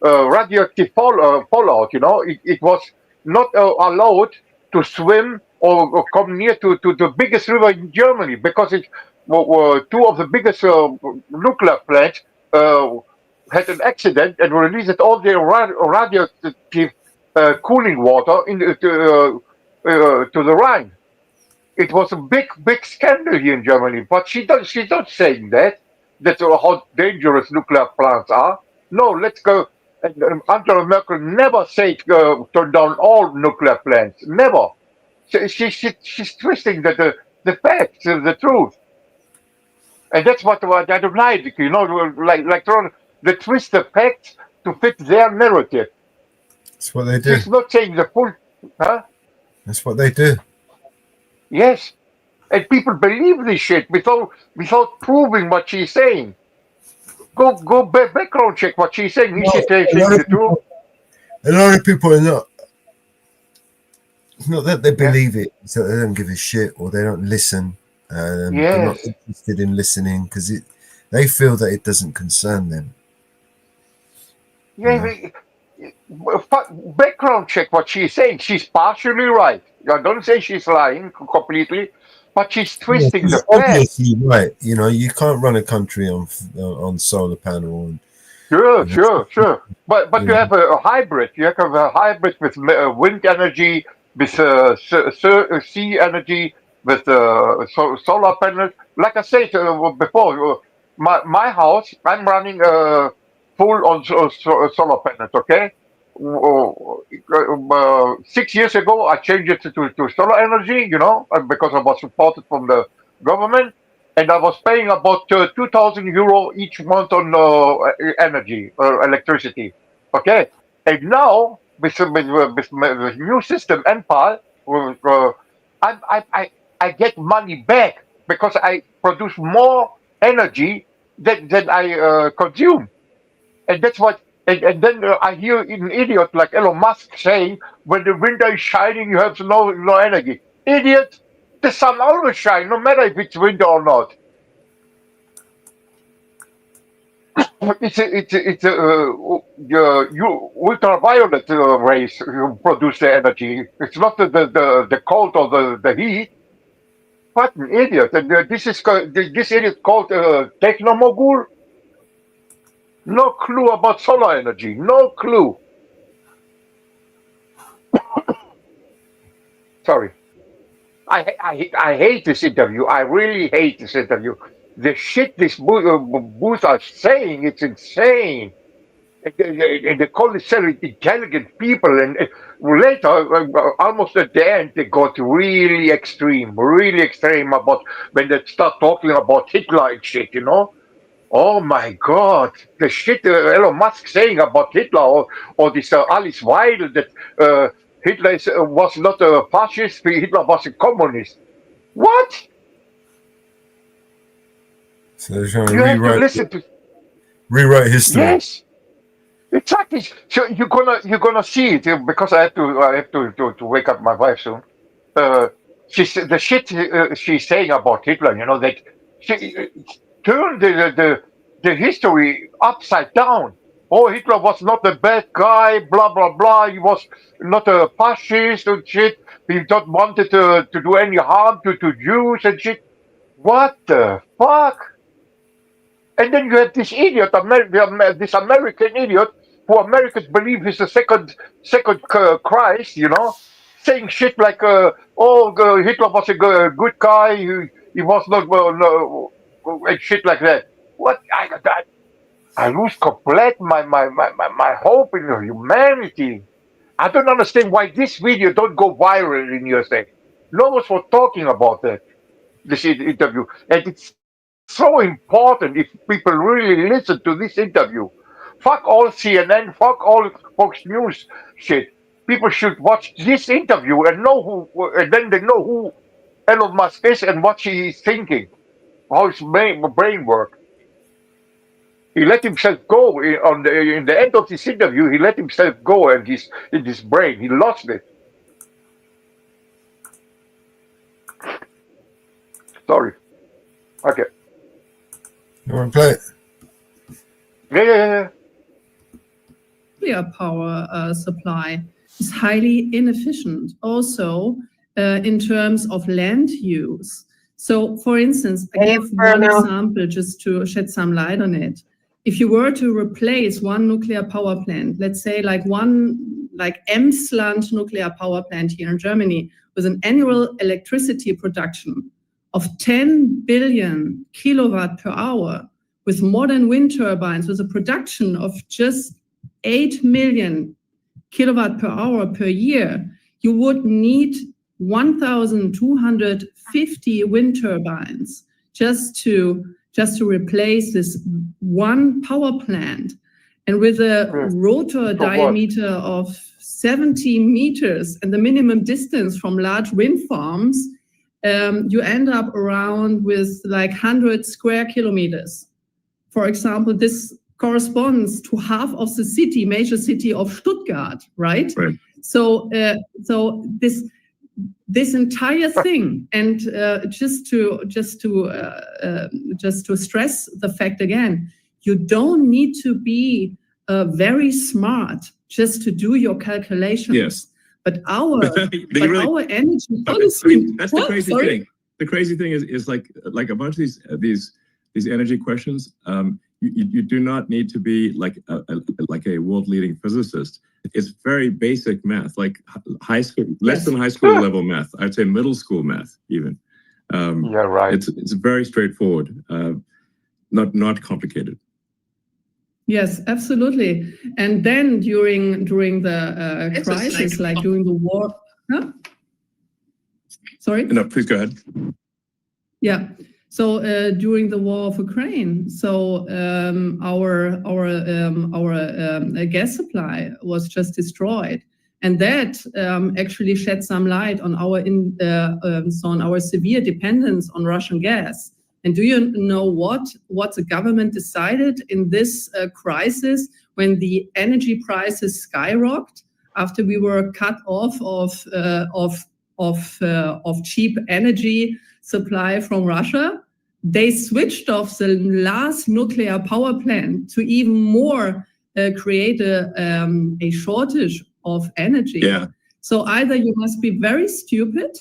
radioactive fallout. It was not allowed to swim or come near to the biggest river in Germany, because 2 of the biggest nuclear plants had an accident and released all their radioactive cooling water to the Rhine. It was a big scandal here in Germany, but she's not saying that. That's how dangerous nuclear plants are. No, let's go. And Angela Merkel never said turn down all nuclear plants. Never. She's twisting the facts, the truth. And that's what I don't like. Like they twist the facts to fit their narrative. That's what they do. She's not saying the full. Huh? That's what they do. Yes. And people believe this shit without proving what she's saying. Go background check what she's saying. Is she saying the truth? A lot of people are not. It's not that they believe it, it's that they don't give a shit or they don't listen. They're not interested in listening because they feel that it doesn't concern them. Yeah, background check what she's saying. She's partially right. I don't say she's lying completely, But she's twisting the facts. Obviously, right. You know, you can't run a country on solar panel. And, Sure. But you have a hybrid. You have a hybrid with wind energy, with sea energy, with solar panels. Like I said before, my house, I'm running full on solar panels. Okay. 6 years ago, I changed it to solar energy. You know, because I was supported from the government. And I was paying about 2,000 euro each month on energy or electricity. Okay, and now with new system NPAL, I get money back because I produce more energy than I consume, and that's what. And then I hear an idiot like Elon Musk saying, "When the window is shining, you have no energy." Idiot! The sun always shines, no matter if it's winter or not. It's ultraviolet rays who produce the energy. It's not the cold or the heat. What an idiot! And this idiot called technomogul. No clue about solar energy. No clue. Sorry. I hate this interview. I really hate this interview. The shit this booth are saying, it's insane. And they call themselves intelligent people. And later, almost at the end, they got really extreme about when they start talking about Hitler and shit, you know? Oh my God, the shit Elon Musk saying about Hitler or this Alice Weidel that Hitler was not a fascist, Hitler was a communist. What? So they're trying to rewrite history. Yes, exactly. So you're gonna see it because I have to wake up my wife soon. The shit she's saying about Hitler, you know, that she turned the history upside down. Oh, Hitler was not a bad guy, blah blah blah. He was not a fascist and shit. He don't wanted to do any harm to Jews and shit. What the fuck? And then you have this idiot, this American idiot, who Americans believe is the second Christ, you know, saying shit like, "Oh, Hitler was a good guy. He was not no, and shit like that." What? I lose complete my hope in humanity. I don't understand why this video don't go viral in USA. No one's talking about that. This interview, and it's so important if people really listen to this interview. Fuck all CNN, fuck all Fox News shit. People should watch this interview and and then they know who Elon Musk is and what he is thinking, how his brain works. He let himself go in the end of this interview. He let himself go, and in his brain, he lost it. Sorry. Okay. You want to play it? Yeah. Nuclear power supply is highly inefficient. Also, in terms of land use. So, for instance, I give one example just to shed some light on it. If you were to replace one nuclear power plant, let's say like Emsland nuclear power plant here in Germany, with an annual electricity production of 10 billion kilowatt per hour, with modern wind turbines, with a production of just 8 million kilowatt per hour per year, you would need 1,250 wind turbines just to replace this one power plant. And with a rotor diameter of 70 meters and the minimum distance from large wind farms, you end up around with like 100 square kilometers. For example, this corresponds to half of the major city of Stuttgart, right? So this entire thing, and just to stress the fact again, you don't need to be very smart just to do your calculations. Yes. But our energy policy. That's the crazy thing. the crazy thing is like a bunch of these energy questions. You do not need to be like a world leading physicist. It's very basic math, like high school, less than high school level math. I'd say middle school math even. Yeah, right. It's very straightforward, not complicated. Yes, absolutely. And then during the crisis, like during the war, huh? Sorry? No, please go ahead. Yeah. So during the war of Ukraine, so our gas supply was just destroyed, and that actually shed some light on our severe dependence on Russian gas. And do you know what the government decided in this crisis when the energy prices skyrocketed after we were cut off of cheap energy supply from Russia? They switched off the last nuclear power plant to even more create a shortage of energy. Yeah. So either you must be very stupid,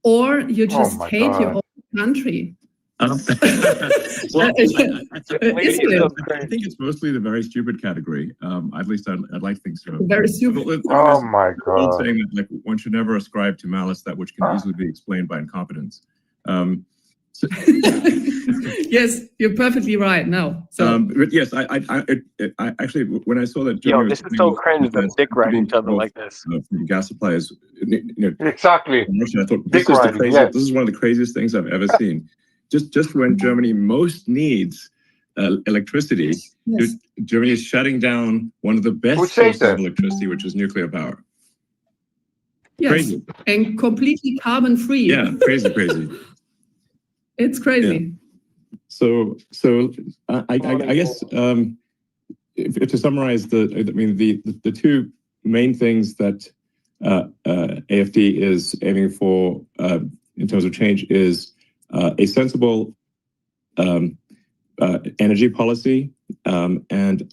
or you just hate your own country. Well, I think it's mostly the very stupid category. At least I'd like to think so. Very stupid. Oh my God! Saying that like one should never ascribe to malice that which can easily be explained by incompetence. Yes, you're perfectly right. No, so. But yes, I actually when I saw that Germany this is so cringe that dick ride each other like this. From gas supplies, exactly. Russia, I thought this is the craziest. This is one of the craziest things I've ever seen. Just when Germany most needs electricity, Germany is shutting down one of the best sources of electricity, which is nuclear power. Yes, crazy. And completely carbon free. Yeah, crazy. It's crazy. Yeah. So I guess if to summarize the two main things that AFD is aiming for in terms of change is a sensible energy policy and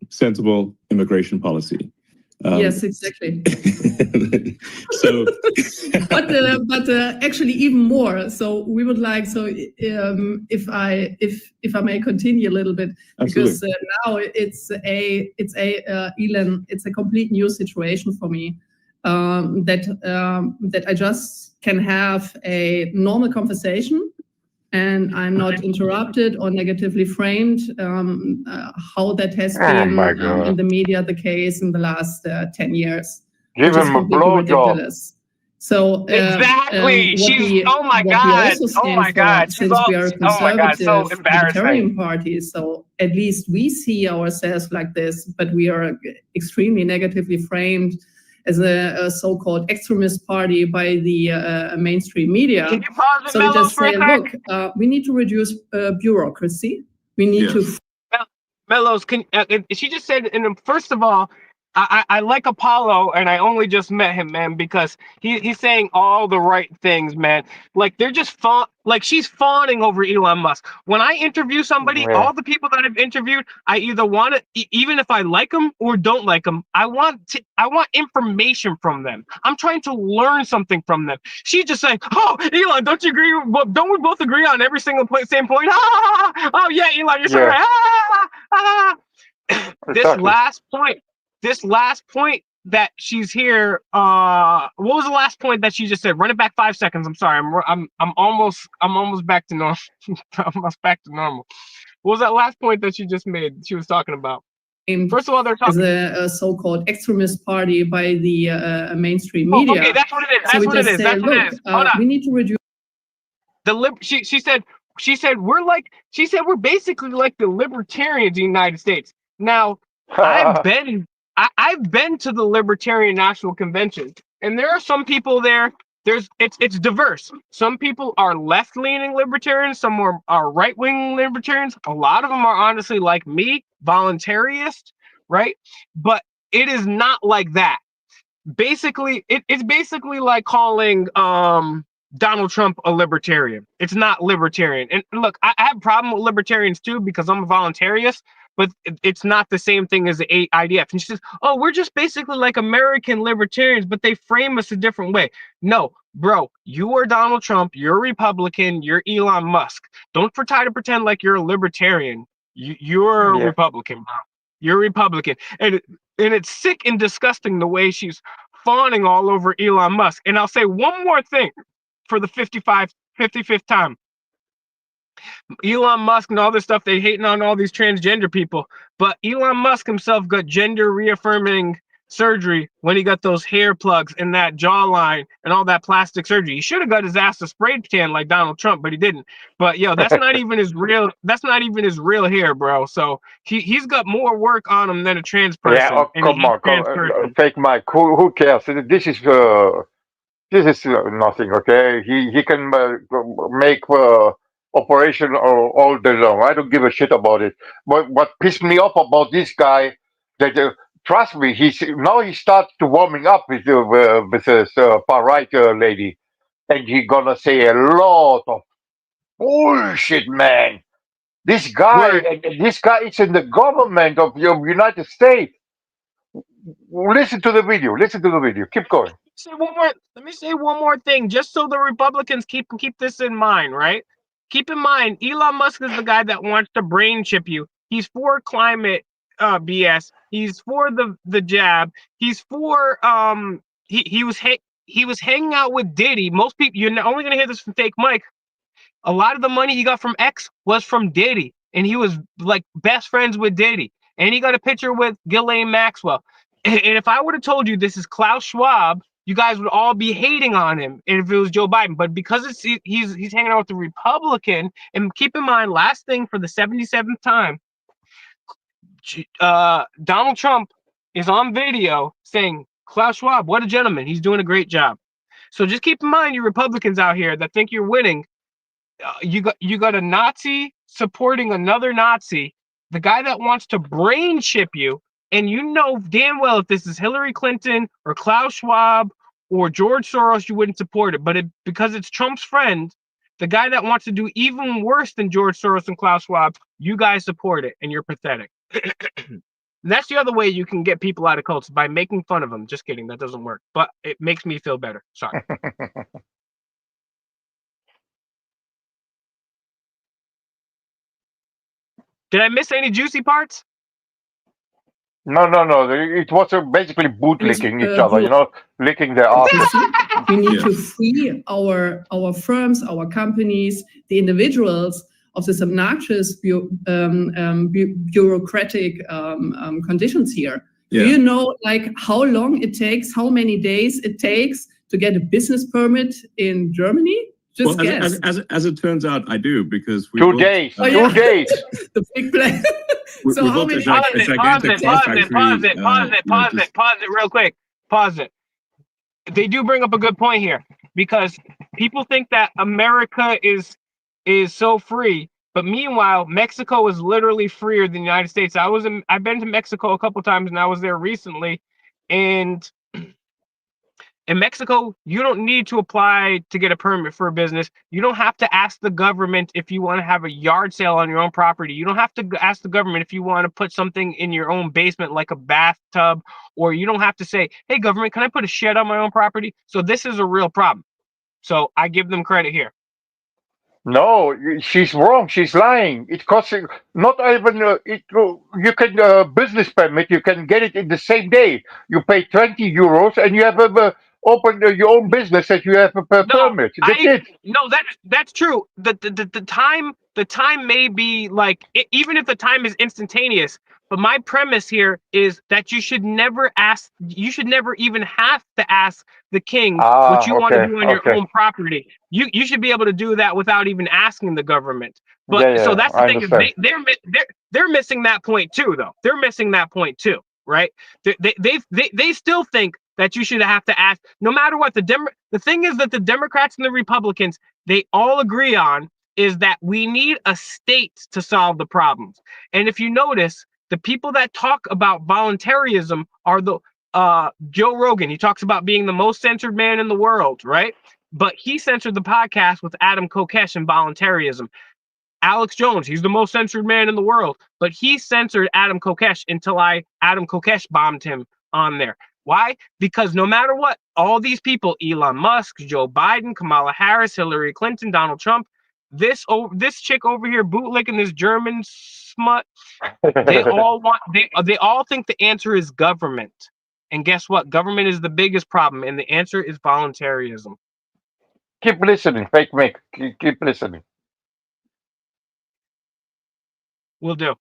sensible immigration policy. Yes, exactly. So, but actually even more. So we would like if I may continue a little bit, because now it's Elon, it's a complete new situation for me. That I just can have a normal conversation and I'm not interrupted or negatively framed, how that has been in the media the case in the last 10 years. Give him a blowjob. So exactly, oh my God, since we are a conservative libertarian party, so at least we see ourselves like this, but we are extremely negatively framed as a so-called extremist party by the mainstream media. Can you pause it, so we Mellows, just say, look, we need to reduce bureaucracy. We need to. Mellows, she just said, and first of all, I like Apollo, and I only just met him, man, because he's saying all the right things, man. Like they're just she's fawning over Elon Musk. When I interview somebody, all the people that I've interviewed, I either want to, even if I like them or don't like them, I want information from them. I'm trying to learn something from them. She's just saying, "Oh, Elon, don't you agree? Don't we both agree on every single same point?" Oh yeah, Elon, you're so right. This last point that she's here. What was the last point that she just said? Run it back 5 seconds. I'm sorry. I'm almost back to normal. Almost back to normal. What was that last point that she just made? She was talking about. First of all, they're talking as a so-called extremist party by the mainstream media. Okay, that's what it is. That's what it is. That's what it is. Hold on. We need to reduce She said we're basically like the libertarians in the United States. Now, I've been to the Libertarian National Convention, and there are some people there. It's diverse. Some people are left-leaning libertarians, some are right-wing libertarians. A lot of them are honestly like me, voluntarist, right? But it is not like that. Basically, it's basically like calling Donald Trump a libertarian. It's not libertarian. And look, I have a problem with libertarians too because I'm a voluntarist. But it's not the same thing as the IDF. And she says, oh, we're just basically like American libertarians, but they frame us a different way. No, bro, you are Donald Trump, you're a Republican, you're Elon Musk. Don't try to pretend like you're a libertarian. You're a Yeah. Republican, bro. You're a Republican. And it's sick and disgusting the way she's fawning all over Elon Musk. And I'll say one more thing for the 55th time. Elon Musk and all this stuff, they hating on all these transgender people. But Elon Musk himself got gender reaffirming surgery when he got those hair plugs and that jawline and all that plastic surgery. He should have got his ass a spray tan like Donald Trump, but he didn't. But yo, that's not even his real. That's not even his real hair, bro. So he's got more work on him than a trans person. Yeah, oh, and come he's on, trans person. fake Mike. Who cares? This is nothing. Okay, he can make operation all day long. I don't give a shit about it. But what pissed me off about this guy, that trust me, he starts to warming up with this far right lady, and he gonna say a lot of bullshit, man. This guy, this guy is in the government of the United States. Listen to the video. Listen to the video. Keep going. Let me say one more thing, just so the Republicans keep this in mind, right? Keep in mind, Elon Musk is the guy that wants to brain chip you. He's for climate BS. He's for the jab. He's for he was hanging out with Diddy. Most people, you're only gonna hear this from Fake Mike. A lot of the money he got from X was from Diddy, and he was like best friends with Diddy. And he got a picture with Ghislaine Maxwell. And if I would have told you this is Klaus Schwab, you guys would all be hating on him if it was Joe Biden. But because he's hanging out with the Republican, and keep in mind, last thing for the 77th time, Donald Trump is on video saying, Klaus Schwab, what a gentleman. He's doing a great job. So just keep in mind, you Republicans out here that think you're winning, you got a Nazi supporting another Nazi, the guy that wants to brain chip you, and you know damn well if this is Hillary Clinton or Klaus Schwab or George Soros, you wouldn't support it. But because it's Trump's friend, the guy that wants to do even worse than George Soros and Klaus Schwab, you guys support it, and you're pathetic. And that's the other way you can get people out of cults, by making fun of them. Just kidding, that doesn't work. But it makes me feel better. Sorry. Did I miss any juicy parts? No. It was basically bootlicking each other, licking their asses. We need to free our firms, our companies, the individuals of this obnoxious bureaucratic conditions here. Yeah. Do you know how long it takes, how many days it takes to get a business permit in Germany? Just guess. As it turns out, I do, because we 2 days. 2 days. The big plan. So how many? Pause it real quick. Pause it. They do bring up a good point here, because people think that America is so free, but meanwhile Mexico is literally freer than the United States. I've been to Mexico a couple times, and I was there recently, and in Mexico, you don't need to apply to get a permit for a business. You don't have to ask the government if you want to have a yard sale on your own property. You don't have to ask the government if you want to put something in your own basement, like a bathtub, or you don't have to say, hey, government, can I put a shed on my own property? So this is a real problem. So I give them credit here. No, she's wrong. She's lying. It costs not even you can business permit. You can get it in the same day. You pay 20 euros and you have open your own business that you have a permit. That's it. No, that's true. The time may be like, even if the time is instantaneous. But my premise here is that you should never even have to ask the king what you want to do on your own property. You should be able to do that without even asking the government. But so that's the thing, is they're missing that point too, though. They're missing that point too, right? They still think that you should have to ask, no matter what. The thing is that the Democrats and the Republicans, they all agree on is that we need a state to solve the problems. And if you notice, the people that talk about voluntarism are the Joe Rogan. He talks about being the most censored man in the world, right? But he censored the podcast with Adam Kokesh and voluntarism. Alex Jones, he's the most censored man in the world, but he censored Adam Kokesh until Adam Kokesh bombed him on there. Why? Because no matter what, all these people, Elon Musk, Joe Biden, Kamala Harris, Hillary Clinton, Donald Trump, this chick over here bootlicking this German smut, they all think the answer is government. And guess what? Government is the biggest problem, and the answer is voluntarism. Keep listening, fake Mick. Keep listening. Will do.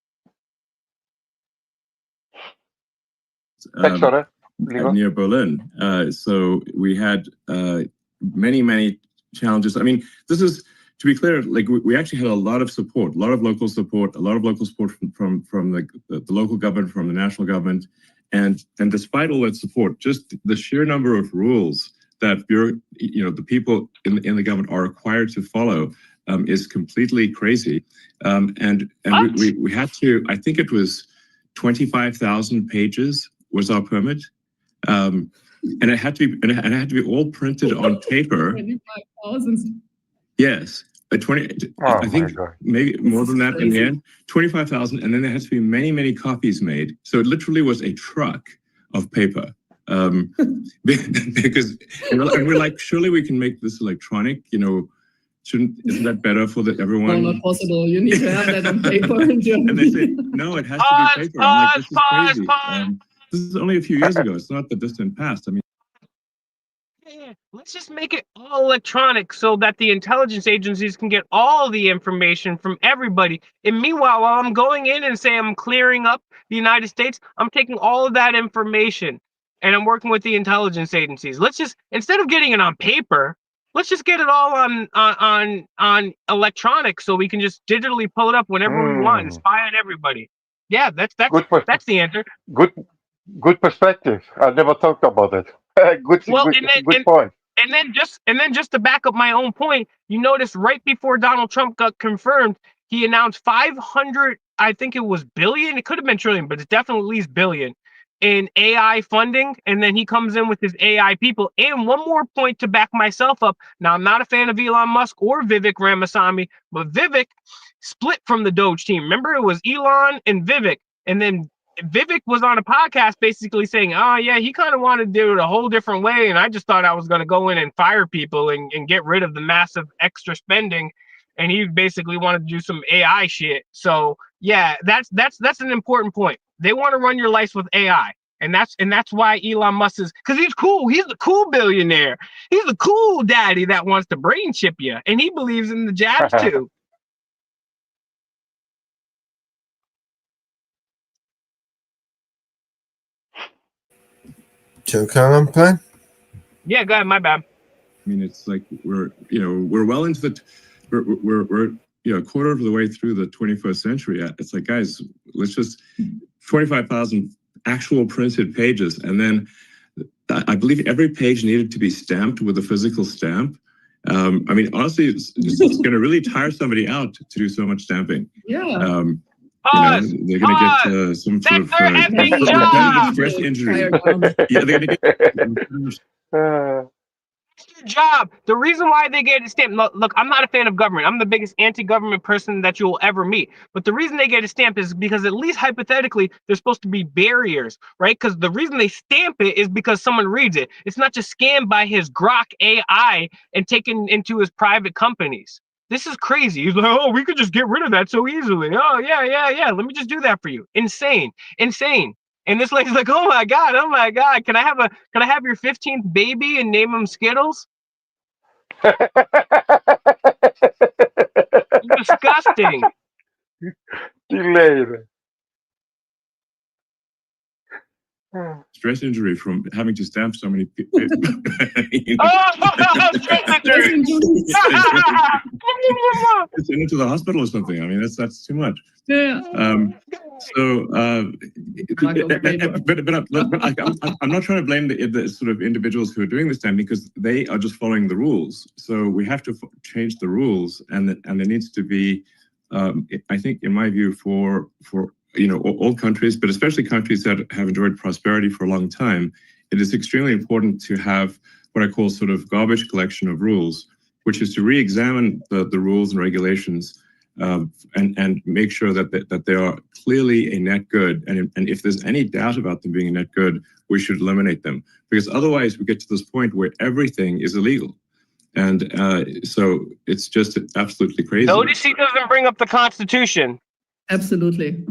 Near Berlin. So we had many challenges. I mean, this is, to be clear, like we actually had a lot of support, a lot of local support from the local government, from the national government, and despite all that support, just the sheer number of rules that the people in the government are required to follow is completely crazy. And we had to, I think it was 25,000 pages was our permit, and it had to be all printed on paper. 25,000. Yes, I think maybe more than that in the end. 25,000, and then there had to be many copies made. So it literally was a truck of paper. Because and we're like, surely we can make this electronic. Isn't that better for everyone? No, not possible. You need to have that on paper in Germany. And they say, no, it has to be paper. I'm like, this is crazy. This is only a few years ago. It's not the distant past. I mean, let's just make it all electronic so that the intelligence agencies can get all the information from everybody. And meanwhile, while I'm going in and say I'm clearing up the United States, I'm taking all of that information and I'm working with the intelligence agencies. Let's just, instead of getting it on paper, let's just get it all on electronic so we can just digitally pull it up whenever we want and spy on everybody. Yeah, that's the answer. Good perspective. I never thought about it. Good point. And then just to back up my own point, you notice right before Donald Trump got confirmed, he announced 500, I think it was billion, it could have been trillion, but it's definitely at least billion in AI funding. And then he comes in with his AI people. And one more point to back myself up. Now, I'm not a fan of Elon Musk or Vivek Ramaswamy, but Vivek split from the Doge team. Remember, it was Elon and Vivek. And then Vivek was on a podcast basically saying, oh, yeah, he kind of wanted to do it a whole different way. And I just thought I was going to go in and fire people and get rid of the massive extra spending. And he basically wanted to do some AI shit. So, yeah, that's an important point. They want to run your life with AI. And that's why Elon Musk is, because he's cool. He's the cool billionaire. He's the cool daddy that wants to brain chip you. And he believes in the jabs, too. Plan? Yeah, go ahead. My bad. I mean, it's like we're well into we're a quarter of the way through the 21st century. It's like, guys, let's just 25,000 actual printed pages, and then I believe every page needed to be stamped with a physical stamp. I mean, honestly, it's going to really tire somebody out to do so much stamping. Yeah. They're going to get some sort of stress injury. Yeah, they're going to get. That's your job. The reason why they get it stamped. Look, I'm not a fan of government. I'm the biggest anti-government person that you'll ever meet. But the reason they get it stamped is because at least hypothetically, there's supposed to be barriers, right? Because the reason they stamp it is because someone reads it. It's not just scanned by his Grok AI and taken into his private companies. This is crazy. He's like, oh, we could just get rid of that so easily. Oh, yeah. Let me just do that for you. Insane. And this lady's like, oh my God. Can I have your 15th baby and name him Skittles? Disgusting. Later. Stress injury from having to stamp so many people. Stress injury. It's into the hospital or something. I mean, that's too much. Yeah. But I'm not trying to blame the sort of individuals who are doing this stamping, because they are just following the rules. So we have to change the rules, and there needs to be, I think, in my view, for all countries, but especially countries that have enjoyed prosperity for a long time, it is extremely important to have what I call sort of garbage collection of rules, which is to re-examine the rules and regulations and make sure that they are clearly a net good. And if there's any doubt about them being a net good, we should eliminate them, because otherwise we get to this point where everything is illegal. And so it's just absolutely crazy. Notice he doesn't bring up the Constitution. Absolutely.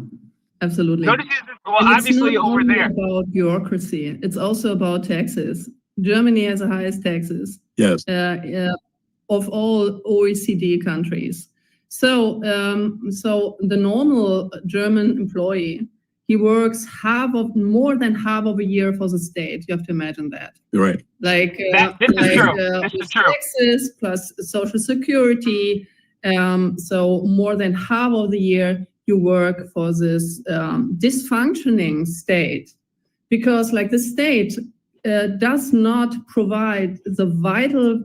Absolutely. Notice well, And it's obviously not over only there. about bureaucracy. It's also about taxes. Germany has the highest taxes. Yes. Of all OECD countries. So, so the normal German employee, he works more than half of a year for the state. You have to imagine that. You're right. Like, this is true. This is true. Taxes plus Social Security. So more than half of the year you work for this dysfunctioning state, because like the state does not provide the vital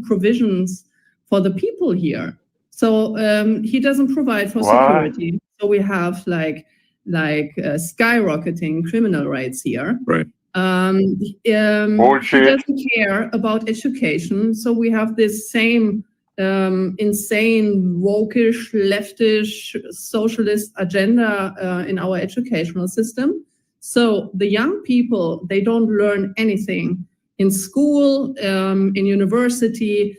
provisions for the people here. So he doesn't provide for security. So we have like skyrocketing criminal rates here. Right. He doesn't care about education. So we have this same insane, wokish, leftish, socialist agenda in our educational system. So the young people, they don't learn anything in school, in university,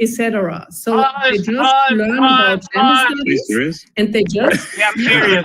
etc. So they just learn about gender studies, and they just I'm serious.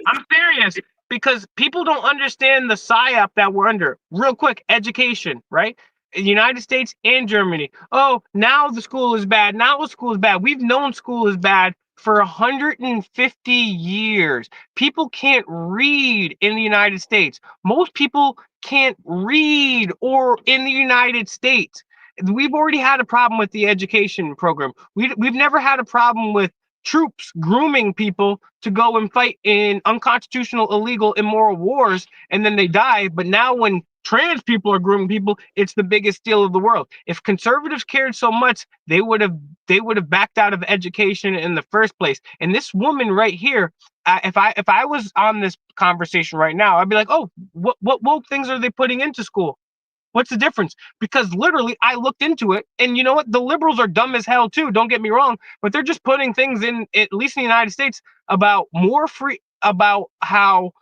I'm serious, because people don't understand the psyop that we're under. Real quick, education, right? In the United States and Germany. Oh, now the school is bad. Now the school is bad. We've known school is bad for 150 years. People can't read in the United States. Most people can't read or in the United States. We've already had a problem with the education program. We've never had a problem with troops grooming people to go and fight in unconstitutional, illegal, immoral wars, and then they die. But now when trans people are grooming people, it's the biggest deal of the world. If conservatives cared so much, they would have backed out of education in the first place. And this woman right here, if I was on this conversation right now, I'd be like, oh, what woke things are they putting into school? What's the difference? Because literally I looked into it, and you know what? The liberals are dumb as hell too, don't get me wrong, but they're just putting things in, at least in the United States, about how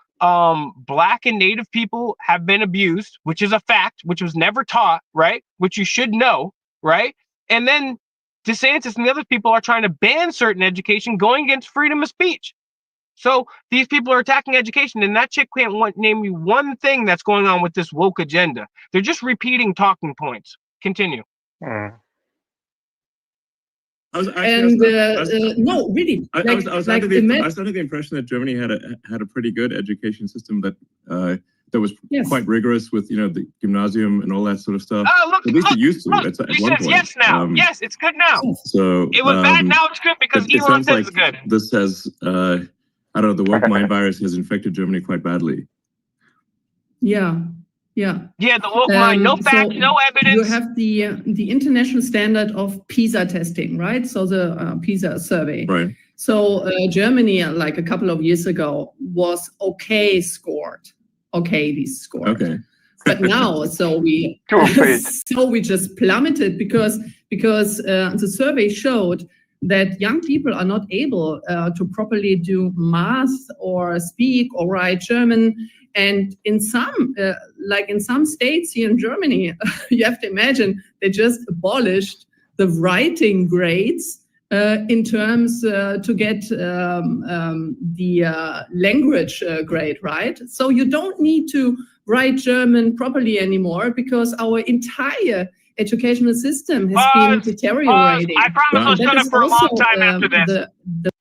Black and Native people have been abused, which is a fact, which was never taught, right? Which you should know, right? And then DeSantis and the other people are trying to ban certain education, going against freedom of speech. So these people are attacking education, and that chick can't name you one thing that's going on with this woke agenda. They're just repeating talking points. Continue. No, really. I was under the impression that Germany had a pretty good education system that was quite rigorous with the gymnasium and all that sort of stuff. Oh, look, at least it used to. At one point. Yes now. Yes, it's good now. So it was bad. Now it's good because Elon says it's good. This has I don't know. The woke mind virus has infected Germany quite badly. Yeah. The woke mind. No facts, no evidence. You have the international standard of PISA testing, right? So the PISA survey. Right. So Germany, like a couple of years ago, was scored. Okay. But now, so we just plummeted because the survey showed that young people are not able to properly do math or speak or write German. And in some states here in Germany, you have to imagine they just abolished the writing grades in terms to get the language grade, right? So you don't need to write German properly anymore because our entire educational system has been deteriorating. I promise I'll shut up for a long time after this.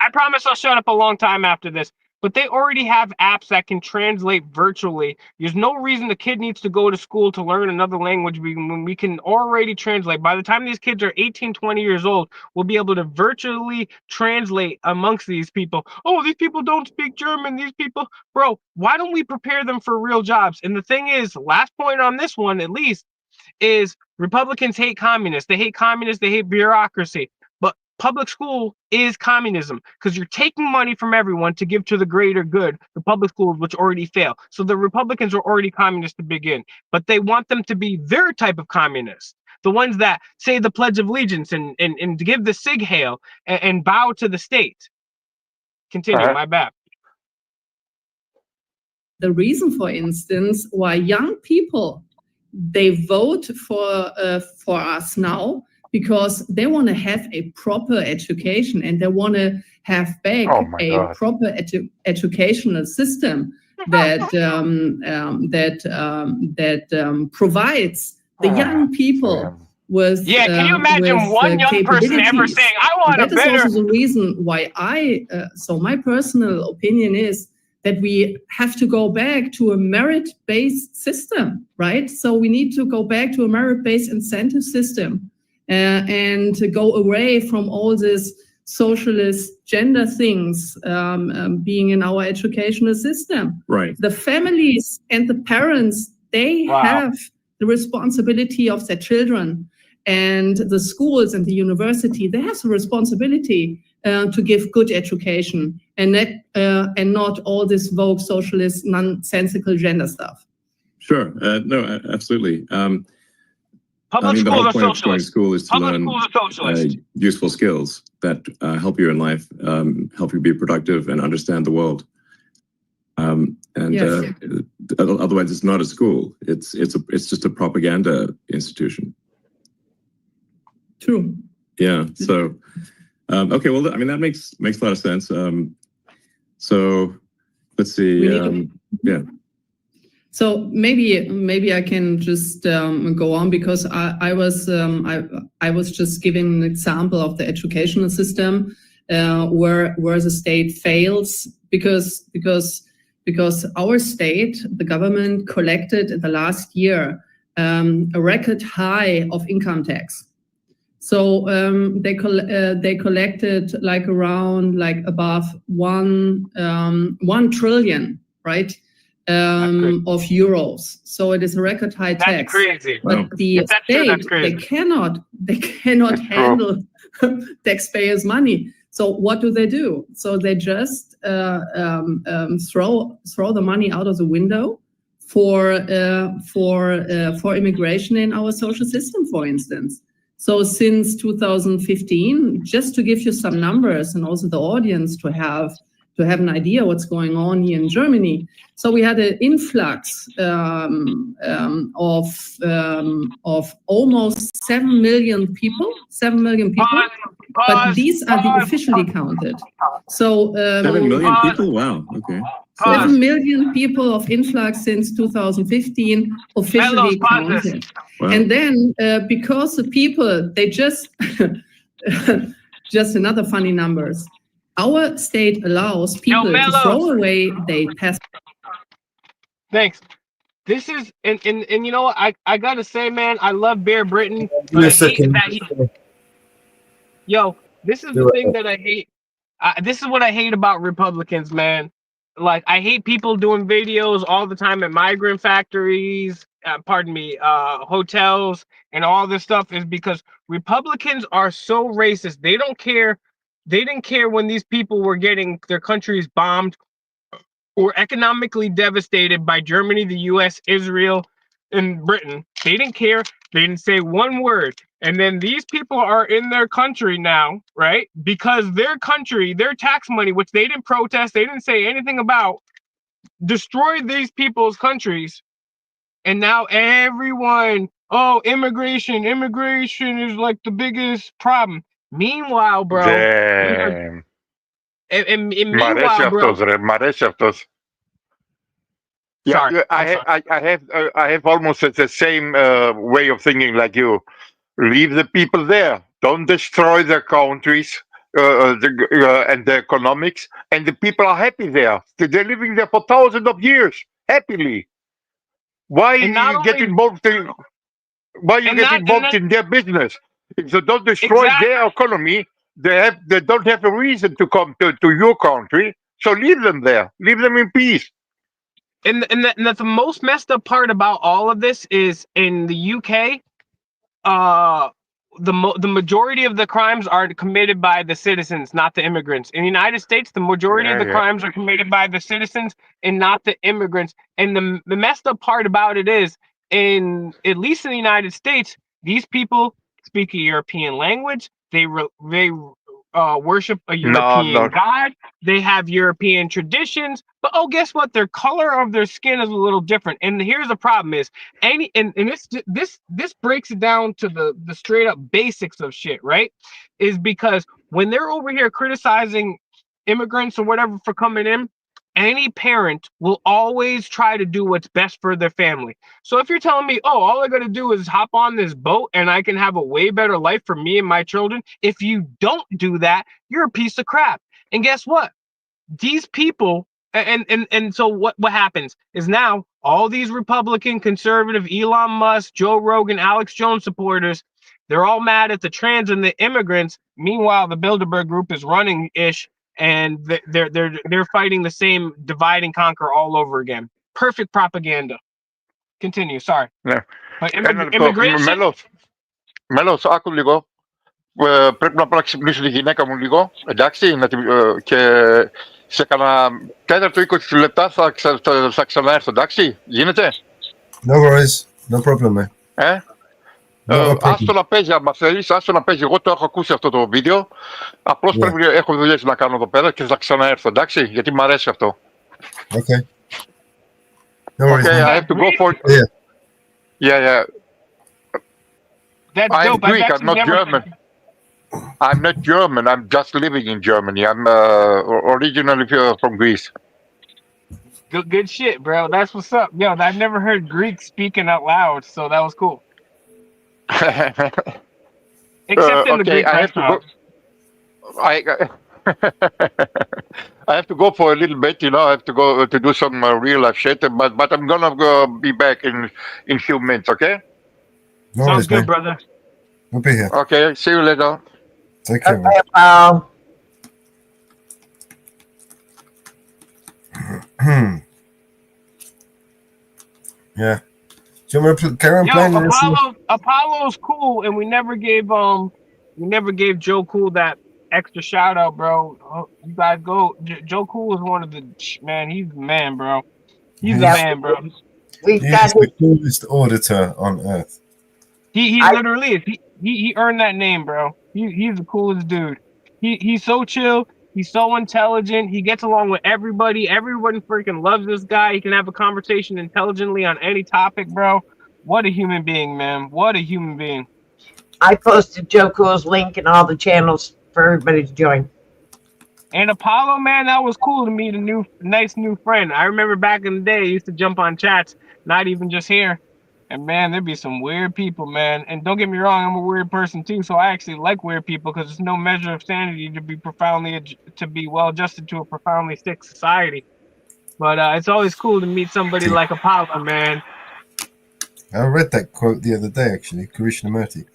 I promise I'll shut up a long time after this. But they already have apps that can translate virtually. There's no reason the kid needs to go to school to learn another language when we can already translate. By the time these kids are 18, 20 years old, we'll be able to virtually translate amongst these people. Oh, these people don't speak German. These people, bro, why don't we prepare them for real jobs? And the thing is, last point on this one, at least, is Republicans hate communists. They hate communists. They hate bureaucracy. But public school is communism because you're taking money from everyone to give to the greater good, the public schools, which already fail. So the Republicans are already communists to begin, but they want them to be their type of communists. the ones that say the Pledge of Allegiance and give the sig hail and bow to the state. Continue, my bad. The reason, for instance, why young people, they vote for us now, because they want to have a proper education and they want to have back a proper educational system that provides the young people with can you imagine one young person ever saying, "I want a better"? That is also the reason why so my personal opinion is that we have to go back to a merit-based system, right? So we need to go back to a merit-based incentive system and to go away from all this socialist gender things being in our educational system. Right. The families and the parents, they have the responsibility of their children, and the schools and the university, they have the responsibility to give good education and not all this vogue socialist nonsensical gender stuff. Sure. No, absolutely. Public the whole schools are point of going to socialist. school is to Public learn schools are socialist. useful skills that help you in life, help you be productive and understand the world. Otherwise, it's not a school. It's just a propaganda institution. True. Yeah. So, okay. Well, I mean, that makes a lot of sense. So, let's see. Yeah. So maybe I can just go on, because I was just giving an example of the educational system where the state fails because our state, the government, collected in the last year a record high of income tax. So they collected around above 1 trillion, right? Of euros. So it is a record high tax. That's crazy. But the state, they cannot handle taxpayers' money. So what do? So they just throw the money out of the window for immigration in our social system, for instance. So since 2015, just to give you some numbers and also the audience to have an idea what's going on here in Germany. So we had an influx of almost 7 million people. But these are the officially counted. So 7 million people? Wow. Okay. 7 million people of influx since 2015 officially counted. Wow. And then because the people, they just another funny numbers. Our state allows people to throw away they pass. Thanks. This is and you know what, I gotta say, man, I love Bear Britain. Give me a second. This is the thing that I hate. This is what I hate about Republicans, man. Like, I hate people doing videos all the time at migrant factories, hotels, and all this stuff, is because Republicans are so racist. They don't care. They didn't care when these people were getting their countries bombed or economically devastated by Germany, the US, Israel, and Britain. They didn't care. They didn't say one word. And then these people are in their country now, right? Because their country, their tax money, which they didn't protest, they didn't say anything about, destroyed these people's countries. And now everyone, immigration is like the biggest problem. Meanwhile, bro. Damn. And meanwhile, bro. Yeah, Sorry, I have almost the same way of thinking like you. Leave the people there. Don't destroy their countries and the economics. And the people are happy there. They're living there for thousands of years happily. Why you get involved in? Why you get involved in their business? If you don't destroy their economy, they don't have a reason to come to your country. So leave them there. Leave them in peace. And the most messed up part about all of this is in the UK, the majority of the crimes are committed by the citizens, not the immigrants. In the United States, the majority of the crimes are committed by the citizens and not the immigrants. And the messed up part about it is, at least in the United States, These people speak a European language. They worship a No, European god. They have European traditions. But guess what? Their color of their skin is a little different. And here's the problem: is this breaks it down to the straight up basics of shit, right? Is because when they're over here criticizing immigrants or whatever for coming in, any parent will always try to do what's best for their family. So if you're telling me, all I got to do is hop on this boat and I can have a way better life for me and my children, if you don't do that, you're a piece of crap. And guess what? These people, and so what happens is now all these Republican, conservative, Elon Musk, Joe Rogan, Alex Jones supporters, they're all mad at the trans and the immigrants. Meanwhile, the Bilderberg group is running ish, and they're fighting the same divide and conquer all over again. Perfect propaganda. Continue. Sorry. Ναι. But Mellows, άκου λίγο. Πρέπει να ξυπνήσω τη γυναίκα μου λίγο, εντάξει, και σε κανένα τέταρτο 20 λεπτά θα ξαναέρθω, εντάξει, γίνεται? No worries, no problem, man. Άστο να παίζει, άμα θέλεις, άστο να παίζει. Εγώ το έχω ακούσει αυτό το βίντεο. Απλώς πρέπει, έχω δουλειές να κάνω εδώ πέρα και θα ξαναέρθω, εντάξει, γιατί μου αρέσει αυτό. Okay. No worries. Okay, I have to go for... Yeah. That's I'm dope. Greek, I'm not German. I'm not German, I'm just living in Germany. I'm originally from Greece. Good shit, bro. That's what's up. Yo, I've never heard Greek speaking out loud, so that was cool. Except in the Greek restaurant. I have to go for a little bit, I have to go to do some real life shit, but I'm gonna be back in a few minutes, okay? No Sounds worries, good, man. brother. We'll be here. Okay, see you later. Take care, man. Yeah. Do you want to carry on playing? Apollo's cool, and we never gave Joe Cool that extra shout out, bro. You guys go. Joe Cool is one of the man. He's the man, bro. He's the man, bro. He's the coolest auditor on earth. He literally is. He earned that name, bro. He's the coolest dude. He's so chill. He's so intelligent. He gets along with everybody. Everyone freaking loves this guy. He can have a conversation intelligently on any topic, bro. What a human being, man. What a human being. I posted Joe Cool's link in all the channels for everybody to join. And Apollo, man, that was cool to meet a nice new friend. I remember back in the day, I used to jump on chats, not even just here. And man, there'd be some weird people, man. And don't get me wrong, I'm a weird person too, so I actually like weird people because it's no measure of sanity to be well adjusted to a profoundly sick society. But it's always cool to meet somebody like Apollo, man. I read that quote the other day, actually, Krishnamurti.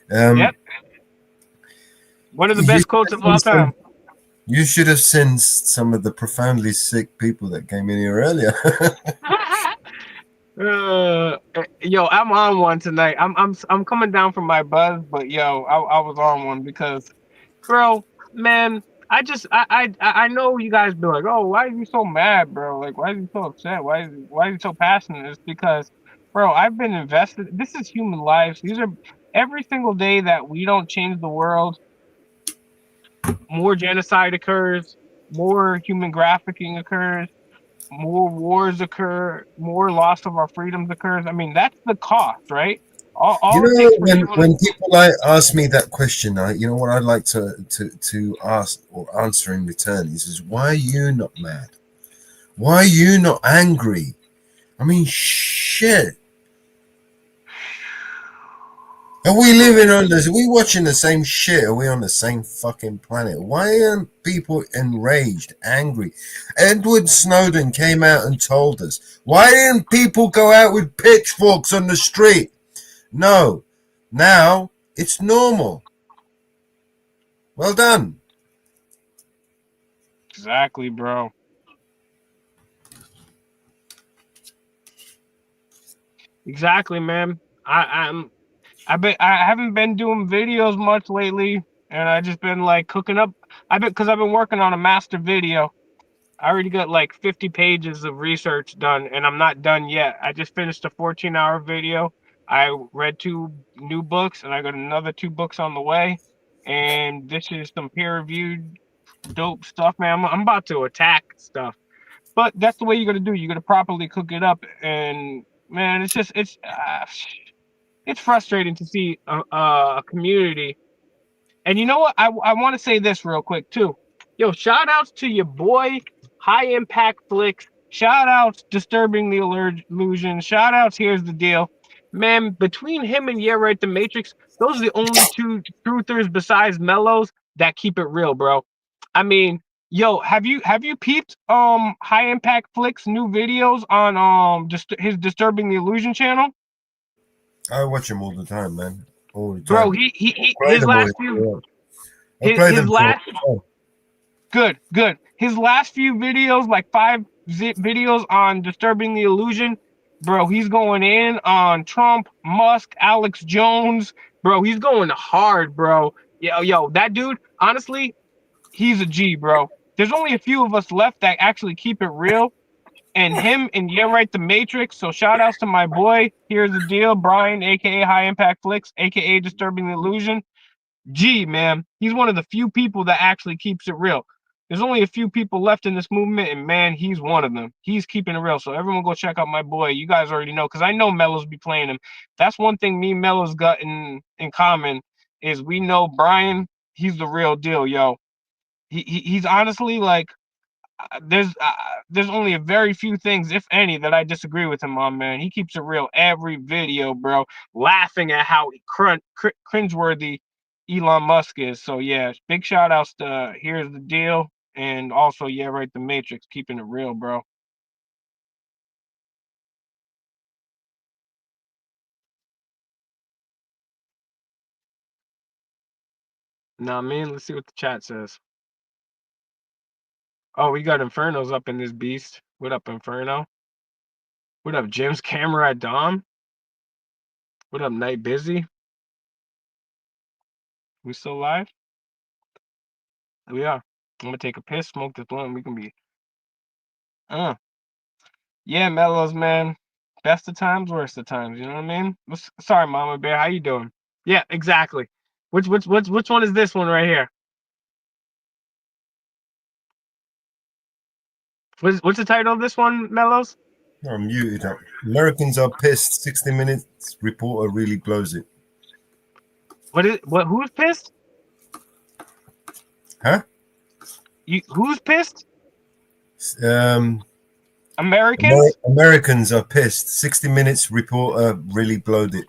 Yep. One of the best quotes of all time. You should have seen some of the profoundly sick people that came in here earlier. Yo, I'm on one tonight. I'm coming down from my buzz, but yo, I was on one because, bro, man, I know you guys be like, oh, why are you so mad, bro? Like, why are you so upset? Why are you so passionate? It's because, bro, I've been invested. This is human lives. These are every single day that we don't change the world, more genocide occurs, more human trafficking occurs, more wars occur, more loss of our freedoms occurs. I mean, that's the cost, right? When people ask me that question, what I'd like to ask or answer in return is why are you not mad? Why are you not angry? I mean, shit. Are we living on this? Are we watching the same shit? Are we on the same fucking planet? Why aren't people enraged, angry? Edward Snowden came out and told us. Why didn't people go out with pitchforks on the street? No. Now it's normal. Well done. Exactly, bro. Exactly, man. I haven't been doing videos much lately, and I just been like cooking up. I've been working on a master video. I already got like 50 pages of research done, and I'm not done yet. I just finished a 14-hour video I read 2 new books, and I got another 2 books on the way. And this is some peer-reviewed dope stuff, man. I'm about to attack stuff, but that's the way you got to do. You got to properly cook it up, and man, it's frustrating to see a community. And you know what? I want to say this real quick too. Yo, shout outs to your boy High Impact Flicks. Shout outs Disturbing the Illusion. Shout outs Here's the Deal. Man, between him and Yeah Right the Matrix, those are the only 2 truthers besides Mellows that keep it real, bro. I mean, yo, have you peeped High Impact Flicks new videos on just his Disturbing the Illusion channel? I watch him all the time, man. All the time. Bro, his last few his last good. His last few videos, like 5 videos on Disturbing the Illusion, bro, he's going in on Trump, Musk, Alex Jones, bro. He's going hard, bro. Yo, that dude, honestly, he's a G, bro. There's only a few of us left that actually keep it real. And him and Yeah Right the Matrix. So shout outs to my boy. Here's the Deal, Brian, aka High Impact Flicks, aka Disturbing the Illusion. G, man, he's one of the few people that actually keeps it real. There's only a few people left in this movement, and man, he's one of them. He's keeping it real. So everyone go check out my boy. You guys already know, because I know Mellows be playing him. That's one thing me and Mellows got in common is we know Brian, he's the real deal, yo. He's honestly like there's only a very few things, if any, that I disagree with him on, man. He keeps it real every video, bro. Laughing at how cringeworthy Elon Musk is. So yeah, big shout outs to Here's the Deal, and also Yeah Right the Matrix, keeping it real, bro. Nah, man, let's see what the chat says. Oh, we got Inferno's up in this beast. What up, Inferno? What up, Jim's Camera at Dom? What up, Night Busy? We still live? We are. I'm gonna take a piss, smoke this blunt, we can be. Yeah, Mellows, man. Best of times, worst of times. You know what I mean? Sorry, Mama Bear. How you doing? Yeah, exactly. Which one is this one right here? What's the title of this one, Mellows? I'm muted up. Americans are pissed. 60 Minutes reporter really blows it. Who's pissed? Huh? Who's pissed? Americans? Americans are pissed. 60 Minutes reporter really blows it.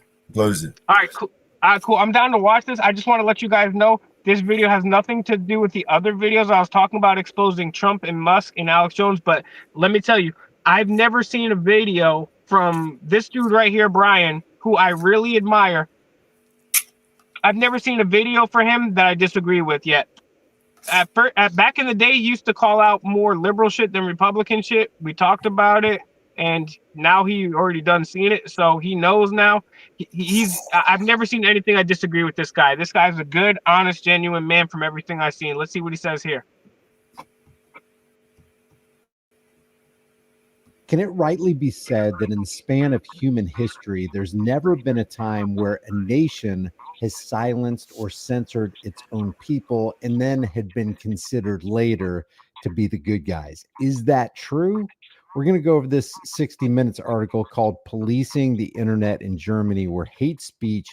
All right, cool. Cool. I'm down to watch this. I just want to let you guys know this video has nothing to do with the other videos I was talking about exposing Trump and Musk and Alex Jones. But let me tell you, I've never seen a video from this dude right here, Brian, who I really admire. I've never seen a video for him that I disagree with yet. Back in the day, he used to call out more liberal shit than Republican shit. We talked about it, and now he already done seen it, so he knows now. I've never seen anything I disagree with this guy. This guy's a good, honest, genuine man from everything I've seen. Let's see what he says here. Can it rightly be said that in the span of human history, there's never been a time where a nation has silenced or censored its own people and then had been considered later to be the good guys? Is that true? We're going to go over this 60 Minutes article called Policing the Internet in Germany, where hate speech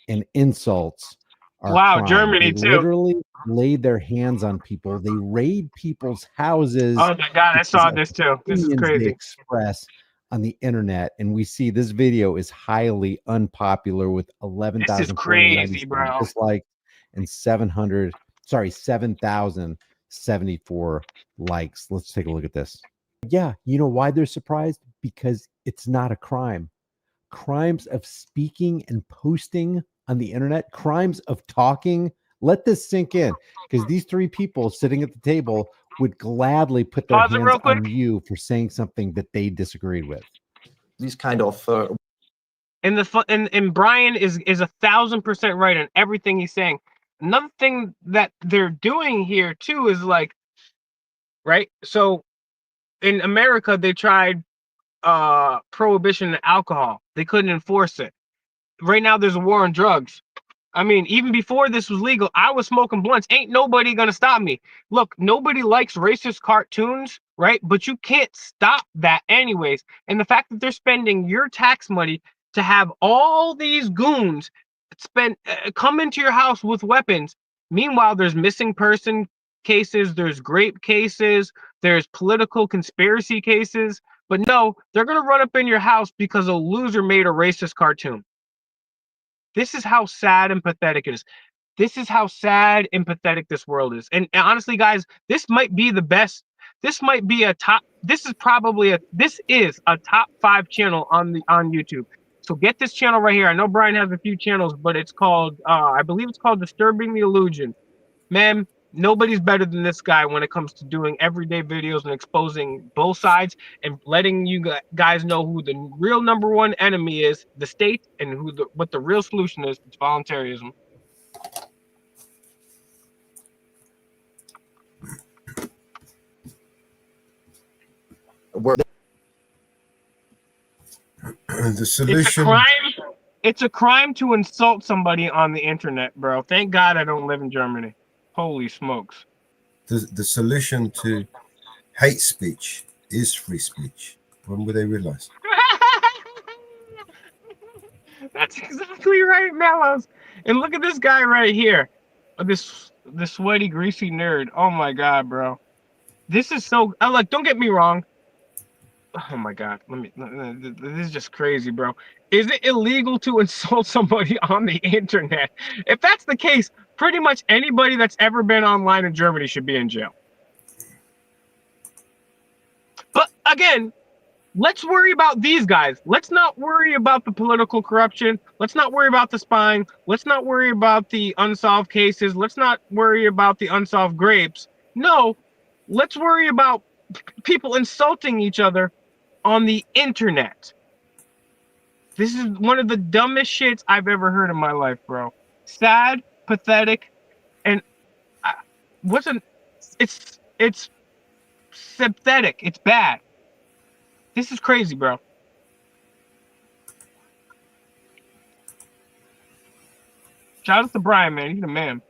and insults are crime. Germany they too. Literally laid their hands on people. They raid people's houses. Oh my God, I saw this too. This is crazy. They express on the internet, and we see this video is highly unpopular with 11,000 This is crazy, bro. dislikes and 7,074 likes. Let's take a look at this. Yeah, you know why they're surprised? Because it's not a crime. Crimes of speaking and posting on the internet, crimes of talking. Let this sink in, because these 3 people sitting at the table would gladly put their hands on you for saying something that they disagreed with. These kind of and Brian is 1,000% right on everything he's saying. Another thing that they're doing here too is like, right? So in America, they tried prohibition of alcohol. They couldn't enforce it. right now there's a war on drugs. I mean, even before this was legal, I was smoking blunts. Ain't nobody gonna stop me. Look, nobody likes racist cartoons, right? But you can't stop that anyways. And the fact that they're spending your tax money to have all these goons come into your house with weapons. Meanwhile, there's missing person cases, there's rape cases, there's political conspiracy cases. But no, they're gonna run up in your house because a loser made a racist cartoon. This is how sad and pathetic it is. This is how sad and pathetic this world is. And honestly, guys, this might be the best. This might be a top. This is a top 5 channel on YouTube. So get this channel right here. I know Brian has a few channels, but it's called I believe it's called Disturbing the Illusion. Man, nobody's better than this guy when it comes to doing everyday videos and exposing both sides and letting you guys know who the real number one enemy is, the state, and what the real solution is. It's voluntarism. The solution. It's a crime to insult somebody on the internet, bro. Thank God I don't live in Germany. Holy smokes. The solution to hate speech is free speech. When will they realize? That's exactly right, Mellows. And look at this guy right here. This sweaty, greasy nerd. Oh my God, bro. This is so like, don't get me wrong. Oh my God. This is just crazy, bro. Is it illegal to insult somebody on the internet? If that's the case, pretty much anybody that's ever been online in Germany should be in jail. But again, let's worry about these guys. Let's not worry about the political corruption. Let's not worry about the spying. Let's not worry about the unsolved cases. Let's not worry about the unsolved grapes. No, let's worry about people insulting each other on the internet. This is one of the dumbest shits I've ever heard in my life, bro. Sad, pathetic, and it's pathetic. It's bad. This is crazy, bro. Shout out to Brian, man. He's the man.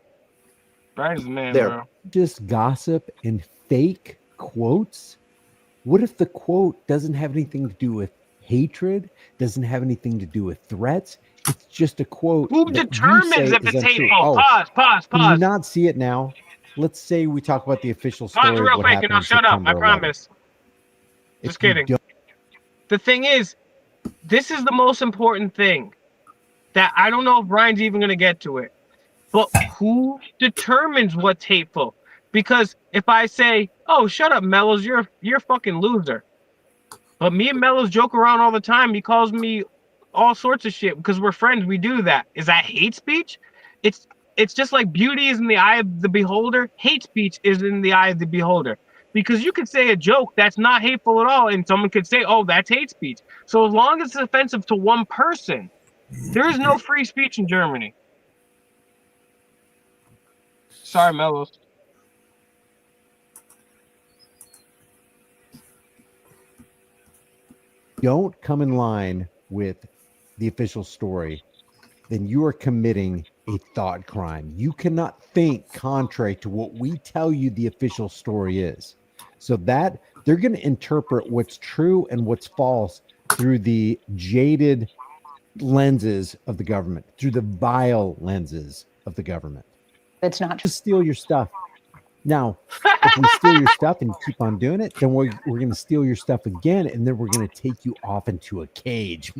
Brian's the man, bro. Just gossip and fake quotes. What if the quote doesn't have anything to do with hatred, doesn't have anything to do with threats? It's just a quote. Who determines if it's hateful? Pause. Can you not see it now? Let's say we talk about the official story. Pause real quick and I'll shut up. I promise. Just kidding. The thing is, this is the most important thing that I don't know if Ryan's even going to get to it. But who determines what's hateful? Because if I say, "Oh, shut up, Mellows, you're a fucking loser," but me and Mellows joke around all the time. He calls me all sorts of shit because we're friends. We do that. Is that hate speech? It's just like beauty is in the eye of the beholder. Hate speech is in the eye of the beholder. Because you could say a joke that's not hateful at all, and someone could say, "Oh, that's hate speech." So as long as it's offensive to one person, there is no free speech in Germany. Sorry, Mellows. Don't come in line with the official story, then you are committing a thought crime. You cannot think contrary to what we tell you the official story is. So that they're going to interpret what's true and what's false through the jaded lenses of the government, through the vile lenses of the government. It's not just steal your stuff. Now, if we steal your stuff and you keep on doing it, then we're going to steal your stuff again, and then we're going to take you off into a cage.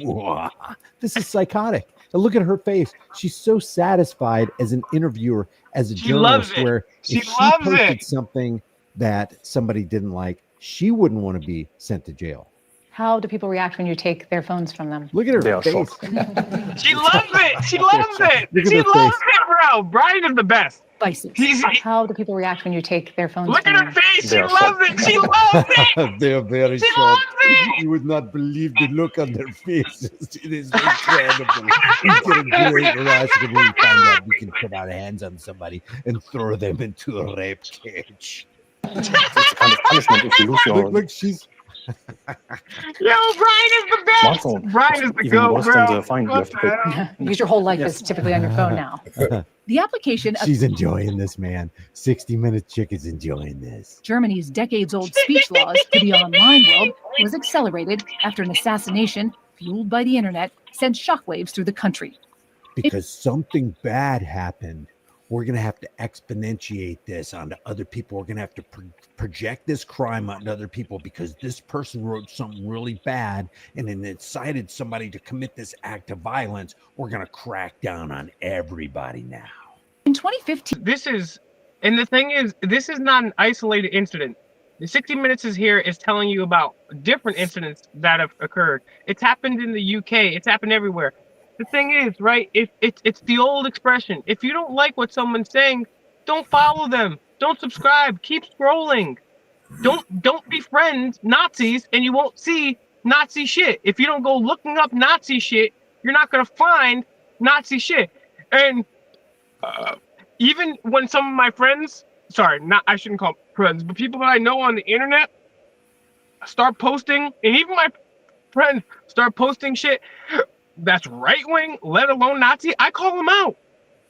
This is psychotic. And look at her face. She's so satisfied as an interviewer, as a journalist, where if she posted something that somebody didn't like, she wouldn't want to be sent to jail. How do people react when you take their phones from them? Look at her face. She loves it. She loves it. She loves it, bro. Brian is the best. How do people react when you take their phones Look from at her them? face. She loves it. She loves it. They are very She shocked. loves it. You would not believe the look on their faces. It is incredible. We get a great rush when we find out we can put our hands on somebody and throw them into a rape cage. It's kind of punishment if you lose your Look, she's Yo, Brian is the best. Smartphone. Brian is the Even GOAT, worse bro. than the fine. You What have to pay. the hell? Because your whole life is typically on your phone now. The application of She's enjoying this, man. 60 Minute Chick is enjoying this. Germany's decades-old speech laws for the online world was accelerated after an assassination fueled by the internet sent shockwaves through the country. Because something bad happened. We're going to have to exponentiate this onto other people. We're going to have to project this crime onto other people because this person wrote something really bad and then incited somebody to commit this act of violence. We're going to crack down on everybody now. In 2015, and the thing is, this is not an isolated incident. The 60 Minutes is telling you about different incidents that have occurred. It's happened in the UK. It's happened everywhere. The thing is, right, it's the old expression. If you don't like what someone's saying, don't follow them. Don't subscribe. Keep scrolling. Don't befriend Nazis and you won't see Nazi shit. If you don't go looking up Nazi shit, you're not going to find Nazi shit. And even when some of my friends, I shouldn't call them friends, but people that I know on the internet start posting, and even my friends start posting shit that's right-wing, let alone Nazi, I call them out.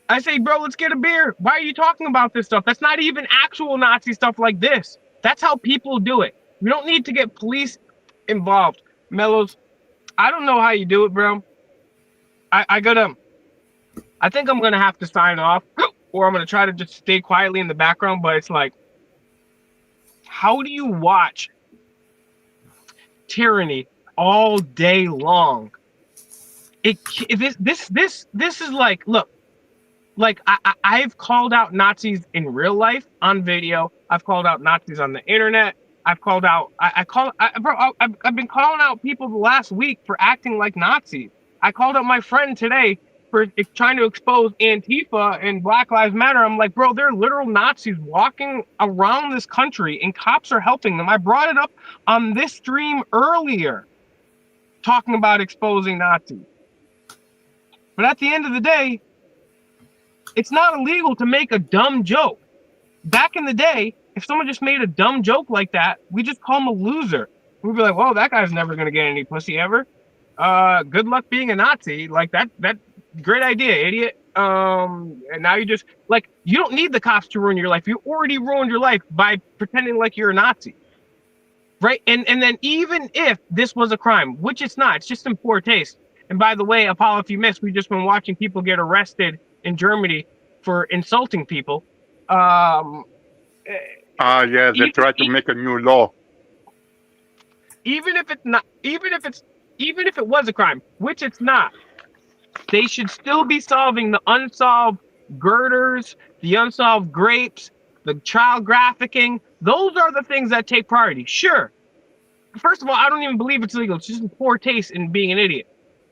I say, bro, let's get a beer. Why are you talking about this stuff? That's not even actual Nazi stuff like this. That's how people do it. We don't need to get police involved. Mellows, I don't know how you do it, bro. I think I'm gonna have to sign off, or I'm gonna try to just stay quietly in the background. But it's like, how do you watch tyranny all day long? This is like, look, like I've called out Nazis in real life on video. I've called out Nazis on the internet. I've called out. I've been calling out people the last week for acting like Nazis. I called out my friend today for trying to expose Antifa and Black Lives Matter. I'm like, bro, they're literal Nazis walking around this country and cops are helping them. I brought it up on this stream earlier, talking about exposing Nazis. But at the end of the day, it's not illegal to make a dumb joke. Back in the day, if someone just made a dumb joke like that, we just call them a loser. We'd be like, well, that guy's never going to get any pussy ever. Good luck being a Nazi. Like that great idea, idiot. And now you just, like, you don't need the cops to ruin your life. You already ruined your life by pretending like you're a Nazi. Right? And then even if this was a crime, which it's not, it's just in poor taste. And by the way, Apollo, if you missed, we've just been watching people get arrested in Germany for insulting people. Yeah, they try to make a new law. Even if it was a crime, which it's not, they should still be solving the unsolved girders, the unsolved grapes, the child trafficking. Those are the things that take priority. Sure. First of all, I don't even believe it's legal. It's just in poor taste and being an idiot.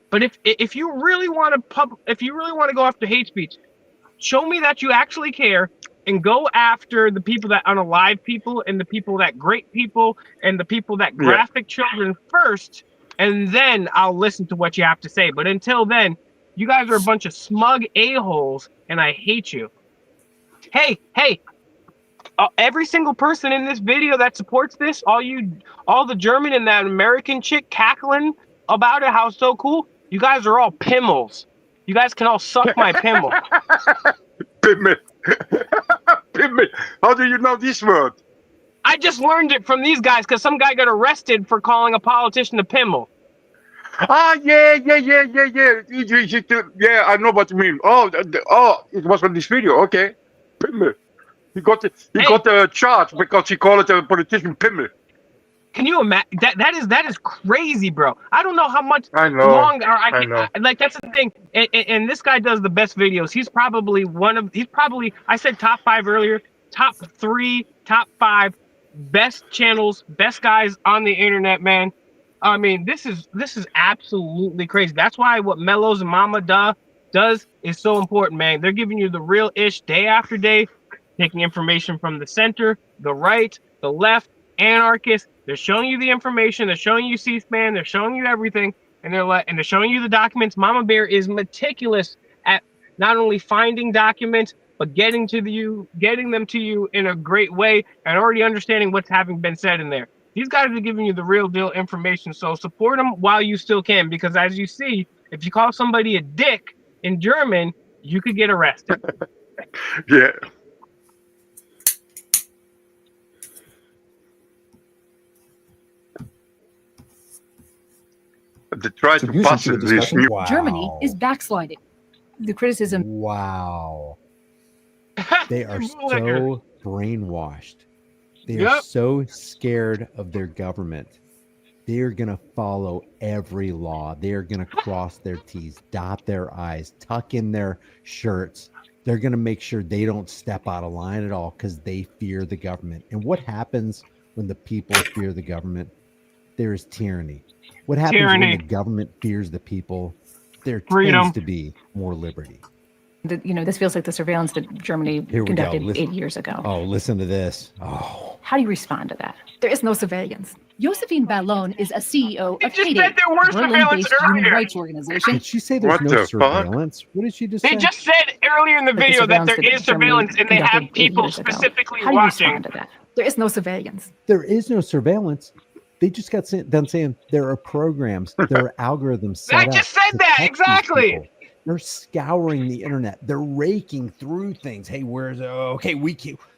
But if you really want to go after hate speech, show me that you actually care and go after the people that unalive people and the people that grape people and the people that graphic children first, and then I'll listen to what you have to say. But until then, you guys are a bunch of smug a-holes, and I hate you. Hey, every single person in this video that supports this, all the German and that American chick cackling about it, how so cool, you guys are all pimmels. You guys can all suck my pimmel. Pimmel. Pimmel. How do you know this word? I just learned it from these guys because some guy got arrested for calling a politician a pimmel. Ah, yeah. Yeah, I know what you mean. Oh, it was on this video. Okay. Pimmel. He got a charge because he called it a politician pimmel. Can you imagine? That is crazy, bro. I don't know how much longer I know. Like, that's the thing. And this guy does the best videos. He's probably I said top 5 earlier, top 3, top 5 best channels, best guys on the internet, man. I mean, this is absolutely crazy. That's why what Mellows and Mama does is so important, man. They're giving you the real ish day after day, taking information from the center, the right, the left, anarchists. They're showing you the information. They're showing you C-SPAN. They're showing you everything, and they're showing you the documents. MamaBear is meticulous at not only finding documents but getting them to you in a great way and already understanding what's having been said in there. These guys are giving you the real deal information. So support them while you still can, because as you see, if you call somebody a dick in German, you could get arrested. Yeah. They try to pass this new. Germany is backsliding. The criticism. Wow. They are so brainwashed. They are so scared of their government. They're going to follow every law. They're going to cross their T's, dot their I's, tuck in their shirts. They're going to make sure they don't step out of line at all because they fear the government. And what happens when the people fear the government? There is tyranny. What happens when the government fears the people? There tends to be more liberty. This feels like the surveillance that Germany conducted 8 years ago. Oh, listen to this. Oh. How do you respond to that? There is no surveillance. Josephine Ballon is a CEO of They just said there were surveillance human earlier. rights organization. Did she say there's no surveillance? What did she just say? They just said earlier in the video that there is surveillance and they have people specifically How do you watching. respond to that? There is no surveillance. There is no surveillance. They just got done saying there are programs, there are algorithms set I up just said to that, catch these exactly. people. They're scouring the internet. They're raking through things. Hey,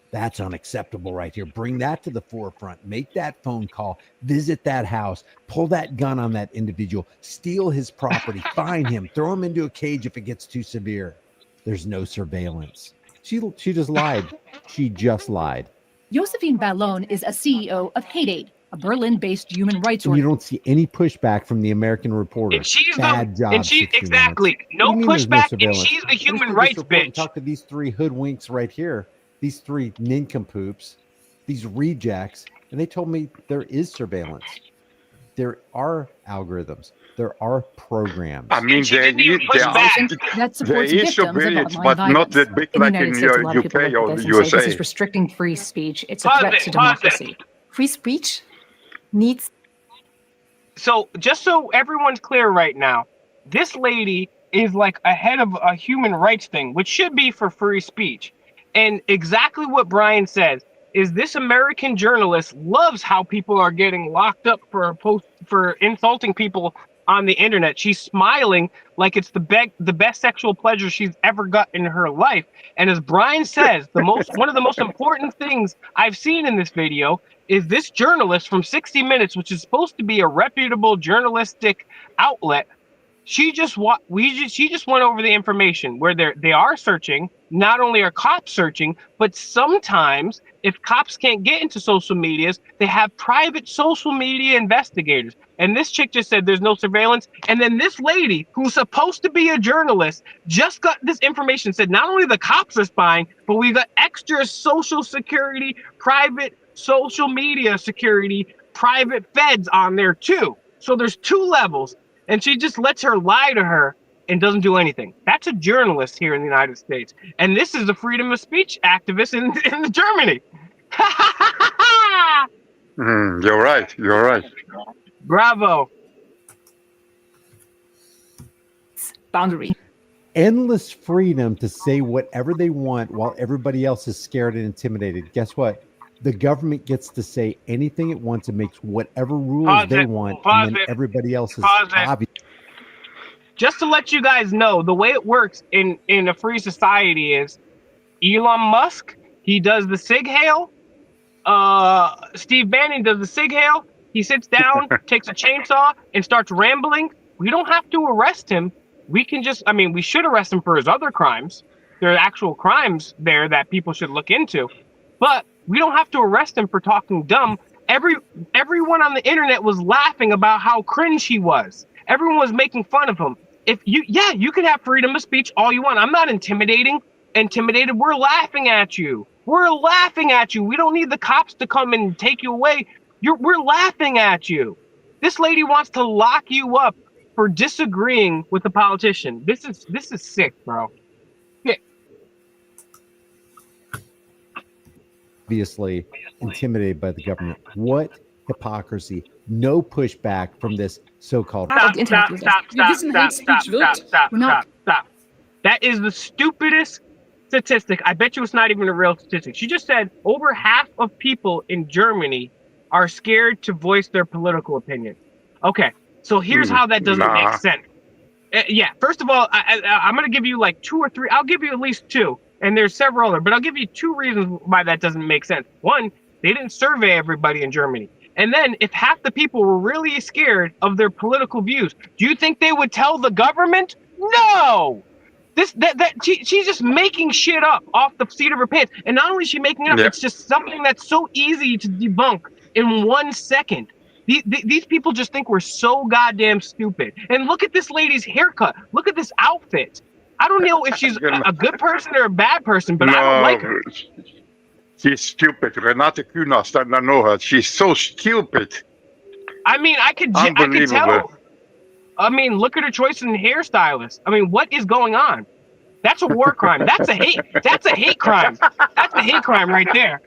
that's unacceptable right here. Bring that to the forefront. Make that phone call. Visit that house. Pull that gun on that individual. Steal his property. Find him. Throw him into a cage if it gets too severe. There's no surveillance. She just lied. She just lied. Josephine Ballon is a CEO of Hate Aid, a Berlin-based human rights And you organization. don't see any pushback from the American reporter. And she's Bad job. and she 60 exactly Minutes. no What do you mean there's pushback, and surveillance? she's the I just human did rights this report and bitch. talk to these three hoodwinks right here, these three nincompoops, these rejects, and they told me there is surveillance. There are algorithms. There are programs. I mean, there That supports is victims of surveillance, online but not violence. that big In the like United in States, a lot of people UK look or at the this and say, this is USA. restricting free speech. It's a Pause threat it, to pause it. democracy. Free speech needs. So just so everyone's clear right now, this lady is like ahead of a human rights thing, which should be for free speech. And exactly what Brian says is this American journalist loves how people are getting locked up for insulting people on the internet. She's smiling like it's the best sexual pleasure she's ever got in her life. And as Brian says, one of the most important things I've seen in this video is this journalist from 60 Minutes, which is supposed to be a reputable journalistic outlet. She just went over the information where they are searching. Not only are cops searching, but sometimes if cops can't get into social medias, they have private social media investigators. And this chick just said there's no surveillance. And then this lady, who's supposed to be a journalist, just got this information, said not only the cops are spying, but we got extra social security, private social media security, private feds on there too. So there's two levels. And she just lets her lie to her and doesn't do anything. That's a journalist here in the United States. And this is a freedom of speech activist in Germany. You're right. You're right. Bravo. Boundary. Endless freedom to say whatever they want while everybody else is scared and intimidated. Guess what? The government gets to say anything it wants and makes whatever rules they want, and then everybody else is obvious. Just to let you guys know, the way it works in a free society is Elon Musk, he does the SIG hail. Steve Bannon does the SIG hail. He sits down, takes a chainsaw, and starts rambling. We don't have to arrest him. We can just, we should arrest him for his other crimes. There are actual crimes there that people should look into. But we don't have to arrest him for talking dumb. Everyone on the internet was laughing about how cringe he was. Everyone was making fun of him. You can have freedom of speech all you want. I'm not intimidated. We're laughing at you. We're laughing at you. We don't need the cops to come and take you away. We're laughing at you. This lady wants to lock you up for disagreeing with the politician. This is sick, bro. Yeah. Obviously intimidated by the government. What hypocrisy. No pushback from this so-called Stop. That is the stupidest statistic. I bet you it's not even a real statistic. She just said over half of people in Germany are scared to voice their political opinion. Okay, so here's how that doesn't make Nah. sense. Yeah, first of all, I'm going to give you like 2 or 3. I'll give you at least 2, and there's several other, but I'll give you 2 reasons why that doesn't make sense. One, they didn't survey everybody in Germany. And then if half the people were really scared of their political views, do you think they would tell the government? No! She's just making shit up off the seat of her pants. And not only is she making it up, Yeah. it's just something that's so easy to debunk in 1 second. These people just think we're so goddamn stupid. And look at this lady's haircut. Look at this outfit. I don't know if she's a good person or a bad person, but I don't like her. She's stupid. Renate Künast, I know her. She's so stupid. I mean, I could tell. I mean, look at her choice in hairstylist. I mean, what is going on? That's a war crime. That's a hate crime. That's a hate crime right there.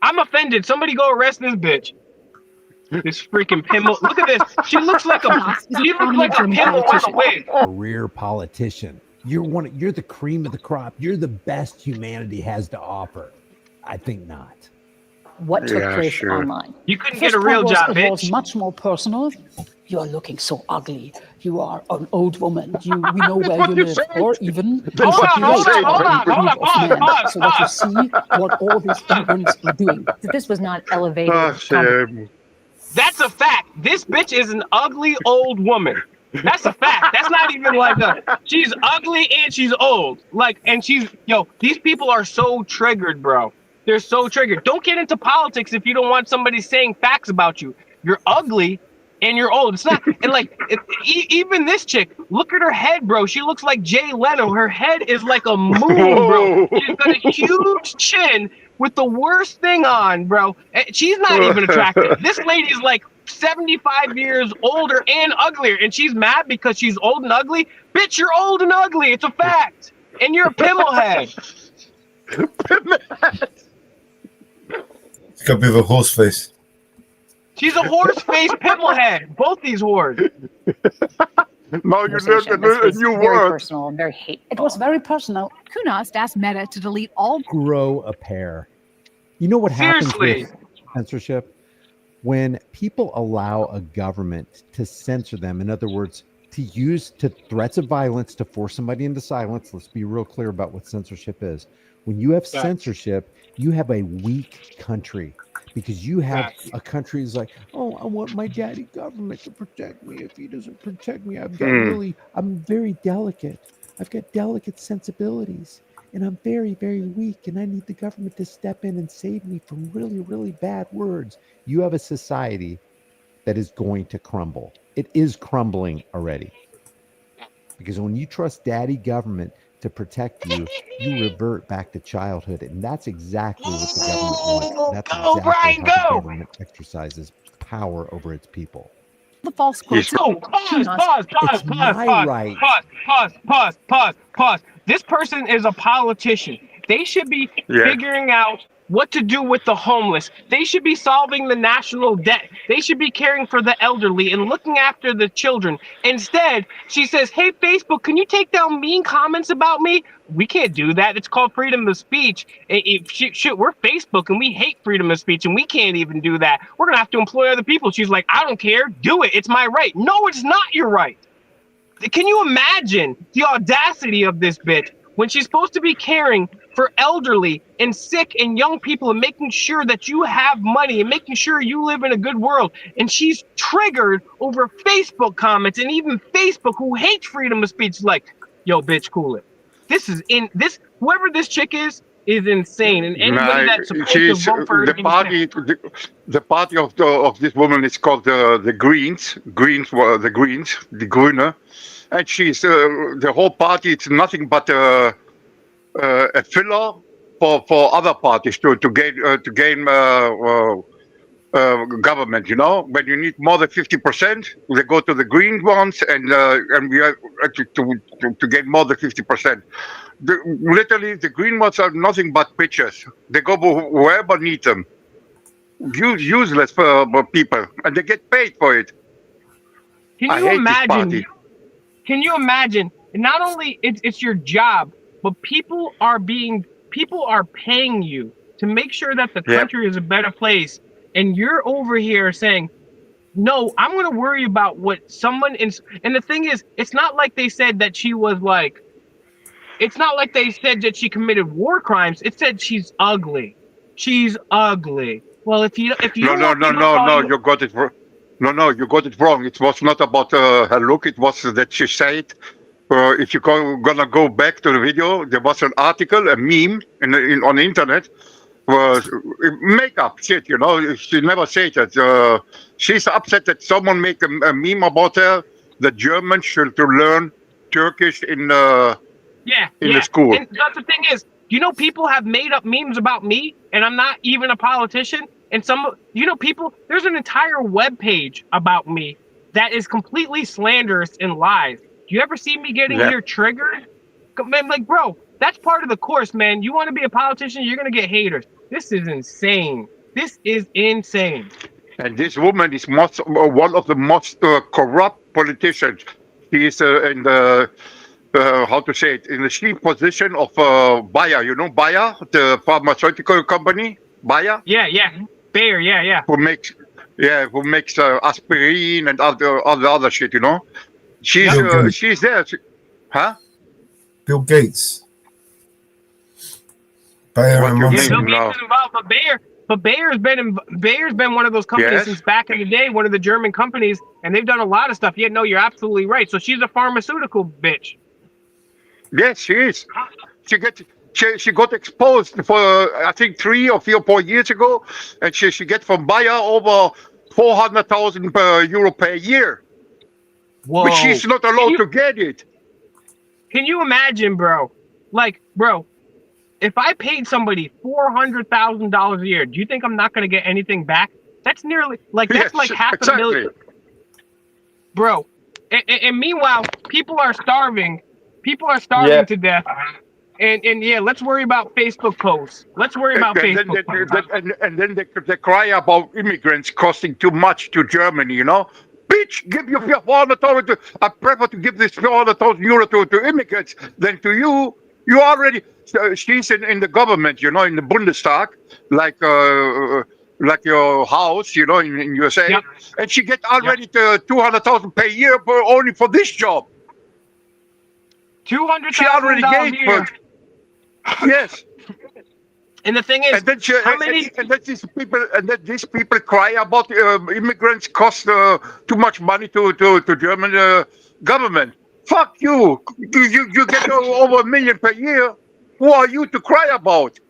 I'm offended. Somebody go arrest this bitch. This freaking Pimmel. Look at this. She looks like a Pimmel with a wig. Career politician. You're the cream of the crop. You're the best humanity has to offer. I think not. What took place online? You couldn't get a real job, It was bitch. much more personal. You are looking so ugly. You are an old woman. We know where you live, or even Hold on, so that you see what all these immigrants are doing. This was not elevated. That's a fact. This bitch is an ugly old woman. That's a fact. That's not even like she's ugly and she's old. These people are so triggered, bro. They're so triggered. Don't get into politics if you don't want somebody saying facts about you. You're ugly and you're old. It's not, and even this chick, look at her head, bro. She looks like Jay Leno. Her head is like a moon, bro. She's got a huge chin with the worst thing on, bro. She's not even attractive. This lady's like 75 years older and uglier, and she's mad because she's old and ugly. Bitch, you're old and ugly. It's a fact. And you're a pimmelhead. It's got a bit of a horse face. She's a horse-faced pimplehead. Both these whores. Now you learned a new word. Personal and very hateful. It was very personal. Kunast asked Meta to delete all. Grow a pair. You know what happens Seriously. with censorship? When people allow a government to censor them, in other words, to use threats of violence to force somebody into silence. Let's be real clear about what censorship is. When you have censorship, you have a weak country, because you have a country that's like, oh, I want my daddy government to protect me. If he doesn't protect me, I'm very delicate. I've got delicate sensibilities, and I'm very, very weak, and I need the government to step in and save me from really, really bad words. You have a society that is going to crumble. It is crumbling already. Because when you trust daddy government to protect you, you revert back to childhood. And that's exactly what the government wants. That's exactly how the government exercises power over its people. The false quotes. Pause. This person is a politician. They should be figuring out what to do with the homeless. They should be solving the national debt. They should be caring for the elderly and looking after the children. Instead, she says, hey, Facebook, can you take down mean comments about me? We can't do that. It's called freedom of speech. We're Facebook and we hate freedom of speech, and we can't even do that. We're going to have to employ other people. She's like, I don't care. Do it. It's my right. No, it's not your right. Can you imagine the audacity of this bitch when she's supposed to be caring for elderly and sick and young people and making sure that you have money and making sure you live in a good world? And she's triggered over Facebook comments, and even Facebook, who hates freedom of speech, like, yo, bitch, cool it. Whoever this chick is insane. And anybody that's supposed to vote for her, the party of this woman is called the Greens. The Grüne. And she's the whole party. It's nothing but a filler for other parties to gain government. You know, when you need more than 50%, they go to the green ones, and we are to get more than 50%. Literally, the green ones are nothing but pitchers. They go wherever need them. Useless for people, and they get paid for it. Can you imagine? Can you imagine? Not only it's your job but people are paying you to make sure that the country is a better place, and you're over here saying, no, I'm going to worry about what someone in. And the thing is, it's not like they said that she was like. It's not like they said that she committed war crimes. It said she's ugly. She's ugly. Well, if you No, don't no, want no, people no, no. calling You got it. No, you got it wrong. It was not about her look. It was that she said, if you're gonna go back to the video, there was an article, a meme on the internet, was makeup shit. You know, she never said that. She's upset that someone make a meme about her. The Germans should to learn Turkish in the school. And that's the thing is, people have made up memes about me, and I'm not even a politician. And people, there's an entire web page about me that is completely slanderous and lies. Do you ever see me getting here triggered? Man, like, bro, that's part of the course, man. You want to be a politician, you're gonna get haters. This is insane. This is insane. And this woman is one of the most corrupt politicians. She is in the how to say it, in the chief position of Bayer. You know Bayer, the pharmaceutical company. Bayer. Yeah. Bayer. Yeah. Who makes aspirin and other shit. You know. She's there. Huh? Bill Gates. Bayer and Bill Gates No. is involved, but Bayer's been one of those companies since back in the day, one of the German companies, and they've done a lot of stuff. Yeah, no, you're absolutely right. So she's a pharmaceutical bitch. Yes, she is. She got exposed for I think 3 or 4 years ago, and she get from Bayer over 400,000 euro per year. Whoa. But she's not allowed to get it. Can you imagine, bro? Like, bro, if I paid somebody $400,000 a year, do you think I'm not going to get anything back? That's nearly that's like half a million. Bro, and meanwhile, people are starving. People are starving to death. And yeah, let's worry about Facebook posts. Let's worry about Facebook posts. And then they cry about immigrants costing too much to Germany, you know? Bitch, give you 400,000. I prefer to give this 400,000 euro to immigrants than to you. You already, she's in the government, you know, in the Bundestag, like your house, you know, in USA. And she get already 200,000 per year only for this job. $200,000 she already gave a year. Yes. And the thing is, and then these people cry about immigrants cost too much money to German government. Fuck you! You get over $1 million per year. Who are you to cry about?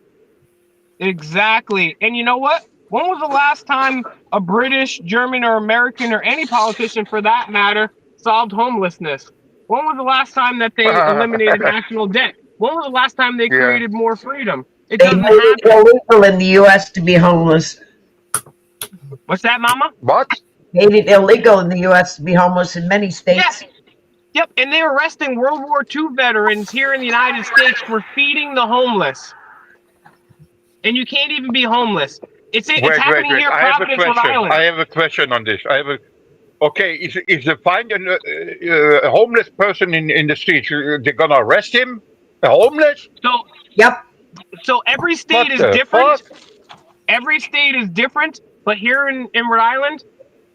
Exactly. And you know what? When was the last time a British, German, or American, or any politician for that matter, solved homelessness? When was the last time that they eliminated national debt? When was the last time they created more freedom? It They doesn't made it happen. illegal in the U.S. to be homeless. What's that, Mama? What? Made it illegal in the U.S. to be homeless in many states. Yes. Yep, and they're arresting World War II veterans here in the United States for feeding the homeless. And you can't even be homeless. It's happening here in Providence, Rhode Island. I have a question on this. Okay, if they find a homeless person in the streets, they're gonna arrest him? A homeless? So every state is different. Every state is different, but here in Rhode Island,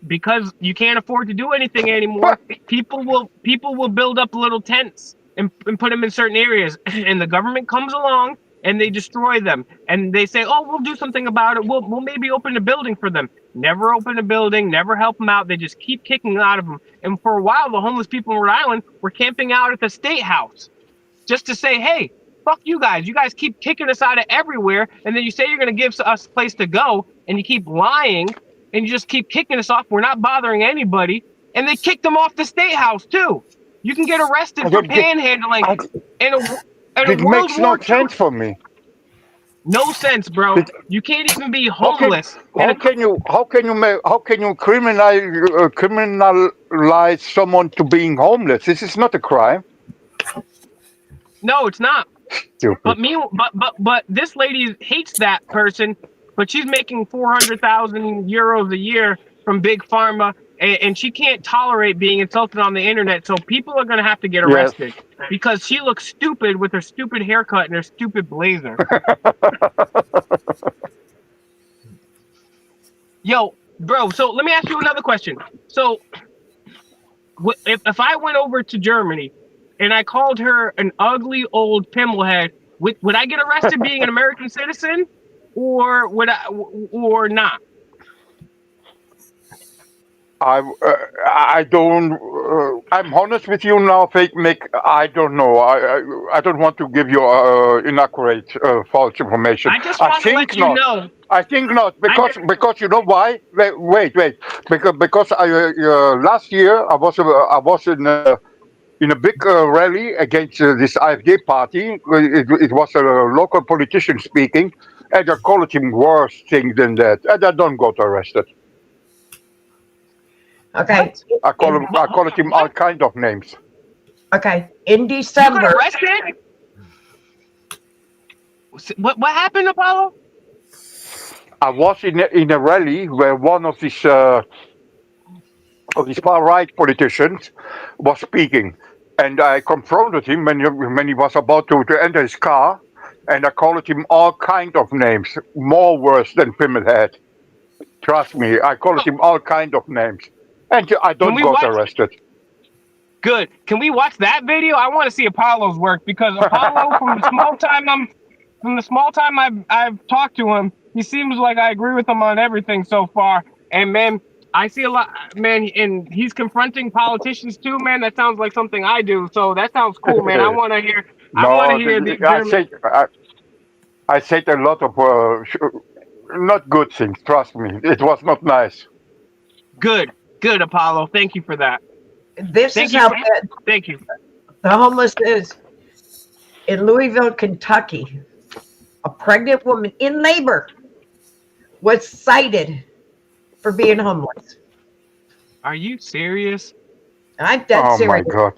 because you can't afford to do anything anymore, people will build up little tents and put them in certain areas, and the government comes along and they destroy them, and they say, oh, we'll do something about it, we'll maybe open a building for them. Never open a building, never help them out. They just keep kicking out of them. And for a while, the homeless people in Rhode Island were camping out at the State House just to say, hey, fuck you guys keep kicking us out of everywhere, and then you say you're going to give us a place to go, and you keep lying, and you just keep kicking us off. We're not bothering anybody. And they kicked them off the State House too. You can get arrested for panhandling. It makes no sense for me. No sense, bro. You can't even be homeless. How can you criminalize someone to being homeless? This is not a crime. No, it's not. Stupid. But this lady hates that person, but she's making 400,000 euros a year from Big Pharma, and she can't tolerate being insulted on the internet. So people are gonna have to get arrested because she looks stupid with her stupid haircut and her stupid blazer. Yo, bro. So let me ask you another question. So if I went over to Germany and I called her an ugly old pimplehead, would I get arrested being an American citizen, or would I, or not? I don't. I'm honest with you now, fake Mick. I don't know. I don't want to give you inaccurate, false information. I just want to let you know. I think not because you know why? Wait. Because I last year I was in a big rally against this AfD party. It was a local politician speaking, and I called him worse things than that, and I don't got arrested. Okay. I called him all kind of names. Okay. In December. You got arrested? What happened, Apollo? I was in a rally where one of these far right politicians was speaking, and I confronted him when he was about to enter his car, and I called him all kind of names, more worse than Pimplehead. Trust me, I called him all kind of names. And I don't got arrested. Good. Can we watch that video? I want to see Apollo's work because Apollo, from the small time I've talked to him, he seems like I agree with him on everything so far. And man, I see a lot, man, and he's confronting politicians too, man. That sounds like something I do. So that sounds cool, man. I want to hear. I said a lot of not good things. Trust me, it was not nice. Good, Apollo. Thank you for that. This is how bad Thank you. The homeless is in Louisville, Kentucky. A pregnant woman in labor was cited for being homeless. Are you serious? I'm dead serious. Oh my God.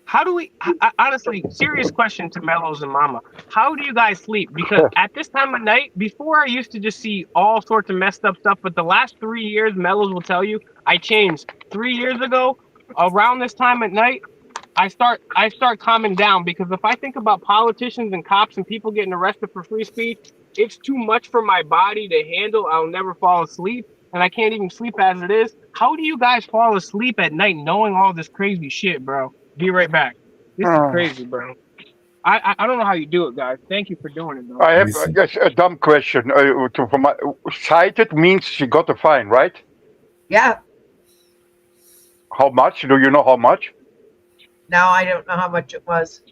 How do we, honestly, serious question to Mellows and Mama. How do you guys sleep? Because at this time of night, before I used to just see all sorts of messed up stuff, but the last 3 years, Mellows will tell you, I changed. 3 years ago, around this time at night, I start calming down, because if I think about politicians and cops and people getting arrested for free speech, it's too much for my body to handle. I'll never fall asleep, and I can't even sleep as it is. How do you guys fall asleep at night knowing all this crazy shit, bro? Be right back. This is crazy, bro. I don't know how you do it, guys. Thank you for doing it, though. I have a dumb question. Cited means she got a fine, right? Yeah. How much? Do you know how much? No, I don't know how much it was.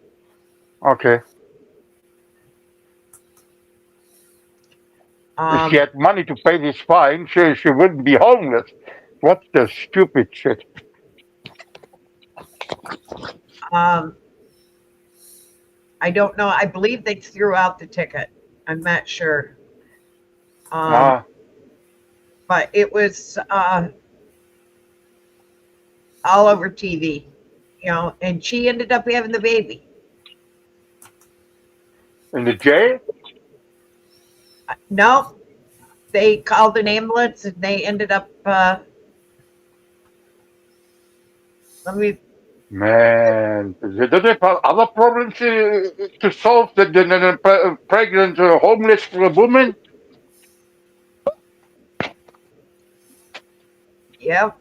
Okay. If she had money to pay this fine, she wouldn't be homeless. What the stupid shit. I don't know. I believe they threw out the ticket. I'm not sure. But it was all over TV, and she ended up having the baby. In the jail? No, they called an ambulance and they ended up. Man, do they have other problems to solve than a pregnant homeless woman? Yeah.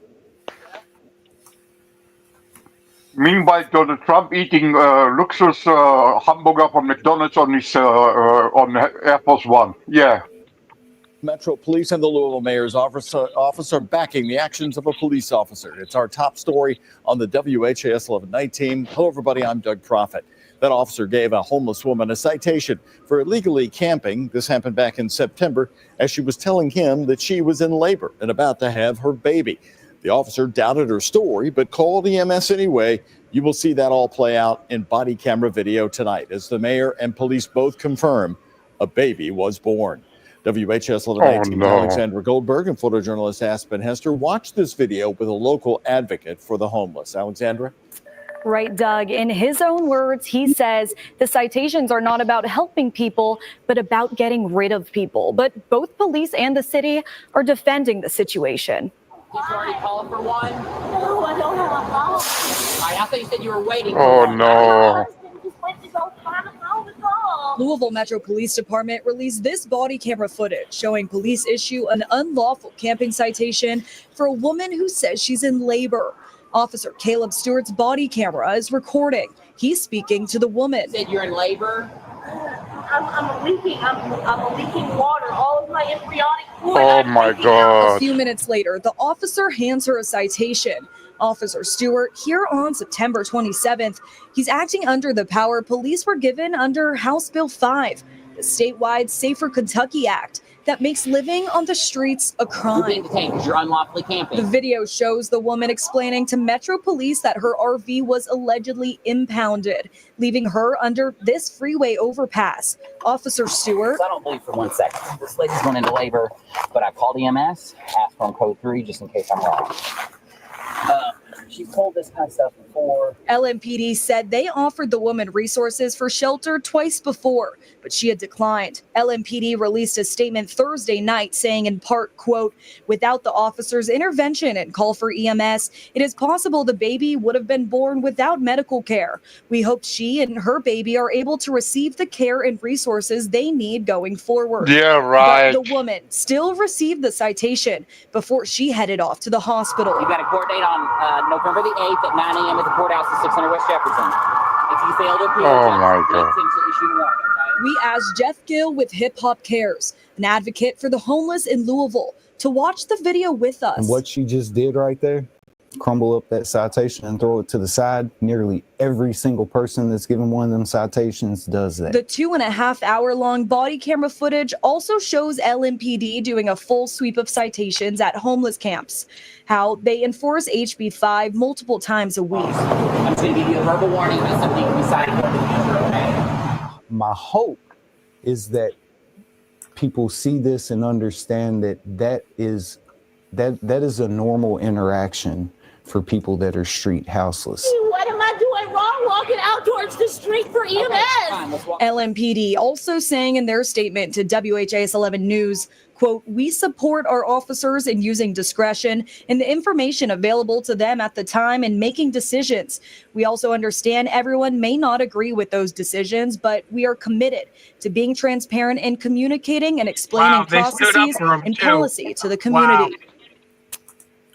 Meanwhile, Donald Trump eating luxurious hamburger from McDonald's on his on Air Force One. Yeah. Metro Police and the Louisville Mayor's office are backing the actions of a police officer. It's our top story on the WHAS 1119. Hello, everybody. I'm Doug Prophet. That officer gave a homeless woman a citation for illegally camping. This happened back in September as she was telling him that she was in labor and about to have her baby. The officer doubted her story, but called EMS anyway. You will see that all play out in body camera video tonight as the mayor and police both confirm a baby was born. WHS 1119 Alexandra Goldberg and photojournalist Aspen Hester watched this video with a local advocate for the homeless. Alexandra? Right, Doug. In his own words, he says the citations are not about helping people, but about getting rid of people. But both police and the city are defending the situation. Did you already call for one? No, I don't have a call. All right, I thought you said you were waiting for Oh one. no. Louisville Metro Police Department released this body camera footage showing police issue an unlawful camping citation for a woman who says she's in labor. Officer Caleb Stewart's body camera is recording. He's speaking to the woman. You said you're in labor? I'm leaking water. All of my embryonic fluid. Oh my A God. few minutes later, the officer hands her a citation. Officer Stewart, here on September 27th, he's acting under the power police were given under House Bill 5, the statewide Safer Kentucky Act that makes living on the streets a crime. You're being detained because you're unlawfully camping. The video shows the woman explaining to Metro Police that her RV was allegedly impounded, leaving her under this freeway overpass. Officer Stewart. I don't believe for 1 second. This lady's going into labor, but I called EMS, asked for code 3 just in case I'm wrong. She's told this kind of stuff before. LMPD said they offered the woman resources for shelter twice before, but she had declined. LMPD released a statement Thursday night saying in part, quote, without the officer's intervention and call for EMS, it is possible the baby would have been born without medical care. We hope she and her baby are able to receive the care and resources they need going forward. Yeah, right. But the woman still received the citation before she headed off to the hospital. You got a court date on November the 8th at 9 a.m. at the courthouse at 600 West Jefferson. If you fail to appear, Oh my God. We asked Jeff Gill with Hip Hop Cares, an advocate for the homeless in Louisville, to watch the video with us. And what she just did right there, crumble up that citation and throw it to the side. Nearly every single person that's given one of them citations does that. The 2.5 hour long body camera footage also shows LMPD doing a full sweep of citations at homeless camps, how they enforce HB 5 multiple times a week. I'm going to give you a verbal warning that something can be cited for the future, okay? My hope is that people see this and understand that is a normal interaction for people that are street houseless. What am I doing wrong walking out towards the street for EMS? LMPD also saying in their statement to WHAS 11 News, quote, we support our officers in using discretion and the information available to them at the time in making decisions. We also understand everyone may not agree with those decisions, but we are committed to being transparent and communicating and explaining processes and policy to the community.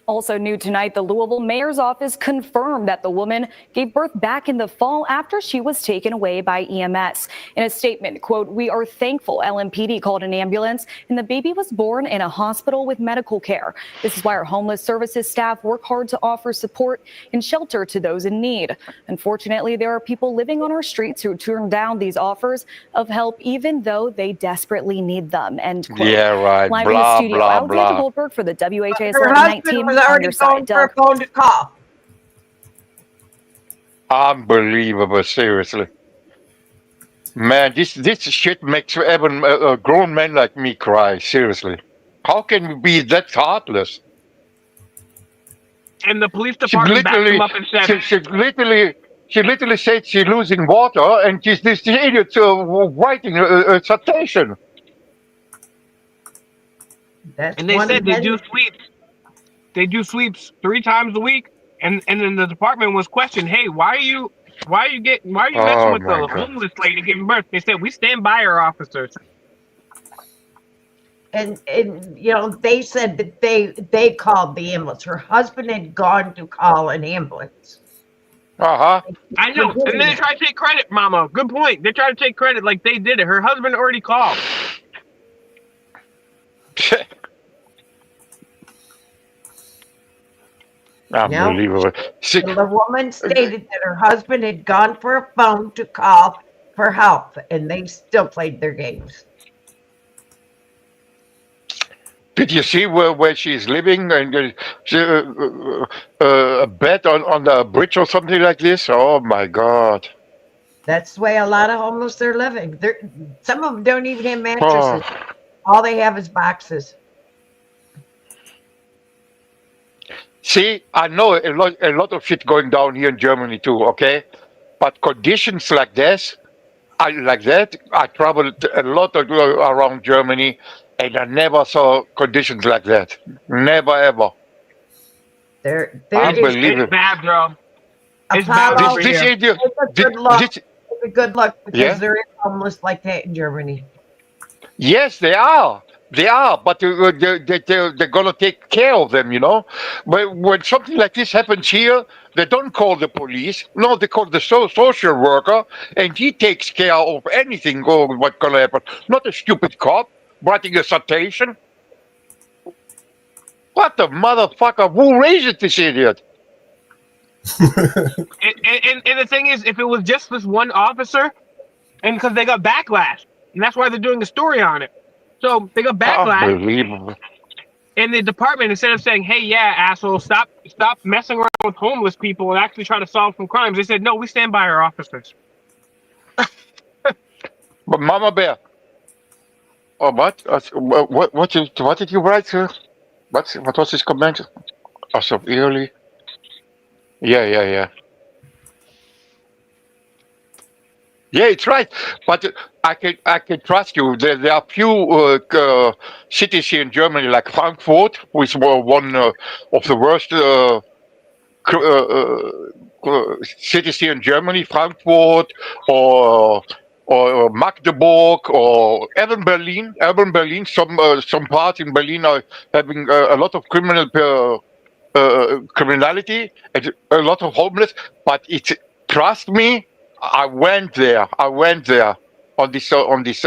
Also new tonight, the Louisville mayor's office confirmed that the woman gave birth back in the fall after she was taken away by EMS. In a statement, quote, we are thankful LMPD called an ambulance and the baby was born in a hospital with medical care. This is why our homeless services staff work hard to offer support and shelter to those in need. Unfortunately, there are people living on our streets who turn down these offers of help even though they desperately need them. End quote. Yeah, right. Live in the Blah, studio, blah, Alexander blah. Goldberg for the WHAS Her 1119 husband was already phoned for a phone to call. Unbelievable, seriously. Man, this shit makes even a grown man like me cry, seriously. How can we be that heartless? And the police department backed him up and said, She literally said she's losing water, and she's this idiot writing a citation. and they said they do sweeps. They do sweeps 3 times a week, and then the department was questioned, hey, why are you messing with the homeless lady giving birth? They said we stand by our officers. And you know, they said that they called the ambulance. Her husband had gone to call an ambulance. I know. And then they try to take credit, Mama. Good point. They try to take credit like they did it. Her husband already called. Unbelievable. The woman stated that her husband had gone for a phone to call for help, and they still played their games. Did you see where she's living? And a bed on the bridge or something like this? Oh my God. That's the way a lot of homeless are living. Some of them don't even have mattresses. All they have is boxes. See, I know a lot of shit going down here in Germany too. Okay, but conditions like this, I traveled a lot around Germany, and I never saw conditions like that. Never ever. There is Unbelievable. It's bad, bro. It's bad Apollo. over This here. idiot. Take a good look. Take a good look because Yeah. there is homeless like that in Germany. Yes, they are. They are, but they're gonna take care of them, you know. But when something like this happens here, they don't call the police. No, they call the social worker, and he takes care of anything or what's gonna happen. Not a stupid cop writing a citation. What the motherfucker? Who raised this idiot? And the thing is, if it was just this one officer, and because they got backlash, and that's why they're doing a story on it. So they got backlash. Unbelievable. And the department, instead of saying, "Hey, yeah, asshole, stop messing around with homeless people and actually try to solve some crimes," they said, "No, we stand by our officers." But Mama Bear. Oh, what? What did you write, sir? What was his comment? Oh, so early. Yeah. Yeah, it's right. But I can trust you. There are few cities here in Germany, like Frankfurt, which were one of the worst cities here in Germany. Frankfurt or Magdeburg or even Berlin. Even Berlin. Some parts in Berlin are having a lot of criminality and a lot of homeless. But it's trust me. I went there on this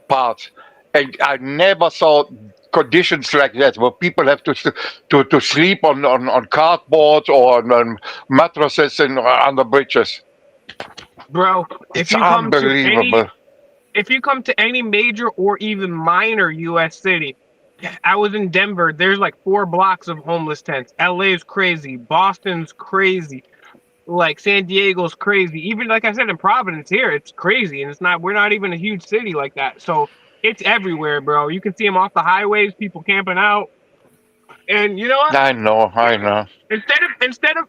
part, and I never saw conditions like that where people have to sleep on cardboard or on mattresses and under bridges. Bro, It's unbelievable. if you come to any major or even minor U.S. city, I was in Denver. There's like 4 blocks of homeless tents. LA is crazy. Boston's crazy. Like San Diego's crazy. Even like I said in Providence here, it's crazy, and we're not even a huge city like that. So it's everywhere, bro. You can see them off the highways, people camping out, and you know what? I know. Instead of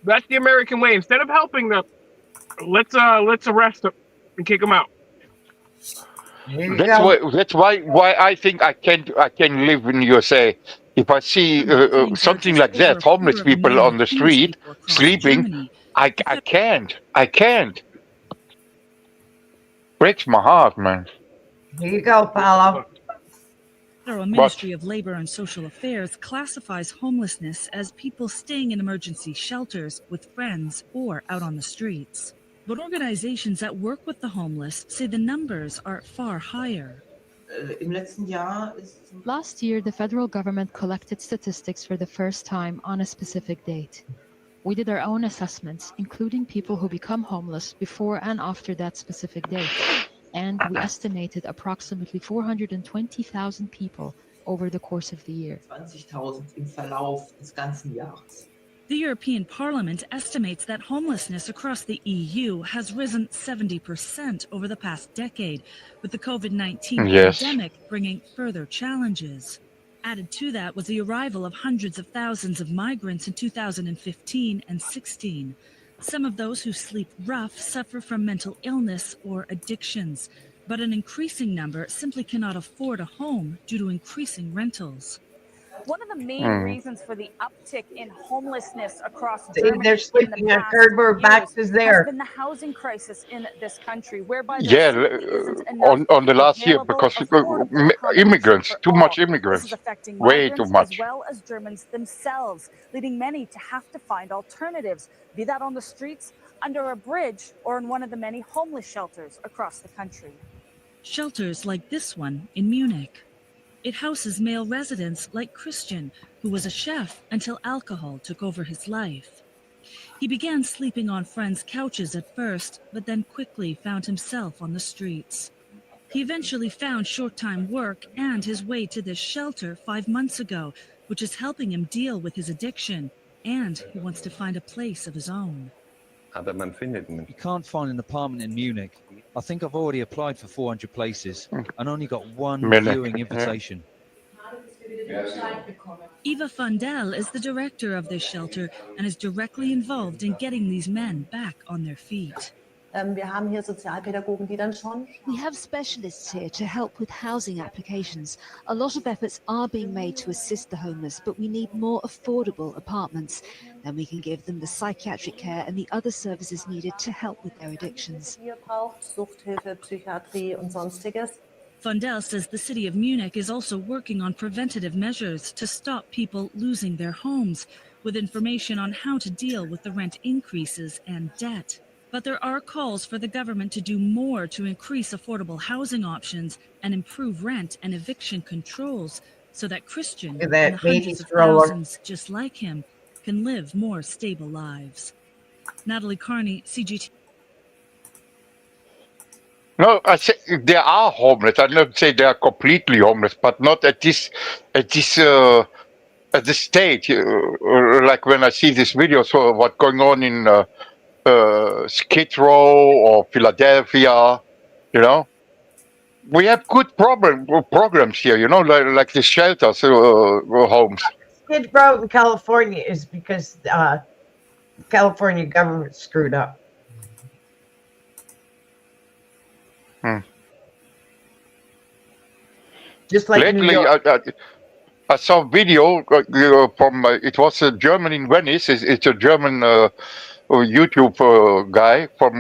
that's the American way. Instead of helping them, let's arrest them and kick them out. That's why I think I can live in USA. If I see something like that, homeless people on the street sleeping, I can't. Breaks my heart, man. Here you go, Paulo. The Federal Ministry of Labor and Social Affairs classifies homelessness as people staying in emergency shelters with friends or out on the streets. But organizations that work with the homeless say the numbers are far higher. Last year, the federal government collected statistics for the first time on a specific date. We did our own assessments, including people who become homeless before and after that specific date, and we estimated approximately 420,000 people over the course of the year. The European Parliament estimates that homelessness across the EU has risen 70% over the past decade, with the COVID-19 pandemic bringing further challenges. Added to that was the arrival of hundreds of thousands of migrants in 2015 and 16. Some of those who sleep rough suffer from mental illness or addictions, but an increasing number simply cannot afford a home due to increasing rentals. One of the main reasons for the uptick in homelessness across Germany they're sleeping on cardboard boxes there. has been the housing crisis in this country, whereby on the last year because immigrants, too much immigrants, way too much. As well as Germans themselves, leading many to have to find alternatives, be that on the streets, under a bridge, or in one of the many homeless shelters across the country. Shelters like this one in Munich. It houses male residents like Christian, who was a chef until alcohol took over his life. He began sleeping on friends' couches at first, but then quickly found himself on the streets. He eventually found short-time work and his way to this shelter 5 months ago, which is helping him deal with his addiction, and he wants to find a place of his own. You can't find an apartment in Munich. I think I've already applied for 400 places and only got one viewing invitation. Eva Fundel is the director of this shelter and is directly involved in getting these men back on their feet. We have specialists here to help with housing applications. A lot of efforts are being made to assist the homeless, but we need more affordable apartments. Then we can give them the psychiatric care and the other services needed to help with their addictions. Fundel says the city of Munich is also working on preventative measures to stop people losing their homes, with information on how to deal with the rent increases and debt. But there are calls for the government to do more to increase affordable housing options and improve rent and eviction controls so that Christian Look at that and the baby hundreds of stroller. thousands just like him can live more stable lives. Natalie Carney, CGT. No, I say they are homeless. I don't say they are completely homeless, but not at this stage. Like when I see this video, so what's going on in Skid Row or Philadelphia, you know, we have good programs here, you know, like the shelters, homes. Skid Row in California is because the California government screwed up. Just like New Lately, York. I saw a video from it was a German in Venice. It's a German YouTube guy from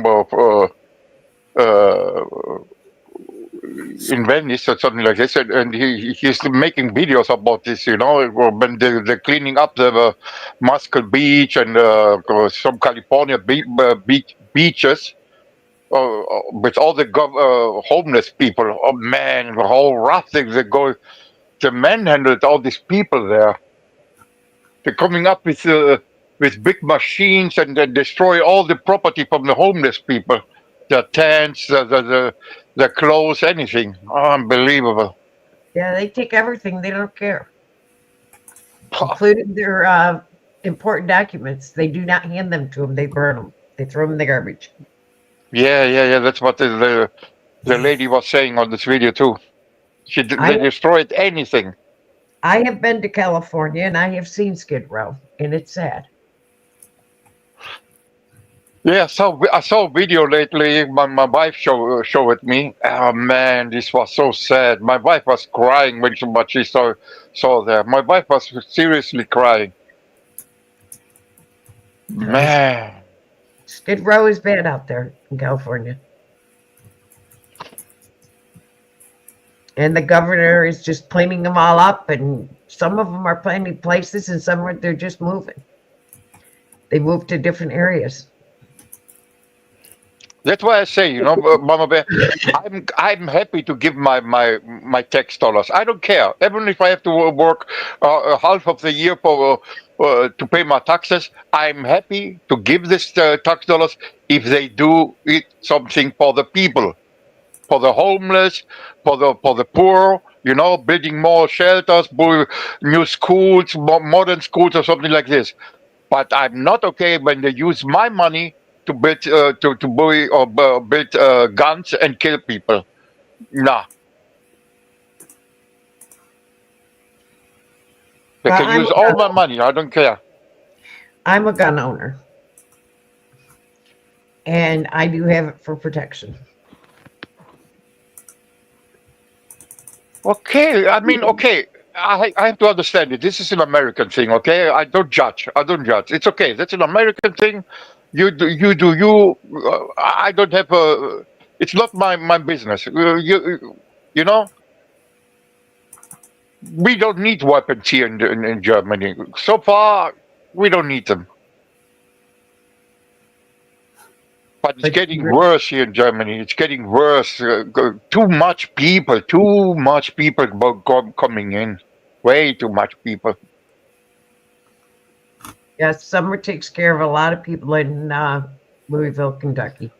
in Venice or something like this, and he's making videos about this. You know, when they're cleaning up the Muscle Beach and some California beaches. With all the homeless people, oh man, the whole rough thing they go. The manhandled all these people there. They're coming up with big machines and then destroy all the property from the homeless people, their tents, the clothes, anything. Unbelievable. Yeah, they take everything. They don't care, including their important documents. They do not hand them to them. They burn them. They throw them in the garbage. Yeah. That's what the lady was saying on this video too. They destroyed anything. I have been to California and I have seen Skid Row, and it's sad. Yeah, I saw a video lately. My wife showed it me. Oh man, this was so sad. My wife was crying when she saw that. My wife was seriously crying. Man, Skid Row is bad out there in California. And the governor is just cleaning them all up, and some of them are planning places, and some they're just moving. They move to different areas. that's why I say, you know, Mama Bear, I'm happy to give my tax dollars. I don't care, even if I have to work half of the year for to pay my taxes. I'm happy to give this tax dollars if they do something for the people. For the homeless, for the poor, you know, building more shelters, new schools, modern schools, or something like this. But I'm not okay when they use my money to build build guns and kill people. Nah, they can use all my money. I don't care. I'm a gun owner, and I do have it for protection. Okay, I mean, okay, I have to understand it. This is an American thing, okay? I don't judge. It's okay. That's an American thing. You do you. I don't have a. It's not my business. You know, we don't need weapons here in Germany. So far, we don't need them. But it's getting worse here in Germany. It's getting worse. Too much people coming in. Way too much people. Yes, Summer takes care of a lot of people in Louisville, Kentucky.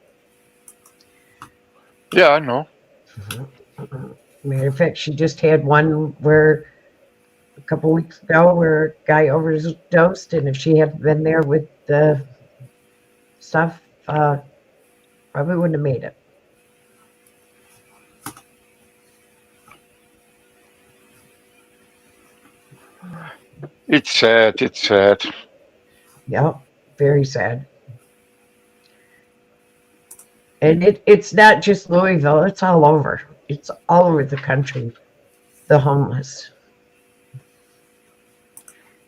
Yeah, I know. Matter of fact, she just had one where a couple weeks ago where a guy overdosed, and if she had been there with the stuff, probably wouldn't have made it. It's sad. It's sad. Yep, very sad. And it's not just Louisville, it's all over. It's all over the country, the homeless.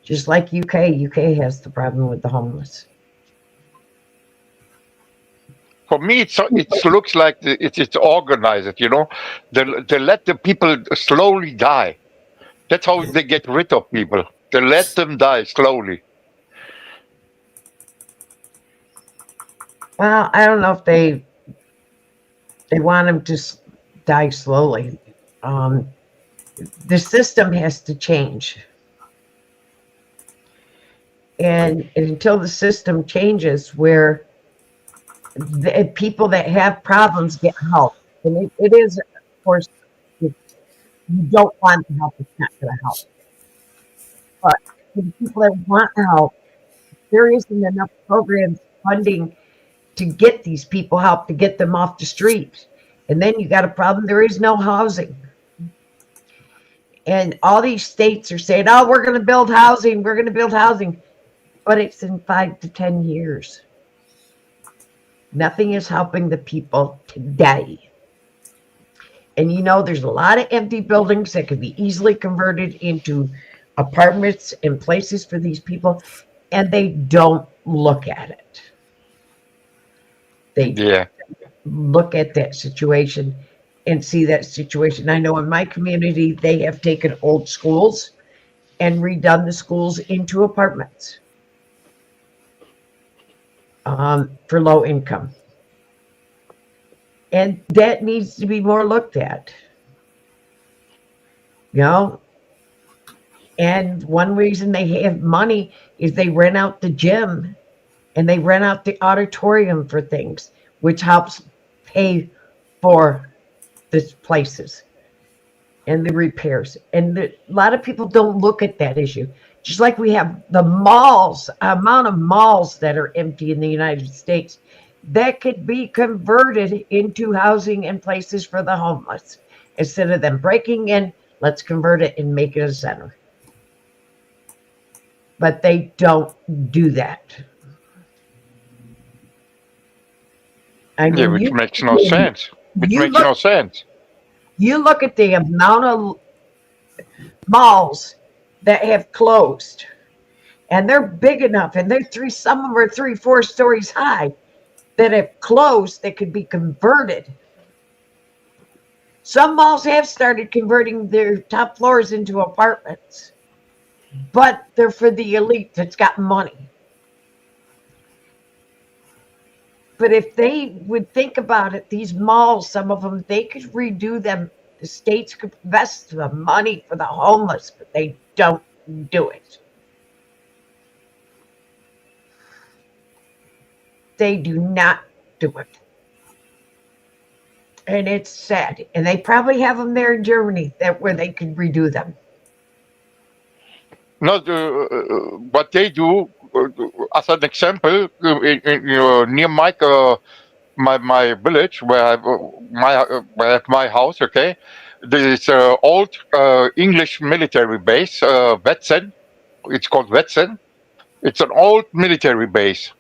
Just like UK has the problem with the homeless. For me, it looks like it's organized. You know, they let the people slowly die. That's how they get rid of people. They let them die slowly. Well, I don't know if they want them to die slowly. The system has to change. And until the system changes where the people that have problems get help, and it is, of course, if you don't want the help, it's not going to help. But for the people that want help, there isn't enough programs funding to get these people help, to get them off the street. And then you got a problem, there is no housing. And all these states are saying, oh, we're going to build housing, but it's in 5 to 10 years. Nothing is helping the people today. And you know, there's a lot of empty buildings that could be easily converted into apartments and places for these people, and they don't look at it. They look at that situation and see that situation. I know in my community, they have taken old schools and redone the schools into apartments for low income. And that needs to be more looked at. You know? And one reason they have money is they rent out the gym and they rent out the auditorium for things, which helps pay for these places and the repairs. And a lot of people don't look at that issue. Just like we have the malls, amount of malls that are empty in the United States that could be converted into housing and places for the homeless. Instead of them breaking in, let's convert it and make it a center. But they don't do that. I mean, which makes no sense. You look at the amount of malls that have closed, and they're big enough, and some of them are 3-4 stories high, that have closed that could be converted. Some malls have started converting their top floors into apartments, but they're for the elite that's got money. But if they would think about it, these malls, some of them, they could redo them. The states could invest the money for the homeless, but they don't do it. They do not do it. And it's sad. And they probably have them there in Germany where they could redo them. No, what they do, as an example, near my village where I have my house, okay, there is an old English military base, Wetsen. It's called Wetsen. It's an old military base,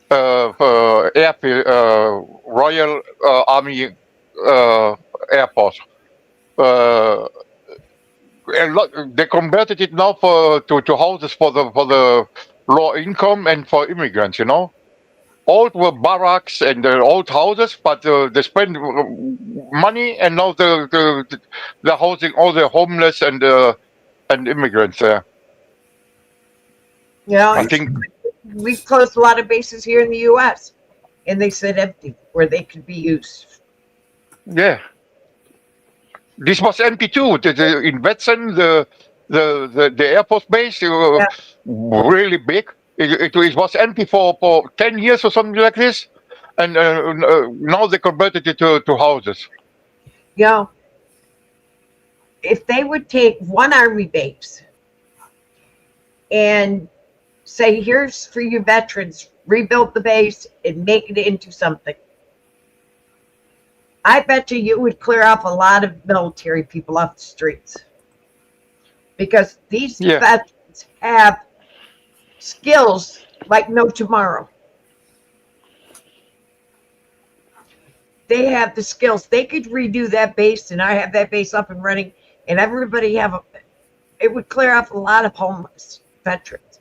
airfield, Royal Army Airport. They converted it now to houses for the low income and for immigrants. You know, old were barracks and old houses, but they spend money, and now they're housing all the homeless and immigrants there. Yeah, I think we've closed a lot of bases here in the U.S. and they sit empty where they could be used. Yeah. This was empty too. In Wetsen, the Air Force base, really big. It was empty for 10 years or something like this, and now they converted it to houses. Yeah. If they would take one army base and say, here's for you veterans, rebuild the base and make it into something, I bet you would clear off a lot of military people off the streets. because these Yeah. veterans have skills like no tomorrow. They have the skills. They could redo that base, and I have that base up and running, and everybody it would clear off a lot of homeless veterans.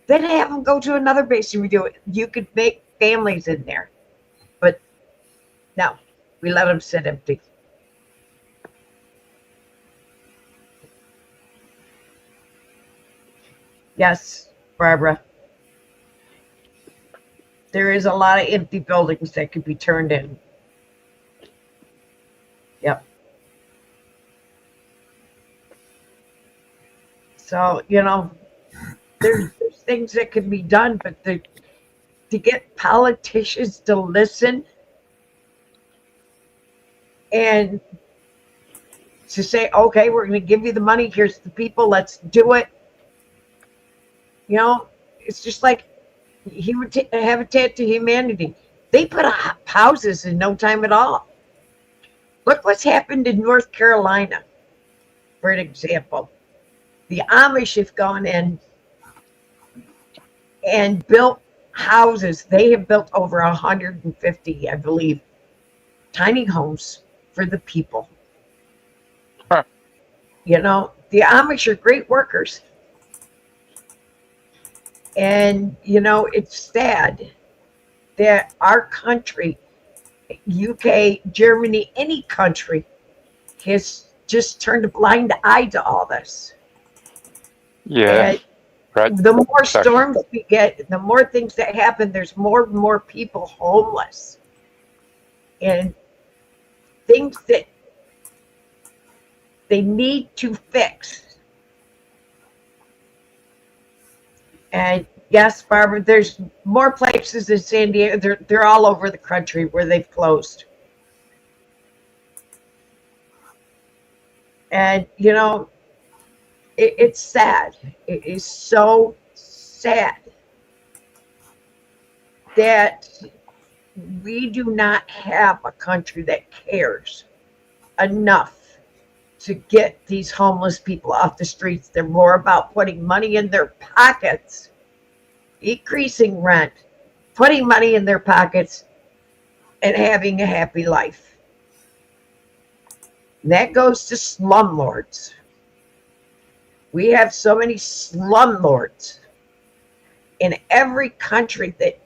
Then have them go to another base and redo it. You could make families in there, but no, we let them sit empty. Yes, Barbara. There is a lot of empty buildings that could be turned in. Yep. So, there's things that can be done, but to get politicians to listen and to say, okay, we're going to give you the money, here's the people, let's do it. It's just like he would Habitat to Humanity. They put up houses in no time at all. Look what's happened in North Carolina, for an example. The Amish have gone in and built houses. They have built over 150, I believe, tiny homes for the people. Huh. The Amish are great workers. And, it's sad that our country, UK, Germany, any country, has just turned a blind eye to all this. Yeah. And Right. the more Exactly. storms we get, the more things that happen, there's more and more people homeless. And things that they need to fix. And yes, Barbara, there's more places in San Diego. They're all over the country where they've closed. And, it's sad. It is so sad that we do not have a country that cares enough to get these homeless people off the streets. They're more about putting money in their pockets, decreasing rent, putting money in their pockets, and having a happy life. And that goes to slumlords. We have so many slumlords in every country that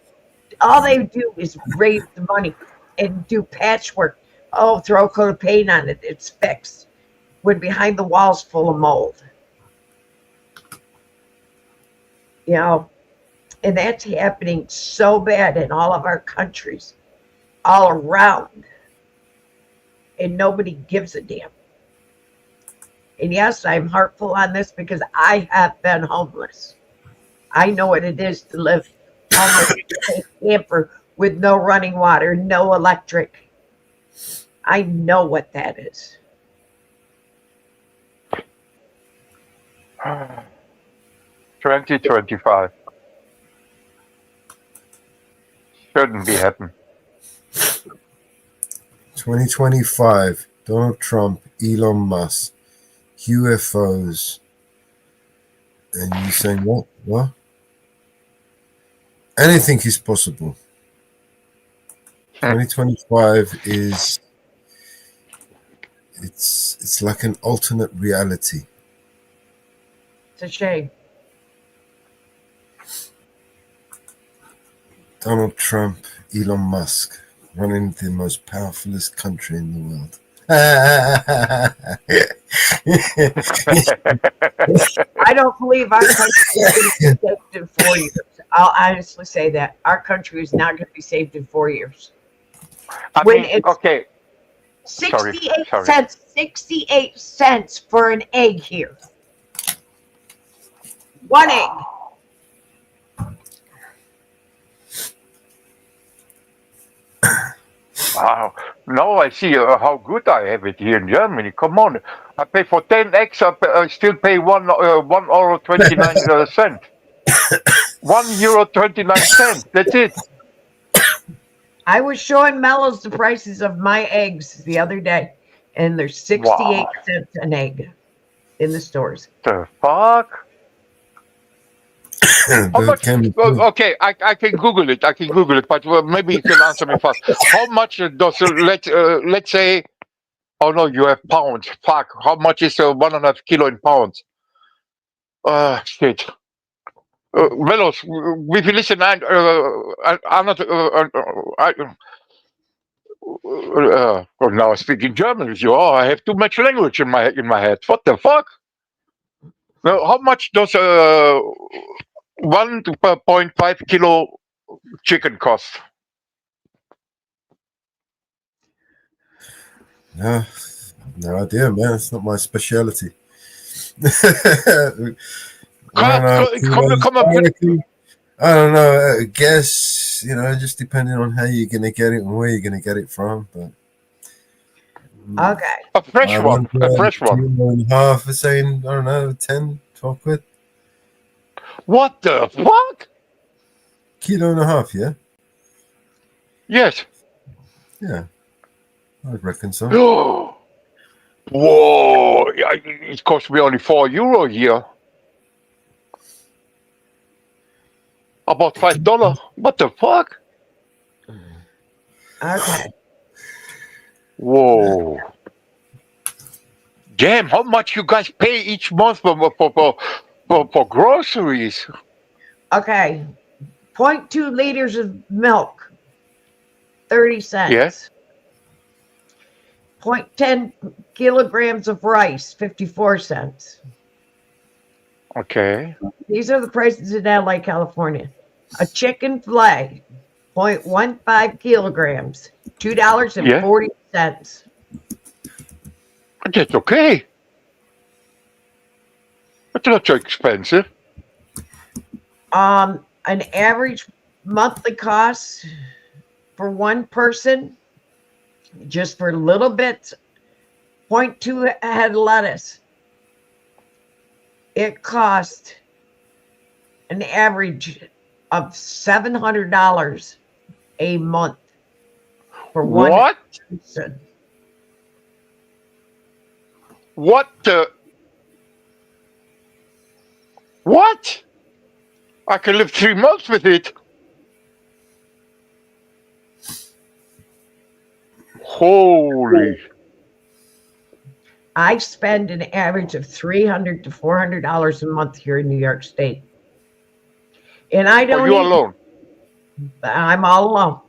all they do is raise the money and do patchwork. Oh, throw a coat of paint on it, it's fixed. When behind the walls full of mold. And that's happening so bad in all of our countries, all around. And nobody gives a damn. And yes, I'm heartful on this because I have been homeless. I know what it is to live homeless in a camper with no running water, no electric. I know what that is. 2025 shouldn't be happening. 2025, Donald Trump, Elon Musk, UFOs, and you saying what? What? Anything is possible. 2025 is it's like an alternate reality. It's a shame. Donald Trump, Elon Musk, running the most powerfulest country in the world. I don't believe our country is going to be saved in 4 years. I'll honestly say that. Our country is not going to be saved in 4 years. Okay. 68 cents, 68 cents for an egg here. One egg. Wow. Now I see how good I have it here in Germany. Come on. I pay for 10 eggs, I still pay €1.29. €1.29. That's it. I was showing Mellows the prices of my eggs the other day, and they're 68 cents an egg. in the stores. The fuck? How much? Okay, I can Google it. I can Google it, but maybe you can answer me first. How much does let's say? Oh no, you have pounds. Fuck. How much is 1.5 kilo in pounds? Shit. Mellows, if you listen, I'm not. Well, now I speak in German with you. Oh, I have too much language in my head. What the fuck? Now, how much does 1.5 kilo chicken cost? No idea, man. It's not my specialty. I don't know. I guess, just depending on how you're going to get it and where you're going to get it from. But okay. A fresh one. A fresh one. 2.5 for saying, I don't know, 10, 12 quid. What the fuck? 1.5 kilos, yeah? Yes. Yeah. I'd reckon so. Whoa! It cost me only €4 here. About $5. What the fuck? Okay. Whoa. Damn, how much you guys pay each month for groceries? Okay. 0.2 liters of milk, 30 cents. Yes. 0.10 kilograms of rice, 54 cents. Okay. These are the prices in LA, California. A chicken fillet, 0.15 kilograms, $2.40. That's okay. That's not so expensive. An average monthly cost for one person, just for little bits, 0.2 head lettuce. It cost an average of $700 a month for one person. What the? What? I can live 3 months with it. Holy. I spend an average of $300 to $400 a month here in New York State. And I don't Are you alone? I'm all alone.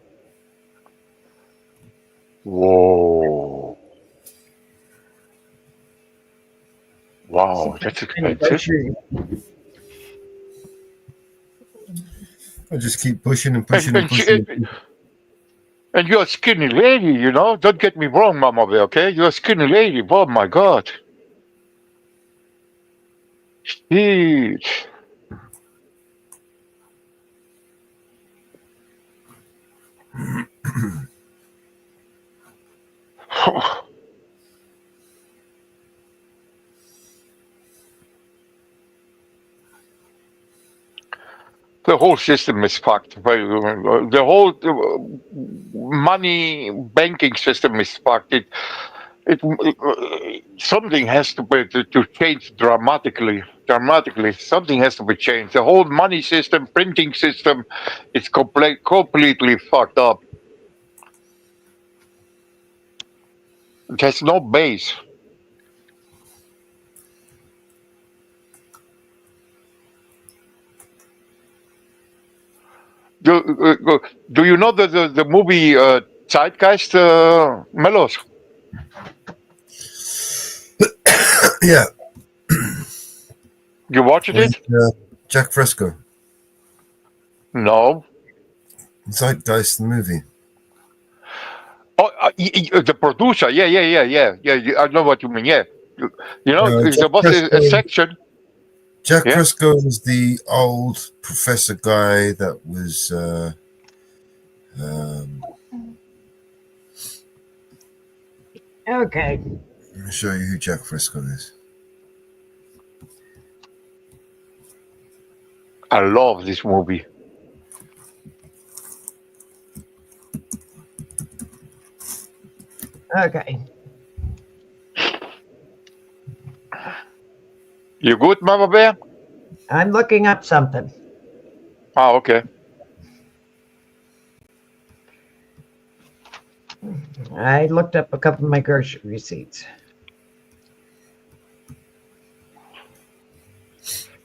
Whoa. Wow, that's expensive. I just keep pushing and pushing and pushing. And you're a skinny lady, Don't get me wrong, MamaBear, okay? You're a skinny lady. Oh, my God. Jeez. The whole system is fucked. The whole money banking system is fucked. Something has to change dramatically. Something has to be changed. The whole money system, printing system, is completely fucked up. It has no base. Do you know the movie Zeitgeist, Mellows? Yeah. You watched it? Jack Fresco. No. Zeitgeist, the movie. Oh, the producer. Yeah. I know what you mean. Yeah. There was a section. Jack Fresco was the old professor guy that was okay. Let me show you who Jack Fresco is. I love this movie. Okay. You good, Mama Bear? I'm looking up something. Oh, okay. I looked up a couple of my grocery receipts.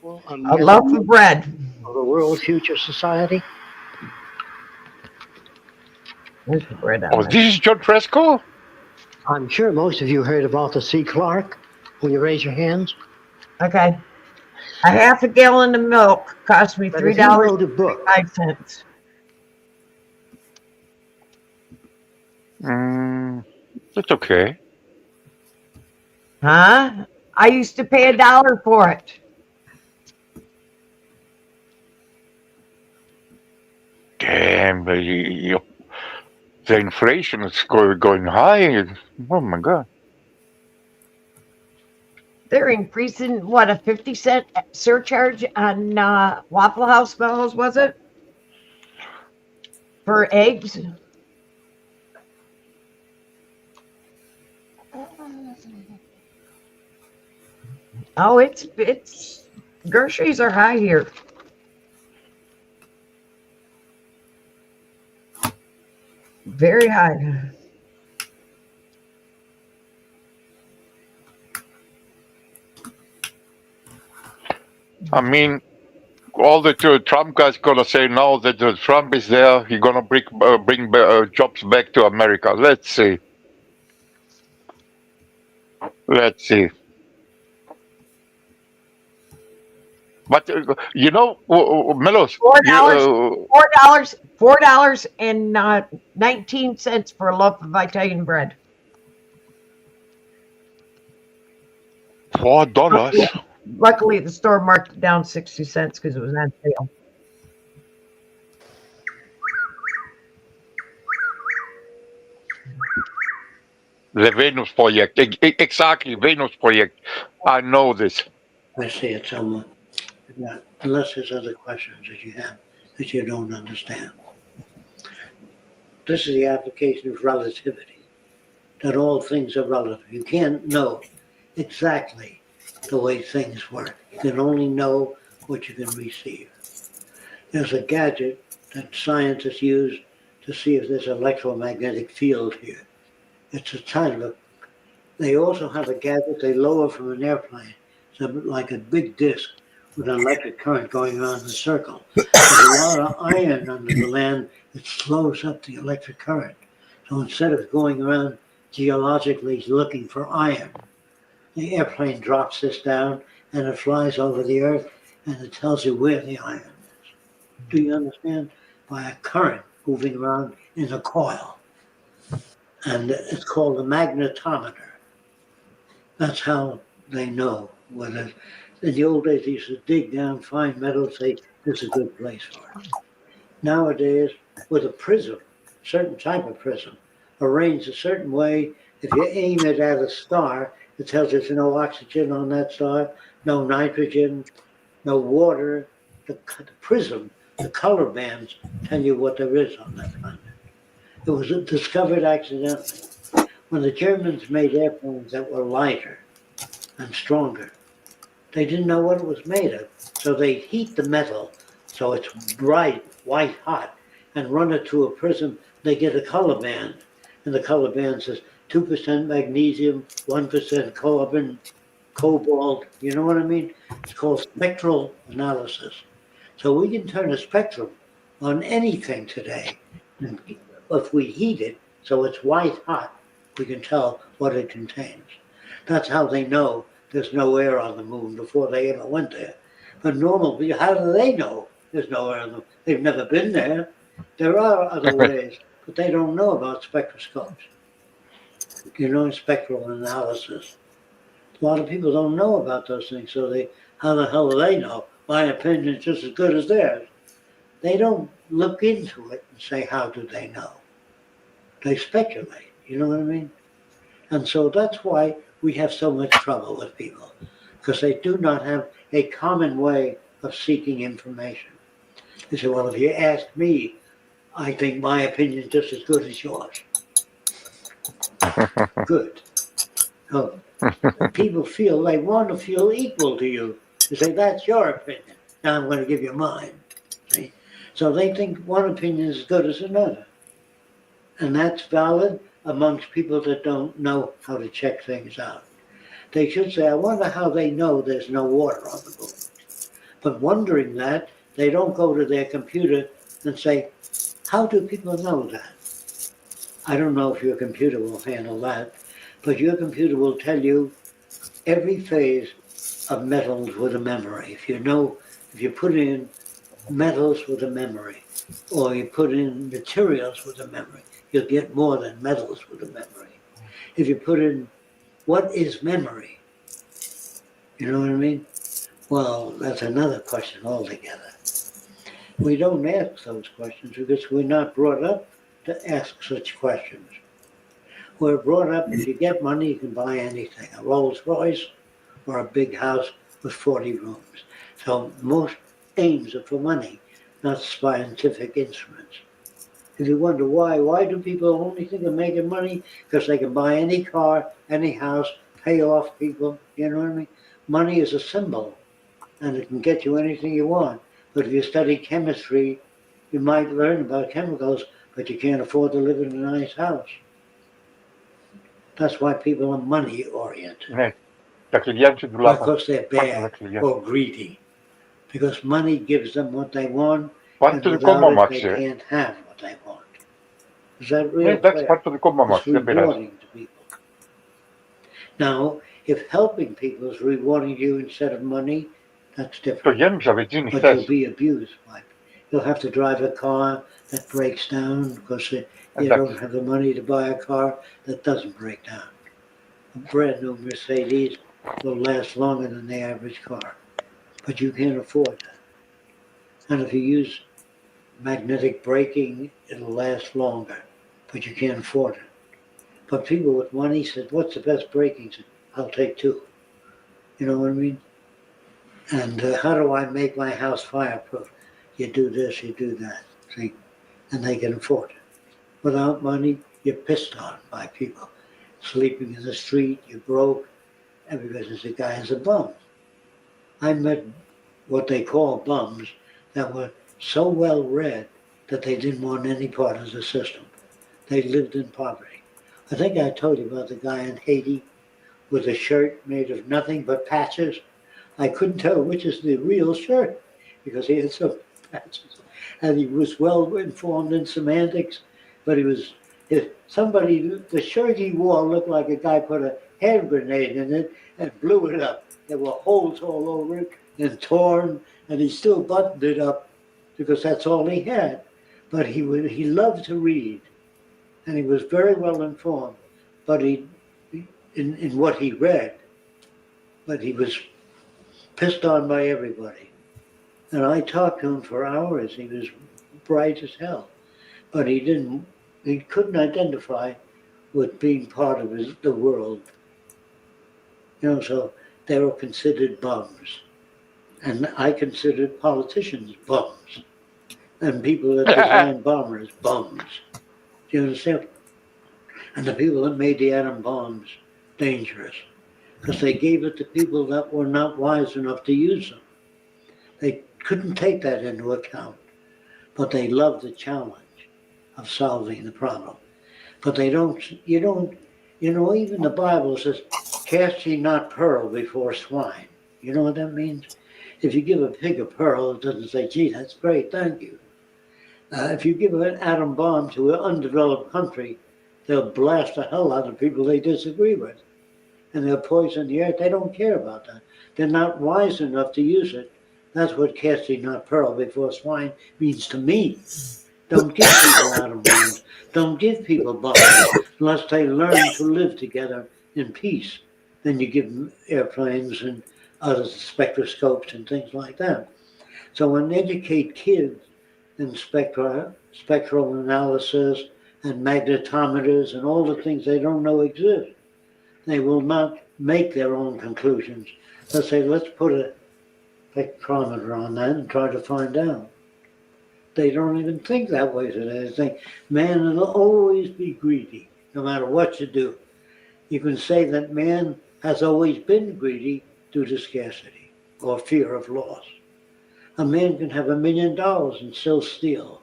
Well, A loaf of bread. Of the World Future Society. There's the bread on Oh, this is John Fresco? I'm sure most of you heard of Arthur C. Clarke when you raise your hands. Okay. A half a gallon of milk cost me $3.05. That's okay. Huh? I used to pay $1 for it. Damn, the inflation is going high. Oh my God. They're increasing, what, a 50-cent surcharge on Waffle House Mellows, was it? For eggs? Oh, it's groceries are high here. Very high. I mean, all the Trump guys gonna say now that Trump is there, he's gonna bring jobs back to America. Let's see. Let's see. But you know, Mellows, $4.19 for a loaf of Italian bread. $4. Luckily, the store marked it down 60 cents because it was on sale. The Venus Project, exactly, Venus Project. I know this. I see it somewhat. Yeah, unless there's other questions that you have that you don't understand. This is the application of relativity, that all things are relative. You can't know exactly the way things work. You can only know what you can receive. There's a gadget that scientists use to see if there's an electromagnetic field here. It's a kind of they also have a gadget they lower from an airplane. It's like a big disc with an electric current going around in a circle. There's a lot of iron under the land that slows up the electric current. So instead of going around geologically looking for iron, the airplane drops this down and it flies over the earth and it tells you where the iron is. Do you understand? By a current moving around in a coil. And it's called a magnetometer. That's how they know whether. In the old days, they used to dig down, find metal, say, this is a good place for it. Nowadays, with a prism, certain type of prism, arranged a certain way, if you aim it at a star, it tells you there's no oxygen on that star, no nitrogen, no water. The prism, the color bands tell you what there is on that planet. It was discovered accidentally. When the Germans made airplanes that were lighter and stronger, they didn't know what it was made of. So they heat the metal so it's bright, white hot, and run it through a prism. They get a color band. And the color band says 2% magnesium, 1% carbon, cobalt. You know what I mean? It's called spectral analysis. So we can turn a spectrum on anything today. And if we heat it so it's white hot, we can tell what it contains. That's how they know there's no air on the moon before they ever went there. But normally, how do they know there's no air on the moon? They've never been there. There are other ways, but they don't know about spectroscopes. You know, spectral analysis. A lot of people don't know about those things, so how the hell do they know? My opinion is just as good as theirs. They don't look into it and say, how do they know? They speculate, you know what I mean? And so that's why we have so much trouble with people, because they do not have a common way of seeking information. They say, well, if you ask me, I think my opinion is just as good as yours. Good. So people feel they want to feel equal to you. You say, that's your opinion. Now I'm going to give you mine. See? So they think one opinion is as good as another. And that's valid amongst people that don't know how to check things out. They should say, I wonder how they know there's no water on the moon. But wondering that, they don't go to their computer and say, how do people know that? I don't know if your computer will handle that, but your computer will tell you every phase of metals with a memory. If you put in metals with a memory, or you put in materials with a memory, you'll get more than metals with a memory. If you put in what is memory, you know what I mean? Well, that's another question altogether. We don't ask those questions because we're not brought up to ask such questions. We're brought up, if you get money, you can buy anything, a Rolls Royce or a big house with 40 rooms. So most aims are for money, not scientific instruments. If you wonder why do people only think of making money? Because they can buy any car, any house, pay off people, you know what I mean? Money is a symbol, and it can get you anything you want. But if you study chemistry, you might learn about chemicals, but you can't afford to live in a nice house. That's why people are money oriented. Nee, dat cliëntje doet Not lachen. because they're bad or greedy. Because money gives them what they want, and Part of the without comma, it, Max. they can't have what they want. Is that real Nee, that's fair? part of the comma, Max. It's rewarding to people. Now, if helping people is rewarding you instead of money, that's different. But you'll be abused by it. You'll have to drive a car that breaks down because you don't have the money to buy a car that doesn't break down. A brand new Mercedes will last longer than the average car, but you can't afford that. And if you use magnetic braking, it'll last longer, but you can't afford it. But people with money said, what's the best braking? Said, I'll take two. You know what I mean? And how do I make my house fireproof? You do this, you do that, see? And they can afford it. Without money, you're pissed on by people. Sleeping in the street, you're broke, and because the guy is a bum. I met what they call bums that were so well read that they didn't want any part of the system. They lived in poverty. I think I told you about the guy in Haiti with a shirt made of nothing but patches. I couldn't tell which is the real shirt because he had so patches. And he was well informed in semantics, but the shirt he wore looked like a guy put a hand grenade in it and blew it up. There were holes all over it and torn, and he still buttoned it up because that's all he had. But he loved to read, and he was very well informed, but in what he read, but he was pissed on by everybody. And I talked to him for hours. He was bright as hell, but he couldn't identify with being part of the world. You know, so they were considered bums. And I considered politicians bums. And people that design bombers, bums. Do you understand? And the people that made the atom bombs, dangerous. Because they gave it to people that were not wise enough to use them. They couldn't take that into account. But they loved the challenge of solving the problem. But even the Bible says, cast ye not pearl before swine. You know what that means? If you give a pig a pearl, it doesn't say, gee, that's great, thank you. If you give an atom bomb to an undeveloped country, they'll blast the hell out of people they disagree with. And they'll poison the earth. They don't care about that. They're not wise enough to use it. That's what casting not pearl before swine means to me. Don't give people atom bombs. Don't give people bombs unless they learn to live together in peace. Then you give them airplanes and other spectroscopes and things like that. So when you educate kids in spectral analysis and magnetometers and all the things they don't know exist, they will not make their own conclusions. They'll say, let's put a spectrometer on that and try to find out. They don't even think that way today. They think man will always be greedy, no matter what you do. You can say that man has always been greedy due to scarcity or fear of loss. A man can have $1 million and still steal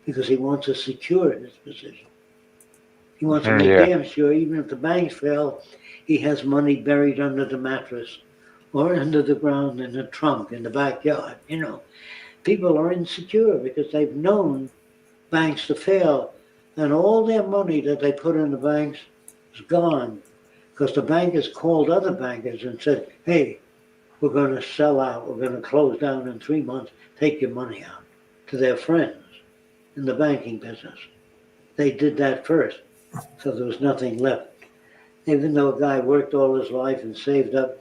because he wants to secure his position. He wants to make damn sure, even if the banks fail, he has money buried under the mattress or under the ground in the trunk in the backyard. You know, people are insecure because they've known banks to fail, and all their money that they put in the banks is gone because the bankers called other bankers and said, hey, we're going to sell out, we're going to close down in 3 months, take your money out, to their friends in the banking business. They did that first, so there was nothing left. Even though a guy worked all his life and saved up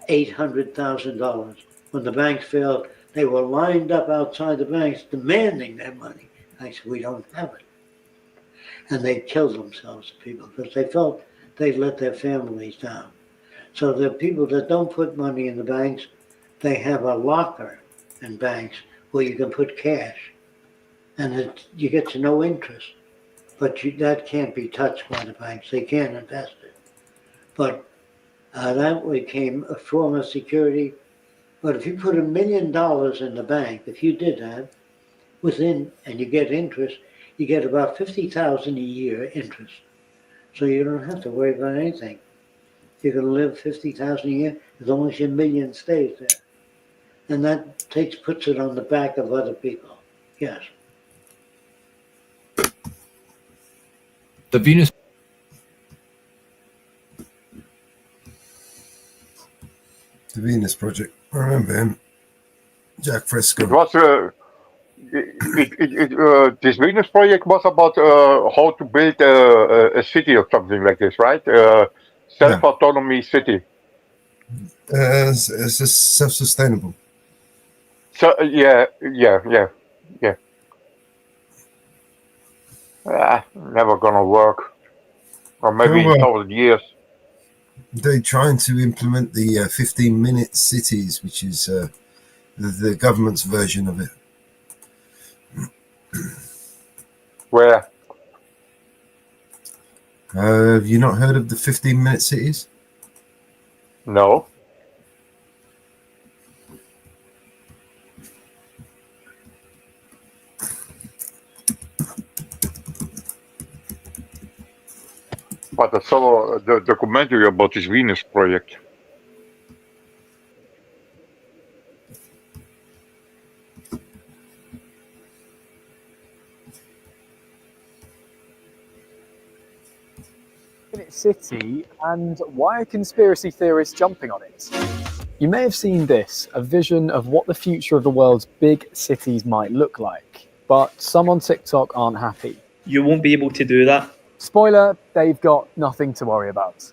$800,000, when the banks failed, they were lined up outside the banks demanding their money. I said, we don't have it. And they killed themselves, people, because they felt they'd let their families down. So the people that don't put money in the banks, they have a locker in banks where you can put cash, and you get to no interest. But that can't be touched by the banks. They can't invest it. But that became a form of security. But if you put $1 million in the bank, if you did that, and you get interest, you get about $50,000 a year interest. So you don't have to worry about anything. You're going to live $50,000 a year as long as your million stays there. And that puts it on the back of other people. Yes. The Venus Project. I remember him. Jack Fresco. It was this Venus project was about how to build a city or something like this, right? Self-autonomy city. It's a self-sustainable. So yeah. Never gonna work, or maybe in a couple of years. They're trying to implement the 15-minute cities, which is the government's version of it. Where? Have you not heard of the 15-minute cities? No. But I saw the documentary about this Venus project. City, and why are conspiracy theorists jumping on it? You may have seen this, a vision of what the future of the world's big cities might look like, but some on TikTok aren't happy. You won't be able to do that. Spoiler, they've got nothing to worry about.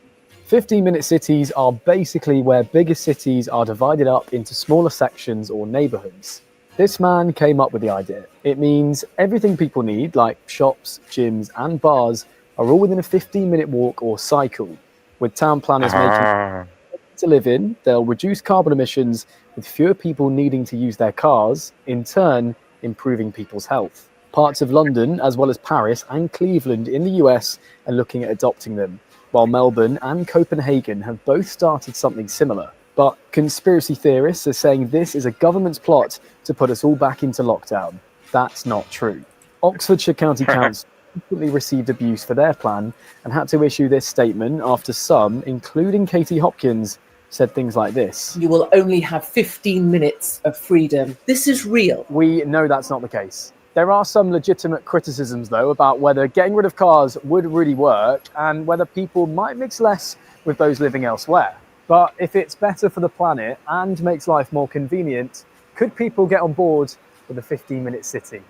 15-minute cities are basically where bigger cities are divided up into smaller sections or neighborhoods. This man came up with the idea. It means everything people need, like shops, gyms, and bars, are all within a 15-minute walk or cycle. With town planners making to live in, they'll reduce carbon emissions with fewer people needing to use their cars, in turn improving people's health. Parts of London, as well as Paris and Cleveland in the US, are looking at adopting them, while Melbourne and Copenhagen have both started something similar. But conspiracy theorists are saying this is a government's plot to put us all back into lockdown. That's not true. Oxfordshire County Council recently received abuse for their plan and had to issue this statement after some, including Katie Hopkins, said things like this. You will only have 15 minutes of freedom. This is real. We know that's not the case. There are some legitimate criticisms, though, about whether getting rid of cars would really work and whether people might mix less with those living elsewhere. But if it's better for the planet and makes life more convenient, could people get on board with a 15-minute city?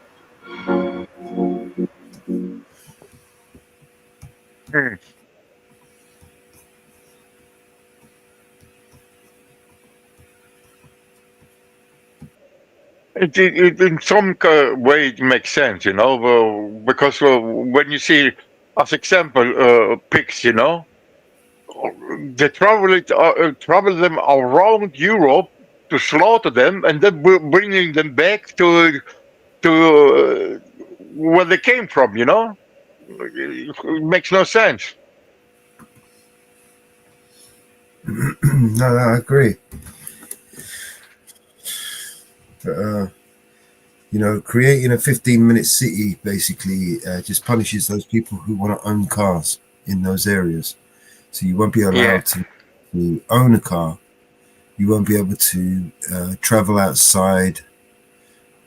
It in some way it makes sense, because when you see, as example, pigs, they travel them around Europe to slaughter them and then bringing them back to where they came from, It makes no sense. No, I agree. But, creating a 15-minute city basically just punishes those people who want to own cars in those areas. So you won't be allowed to own a car. You won't be able to travel outside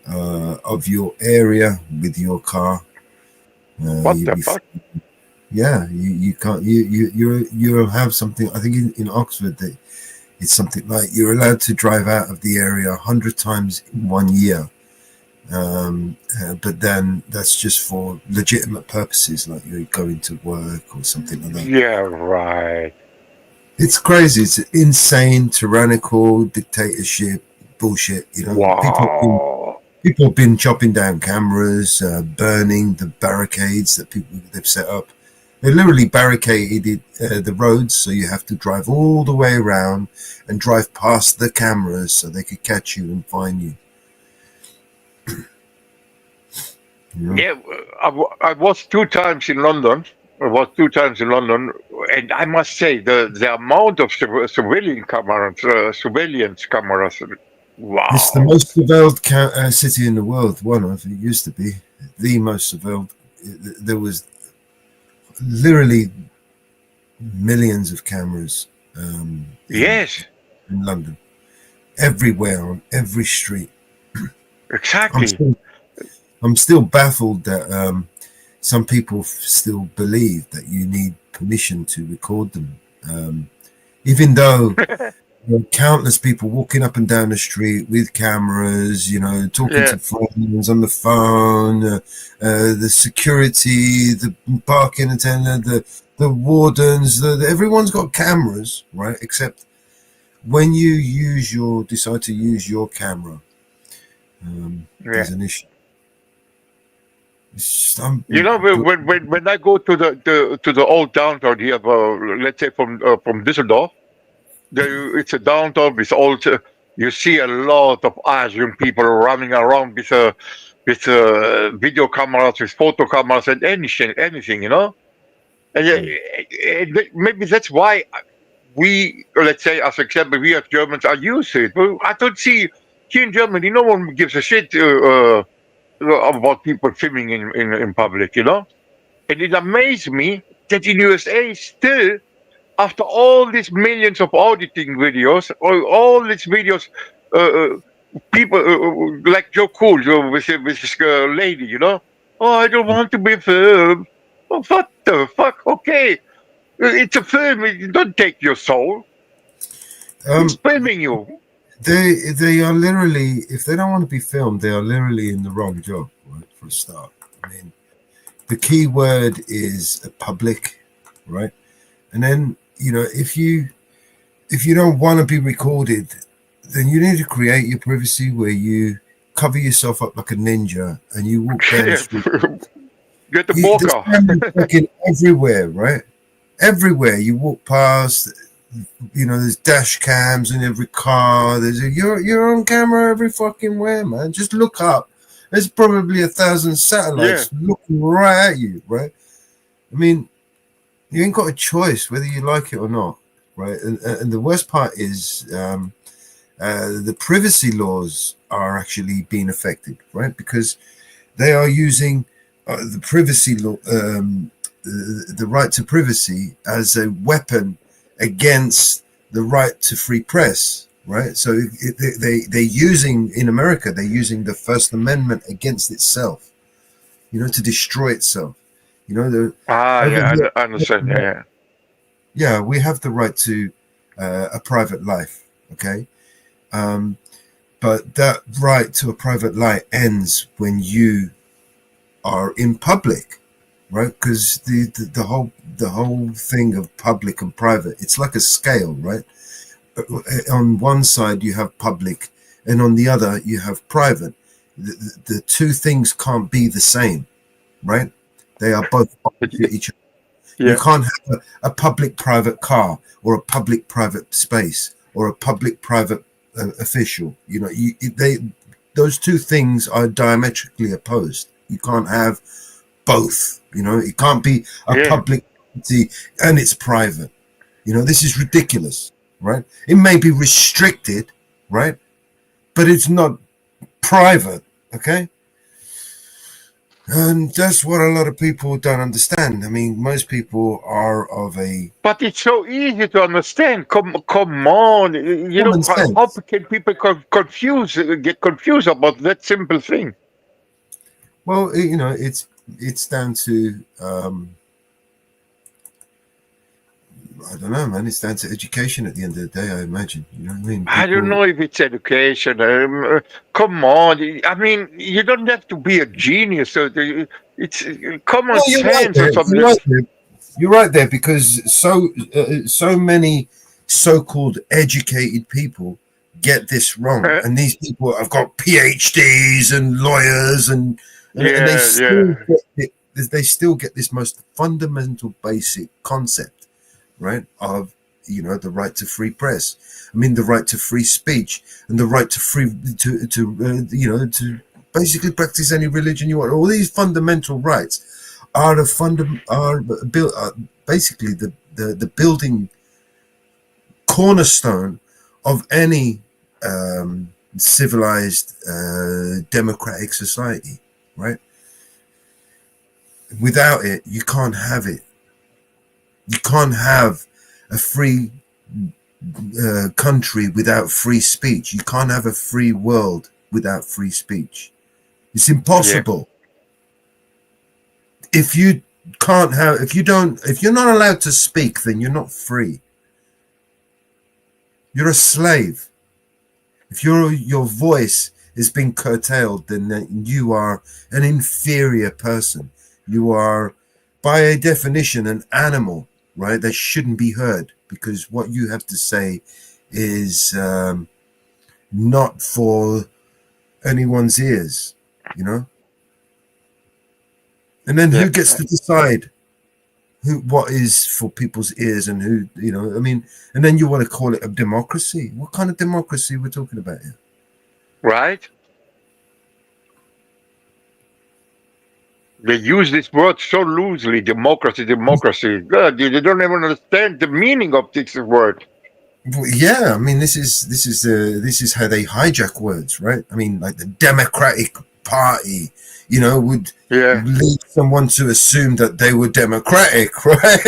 of your area with your car. What the fuck? Yeah, you can't. You'll have something. I think in Oxford that it's something like you're allowed to drive out of the area 100 times in 1 year. But then that's just for legitimate purposes, like you're going to work or something like that. Yeah, right. It's crazy. It's insane, tyrannical dictatorship bullshit. Wow. People have been chopping down cameras, burning the barricades that they've set up. They literally barricaded the roads, so you have to drive all the way around and drive past the cameras so they could catch you and find you. Yeah, I was 2 times in London. And I must say the amount of surveillance cameras. Wow. It's the most surveilled city in the world. One of it used to be the most surveilled. There was literally millions of cameras. Yes. In London, everywhere on every street. Exactly. I'm still baffled that some people still believe that you need permission to record them, even though countless people walking up and down the street with cameras, talking to friends on the phone, the security, the parking attendant, the wardens, everyone's got cameras, right? Except when you decide to use your camera, there's an issue. When I go to the old downtown here, let's say from Düsseldorf, it's a downtown with old. You see a lot of Asian people running around with video cameras, with photo cameras, and anything, And maybe that's why we, let's say, as example, we as Germans are used to it. But I don't see here in Germany, no one gives a shit about people filming in public, And it amazed me that in USA still, after all these millions of auditing videos, all these videos, people like Joe Cool with this lady, Oh, I don't want to be filmed. Oh, what the fuck? Okay, it's a film. It don't take your soul. It's filming you. They are literally, if they don't want to be filmed, they are literally in the wrong job, right? For a start. I mean, the key word is public, right? And then, if you don't want to be recorded, then you need to create your privacy where you cover yourself up like a ninja and you walk down the street. Get the fucking everywhere, right? Everywhere you walk past, there's dash cams in every car. You're on camera every fucking where, man. Just look up. There's probably 1,000 satellites looking right at you, right? I mean, you ain't got a choice whether you like it or not, right? And the worst part is the privacy laws are actually being affected, right? Because they are using the privacy law, the right to privacy, as a weapon against the right to free press, right? So they're using, in America, they're using the First Amendment against itself, to destroy itself. I understand. Yeah, we have the right to a private life, okay? But that right to a private life ends when you are in public, right? Because the whole thing of public and private, it's like a scale, right? On one side you have public, and on the other you have private. The two things can't be the same, right? They are both opposite each other. Yeah. You can't have a public-private car or a public-private space or a public-private official. Those two things are diametrically opposed. You can't have both. It can't be a public entity and it's private. This is ridiculous. right? It may be restricted, right? But it's not private, okay? And that's what a lot of people don't understand. I mean, most people are of a... But it's so easy to understand. Come on. You know, how can people get confused about that simple thing? Well, you know, it's down to... I don't know, man. It's down to education at the end of the day, I imagine. You know what I mean? I don't know if it's education. Come on. I mean, you don't have to be a genius. It's common sense or something. You're right there, because so many so-called educated people get this wrong, and these people have got PhDs and lawyers, and they still get this most fundamental, basic concept, right, of, you know, the right to free press. I mean, the right to free speech, and the right to basically practice any religion you want. All these fundamental rights are basically the building cornerstone of any civilized democratic society, right? Without it, you can't have it. You can't have a free country without free speech. You can't have a free world without free speech. It's impossible. If you're not allowed to speak, then you're not free. You're a slave. If your voice is being curtailed, then you are an inferior person. You are, by definition, an animal, right? That shouldn't be heard, because what you have to say is not for anyone's ears, you know? And then who gets to decide what is for people's ears, and who, you know, I mean, and then you want to call it a democracy? What kind of democracy we're talking about here? Right? They use this word so loosely, democracy. God, they don't even understand the meaning of this word. Yeah, I mean, this is how they hijack words, right? I mean, like the Democratic Party, you know, would lead someone to assume that they were democratic, right?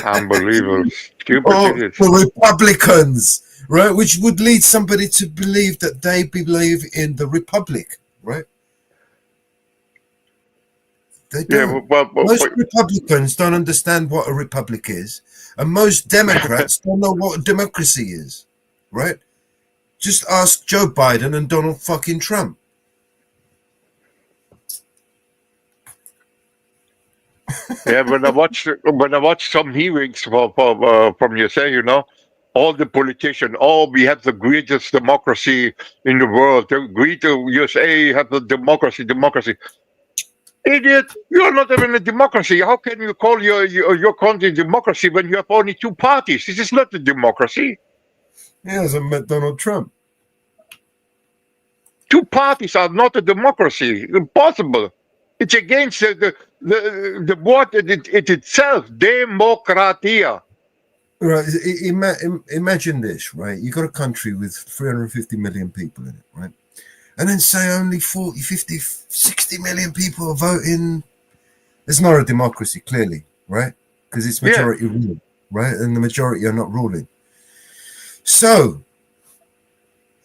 Unbelievable. Stupid idiots. Or Republicans, right? Which would lead somebody to believe that they believe in the republic, right? They don't. Most Republicans don't understand what a republic is, and most Democrats don't know what a democracy is, right? Just ask Joe Biden and Donald fucking Trump. Yeah, when I watch some hearings from USA, you know, all the politicians, we have the greatest democracy in the world. The great USA have the democracy. Idiot! You're not even a democracy. How can you call your country democracy when you have only two parties? This is not a democracy. He hasn't met Donald Trump. Two parties are not a democracy. Impossible. It's against the word it itself, democratia. Right. Imagine this, right? You got a country with 350 million people in it, right? And then say only 40, 50, 60 million people are voting. It's not a democracy, clearly, right? Because it's majority rule, right? And the majority are not ruling. So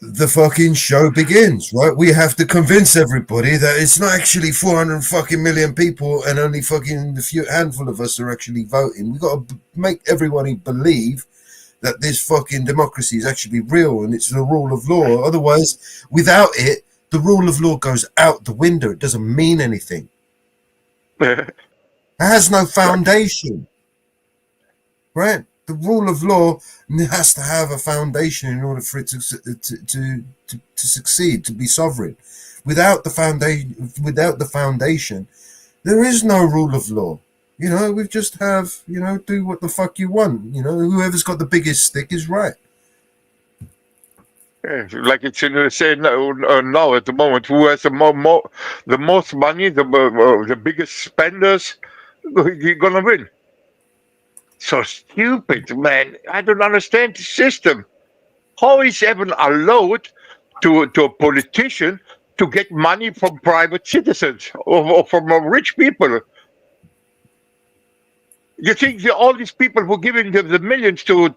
the fucking show begins, right? We have to convince everybody that it's not actually 400 fucking million people and only fucking a handful of us are actually voting. We got to make everybody believe that this fucking democracy is actually real and it's the rule of law. Otherwise, without it, the rule of law goes out the window. It doesn't mean anything. It has no foundation, right? The rule of law has to have a foundation in order for it to succeed, to be sovereign. Without the foundation, there is no rule of law. You know, we just have, you know, do what the fuck you want. You know, whoever's got the biggest stick is right. Yeah, like it's in say now at the moment, who has the most money, the biggest spenders, you're gonna win. So stupid, man. I don't understand the system. How is even allowed to a politician to get money from private citizens or from rich people? You think all these people who are giving the millions to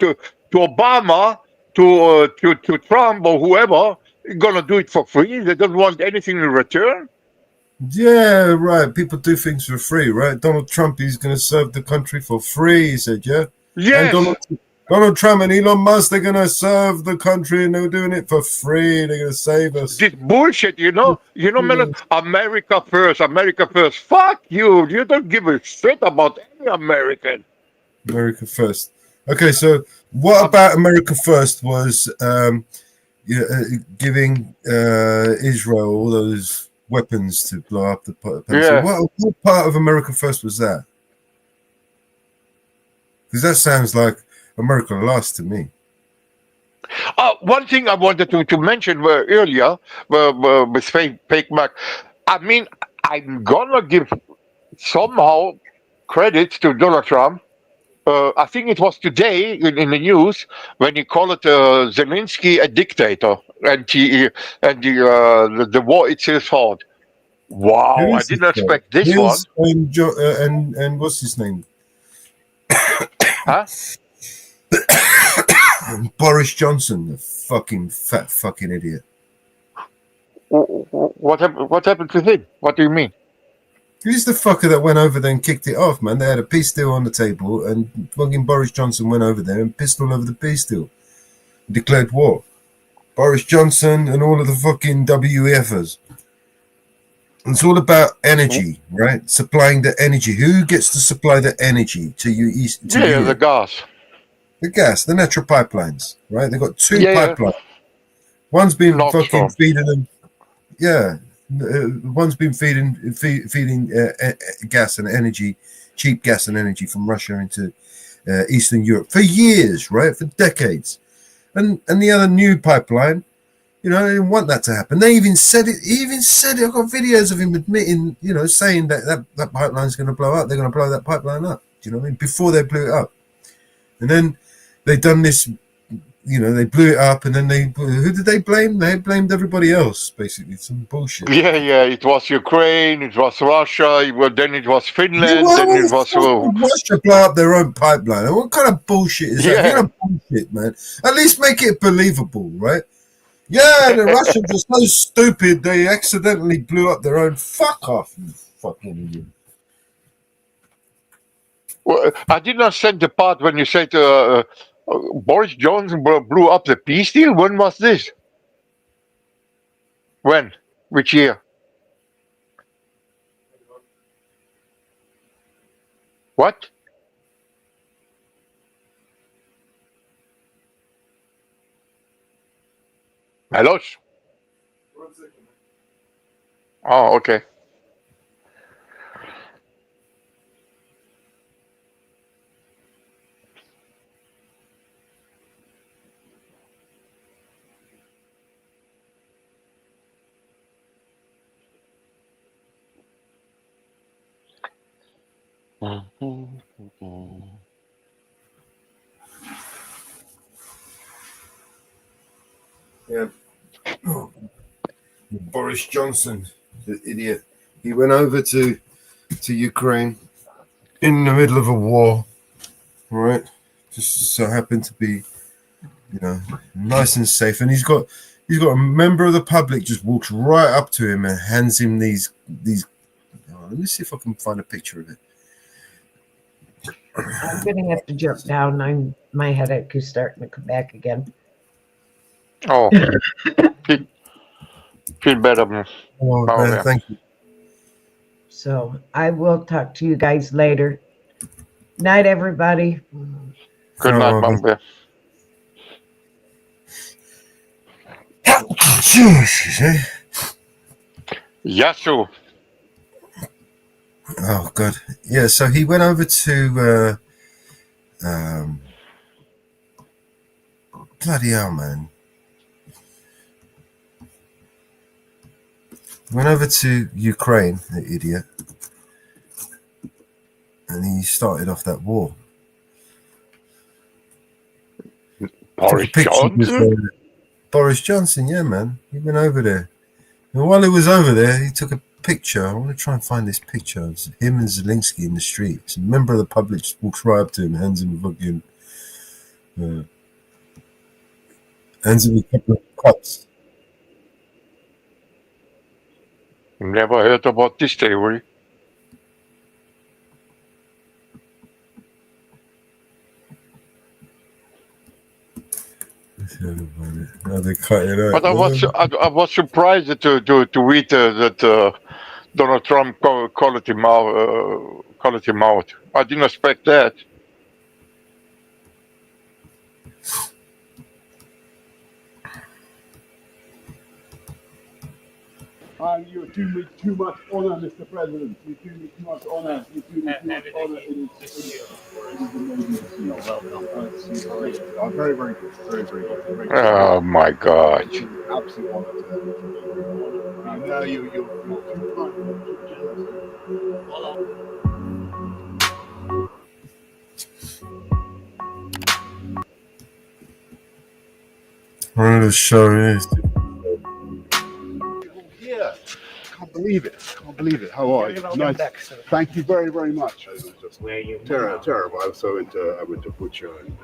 Obama, to Trump or whoever, gonna do it for free? They don't want anything in return? Yeah, right. People do things for free, right? Donald Trump, he's going to serve the country for free, he said, yeah? And Yes. Donald Trump and Elon Musk, they're going to serve the country and they're doing it for free. They're going to save us. This bullshit, Melon, America first, America first. Fuck you. You don't give a shit about any American. America first. Okay, so what about America first was giving Israel all those weapons to blow up the place. Yeah. So what part of America first was that? Because that sounds like America last to me. One thing I wanted to mention earlier with fake Mac. I mean, I'm gonna give somehow credit to Donald Trump. I think it was today in the news when he called Zelensky a dictator, and the war it's his fault. Wow, I didn't expect this one. And what's his name? Huh? Boris Johnson, the fucking fat fucking idiot. What happened to him? What do you mean? He's the fucker that went over there and kicked it off, man. They had a peace deal on the table, and fucking Boris Johnson went over there and pissed all over the peace deal. Declared war. Boris Johnson and all of the fucking WEFers. It's all about energy, right? Supplying the energy. Who gets to supply the energy to you? The gas. The gas, the natural pipelines, right? They've got two pipelines. One's been fucking feeding them. Yeah. One's been feeding gas and energy, cheap gas and energy from Russia into Eastern Europe for years, right? For decades. And the other new pipeline, they didn't want that to happen. They even said it. I've got videos of him admitting, saying that pipeline's going to blow up. They're going to blow that pipeline up. Do you know what I mean? Before they blew it up. And then they done this, they blew it up, and then who did they blame? They blamed everybody else, basically. Some bullshit. Yeah. It was Ukraine, it was Russia, then it was Finland, then it was Russia blow up their own pipeline. What kind of bullshit is that? Yeah. What kind of bullshit, man? At least make it believable, right? Yeah, the Russians are so stupid they accidentally blew up their own. Fuck off, you fucking idiot. Well, I did not send the part when you said Boris Johnson blew up the peace deal. When was this? When? Which year? What? Mellows? Oh, okay. Yeah. Boris Johnson, the idiot. He went over to Ukraine in the middle of a war, right? Just so happened to be, nice and safe. And he's got a member of the public just walks right up to him and hands him these. Let me see if I can find a picture of it. I'm gonna have to jump down. My headache is starting to come back again. Oh, feel better, man. Oh, man, thank you. So I will talk to you guys later. Night, everybody. Good night, MamaBear. Yasu. Oh God, yeah. So he went over to bloody hell, man. Went over to Ukraine, the idiot, and he started off that war. Boris Johnson? Boris Johnson, yeah, man. He went over there. And while he was over there, he took a picture. I want to try and find this picture. It's him and Zelensky in the street. It's a member of the public just walks right up to him, hands him a fucking... hands him a couple of cups. Never heard about this theory. Now they cut it out. But I was surprised to read that Donald Trump called him out. I didn't expect that. You do me too much honor, Mr. President. You do me too much honor. You do me too much honor. It is welcome. Very, very good. Very, very good. Oh my God. Absolute honor to be here. I know you're too kind. One of the show is. Yeah, can't believe it. How are you? Nice. Thank you very, very much. It was just terrible. I went to Butcher and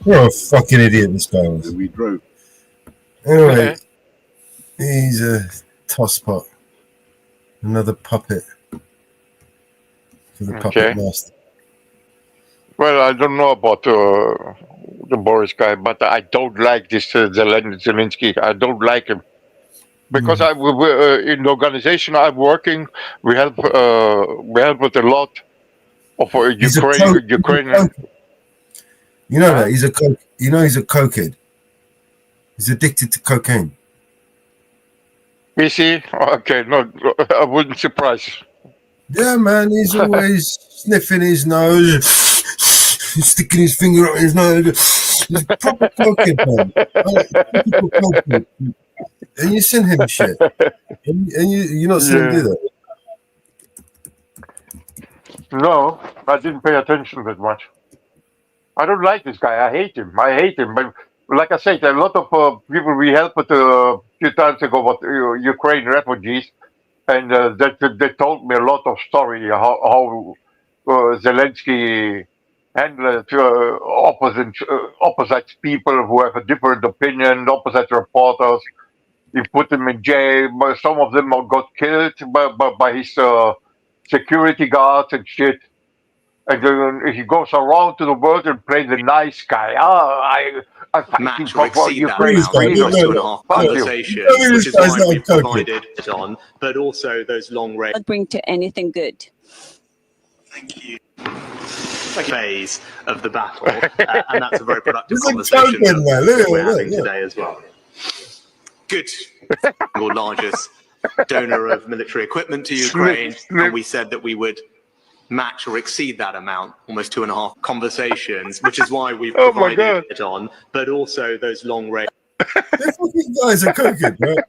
You're a fucking idiot, this guy was. And we drove. Anyway, he's a tosspot. Another puppet for the puppet master. Well, I don't know about the Boris guy, but I don't like this Zelensky. I don't like him because in the organization I'm working, we help with a lot of Ukrainian. You know that he's a cokehead. He's addicted to cocaine. Is he? Okay, no, I wouldn't surprise. Yeah, man, he's always sniffing his nose, sticking his finger up his nose. He's a proper cokehead, man. Typical cokehead. And you send him shit. And you're not seeing him do that. No, I didn't pay attention that much. I don't like this guy. I hate him. But like I said, a lot of people we helped a few times ago with Ukraine refugees, and they told me a lot of story how Zelensky handled opposite people who have a different opinion, opposite reporters. He put them in jail. Some of them got killed by his security guards and shit. And then he goes around to the world and plays the nice guy. I thank you for Ukraine. Conversations, which is why we provided it on, but also those long range. Bring to anything good. Thank you. Phase of the battle, and that's a very productive conversation we're having today as well. Good. Single largest donor of military equipment to Ukraine, and we said that we would match or exceed that amount, almost 2.5 conversations, which is why we've provided it on, but also those long range. These guys are cooking, right?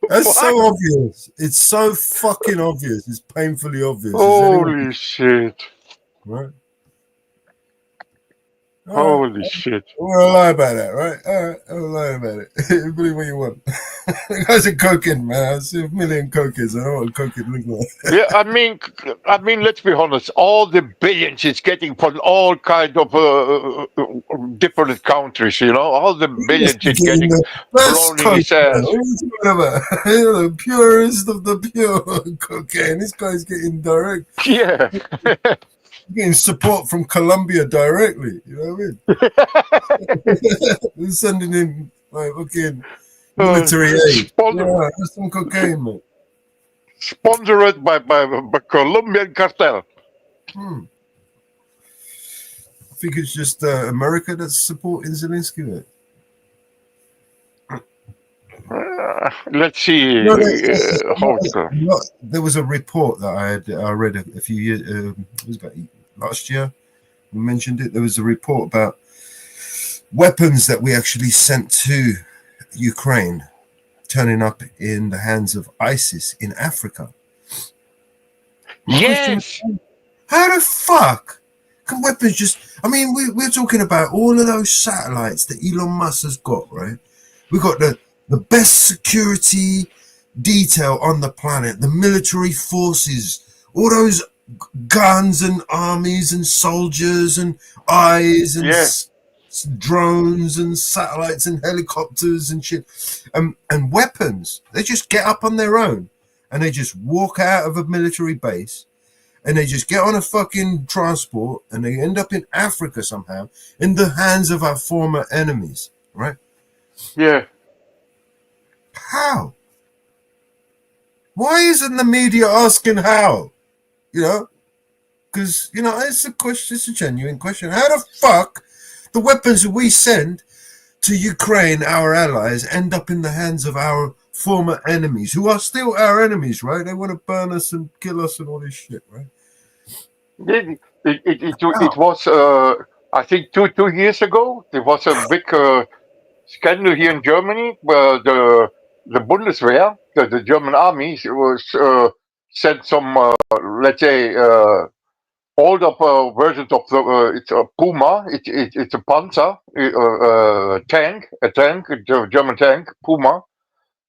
That's so obvious. It's so fucking obvious. It's painfully obvious. Holy shit. Right? Holy shit. We're gonna lie about that, right? All right, I'll lie about it. Believe what you want. The guys are cooking, man. I see a million cookers. I know what cooking looks like. Yeah, I mean, let's be honest. All the billions he's getting from all kind of different countries, all the billions he's getting blown in his ass. What are you talking about? The purest of the pure cocaine. This guy's getting direct. Yeah. Getting support from Colombia directly, you know what I mean? They're sending him like fucking military aid. Yeah, that's some cocaine, man. Sponsored by Colombian cartel. I think it's just America that's supporting Zelensky, mate. Let's see. There was a report that I read a few years. It was about last year. We mentioned it. There was a report about weapons that we actually sent to Ukraine turning up in the hands of ISIS in Africa. Yes. How the fuck Can weapons just? I mean, we're talking about all of those satellites that Elon Musk has got, right? We got the best security detail on the planet, the military forces, all those guns and armies and soldiers and eyes and drones and satellites and helicopters and shit, and weapons. They just get up on their own and they just walk out of a military base and they just get on a fucking transport and they end up in Africa somehow in the hands of our former enemies, right? Yeah. How? Why isn't the media asking how? You know? Because, you know, it's a question, it's a genuine question. How the fuck the weapons that we send to Ukraine, our allies, end up in the hands of our former enemies, who are still our enemies, right? They want to burn us and kill us and all this shit, right? It was, I think, two years ago, there was a big scandal here in Germany where the Bundeswehr, the German army, was sent some, let's say, older versions of the it's a Puma. It's a Panzer tank, a German tank, Puma,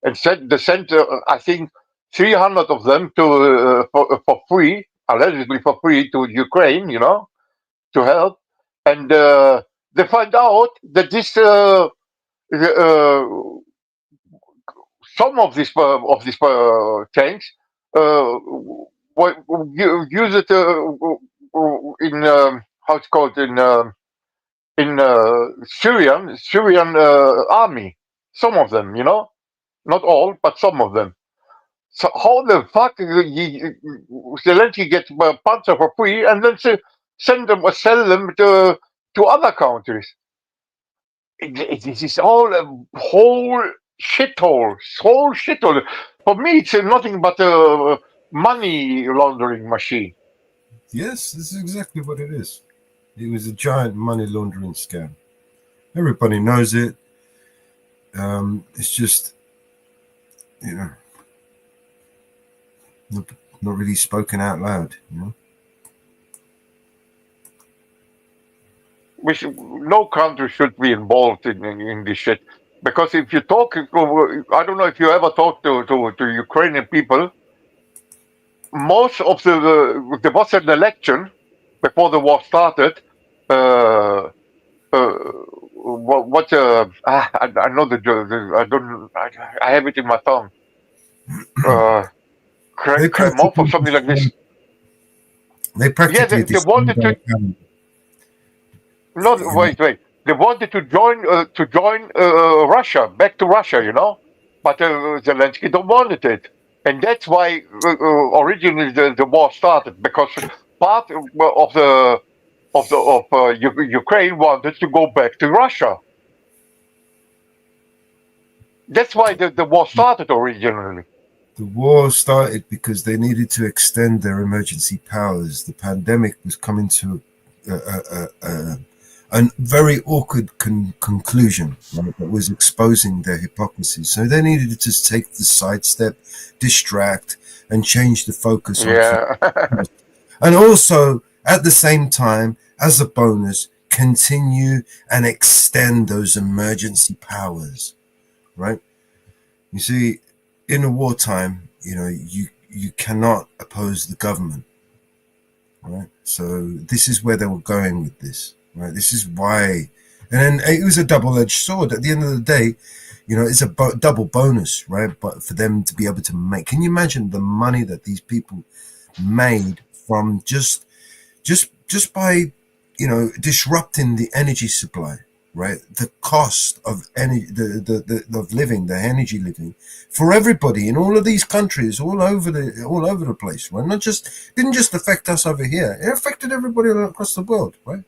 and they sent I think 300 of them to for free, allegedly for free, to Ukraine, you know, to help, and they find out that this some of these tanks use it in how it's called in Syrian army. Some of them, you know, not all, but some of them. So how the fuck Zelensky gets Panzer for free and then send them or sell them to other countries? This is all a whole shithole. For me, it's nothing but a money laundering machine. Yes, this is exactly what it is. It was a giant money laundering scam. Everybody knows it. It's just, you know, not really spoken out loud, you know. No country should be involved in this shit. Because if you talk, I don't know if you ever talked to Ukrainian people. Most of there was an election before the war started. I know I have it in my tongue. Kremov or something like this. They practically they wanted to. No, wait. They wanted to join Russia, back to Russia, you know, but Zelensky don't wanted it, and that's why originally the war started, because part of Ukraine wanted to go back to Russia. That's why the war started originally. The war started because they needed to extend their emergency powers. The pandemic was coming to a very awkward conclusion, right, that was exposing their hypocrisy. So they needed to take the sidestep, distract, and change the focus. And also, at the same time, as a bonus, continue and extend those emergency powers, right? You see, in a wartime, you know, you cannot oppose the government, right? So this is where they were going with this, right? This is why, and then it was a double-edged sword. At the end of the day, you know, it's a double bonus, right? But for them to be able to make, can you imagine the money that these people made from just by, you know, disrupting the energy supply, right? The cost of of living, the energy living for everybody in all of these countries, all over the place, right? Didn't just affect us over here; it affected everybody across the world, right?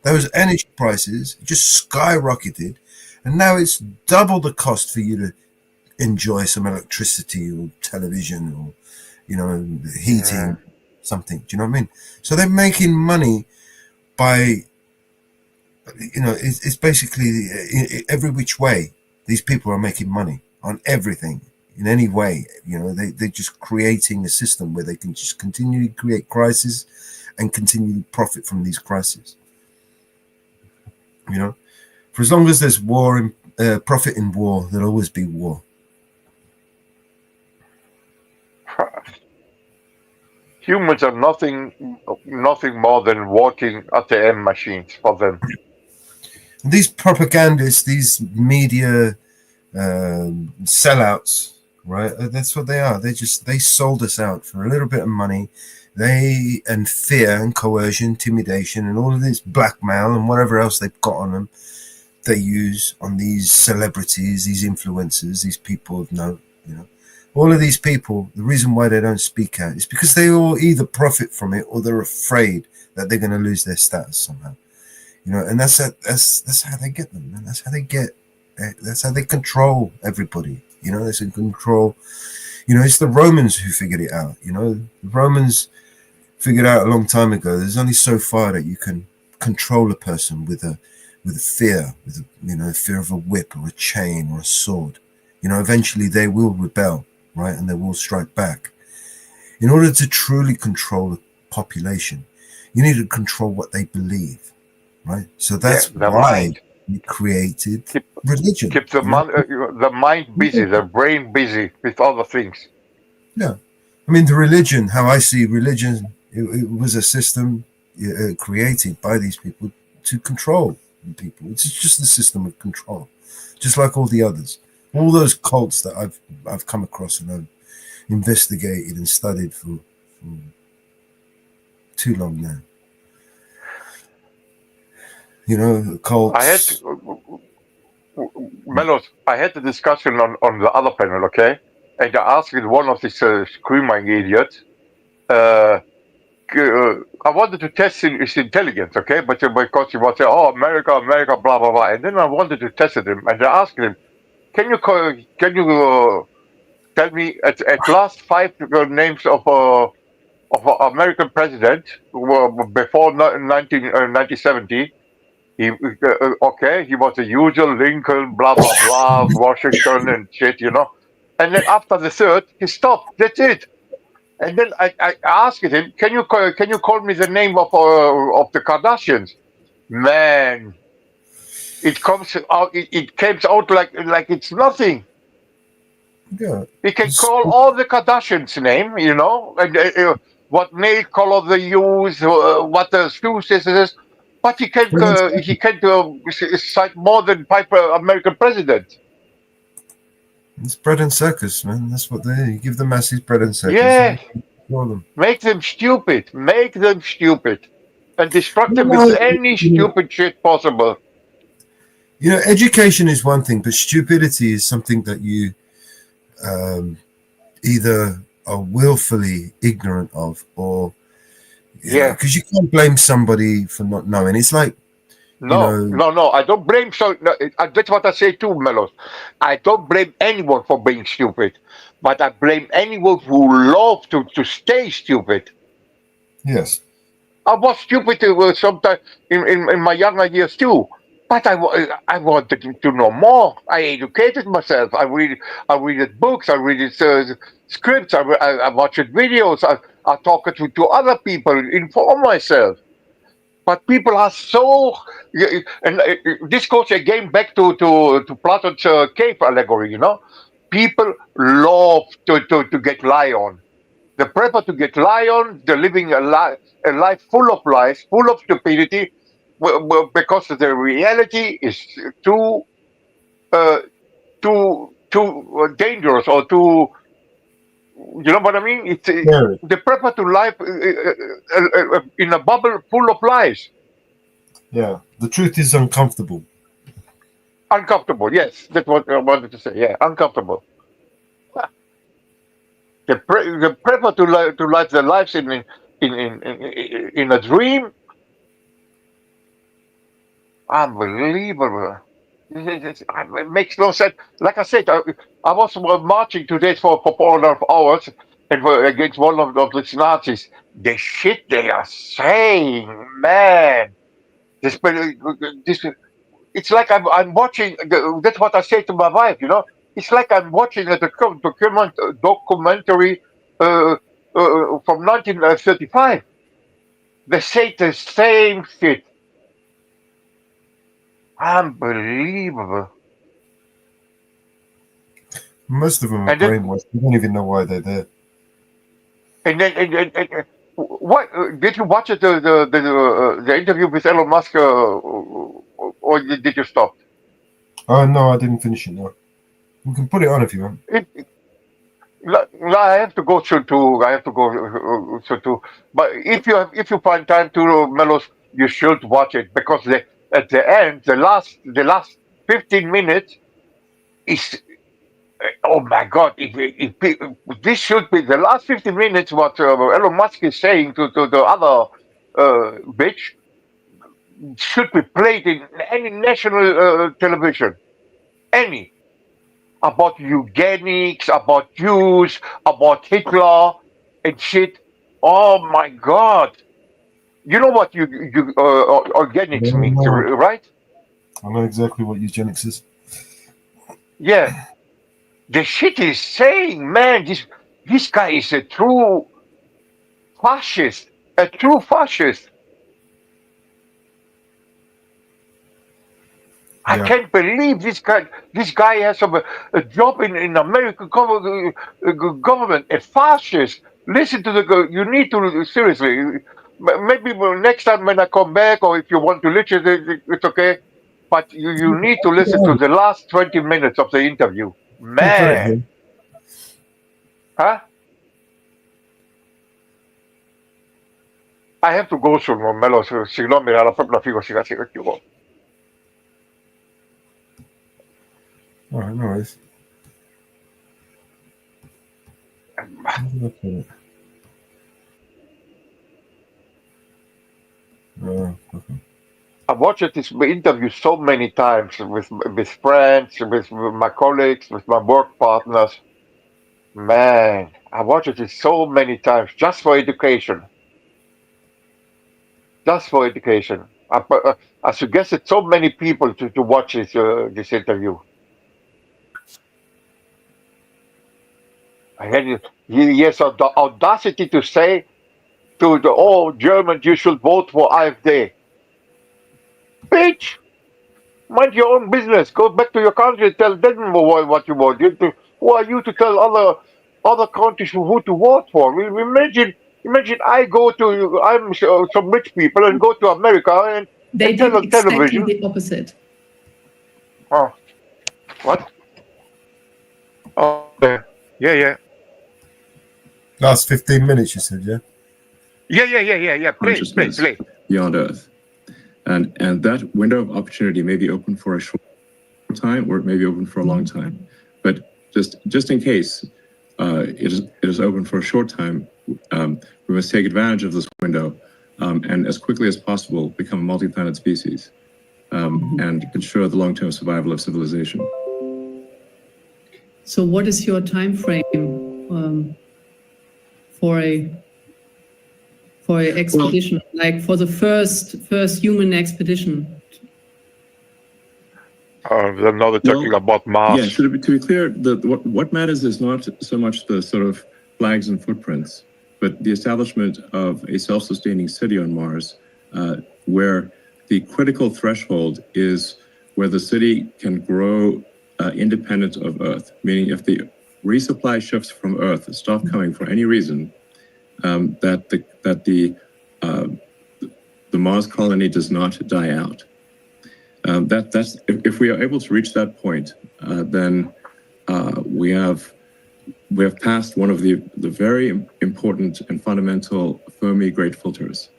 Those energy prices just skyrocketed, and now it's double the cost for you to enjoy some electricity or television or, you know, heating, something. Do you know what I mean? So they're making money by, you know, it's basically every which way. These people are making money on everything in any way. You know, they're just creating a system where they can just continually create crisis and continue to profit from these crises. You know, for as long as there's war and profit in war, there'll always be war. Humans are nothing more than walking ATM machines for them. These propagandists, these media sellouts, right? That's what they are. They sold us out for a little bit of money. And fear and coercion, intimidation, and all of this blackmail and whatever else they've got on them, they use on these celebrities, these influencers, these people of note, you know. All of these people, the reason why they don't speak out is because they all either profit from it or they're afraid that they're going to lose their status somehow. You know, and that's how they get them, man. That's how they control everybody. You know, they control. You know, it's the Romans who figured it out. You know, the Romans figured out a long time ago. There's only so far that you can control a person with a fear, fear of a whip or a chain or a sword. You know, eventually they will rebel, right, and they will strike back. In order to truly control a population, you need to control what they believe, right? So that's why we created religion. Keep the mind busy, the brain busy with other things. Yeah. I mean, the religion, how I see religion, it was a system created by these people to control people. It's just a system of control, just like all the others. All those cults that I've come across and I've investigated and studied for too long now. You know, cults. Mellows, I had a discussion on the other panel, okay? And I asked one of these screaming idiots, I wanted to test his intelligence, okay? But because he was saying, oh, America, blah, blah, blah. And then I wanted to test him, and I asked him, can you tell me at last 5 names of American president before 1970? He was the usual Lincoln, blah, blah, blah, Washington and shit, you know. And then after the third, he stopped. That's it. And then I asked him, can you call me the name of the Kardashians? Man, it comes out. It came out like it's nothing. Yeah. He can call all the Kardashians' name, you know, and what nail color they use, what the shoes is, but he can't cite more than 5 American presidents. It's bread and circus, man. That's what they you give the masses bread and circus. Yeah. Them. Make them stupid, and destruct them with any stupid shit possible. You know, education is one thing, but stupidity is something that you either are willfully ignorant of, or because you can't blame somebody for not knowing. It's like No, I don't blame. That's what I say too, Mellows. I don't blame anyone for being stupid, but I blame anyone who loves to stay stupid. Yes. I was stupid sometimes in my younger years too, but I wanted to know more. I educated myself. I read books. I read scripts. I watched videos. I talked to other people, inform myself. But people are so, and this goes again back to Platon's cave allegory. You know, people love to get lie on. They prefer to get lie on. They're living a life full of lies, full of stupidity, because the reality is too dangerous or too. You know what I mean? It's they prefer to live in a bubble full of lies. Yeah, the truth is uncomfortable. Uncomfortable, yes, that's what I wanted to say. Yeah, uncomfortable. They prefer to live their lives in a dream. Unbelievable. It makes no sense. Like I said, I was marching today for 4.5 hours and against one of these Nazis. The shit they are saying, man. It's like I'm watching. That's what I say to my wife. You know, it's like I'm watching a documentary from 1935. They say the same shit. Unbelievable. Most of them are And then, brainwashed. You don't even know why they're there. and then, what did you watch it, the interview with Elon Musk, or did you stop? Oh no, I didn't finish it. No, you can put it on if you want. No, I have to go through too. I have to go through too. But if you find time to, Mellows, you should watch it because at the end, the last 15 minutes is, oh my God! If this should be the last 15 minutes, what Elon Musk is saying to the other bitch should be played in any national television, any, about eugenics, about Jews, about Hitler and shit. Oh my God! You know what organics means, right? I know exactly what eugenics is. Yeah, the shit is saying, man, this guy is a true fascist, a true fascist. I can't believe this guy has a job in American government, a fascist. Listen to you need to, seriously, maybe next time when I come back, or if you want to listen, it's okay. But you need to listen to the last 20 minutes of the interview. Man. Huh? I have to go soon, Mellows, si no, mira, la figo siga chiuso. All right, no worries. I've watched this interview so many times with friends, with my colleagues, with my work partners. Man, I watched it so many times just for education. Just for education. I suggested so many people to watch this interview. And he has the audacity to say to the Germans, you should vote for AfD. Bitch! Mind your own business. Go back to your country and tell them what you want. Who are you to tell other countries who to vote for? Imagine I'm some rich people and go to America and they tell did on exactly television. the opposite. Oh, what? Oh, yeah. Last 15 minutes, you said, yeah? Yeah. Play. Beyond Earth. And that window of opportunity may be open for a short time, or it may be open for a long time. But just in case it is open for a short time, we must take advantage of this window and as quickly as possible become a multi-planet species and ensure the long-term survival of civilization. So what is your time frame for a expedition, like for the first human expedition? Now they're talking about Mars. Yeah, to be clear, what matters is not so much the sort of flags and footprints, but the establishment of a self-sustaining city on Mars, where the critical threshold is where the city can grow independent of Earth, meaning if the resupply shifts from Earth stop coming for any reason, that the Mars colony does not die out. That's if we are able to reach that point, then we have passed one of the very important and fundamental Fermi great filters.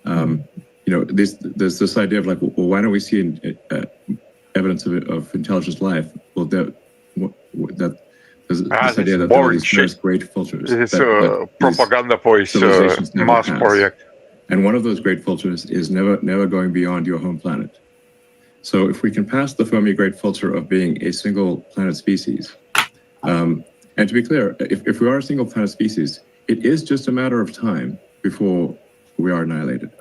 There's this idea of like, well, why don't we see evidence of intelligent life? Well, there's this idea that there are these first great filters. It's propaganda for his Mars project. And one of those great filters is never going beyond your home planet. So if we can pass the Fermi great filter of being a single planet species, and to be clear, if we are a single planet species, it is just a matter of time before we are annihilated.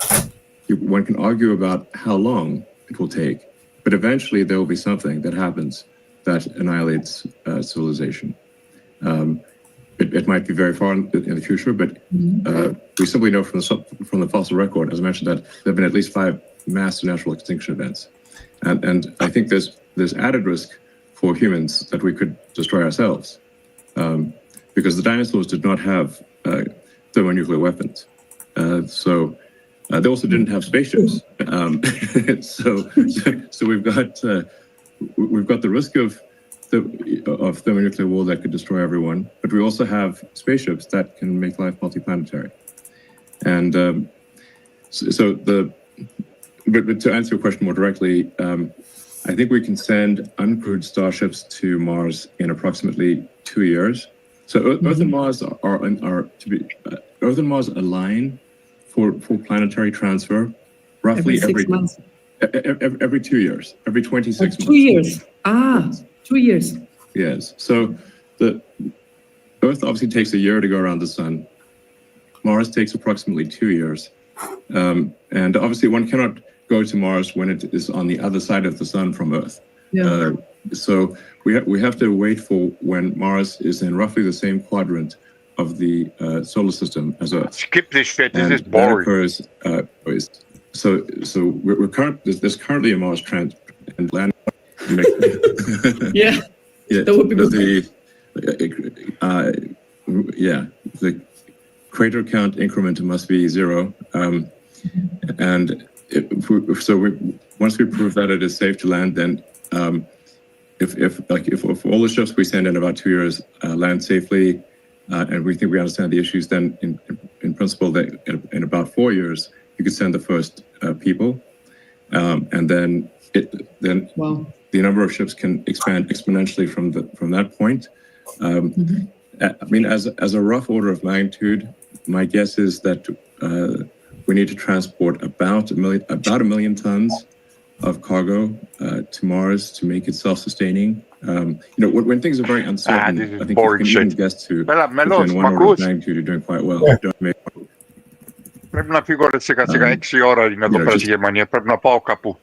One can argue about how long it will take, but eventually there will be something that happens that annihilates civilization. it might be very far in the future, but we simply know from the fossil record, as I mentioned, that there have been at least 5 mass natural extinction events. And I think there's added risk for humans that we could destroy ourselves, because the dinosaurs did not have thermonuclear weapons. So they also didn't have spaceships. So we've got the risk of thermonuclear war that could destroy everyone, but we also have spaceships that can make life multiplanetary. And but to answer your question more directly, I think we can send uncrewed starships to Mars in approximately 2 years. So Earth and Mars Earth and Mars align for planetary transfer roughly every 6 months. Every 2 years, every 26 months. 2 years. 2 years. Yes. So the Earth obviously takes a year to go around the sun. Mars takes approximately 2 years. And obviously one cannot go to Mars when it is on the other side of the sun from Earth. Yeah. So we have to wait for when Mars is in roughly the same quadrant of the solar system as Earth. Skip this shit. This And is boring. that occurs. So there's currently a Mars transit and land. Yeah. That would be the crater count increment must be 0, and once we prove that it is safe to land, then if all the ships we send in about 2 years land safely, and we think we understand the issues, then in principle that in about 4 years you could send the first people, and then the number of ships can expand exponentially from that point. I mean, as a rough order of magnitude, my guess is that we need to transport about a million tons of cargo to Mars to make it self-sustaining. When things are very uncertain, I think you can even guess to Mellows, within 1 order of magnitude, you're doing quite well. Πρέπει να φύγω σιγά σιγά 6 ώρα είναι εδώ πέρα στη Γερμανία. Πρέπει να πάω κάπου.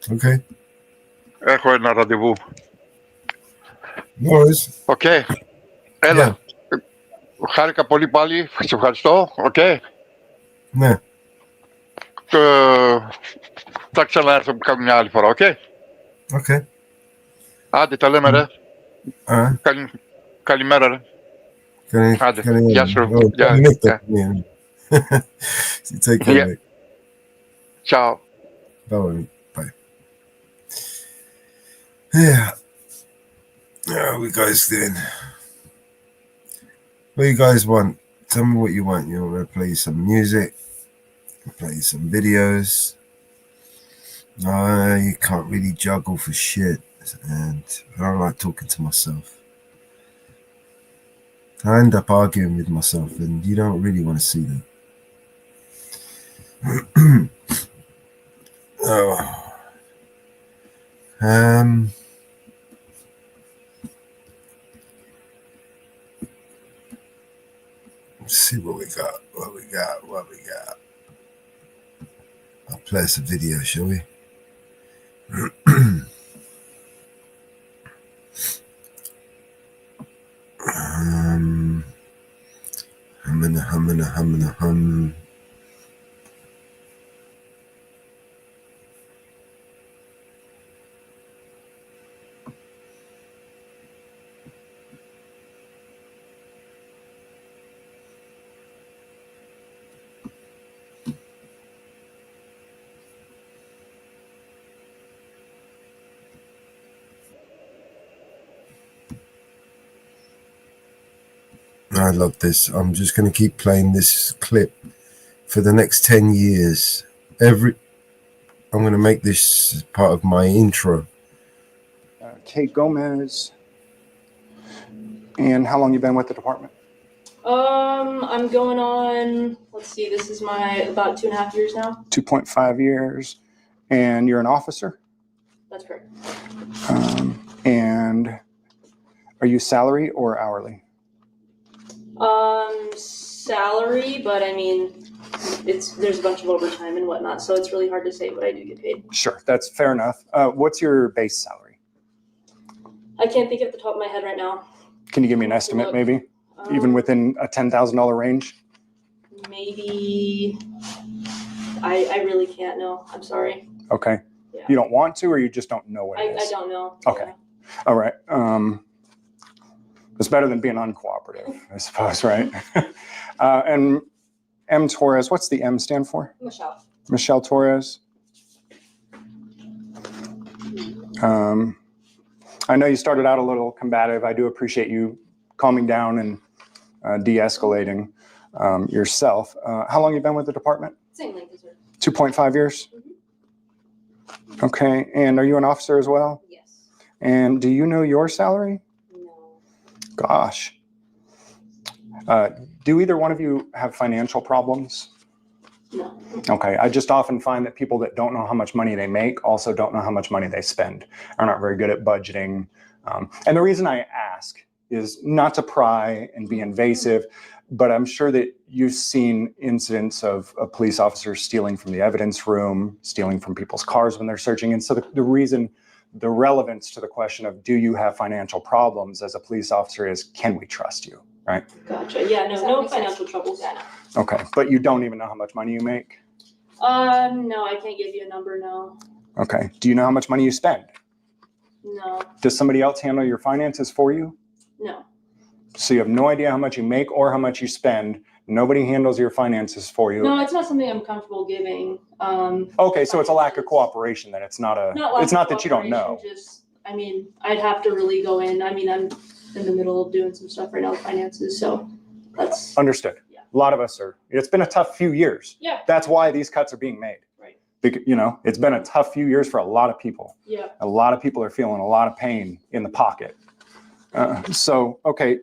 Okay. Έχω ένα ραντεβού. Οκ. Έλα. Χάρηκα πολύ πάλι. Σε ευχαριστώ. Οκ. Ναι. Θα ξαναέρθω μια άλλη φορά. Οκ. Okay. Άντε, τα λέμε ρε. Καλημέρα ρε. Άντε, γεια σου. Take care, mate. Ciao. Bye. Bye. Yeah. How are you guys doing? What do you guys want? Tell me what you want. You want to play some music? Play some videos? No, you can't really juggle for shit. And I don't like talking to myself. I end up arguing with myself, and you don't really want to see that. Let's see what we got. I'll play us a video, shall we? Hum. I love this. I'm just going to keep playing this clip for the next 10 years. I'm going to make this part of my intro. Kate Gomez. And how long you been with the department? I'm going on, let's see, this is my about 2.5 years now. 2.5 years. And you're an officer? That's correct. And are you salary or hourly? Salary, but I mean, there's a bunch of overtime and whatnot, so it's really hard to say what I do get paid. Sure, that's fair enough. What's your base salary? I can't think of the top of my head right now. Can you give me an estimate, maybe? even within a $10,000 range? Maybe. I really can't know. I'm sorry. Okay. Yeah. You don't want to, or you just don't know what it is? I don't know. Okay. Yeah. All right. It's better than being uncooperative, I suppose, right? And M. Torres, what's the M stand for? Michelle. Michelle Torres. I know you started out a little combative. I do appreciate you calming down and de-escalating yourself. How long have you been with the department? Same length as her. 2.5 years? Mm-hmm. Okay. And are you an officer as well? Yes. And do you know your salary? No. Gosh. Do either one of you have financial problems? No. Okay. I just often find that people that don't know how much money they make also don't know how much money they spend, are not very good at budgeting. And the reason I ask is not to pry and be invasive, but I'm sure that you've seen incidents of police officers stealing from the evidence room, stealing from people's cars when they're searching. And so the relevance to the question of do you have financial problems as a police officer is, can we trust you, right? Gotcha. Yeah, no financial troubles. Yeah, no. Okay, but you don't even know how much money you make? No, I can't give you a number, no. Okay, do you know how much money you spend? No. Does somebody else handle your finances for you? No. So you have no idea how much you make or how much you spend. Nobody handles your finances for you. No, it's not something I'm comfortable giving. Okay, so it's a lack of cooperation then. It's not that you don't know. Just, I mean, I'd have to really go in. I mean, I'm in the middle of doing some stuff right now with finances, so that's... Understood. Yeah. A lot of us are. It's been a tough few years. Yeah. That's why these cuts are being made. Right. It's been a tough few years for a lot of people. Yeah. A lot of people are feeling a lot of pain in the pocket. Okay.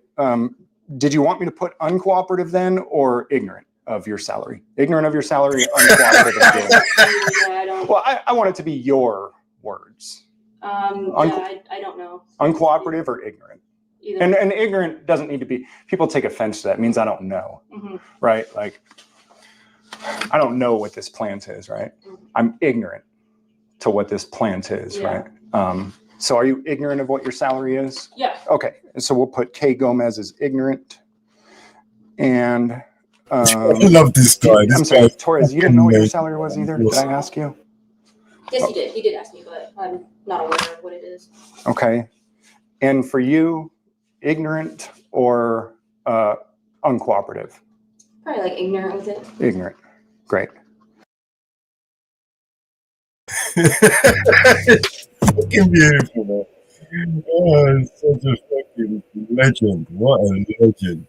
Did you want me to put uncooperative then, or ignorant of your salary? Ignorant of your salary, uncooperative. Yeah, I don't. Well, I want it to be your words. I don't know. Uncooperative or ignorant? Either. And ignorant doesn't need to be, people take offense to that. It means I don't know, right? Like, I don't know what this plant is, right? I'm ignorant to what this plant is, right? So are you ignorant of what your salary is? Yeah. Okay, so we'll put K. Gomez as ignorant. And I love this guy. I'm sorry, Torres, you didn't know what your salary was either? Did I ask you? Yes, he did. He did ask me, but I'm not aware of what it is. Okay. And for you, ignorant or uncooperative? Probably like ignorant with it. Ignorant. Great. Fucking beautiful, man. Oh, such a fucking legend. What a legend.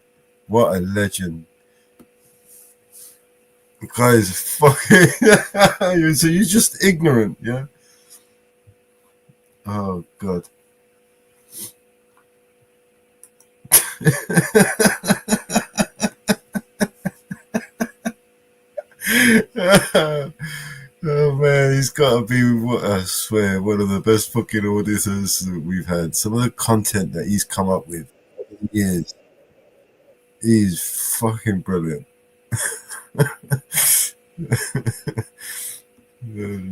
What a legend. The guy is fucking... So you're just ignorant, yeah? Oh, God. Oh man, he's got to be, I swear, one of the best fucking auditors that we've had. Some of the content that he's come up with over the years is fucking brilliant. Oh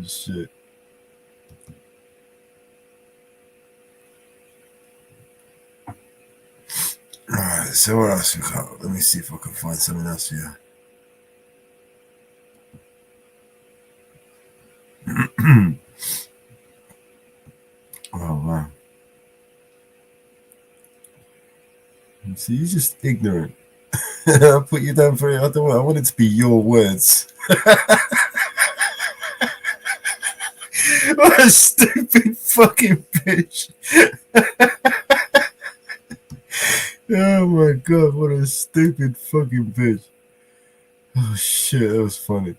shit. Alright, so what else we got? Let me see if I can find something else here. Oh wow. See, you're just ignorant. I'll put you down for it. I want it to be your words. What a stupid fucking bitch. Oh my god, what a stupid fucking bitch. Oh shit, that was funny.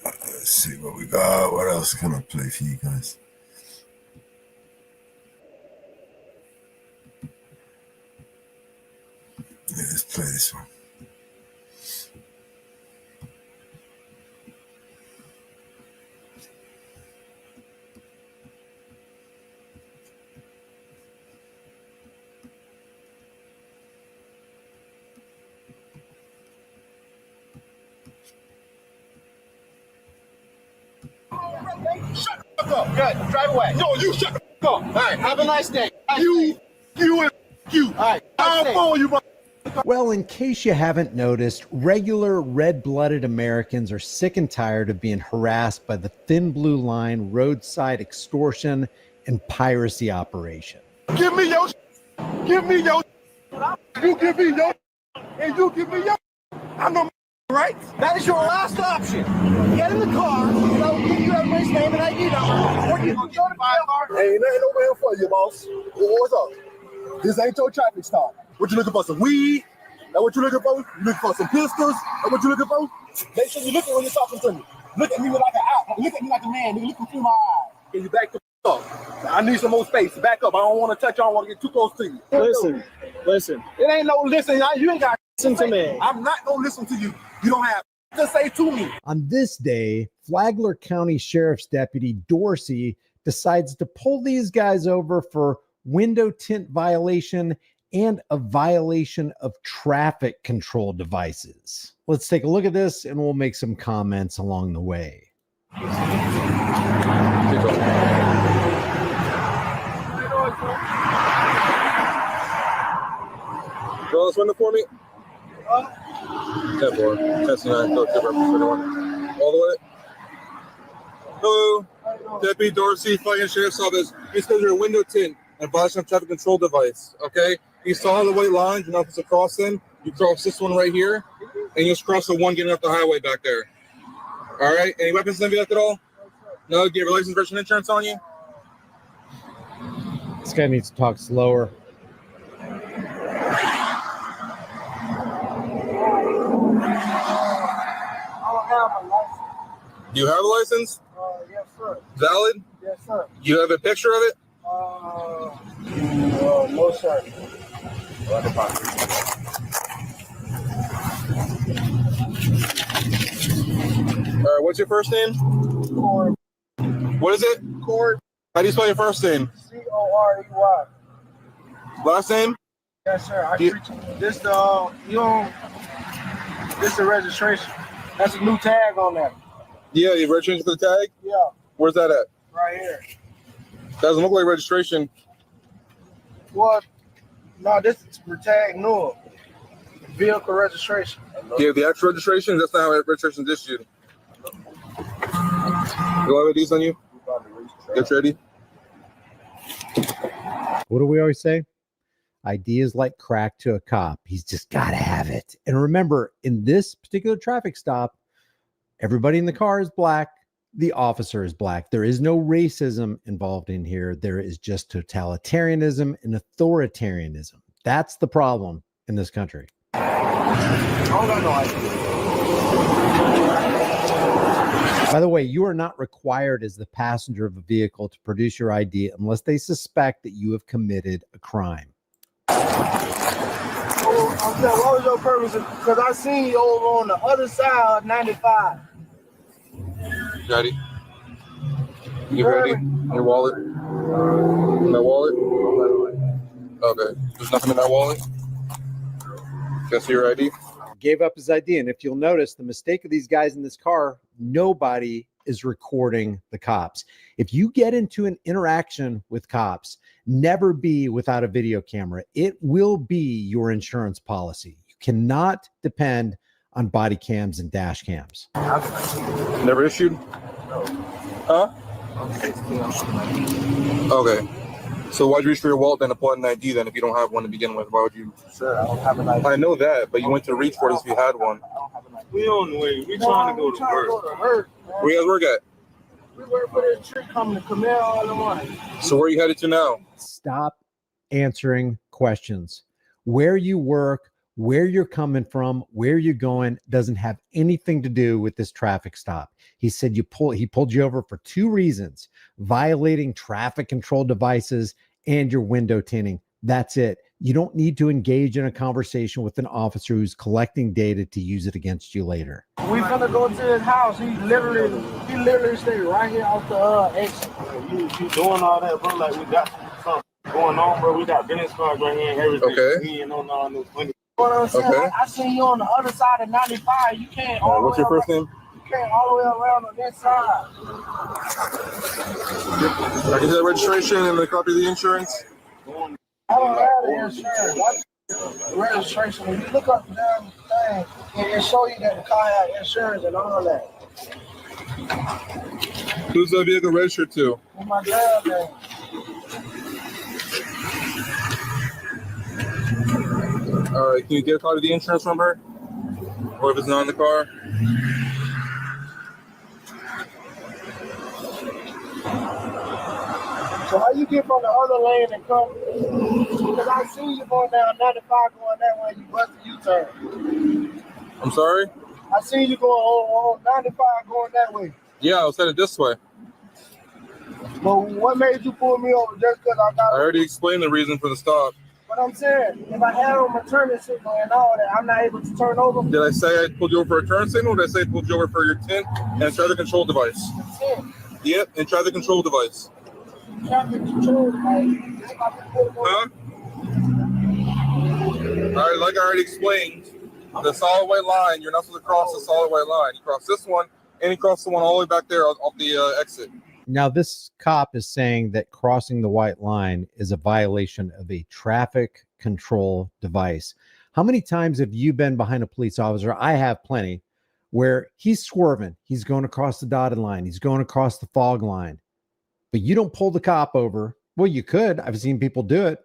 Let's see what we got. What else can I play for you guys? Yeah, let's play this one. up. Good. Drive away. No, you shut the f*** up. All right. Have a nice day. You. All right. I'll phone you, bro. Well, in case you haven't noticed, regular red-blooded Americans are sick and tired of being harassed by the thin blue line roadside extortion and piracy operation. Give me your. Give me your. You give me your. And you give me your. I know my rights. That is your last option. Get in the car. I'll give you everybody's name and ID number. Or you can go to my car. Hey, nothing over here for you, boss. What's up? This ain't your traffic stop. What you looking for? Some weed? That what you looking for? You looking for some pistols? That what you looking for? Make sure you look at when you're talking to me. Look at me like an out. Look at me like a man. Look through my eyes. Can you back the up? I need some more space. Back up. I don't want to touch you. I don't want to get too close to you. Listen. It ain't no listen. You ain't got to listen to me. I'm not going to listen to you. You don't have to say to me. On this day, Flagler County Sheriff's Deputy Dorsey decides to pull these guys over for window tint violation and a violation of traffic control devices. Let's take a look at this and we'll make some comments along the way. Roll this window for me. 10-4. Testing 9. Go to 21. All the way. Hello. Deputy Dorsey, Flagler Sheriff's Office. It's because you're a window tint and violation of traffic control device. Okay? You saw the white lines. You're not supposed to cross them. You cross this one right here, and you just cross the one getting off the highway back there. All right? Any weapons in the vehicle at all? No? Do you have a license, registration, insurance on you? This guy needs to talk slower. Do you have a license? Yes, sir. Valid? Yes, sir. You have a picture of it? No, sir. All right, what's your first name? Corey. What is it? Corey. How do you spell your first name? Corey. Last name? Yes, sir. This the registration. That's a new tag on there. Yeah, you registration for the tag? Yeah. Where's that at? Right here. Doesn't look like registration. What? No, this is for tag no. Vehicle registration. Yeah, the actual registration, that's not how registration is issued. You have IDs on you? Get ready. What do we always say? ID is like crack to a cop. He's just got to have it. And remember, in this particular traffic stop, everybody in the car is black. The officer is black. There is no racism involved in here. There is just totalitarianism and authoritarianism. That's the problem in this country. By the way, you are not required as the passenger of a vehicle to produce your ID unless they suspect that you have committed a crime. What was your purpose? Because I seen you over on the other side of 95. Ready? You ready? Your wallet? In that wallet? Okay. There's nothing in that wallet? Just your ID? Gave up his ID. And if you'll notice, the mistake of these guys in this car, nobody is recording the cops. If you get into an interaction with cops, never be without a video camera. It will be your insurance policy. You cannot depend on body cams and dash cams. Never issued? Huh? Okay. So why'd you reach for your wallet then to pull out an ID then if you don't have one to begin with? Why would you? Sir, I don't have an ID. I know that, but you went to reach for it if you had one. We on the way. We trying to go to work. Where you guys work at? We work for this tree company, Camille all the morning. So where are you headed to now? Stop answering questions. Where you work, where you're coming from, where you're going doesn't have anything to do with this traffic stop. He said he pulled you over for two reasons: violating traffic control devices and your window tinting. That's it. You don't need to engage in a conversation with an officer who's collecting data to use it against you later. We gonna go to his house. He literally stayed right here off the exit. You doing all that, bro? Like we got something going on, bro. We got business cards right here and everything. Okay. We ain't on all this money. You know what I'm saying? Okay. I seen you on the other side of 95. You can't. What's your first name? came all the way around on this side. I can get the registration and a copy of the insurance. I don't have the insurance. The registration. When you look up the damn thing, and it show you that the car had insurance and all that. Who's the vehicle registered to? With my dad name. All right, can you get a copy of the insurance from her? Or if it's not in the car? So how you get from the other lane and come? Because I see you going down 95 going that way, you bust the U-turn. I'm sorry? I see you going on 95 going that way. Yeah, I was headed this way. But what made you pull me over just because I got... I already explained the reason for the stop. But I'm saying, if I had on my turning signal and all that, I'm not able to turn over. Did I say I pulled you over for a turn signal, or did I say I pulled you over for your tint and traffic control device? Yep, and traffic control device. Traffic control device. Huh? All right, like I already explained, the solid white line, you're not supposed to cross the solid white line. You cross this one, and you cross the one all the way back there off the exit. Now, this cop is saying that crossing the white line is a violation of a traffic control device. How many times have you been behind a police officer? I have plenty, where he's swerving. He's going across the dotted line. He's going across the fog line. But you don't pull the cop over. Well, you could. I've seen people do it.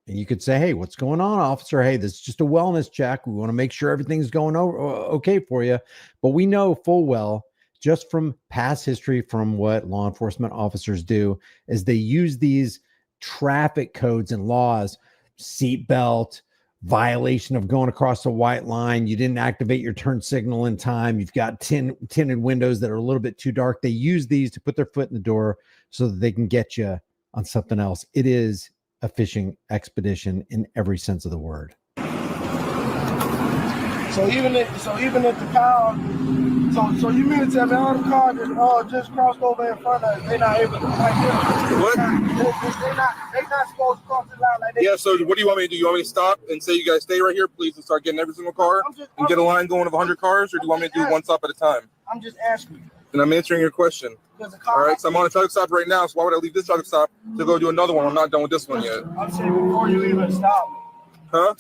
And you could say, hey, what's going on, officer? Hey, this is just a wellness check. We want to make sure everything's going over okay for you. But we know full well, just from past history, from what law enforcement officers do, is they use these traffic codes and laws, seatbelt, violation of going across the white line. You didn't activate your turn signal in time. You've got tinted windows that are a little bit too dark. They use these to put their foot in the door so that they can get you on something else. It is a fishing expedition in every sense of the word. So even if the car, so you mean to tell me all the cars that just crossed over in front of us, they're not able to like What? They're not supposed to cross the line like they. Yeah, so what do you want me to do? You want me to stop and say you guys stay right here, please, and start getting every single car and get a line going of 100 cars, or do you want me to do one stop at a time? I'm just asking you. And I'm answering your question. All right, so I'm on a traffic stop right now, so why would I leave this traffic stop to go do another one? I'm not done with this one yet. I'm saying before you even stop. Huh?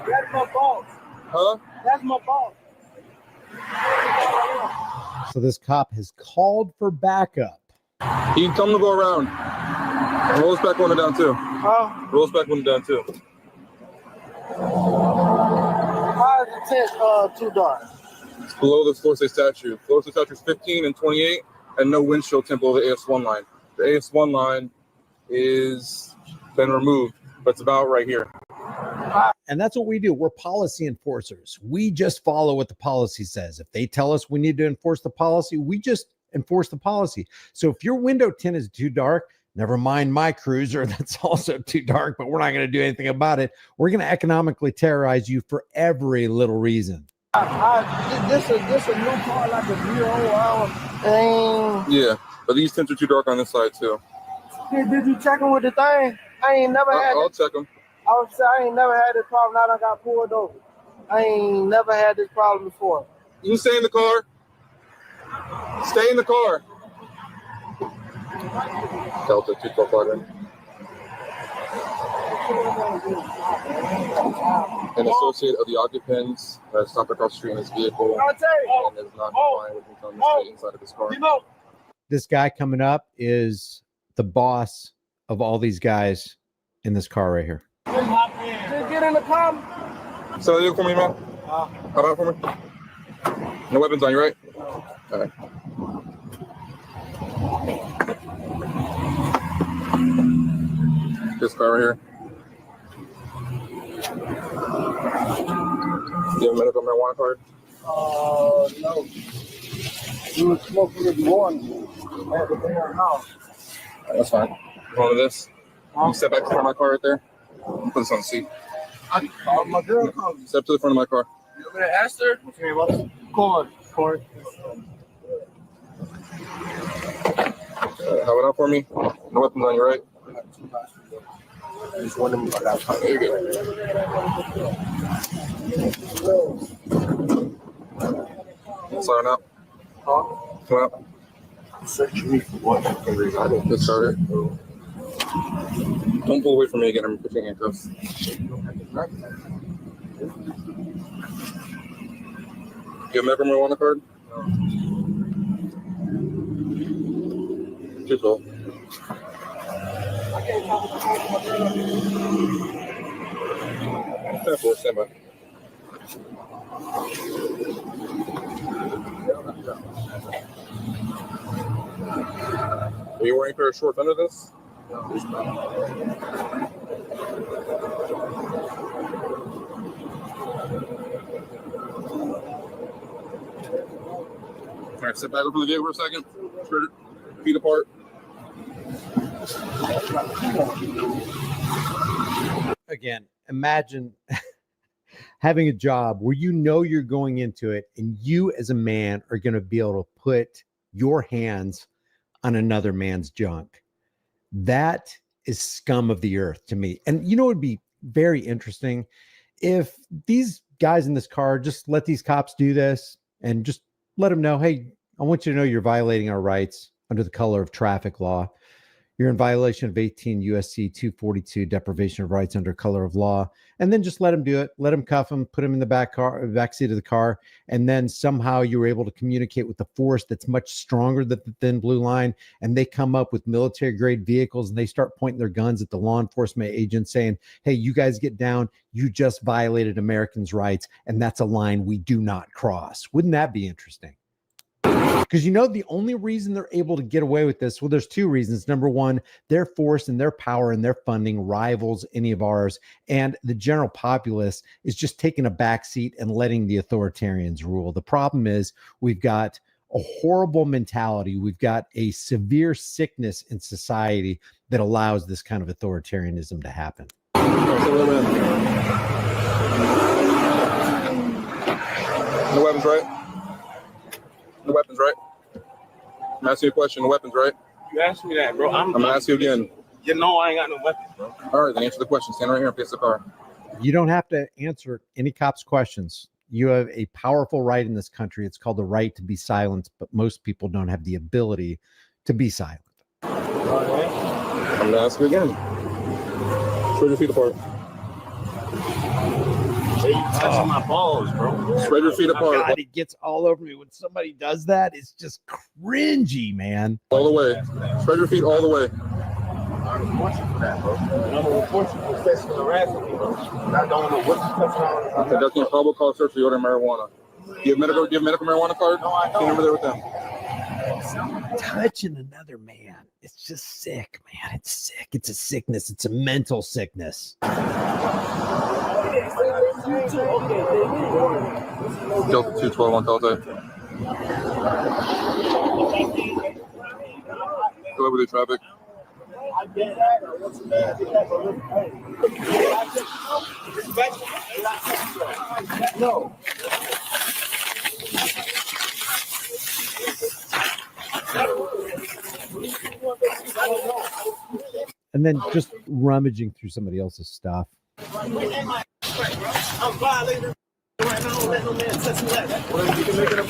That's my boss. Huh? That's my boss. So this cop has called for backup. He can come to go around. Roll us back window down too. Roll us back window down too. Why is the tent too dark? It's below the floor state statute. Floor state statute is 15 and 28, and no windshield tint below the AS1 line. The AS1 line is been removed, but it's about right here. And that's what we do. We're policy enforcers. We just follow what the policy says. If they tell us we need to enforce the policy, we just enforce the policy. So if your window tint is too dark, never mind my cruiser that's also too dark, but we're not going to do anything about it. We're going to economically terrorize you for every little reason. This a new car, like a 0 hour. Yeah, but these tints are too dark on this side too. Did you check them with the thing? I ain't never had. I'll check them. I ain't never had this problem. Now I got pulled over. I ain't never had this problem before. You can stay in the car. Stay in the car. Delta 245. An associate of the occupants stopped across the street in his vehicle and is not complying with what's on the street inside of his car. This guy coming up is the boss of all these guys in this car right here. Just get in the car. So you for me, man? How about for me? No weapons on you, right? All right. This car right here. Do you have a medical marijuana card? No. You were smoking this morning at the damn house. Right, that's fine. Going to this. You can step back to the front of my car right there. Put this on the seat. My girl comes. Step to the front of my car. You want me to ask her? What's your name? Cord. How it out for me? No weapons on you, right? Just one of them. There you go. Sign up. Come up. Search me for what? I don't get started. Don't pull away from me again. I'm putting handcuffs. You have a medical marijuana card? Too cool. Stand by. Are you wearing a pair of shorts under this? All right, sit back over the vehicle for a second. Spread your feet apart. Again, imagine having a job where you know you're going into it and you as a man are going to be able to put your hands on another man's junk. That is scum of the earth to me. And you know, it would be very interesting if these guys in this car just let these cops do this and just let them know, hey, I want you to know you're violating our rights under the color of traffic law. You're in violation of 18 USC 242, deprivation of rights under color of law. And then just let them do it. Let them cuff them, put them in the back seat of the car. And then somehow you were able to communicate with the force that's much stronger than the thin blue line. And they come up with military grade vehicles and they start pointing their guns at the law enforcement agents saying, hey, you guys get down. You just violated Americans' rights. And that's a line we do not cross. Wouldn't that be interesting? Because you know, the only reason they're able to get away with this, well, there's two reasons. Number one, their force and their power and their funding rivals any of ours. And the general populace is just taking a backseat and letting the authoritarians rule. The problem is we've got a horrible mentality. We've got a severe sickness in society that allows this kind of authoritarianism to happen. No weapons, right? No weapons, right? I'm asking you a question. No weapons, right? You asked me that, bro. I'm gonna ask you again. You know I ain't got no weapons, bro. All right, then answer the question. Stand right here and face the car. You don't have to answer any cop's questions. You have a powerful right in this country. It's called the right to be silent, but most people don't have the ability to be silent. I'm gonna ask you again. Spread your feet apart. Hey, you touching my balls, bro. Spread your feet apart. God, it gets all over me when somebody does that. It's just cringy, man. All the way. Spread your feet all the way. I'm gonna report you for that, bro. And I'm gonna report you for sexual harassment, bro. I don't know what you're touching on. Conducting a probable cause search for the order of marijuana. Do you have medical marijuana card? No, I don't. Stand over there with them. Touching another man. It's just sick, man. It's sick. It's a sickness. It's a mental sickness. Delta 212 Delta. Go over the traffic. No. And then just rummaging through somebody else's stuff. I'm violating right now. Don't let no man touch me like that. Well, you can make it up.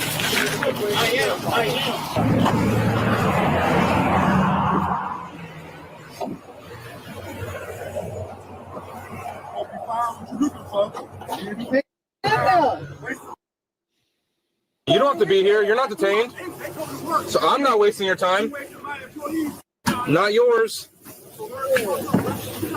I You don't have to be here. You're not detained. So I'm not wasting your time. Not yours.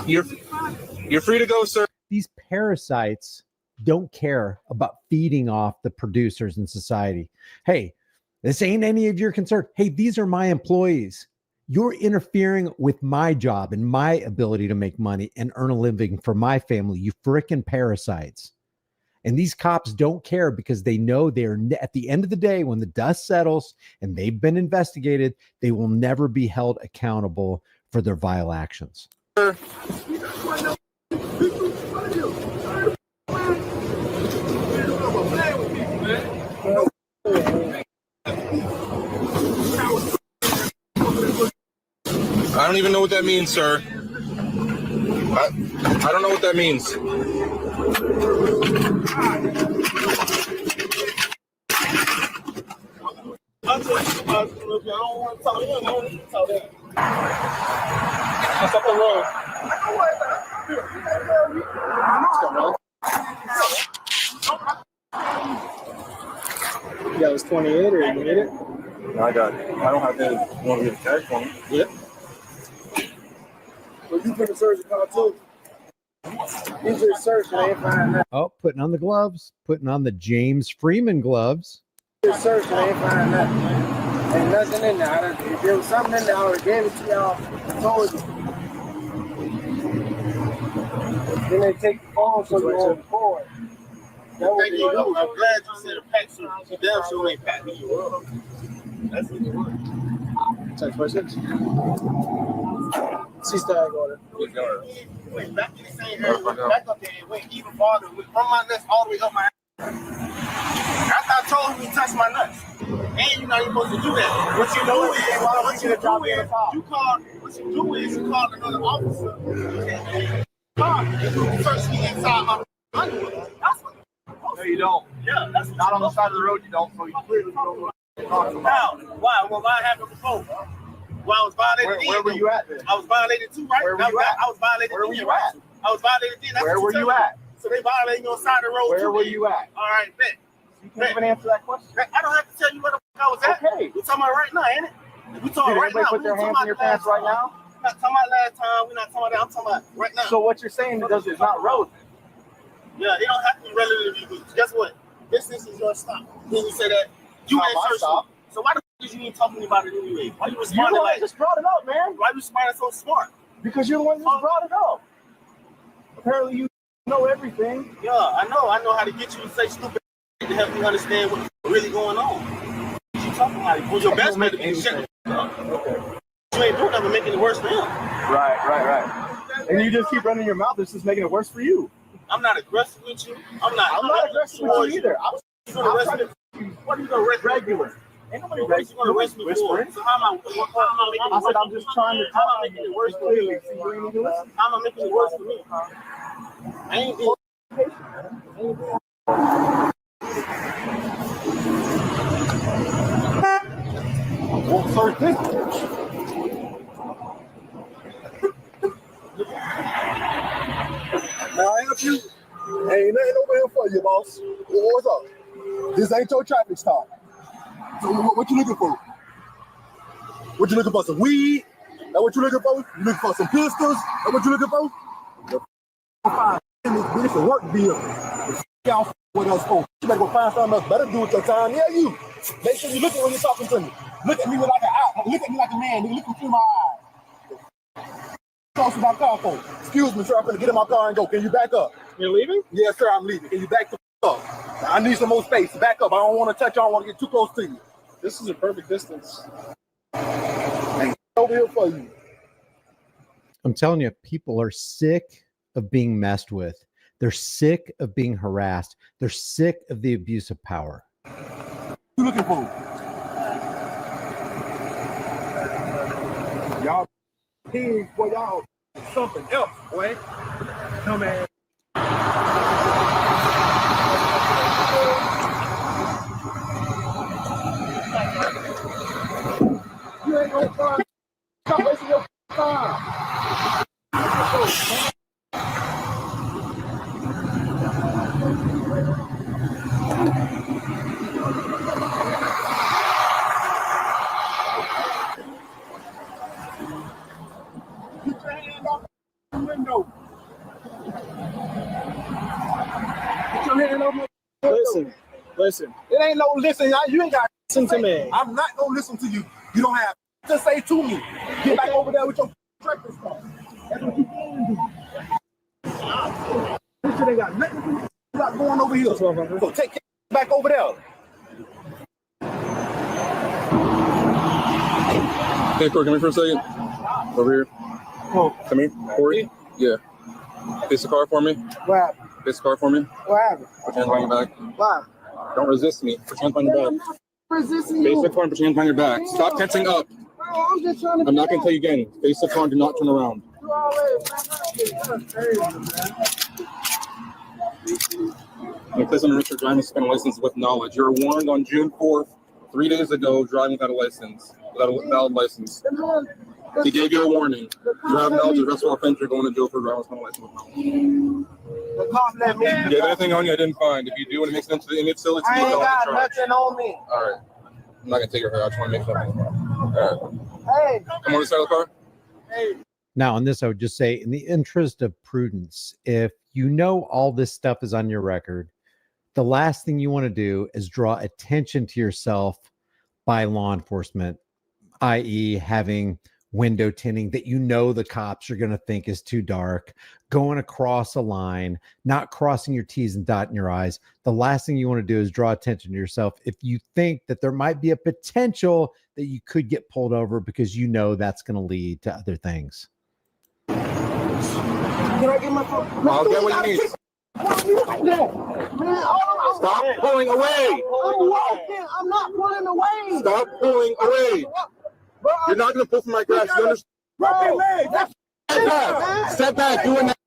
You're free to go, sir. These parasites don't care about feeding off the producers in society. Hey, this ain't any of your concern. Hey, these are my employees. You're interfering with my job and my ability to make money and earn a living for my family, you frickin' parasites. And these cops don't care because they know they're at the end of the day, when the dust settles and they've been investigated, they will never be held accountable for their vile actions. don't even know what that means, sir. I don't know what that means. I don't want to talk to him. I don't want to talk to him. What's up the road? Yeah, it was 28 or you need it? No, I got it. I don't have that. You want to get a tag for me? Yep. Well, you put a search car too. You just search and I ain't find that. Oh, putting on the gloves, putting on the James Freeman gloves. Just search and I ain't find that. Ain't nothing in there. If there was something in there, I would have gave it to y'all. I told you. Then they take the phone so you won't record. Thank you. I'm glad you said a pack suit. You damn sure ain't packing you up. That's what you want. Text message. C-Stag order. Wait, back in the same area. Back up there and went even farther. From my nuts all the way up my ass. After I told him he touched my nuts. And you're not even supposed to do that. What you know is, what you do is you call another officer. First, he inside my underwear. That's what. No, you don't. Yeah, that's not on the side of the road. You don't. So you clearly don't know what you're talking about. Why? Well, why happened before? Well, I was violated. Where were you at then? I was violated too, right? Where were you at? I was violated. Where were you at? I was violated then. Where were you at? So they violated on the side of the road. Where were you at? All right, bet. You can't even answer that question. I don't have to tell you where the fuck I was at. Okay. We're talking about right now, ain't it? We're talking right now. Did everybody put their hands in your pants right now? We're not talking about last time. We're not talking about that. I'm talking about right now. So what you're saying is it's not relevant. Yeah, it don't have to be relative. Because guess what? This is your stop. Then you say that you ain't searching. So why the fuck is you ain't talking about it anyway? Why you responding like just brought it up, man? Why you responding so smart? Because you're the one that brought it up. Apparently you know everything. Yeah, I know. I know how to get you to say stupid shit to help you understand what's really going on. What you talking about? Well, your best bet to be shut up. Okay. You ain't doing nothing making it worse for him. Right. And you just keep running your mouth. It's just making it worse for you. I'm not aggressive with you. I'm not aggressive with you either. What are you gonna arrest regular? Ain't nobody arrest me for. So how am I? I said I'm just trying to how am I making it worse for you? How am I making it worse for me? I ain't being Now I help you. Ain't nothing over here for you, boss. What's up? This ain't your traffic stop. So what you looking for? What you looking for? Some weed? That what you looking for? You looking for some pistols? That what you looking for? It's a work deal. Y'all with us for. You better go find something else better do with your time. Yeah, you. Make sure you look at when you're talking to me. Look at me like an eye. Look at me like a man. Look through my eyes. Cross my car phone. Excuse me, sir. I'm gonna get in my car and go. Can you back up? You're leaving? Yes, sir. I'm leaving. Can you back up? I need some more space. Back up. I don't want to touch you. I don't want to get too close to you. This is a perfect distance. Ain't over here for you. I'm telling you, people are sick of being messed with. They're sick of being harassed. They're sick of the abuse of power. What you looking for? Y'all pigs, boy, y'all something else, boy. No, man. You ain't gonna find. Stop wasting your time. Get your hand off the window. Get your hand off the window. Listen. It ain't no listen. You ain't got to listen to me. I'm not gonna listen to you. You don't have to say to me. Get back over there with your breakfast stuff. That's what you going to do. This shit ain't got nothing to do with what's going over here. So take it back over there. Hey, Corey, come here for a second. Over here. Oh. Come here. Corey? Yeah. Face the car for me. What happened? Face the car for me. What happened? Put your hands behind your back. Why? Don't resist me. Put your hands behind your back. Resisting Face you. the car and put your hands behind your back. Stop tensing up. I'm just trying to. I'm not going to tell you again. Face the car and do not turn around. You place on the registered driving suspended license with knowledge. You're warned on June 4th, 3 days ago, driving without a license, without a valid license. He gave you a warning. You have knowledge of the rest of our offense. You're going to jail for driving without a license with knowledge. The cop let me. Do you have anything on you I didn't find? If you do and it makes sense to the inmate facility, I ain't got nothing on me. All right. I'm not going to take your hair. I just want to make sure. All right. Hey. Come on the side of the car. Hey. Now, on this, I would just say, in the interest of prudence, if you know all this stuff is on your record, the last thing you want to do is draw attention to yourself by law enforcement, i.e., having window tinting that you know the cops are going to think is too dark, going across a line, not crossing your T's and dotting your I's. The last thing you want to do is draw attention to yourself if you think that there might be a potential that you could get pulled over because you know that's going to lead to other things. Can I get my phone? I'll get what you need. Stop pulling away. I'm walking. I'm not pulling away. Stop pulling away. You're not going to pull from my grass. You understand? Step back. Doing that.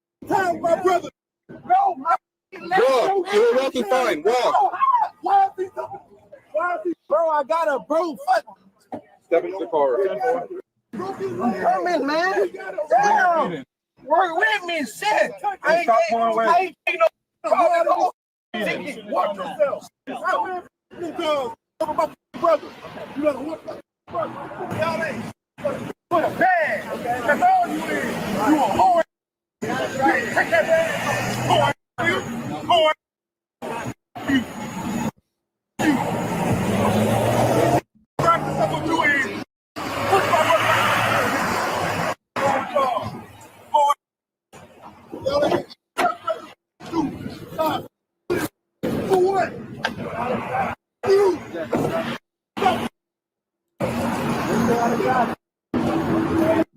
My brother. Walk. You're walking fine. Walk. Bro, I got a bro. Step into the car. I'm coming, man. Damn. Work with me, shit. I ain't taking no. Watch yourself. My brother. You know what? Y'all ain't put a bag. That's all you is. You a whore. Take that bag. Whore. That's what you is. Put my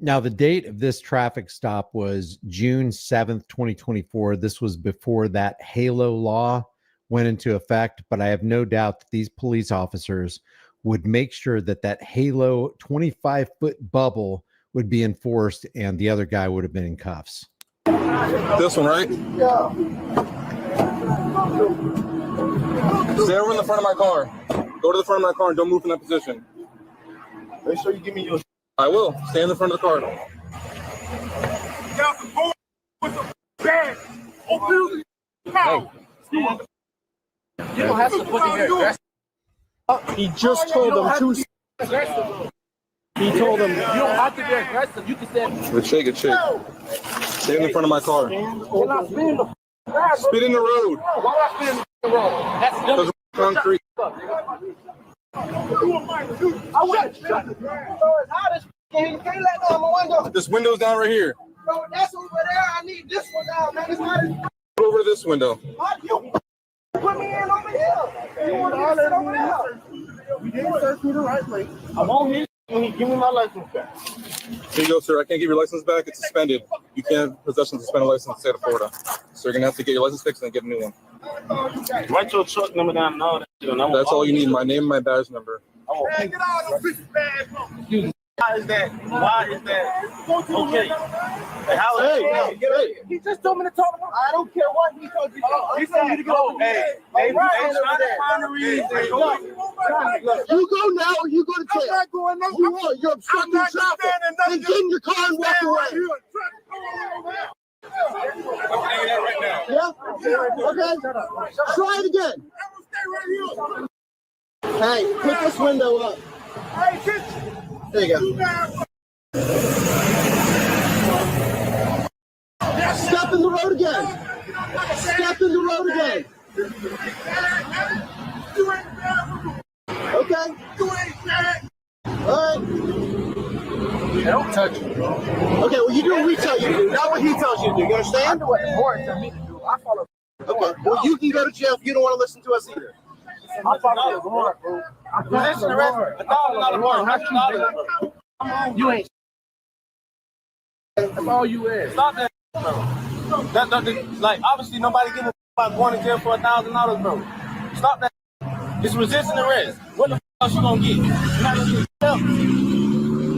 Now, the date of this traffic stop was June 7th, 2024. This was before that HALO law went into effect, but I have no doubt that these police officers would make sure that that HALO 25-foot bubble would be enforced and the other guy would have been in cuffs. This one, right? Yeah. Stay over in the front of my car. Go to the front of my car and don't move from that position. Make sure you give me your. I will. Stay in the front of the car. Hey. You don't have to put in your aggressive. He just told them to. He told them you don't have to be aggressive. You can say. Good shake, good shake. Stay in the front of my car. Spit in the road. Why would I spit in the road? That's because concrete. I went. So it's hot as you can't let down my window. This window's down right here. Bro, that's over there. I need this one down, man. It's hot as. Over to this window. You put me in over here. You want to sit over there? We didn't search me the right way. I'm on here. Give me my license back. Here you go, sir. I can't give your license back. It's suspended. You can't have possession of suspended license in the state of Florida. So you're going to have to get your license fixed and get a new one. Write your truck number down and all that. That's all you need. My name and my badge number. Man, get out of the bitch bag. Why is that? Okay. How is that? He just told me to talk about. I don't care what he told you. He told me to go. Hey, right over there. You go now or you go to jail? I'm not going now. You are. You're obstructing traffic. Then get in your car and walk away. Yeah? Okay. Try it again. Hey, put this window up. There you go. Step in the road again. Step in the road again. Okay. All right. Don't touch me. Okay, well, you do what we tell you to do, not what he tells you to do. You understand? I know what the board tells me to do. I follow. Okay, well, you can go to jail if you don't want to listen to us either. I follow the Lord, bro. Listen to the $1,000. You ain't. That's all you is. Stop that, bro. Like, obviously, nobody giving about going to jail for $1,000, bro. Stop that. It's resisting arrest. What the else you gonna get? You're not gonna get yourself.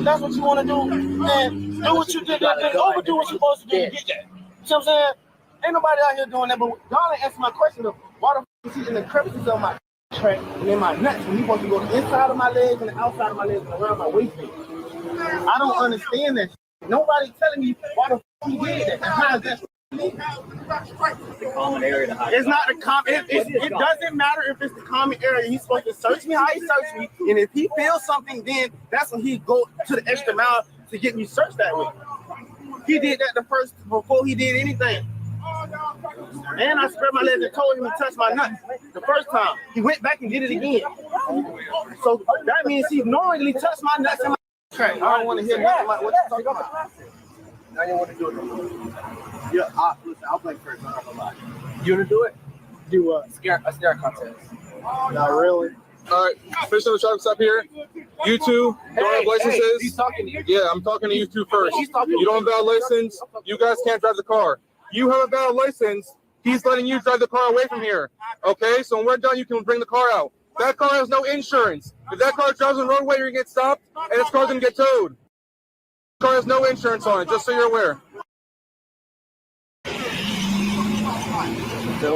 that's what you want to do, then do what you did, then overdo what you're supposed to do to get that. You know what I'm saying? Ain't nobody out here doing that, but y'all ain't answer my question of why the f is he in the crevices of my track and in my nuts when he wants to go the inside of my legs and the outside of my legs and around my waist. I don't understand that. Nobody telling me why the f he did that. How is that? The common area to hide. It's not the common. It doesn't matter if it's the common area. He's supposed to search me how he searched me, and if he feels something, then that's when he go to the extra mile to get me searched that way. He did that the first before he did anything. And I spread my legs and told him to touch my nuts the first time. He went back and did it again. So that means he knowingly touched my nuts and my track. I don't want to hear nothing about what you're talking about. Now you want to do it no more. Yeah, listen, I'll play first. I'm not gonna lie. You want to do it? Do a scare contest. Not really. All right, finish the traffic stop here. You two don't have licenses. He's talking to you. Yeah, I'm talking to you two first. You don't have a valid license. You guys can't drive the car. You have a valid license. He's letting you drive the car away from here. Okay, so when we're done, you can bring the car out. That car has no insurance. If that car drives on the roadway, you're gonna get stopped, and this car's gonna get towed. The car has no insurance on it, just so you're aware. Shut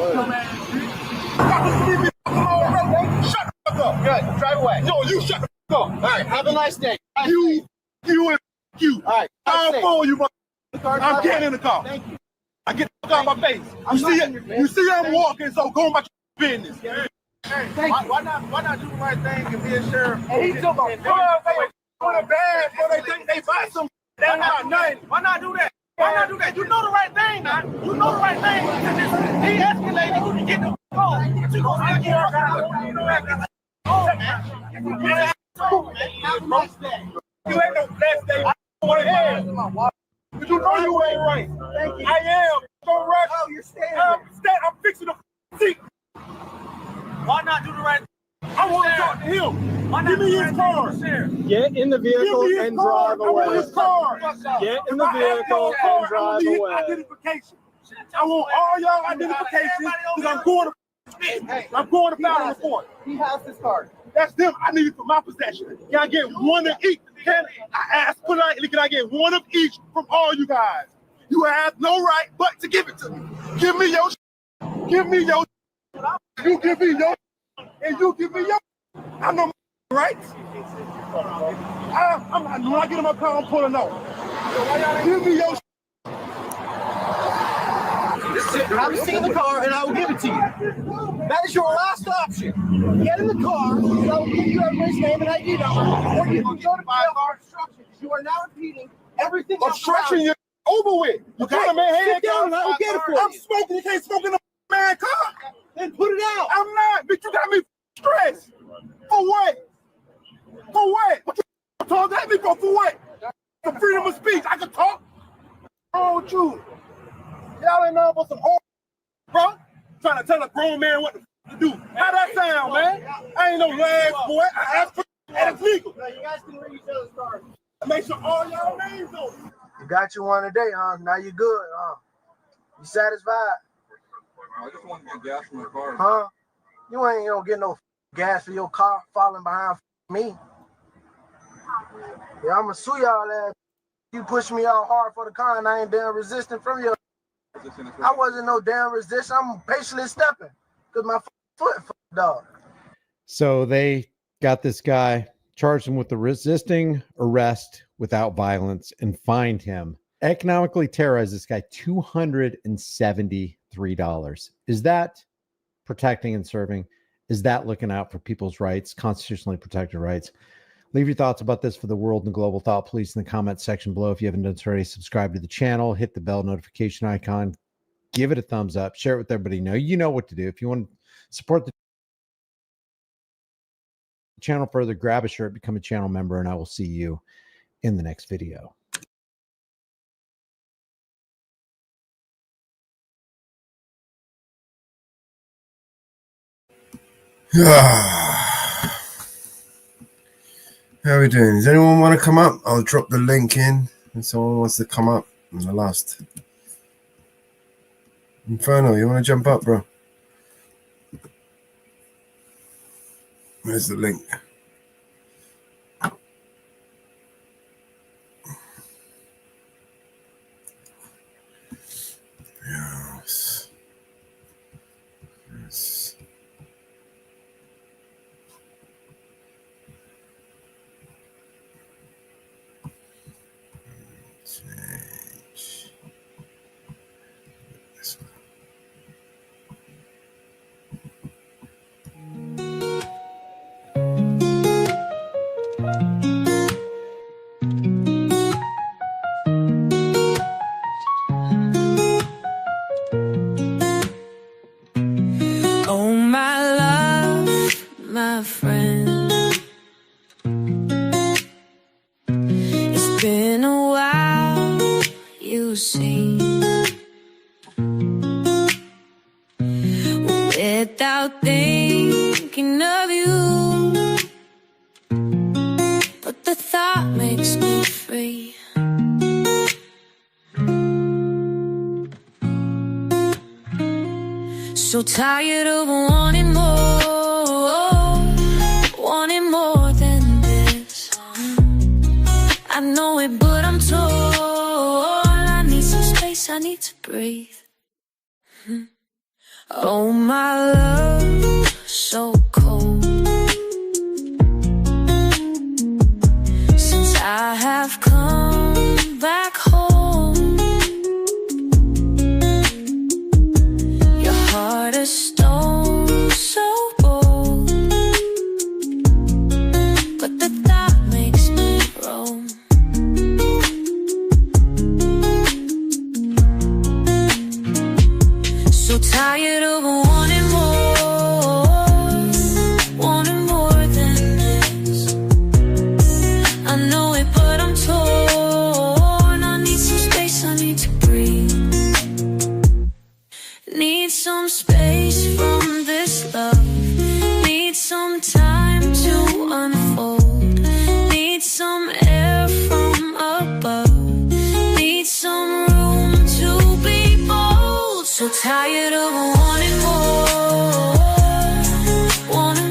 the fuck up. Good. Drive away. No, you shut the fuck up. All right. Have a nice day. You and you. All right. I'll follow you, I'm getting in the car. Thank you. I get the fuck out of my face. You see I'm walking, so go about your business. Hey, why not do the right thing and be a sheriff? Hey, he's talking about they bad, but they think they buy some. That's not nothing. Why not do that? Why not do that? You know the right thing, man. You know the right thing. He escalated. You get the phone. But you gonna still get her. Oh, man. You ain't no blessed day. I don't want to hear. But you know you ain't right. Thank you. I am. Go right. Oh, you're standing. I'm fixing the seat. Why not do the right thing? I want to talk to him. Give me his car. Get in the vehicle and drive away. I want his car. Get in the vehicle and drive away. Identification. I want all y'all identification because I'm going to battle report. He has his card. That's them. I need it for my possession. Can I get one of each? I asked politely, can I get one of each from all you guys? You have no right but to give it to me. Give me your Give me your You give me your and you give me your I know my rights. When I get in my car, I'm pulling off. Give me your I've seen the car and I will give it to you. That is your last option. Get in the car, and I will give you everybody's name and ID number, or you can go to jail for obstruction. You are now repeating everything. Obstruction, you're over with. You got a man hand down and I will get it for you. I'm smoking, you can't smoke in a man car. Then put it out. I'm not, but you got me stressed. For what? For what? What you told at me for what? The freedom of speech. I can talk. Oh, you. Y'all ain't know about some old, bro. Trying to tell a grown man what to do. How that sound, man? I ain't no last boy. I asked for and it's legal. You guys can read each other's cards. Make sure all y'all names on it. You got you one today, huh? Now you good, huh? You satisfied? I just want to get gas from my car. Huh? You ain't gonna get no gas for your car falling behind me. Yeah, I'm gonna sue y'all ass. You push me out hard for the car and I ain't damn resisting from your. I wasn't no damn resist. I'm patiently stepping because my foot dog. So they got this guy, charged him with the resisting arrest without violence, and fined him. Economically terrorized this guy $273. Is that protecting and serving? Is that looking out for people's rights, constitutionally protected rights? Leave your thoughts about this for the world and global thought, please, in the comments section below. If you haven't done so already, subscribe to the channel, hit the bell notification icon, give it a thumbs up, share it with everybody. You know what to do. If you want to support the channel further, grab a shirt, become a channel member, and I will see you in the next video. How are we doing? Does anyone want to come up? I'll drop the link in if someone wants to come up in the last. Inferno, you want to jump up, bro? Where's the link? So tired of wanting more than this. I know it, but I'm torn. I need some space, I need to breathe. Oh, my love, so cold. Since I have come back home, your heart is stone, so bold. But the thought makes me roam. So tired of wanting more than this. I know it, but I'm torn. I need some space, I need to breathe. Need some space from this love. Need some time to unfold. Need some air from above. Need some room to be bold. So tired of wanting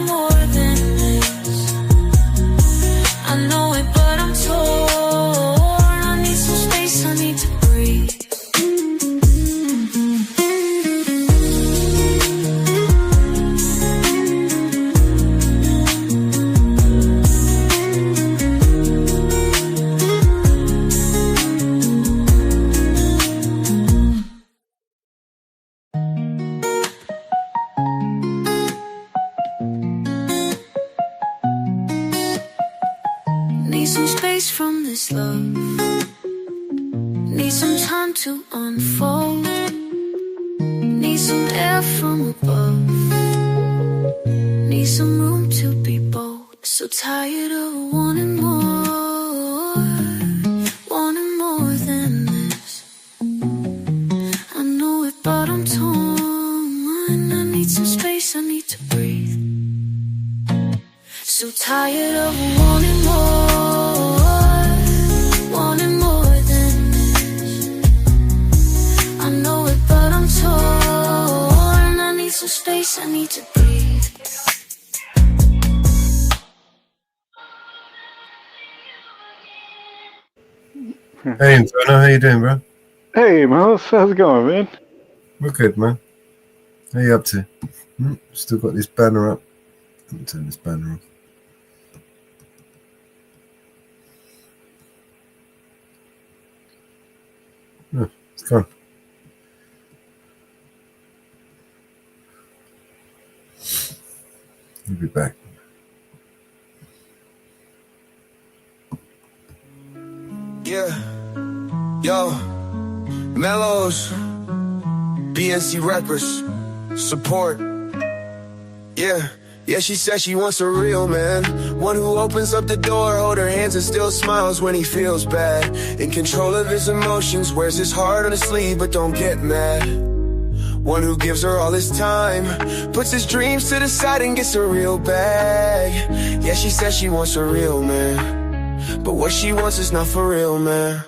more than this. I know it, but I'm torn. I need some space, I need to breathe. Need some space from this love. Need some time to unfold. Need some air from above. Need some room to be bold. So tired of wanting more than this. I know it, but I'm torn. I need some space, I need to breathe. So tired of wanting more than this. I know it, but I'm torn. I need some space, I need to breathe. Hey, Inferno, how you doing, bro? Hey, Mellows, how's it going, man? We're good, man. How you up to? Still got this banner up. Let me turn this banner off. Oh, it's gone. We'll be back. Yeah, yo, Mellows, BNC rappers, support. Yeah, she said she wants a real man, one who opens up the door, hold her hands and still smiles when he feels bad. In control of his emotions, wears his heart on his sleeve but don't get mad. One who gives her all his time, puts his dreams to the side and gets a real bag. Yeah, she said she wants a real man, but what she wants is not for real, man.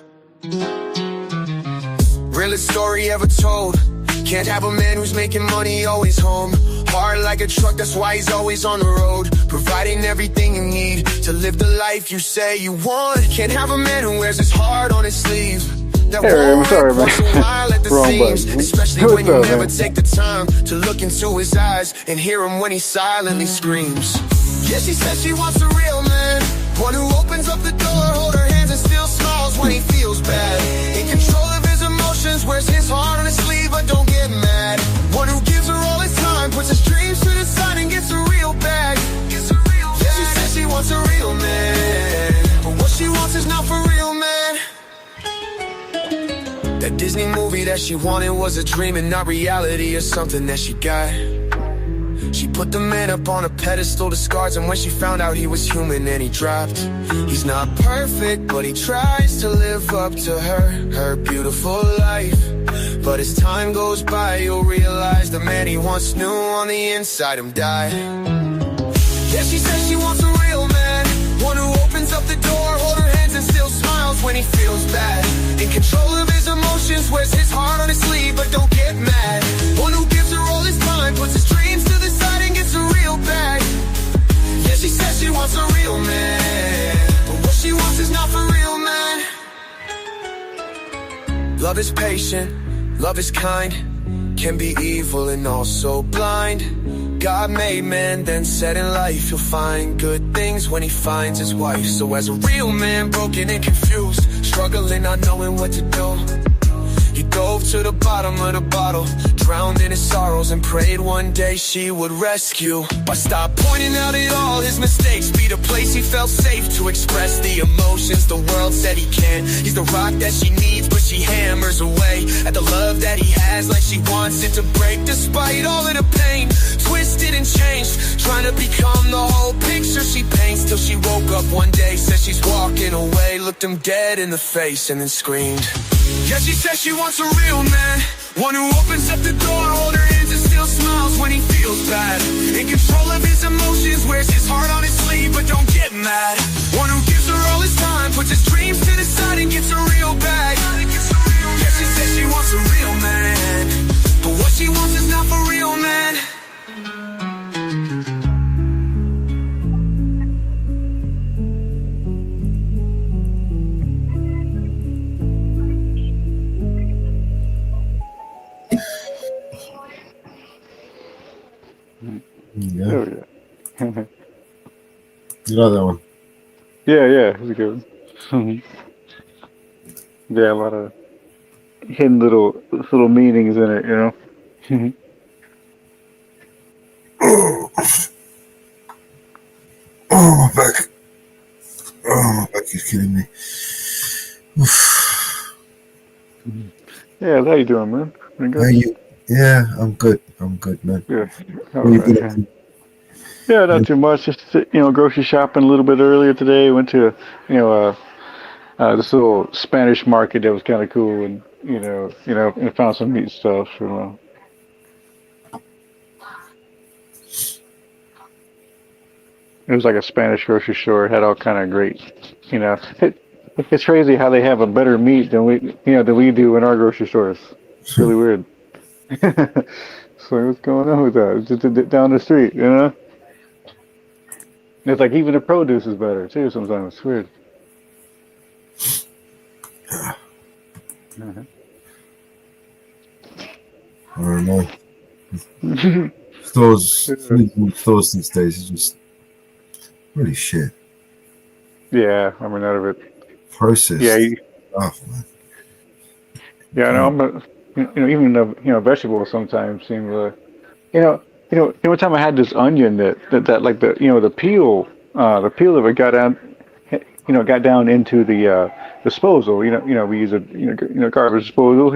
Realest story ever told. Can't have a man who's making money always home. Hard like a truck, that's why he's always on the road, providing everything you need to live the life you say you want. Can't have a man who wears his heart on his sleeve. That Hey, I'm sorry, man. Wrong seams, button. especially What's when you up, never man? take the time to look into his eyes and hear him when he silently screams. Yeah, she says she wants a real man, one who opens up the door, hold her hands and still smiles when he feels bad. In control of his emotions, wears his heart on his sleeve but don't get mad. One who gives her all his time, puts his dreams to the side and gets a real bag. Yeah, she says she wants a real man, but what she wants is not for real, man. That Disney movie that she wanted was a dream and not reality, or something that she got. She put the man up on a pedestal, the scars, and when she found out he was human, then he dropped. He's not perfect, but he tries to live up to her beautiful life. But as time goes by, you'll realize the man he once knew on the inside him died. Yeah, she says she wants a real man, one who opens up the door, hold her hands and still smiles when he feels bad. In control of his emotions, wears his heart on his sleeve but don't get mad. One who gives her all his time, she wants a real man, but what she wants is not for real man. Love is patient, love is kind, can be evil and also blind. God made man, then said in life he'll find good things when he finds his wife. So as a real man, broken and confused, struggling, not knowing what to do, he dove to the bottom of the bottle, drowned in his sorrows, and prayed one day she would rescue. But stop pointing out at all his mistakes, be the place he felt safe to express the emotions the world said he can't. He's the rock that she needs, but she hammers away at the love that he has, like she wants it to break. Despite all of the pain, twisted and changed, trying to become the whole picture she paints, till she woke up one day, said she's walking away, looked him dead in the face and then screamed. Yeah, she says she wants a real man, one who opens up the door, hold her hands and still smiles when he feels bad. In control of his emotions, wears his heart on his sleeve but don't get mad. One who gives her all his time, puts his dreams to the side and gets a real bag. Yeah, she says she wants a real man, but what she wants is not for real man. Yeah. Oh, yeah. You like that one? Yeah, it's a good one. Yeah, a lot of hidden little meanings in it, you know. Oh, my back. Oh, my back is killing me. Yeah, how you doing, man? How you? Yeah, I'm good. I'm good, man. Yeah. All What you right, been yeah. up to? Yeah, not too much. Just grocery shopping a little bit earlier today. Went to this little Spanish market that was kind of cool, and and found some neat stuff. It was like a Spanish grocery store. It had all kind of great, it's crazy how they have a better meat than we do in our grocery stores. It's really weird. So what's going on with that? It's just down the street, you know? It's like even the produce is better too sometimes. It's weird. I don't know. Food in stores these days is just really shit. Yeah, I mean, out of it. Processed. Yeah, stuff, man. Yeah, I know. Even vegetables sometimes seem one time I had this onion that like the peel of it got down into the disposal. We use a garbage disposal,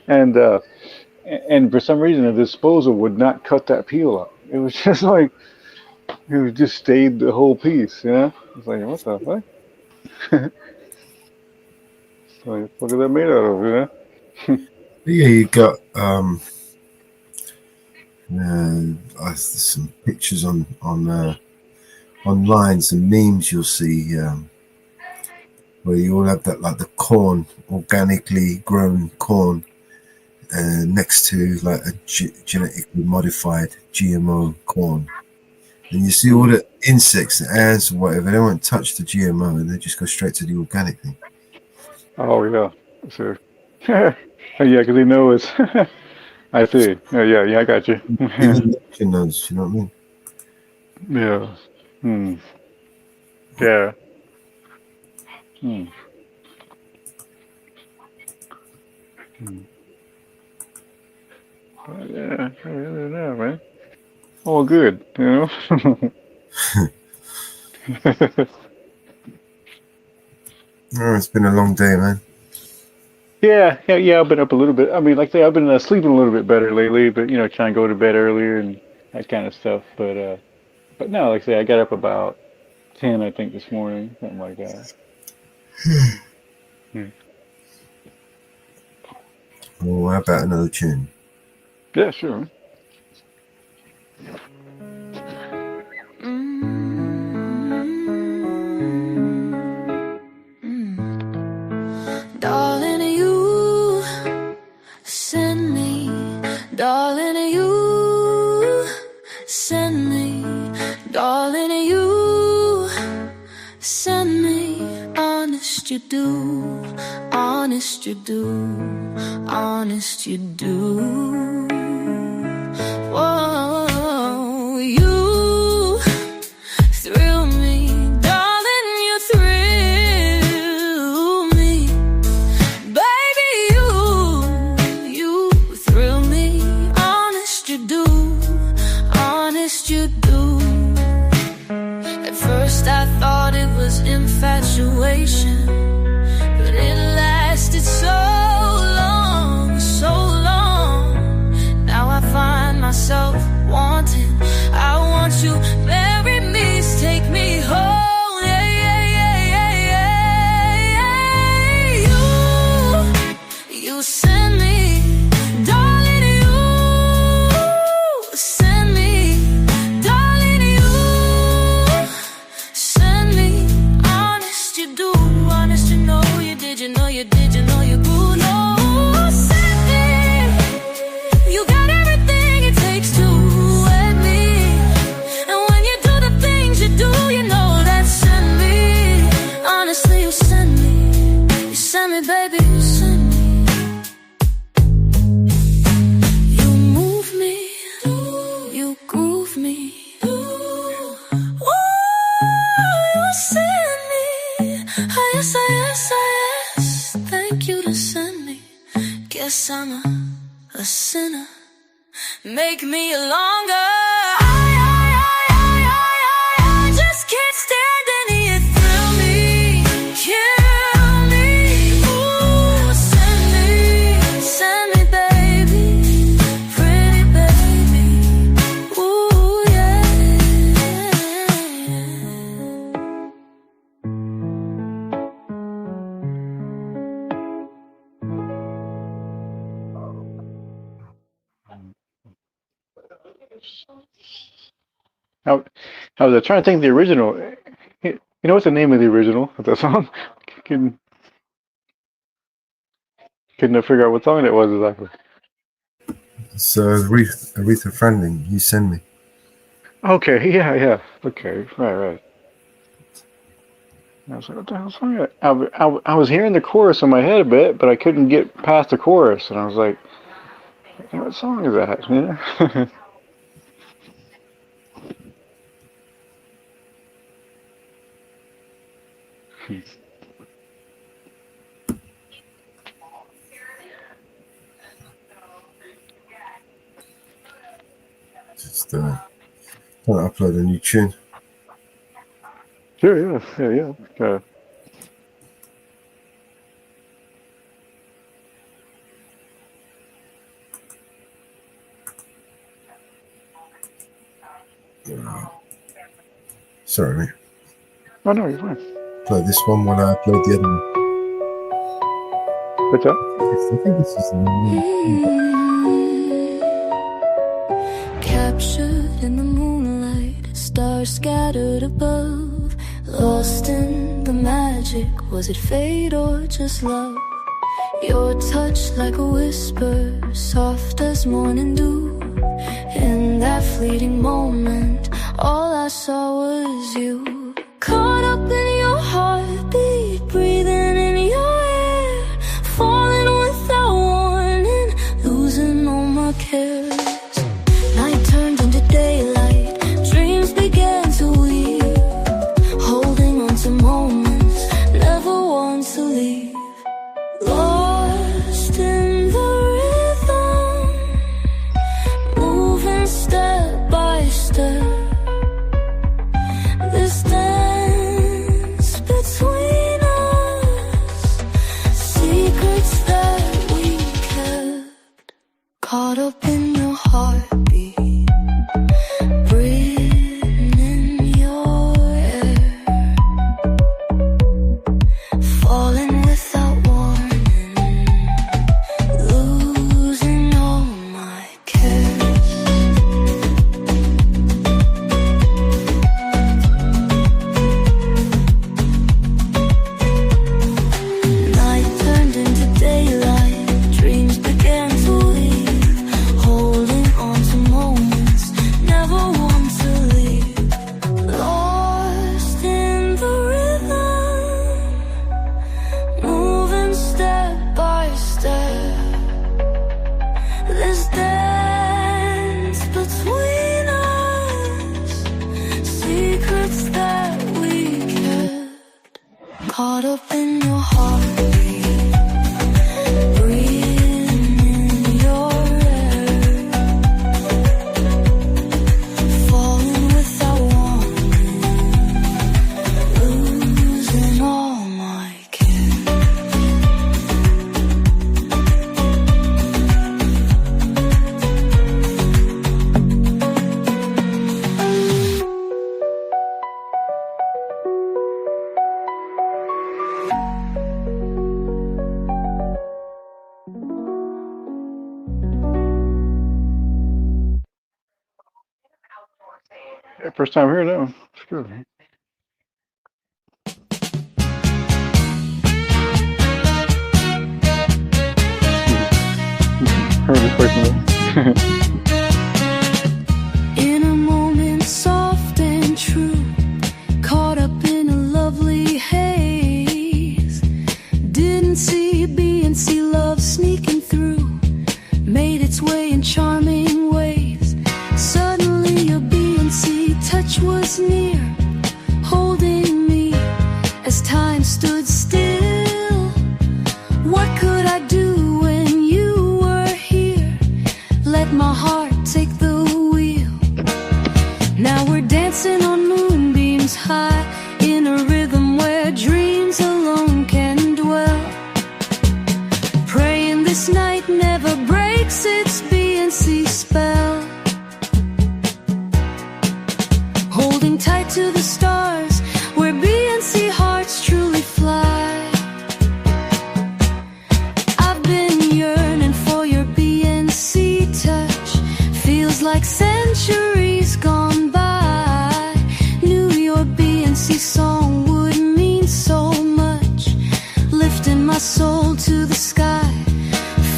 and for some reason the disposal would not cut that peel up. It was just like it just stayed the whole piece. It's like, what the fuck? So what the fuck is that made out of? Yeah, you got some pictures on online, some memes you'll see where you all have that, like the corn, organically grown corn, next to like a genetically modified GMO corn, and you see all the insects, the ants, or whatever. They won't touch the GMO, and they just go straight to the organic thing. Oh yeah, sure. Yeah, because they know it's. I see. Yeah, I got you. You know what I mean? Yeah. Yeah. Yeah, I don't know, man. All good, Oh, it's been a long day, man. Yeah. I've been up a little bit. I mean, like I say, I've been sleeping a little bit better lately, but trying to go to bed earlier and that kind of stuff. But no, like I say, I got up about 10, I think, this morning, something like that. Well, how about another tune? Yeah, sure. Darling, you send me. Darling, you send me. Darling, you Send me, honest you do, honest you do, honest you do. Whoa, you thrill me, darling, you thrill me. Baby, you thrill me, honest you do, honest you do. At first I thought it was infatuation, but it lasted so long, so long. Now I find myself wanting, I want you, marry me, take me home, yeah, yeah, yeah, yeah, yeah. You send me, darling, you send me, darling, you send me, honest you do, honest you know you did, you know you did, you know you could, no, send me, you got everything it takes to wed me, and when you do the things you do, you know that send me, honestly you send me, baby, you send me. You move me, you groove me, ooh, you send me, yes, yes, yes, thank you to send me, guess I'm a sinner, make me longer, I just can't stand any, you thrill me, kill me, ooh, send me, baby, pretty baby, ooh, yeah. I was trying to think of the original. You know what's the name of the original of that song? Couldn't figure out what song it was exactly. So Aretha Franklin, You Send Me. Okay, yeah. Okay, right. I was like, what the hell song is that? I was hearing the chorus in my head a bit, but I couldn't get past the chorus, and I was like, what song is that? You know? Just trying to upload a new tune. Sure, yeah. Sorry, mate. Oh no, you're fine. Play this one while I upload the other one. What's up? I think this is the new. Captured in the moonlight, stars scattered above, lost in the magic. Was it fate or just love? Your touch like a whisper, soft as morning dew. In that fleeting moment, all I saw was you. Caught up in your heartbeat, breathing in your air, falling without warning, losing all my cares. Night turned into daylight, dreams began to weave, holding on to moments, never want to leave. Lost in the rhythm, moving step by step. This time caught up in your heartbeat, breathing in your air, falling without warning, losing all my care. Yeah, first time hearing that one. It's good. Heard this person. In a moment soft and true, caught up in a lovely haze, didn't see B&C love sneaking through, made its way in charming ways. Suddenly your B&C touch was near, holding me as time stood still. What could I do when you were here? Let my heart take the wheel. Now we're dancing on moonbeams high, in a rhythm where dreams alone can dwell. Praying this night never breaks its B&C spell. Holding tight to the stars, where B&C hearts truly fly. I've been yearning for your B&C touch, feels like centuries gone by. Knew your B&C song would mean so much, lifting my soul to the sky,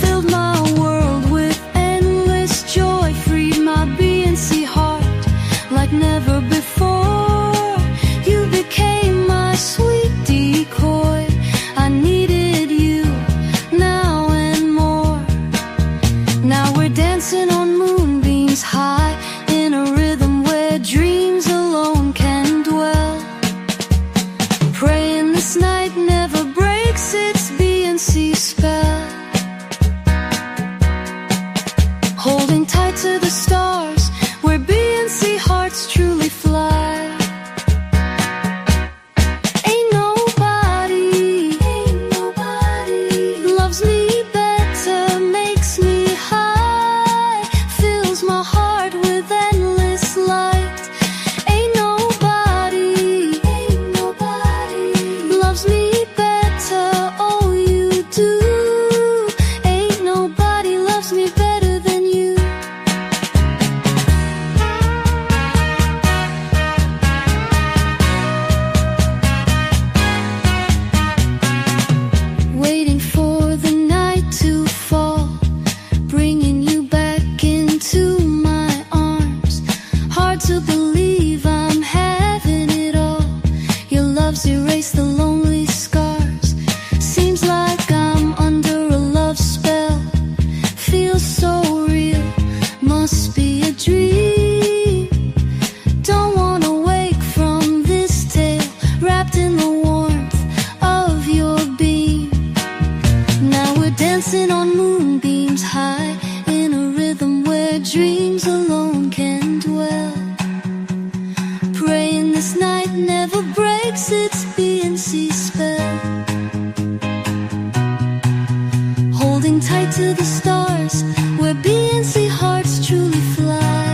filled my world with endless joy, freed my B&C heart like never before. You became my sweet decoy, I needed you now and more. Now we're dancing on moonbeams high, in a rhythm where dreams alone can dwell. Praying this night never breaks its B&C spell. Holding tight to the stars, where B&C hearts truly fly. Ain't nobody loves me better, makes me high, fills my heart with endless light. Ain't nobody loves me better, oh you do. Ain't nobody loves me better than you. Waiting for the night to fall, bringing you back into my arms. Hard to believe I'm having it all. Your love's erased the lonely scars. Seems like I'm under a love spell. Feels so real, must be a dream. Don't wanna wake from this tale, wrapped in the warmth of your beam. Now we're dancing on moonbeams high, in a rhythm where dreams alone can dwell. Praying this night never breaks its B&C spell. Holding tight to the stars, where B&C hearts truly fly.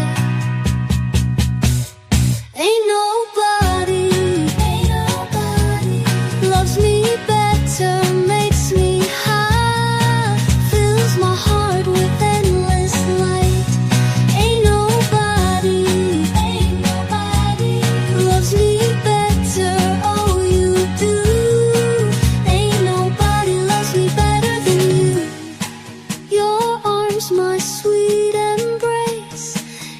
Ain't nobody loves me better, makes me high, fills my heart with endless light. Ain't nobody loves me better, oh you do. Ain't nobody loves me better than you. Your arms, my sweet embrace,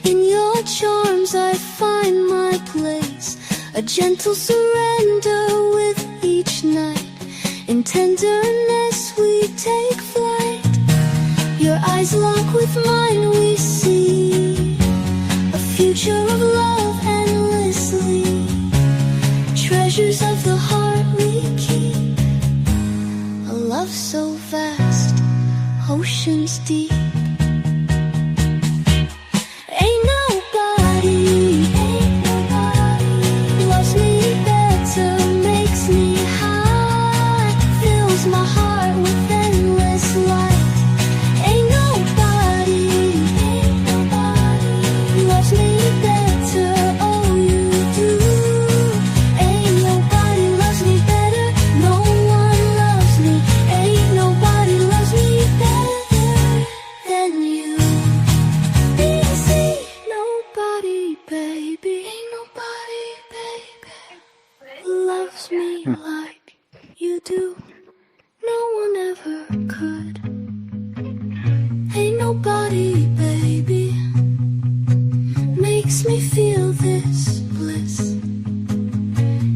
in your charms I find my place. A gentle surrender with each night, in tenderness we take flight. Your eyes lock with mine, we see a future of love endlessly. Treasures of the heart we keep. love so vast, oceans deep. Ain't nobody loves me better, makes me high, fills my heart with endless light. Ain't nobody loves me better, oh you do. Ain't nobody loves me better, no one loves me. Ain't nobody loves me better than you. Easy, nobody, baby. Ain't nobody, baby, loves me like you do. No one ever could. Ain't nobody, baby, makes me feel this bliss.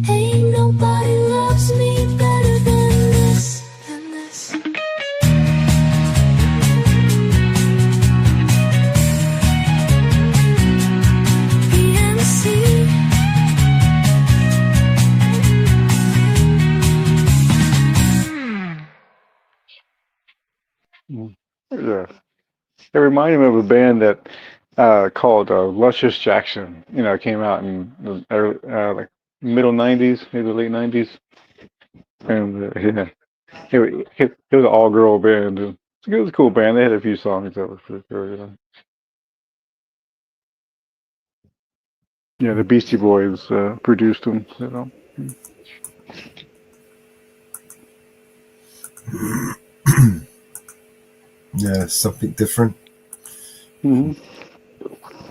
Ain't nobody loves me better than this, than this. PMC. Yeah. It reminded me of a band that called Luscious Jackson. You know, it came out in the early, like middle '90s, maybe late '90s, and yeah, it was an all-girl band. It was a cool band. They had a few songs that was pretty cool. You know. Yeah, the Beastie Boys produced them. You know. Yeah, something different. Hmm.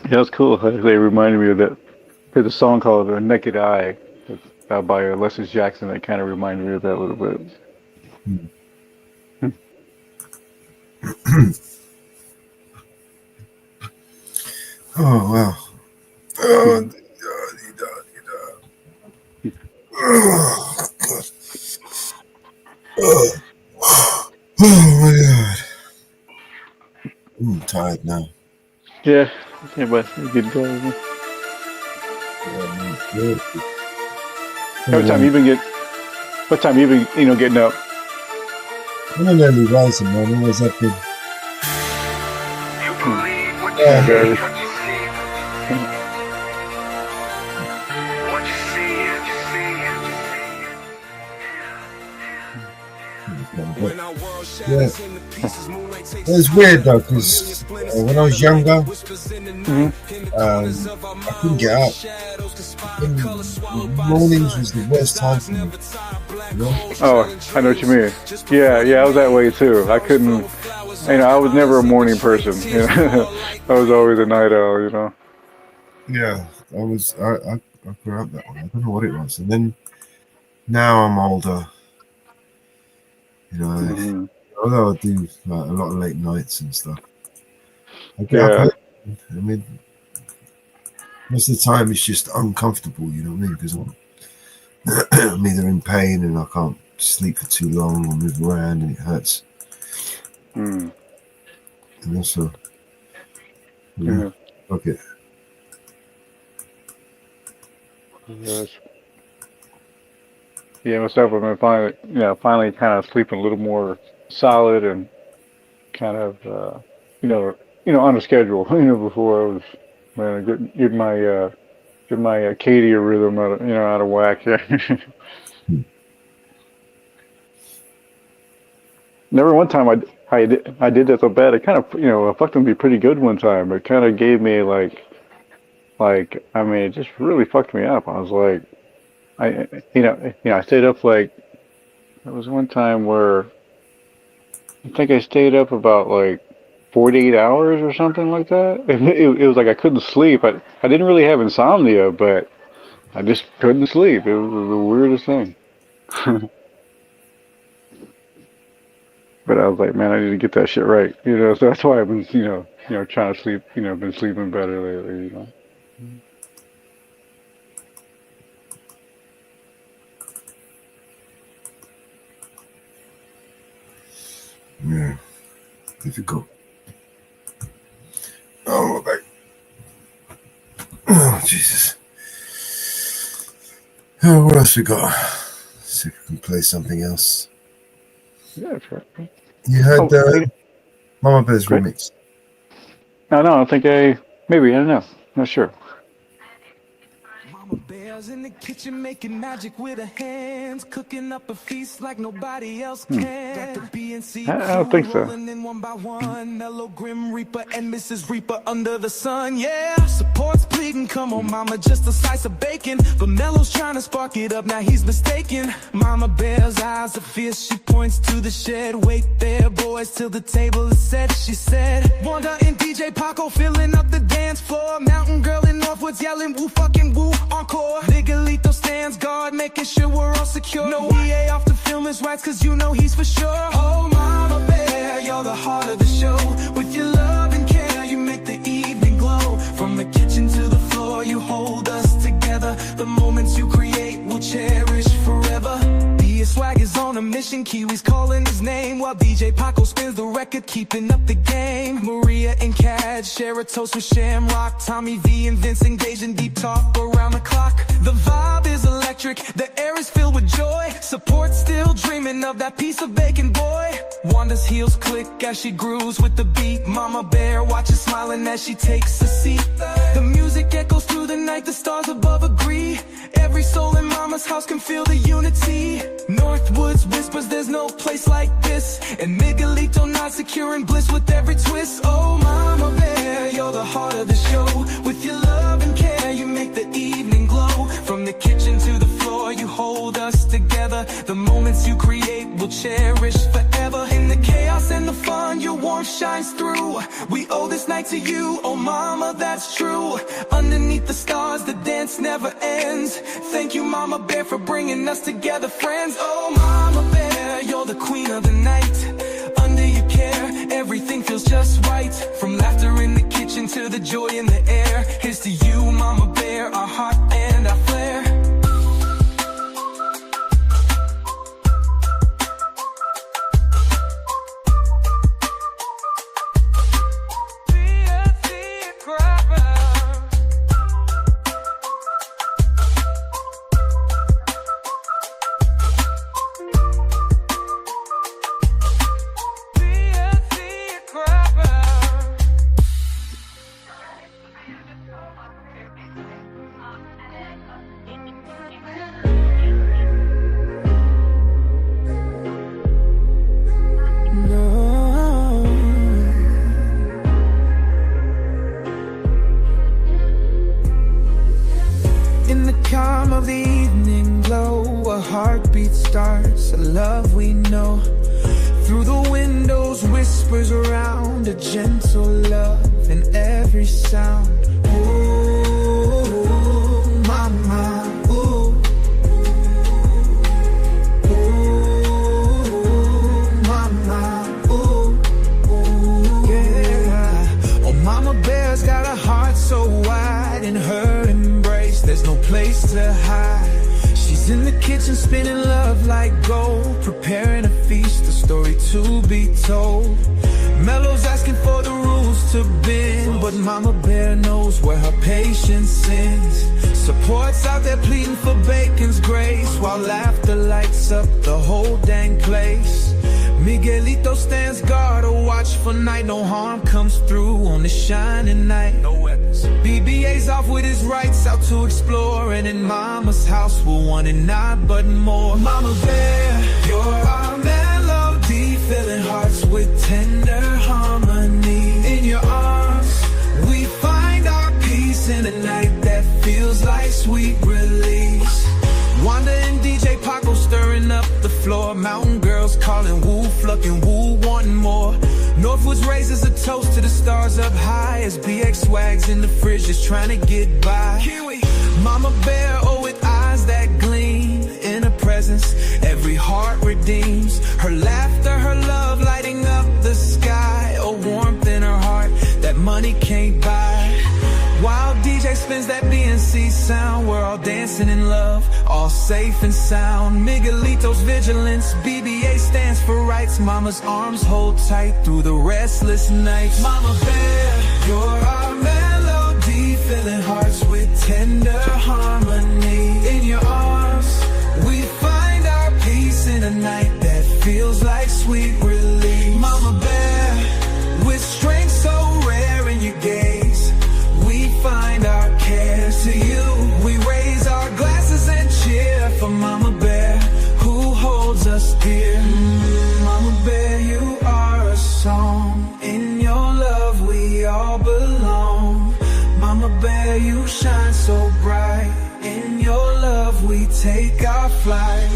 Yeah, it's cool. They reminded me of that. There's a song called "Naked Eye" by Luscious Jackson that kind of reminded me of that a little bit. Oh wow. Oh, oh, God. Oh my God. I'm tired now. Yeah, but you get done. What time you been getting up? I'm an early riser, man. Always up in. Yeah. Yeah. It was weird though, because when I was younger, I couldn't get up. Mornings was the worst time for me. You know? Oh, I know what you mean. Yeah, I was that way too. I couldn't, I was never a morning person. You know? I was always a night owl, you know. Yeah, I grew up that way. I don't know what it was. And then now I'm older. You know, although I do like, a lot of late nights and stuff. I get up early. I mean, most of the time it's just uncomfortable, you know what I mean? Because I'm either in pain and I can't sleep for too long or move around and it hurts. And also, okay. Yes. Yeah, myself, I've been finally kind of sleeping a little more solid and kind of, on a schedule. Before I was, getting my Acadia rhythm out of whack. Yeah. Never one time I did that so bad. It kind of I fucked me pretty good one time. It kind of gave me like it just really fucked me up. I was like I stayed up like there was one time where I think I stayed up about like 48 hours or something like that. It was like I couldn't sleep. I didn't really have insomnia, but I just couldn't sleep. It was the weirdest thing. But I was like, man, I need to get that shit right. So that's why I've been, trying to sleep, been sleeping better lately, Yeah, difficult. Oh, my. Oh, Jesus. Oh, what else we got? Let's see if we can play something else. Yeah, sure. You heard MamaBear's Great. remix. No, I think maybe, I don't know. Not sure. Bears in the kitchen making magic with her hands, cooking up a feast like nobody else can. Got the BNC I don't think so. rolling in one by one. Mellow, Grim Reaper, and Mrs. Reaper under the sun. Yeah, support's pleading, come on, mama, just a slice of bacon. But Mellows trying to spark it up, now he's mistaken. Mama Bear's eyes are fierce, she points to the shed. Wait there, boys, till the table is set, she said. Wanda and DJ Paco filling up the dance floor. Mountain Girl in Northwoods yelling woo fucking woo. Encore. Miguelito stands guard, making sure we're all secure. No EA off the film his rights, cause you know he's for sure. Oh, Mama Bear, you're the heart of the show. With your love and care, you make the evening glow. From the kitchen to the floor, you hold us together. The moments you create, we'll cherish forever. Swag is on a mission, Kiwi's calling his name, while DJ Paco spins the record, keeping up the game. Maria and Cad share a toast with Shamrock. Tommy V and Vince engage in deep talk around the clock. The vibe is electric, the air is filled with joy. Support still dreaming of that piece of bacon, boy. Wanda's heels click as she grooves with the beat. Mama Bear watches smiling as she takes a seat. The music echoes through the night, the stars above agree. Every soul in Mama's house can feel the unity. Northwoods whispers there's no place like this, and Miguelito nods secure in bliss with every twist. Oh, Mama Bear, you're the heart of the show. With your love and care, you make the evening glow. From the kitchen to the floor, you hold us together. The moments you create, we'll cherish forever. In the chaos and the fun, your warmth shines through. We owe this night to you, oh Mama, that's true. Underneath the stars, the dance never ends. Thank you, Mama Bear, for bringing us together, friends. Oh, Mama Bear, you're the queen of the night. Under your care, everything feels just right. From laughter in the kitchen to the joy in the air. Here's to you, Mama Bear, our heart and our flair. Of the evening glow, a heartbeat starts, a love we know. Through the windows whispers around, a gentle love in every sound. Ooh, mama, ooh. Ooh, mama, ooh, ooh. Yeah. Oh, Mama Bear's got a heart so wide, in her embrace there's no place to hide. She's in the kitchen spinning love like gold, preparing a feast, a story to be told. Mellows asking for the rules to bend, but Mama Bear knows where her patience ends. Support's out there pleading for bacon's grace, while laughter lights up the whole dang place. Miguelito stands guard, a watchful night. No harm comes through on this shining night. No weapons. BBA's off with his rights, out to explore. And in Mama's house we'll want it not but more. Mama Bear, you're our melody, filling hearts with tender harmony. In your arms we find our peace, in a night that feels like sweet release. Wanda and DJ Paco stirring up the floor. Mountain Girls calling woo, flucking woo, wanting more. Northwoods raises a toast to the stars up high, as BX swags in the fridge just trying to get by. Kiwi. Mama Bear, oh, with eyes that gleam in her presence, every heart redeems. Her laughter, her love lighting up the sky, a warmth in her heart that money can't buy. While DJ spins that BNC sound, we're all dancing in love, all safe and sound. Miguelito's vigilance, BBA stands for rights. Mama's arms hold tight through the restless nights. Mama Bear, you're our melody, filling hearts with tender harmony. In your arms we find our peace, in a night that feels like sweet for Mama Bear, who holds us dear. Mama Bear, you are a song. In your love we all belong. Mama Bear, you shine so bright. In your love we take our flight.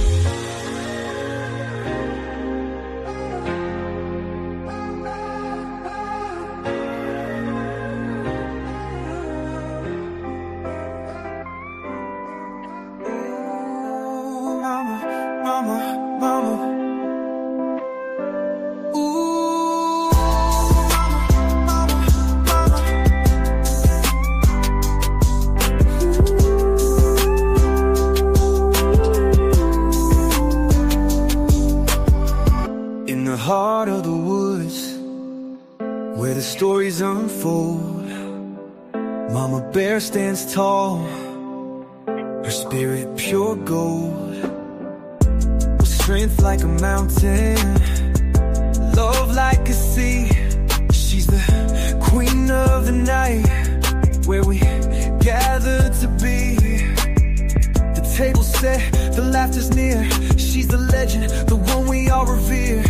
Heart of the woods, where the stories unfold, Mama Bear stands tall, her spirit pure gold, with strength like a mountain, love like a sea. She's the queen of the night, where we gather to be. The table's set, the laughter's near. She's the legend, the one we all revere.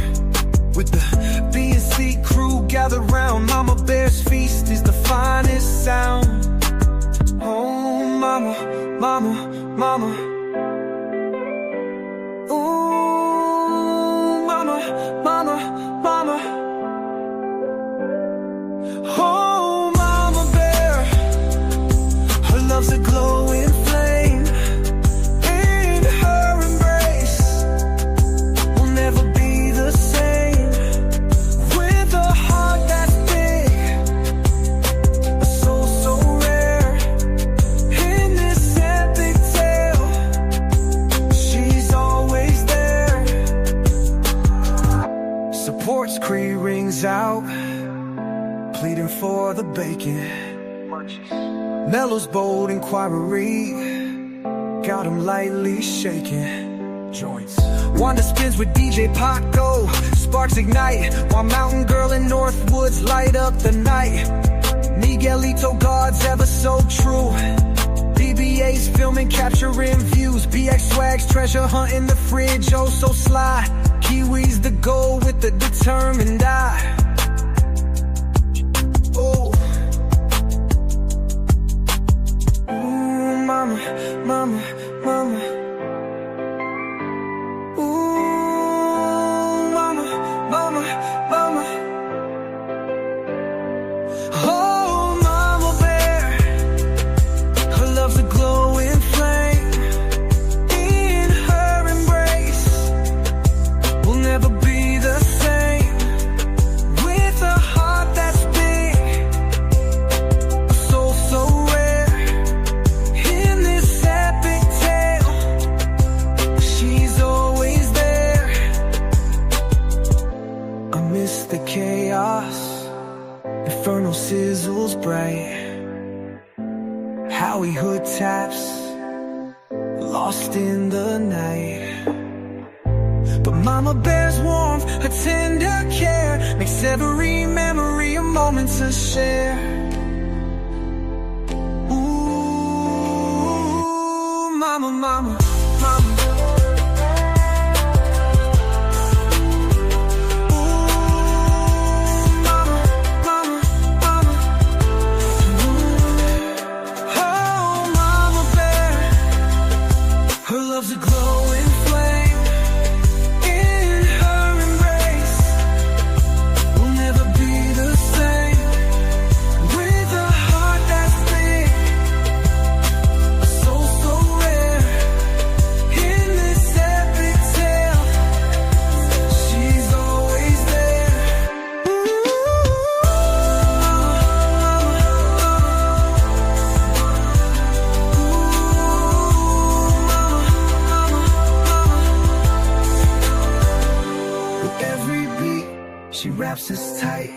With the B&C crew gathered round, Mama Bear's feast is the finest sound. Oh, mama, mama, mama. Ooh, mama, mama, mama. Oh, Mama Bear, her love's a glowing flame. In her embrace, we'll never be the same. Cree rings out, pleading for the bacon. Mellows bold inquiry got him lightly shaking. Joints. Wanda spins with DJ Paco, sparks ignite, while Mountain Girl and Northwoods light up the night. Miguelito God's ever so true. BBA's filming, capturing views. BX Swags treasure hunting the fridge, oh so sly. Kiwi's the goal with the determined eye. Oh, ooh, mama, mama, mama. Ooh, mama, mama, mama. Oh, Mama Bear, her love's a glowing flame. In her embrace, we'll never be the same. With a heart that's big, a soul so rare. In this epic tale, she's always there. I miss the chaos, infernal sizzles bright. Howie hood taps, lost in the night. But Mama Bear's warmth, her tender care, makes every memory a moment to share. Ooh, mama, mama, mama. Love's a glowing flame. In her embrace, we'll never be the same. With a heart that's big, a soul so rare. In this epic tale, she's always there. She wraps us tight.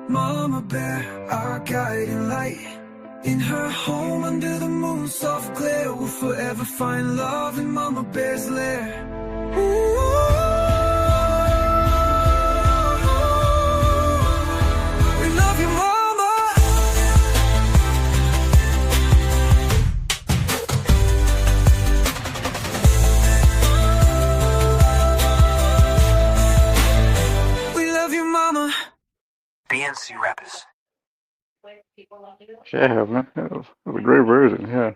Mama Bear, our guiding light. In her home under the moon's soft glare, we'll forever find love in Mama Bear's lair. Ooh. We love you, Mama. Yeah, man. That was a great version. Yeah.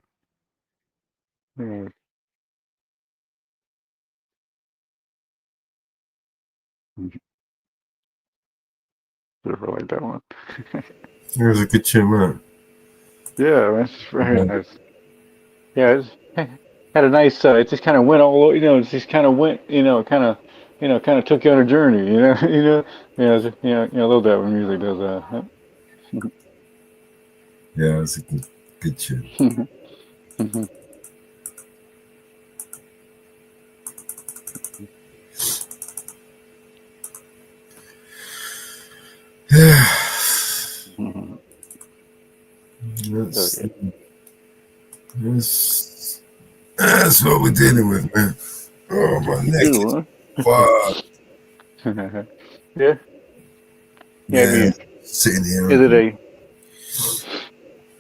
Yeah. Super like that one. It was a good tune, man. Yeah, man, it's very Okay. nice. Yeah, it's had a nice. It just kind of went all. It just kind of went. Kind of took you on a journey. I love that when music does that. Yeah, it was a good tune. That's what we're dealing with, man. Oh, my neck is fucked. Yeah. Yeah. I mean, sitting here.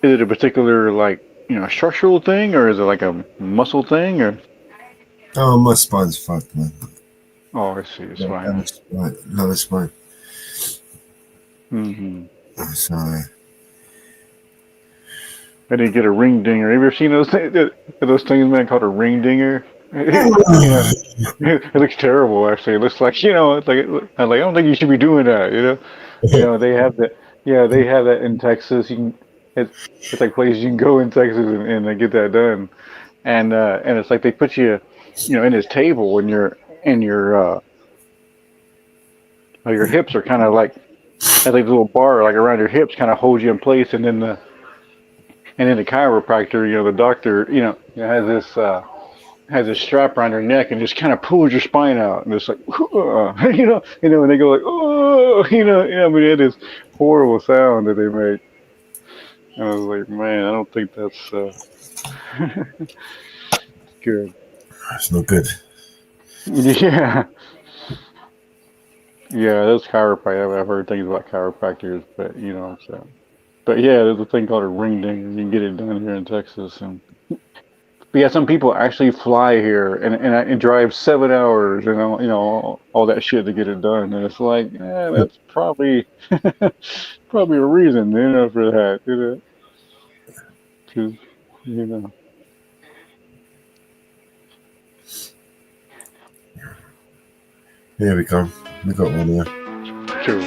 Is it a particular structural thing, or is it like a muscle thing, or? Oh, my spine's fucked, man. Oh, I see. It's fine. Lower spine. Mm-hmm. Sorry. I didn't get a ring dinger. Have you ever seen those things, man, called a ring dinger? It looks terrible, actually. It looks like, it's like, I don't think you should be doing that, they have that. Yeah, they have that in Texas. It's like places you can go in Texas and they get that done. And it's like they put you, in this table and your hips are kind of like, has like a little bar like around your hips, kind of holds you in place, and then the chiropractor, the doctor, has this strap around your neck and just kind of pulls your spine out, and it's like, and they go like, oh, but it is horrible sound that they make. And I was like, man, I don't think that's good. It's not good. Yeah. Yeah, those chiropractors. I've heard things about chiropractors, but But yeah, there's a thing called a ring dinger. You can get it done here in Texas, but yeah, some people actually fly here and drive 7 hours and all that shit to get it done, and it's like, that's probably probably a reason, for that, because Here we come. We got one here. True.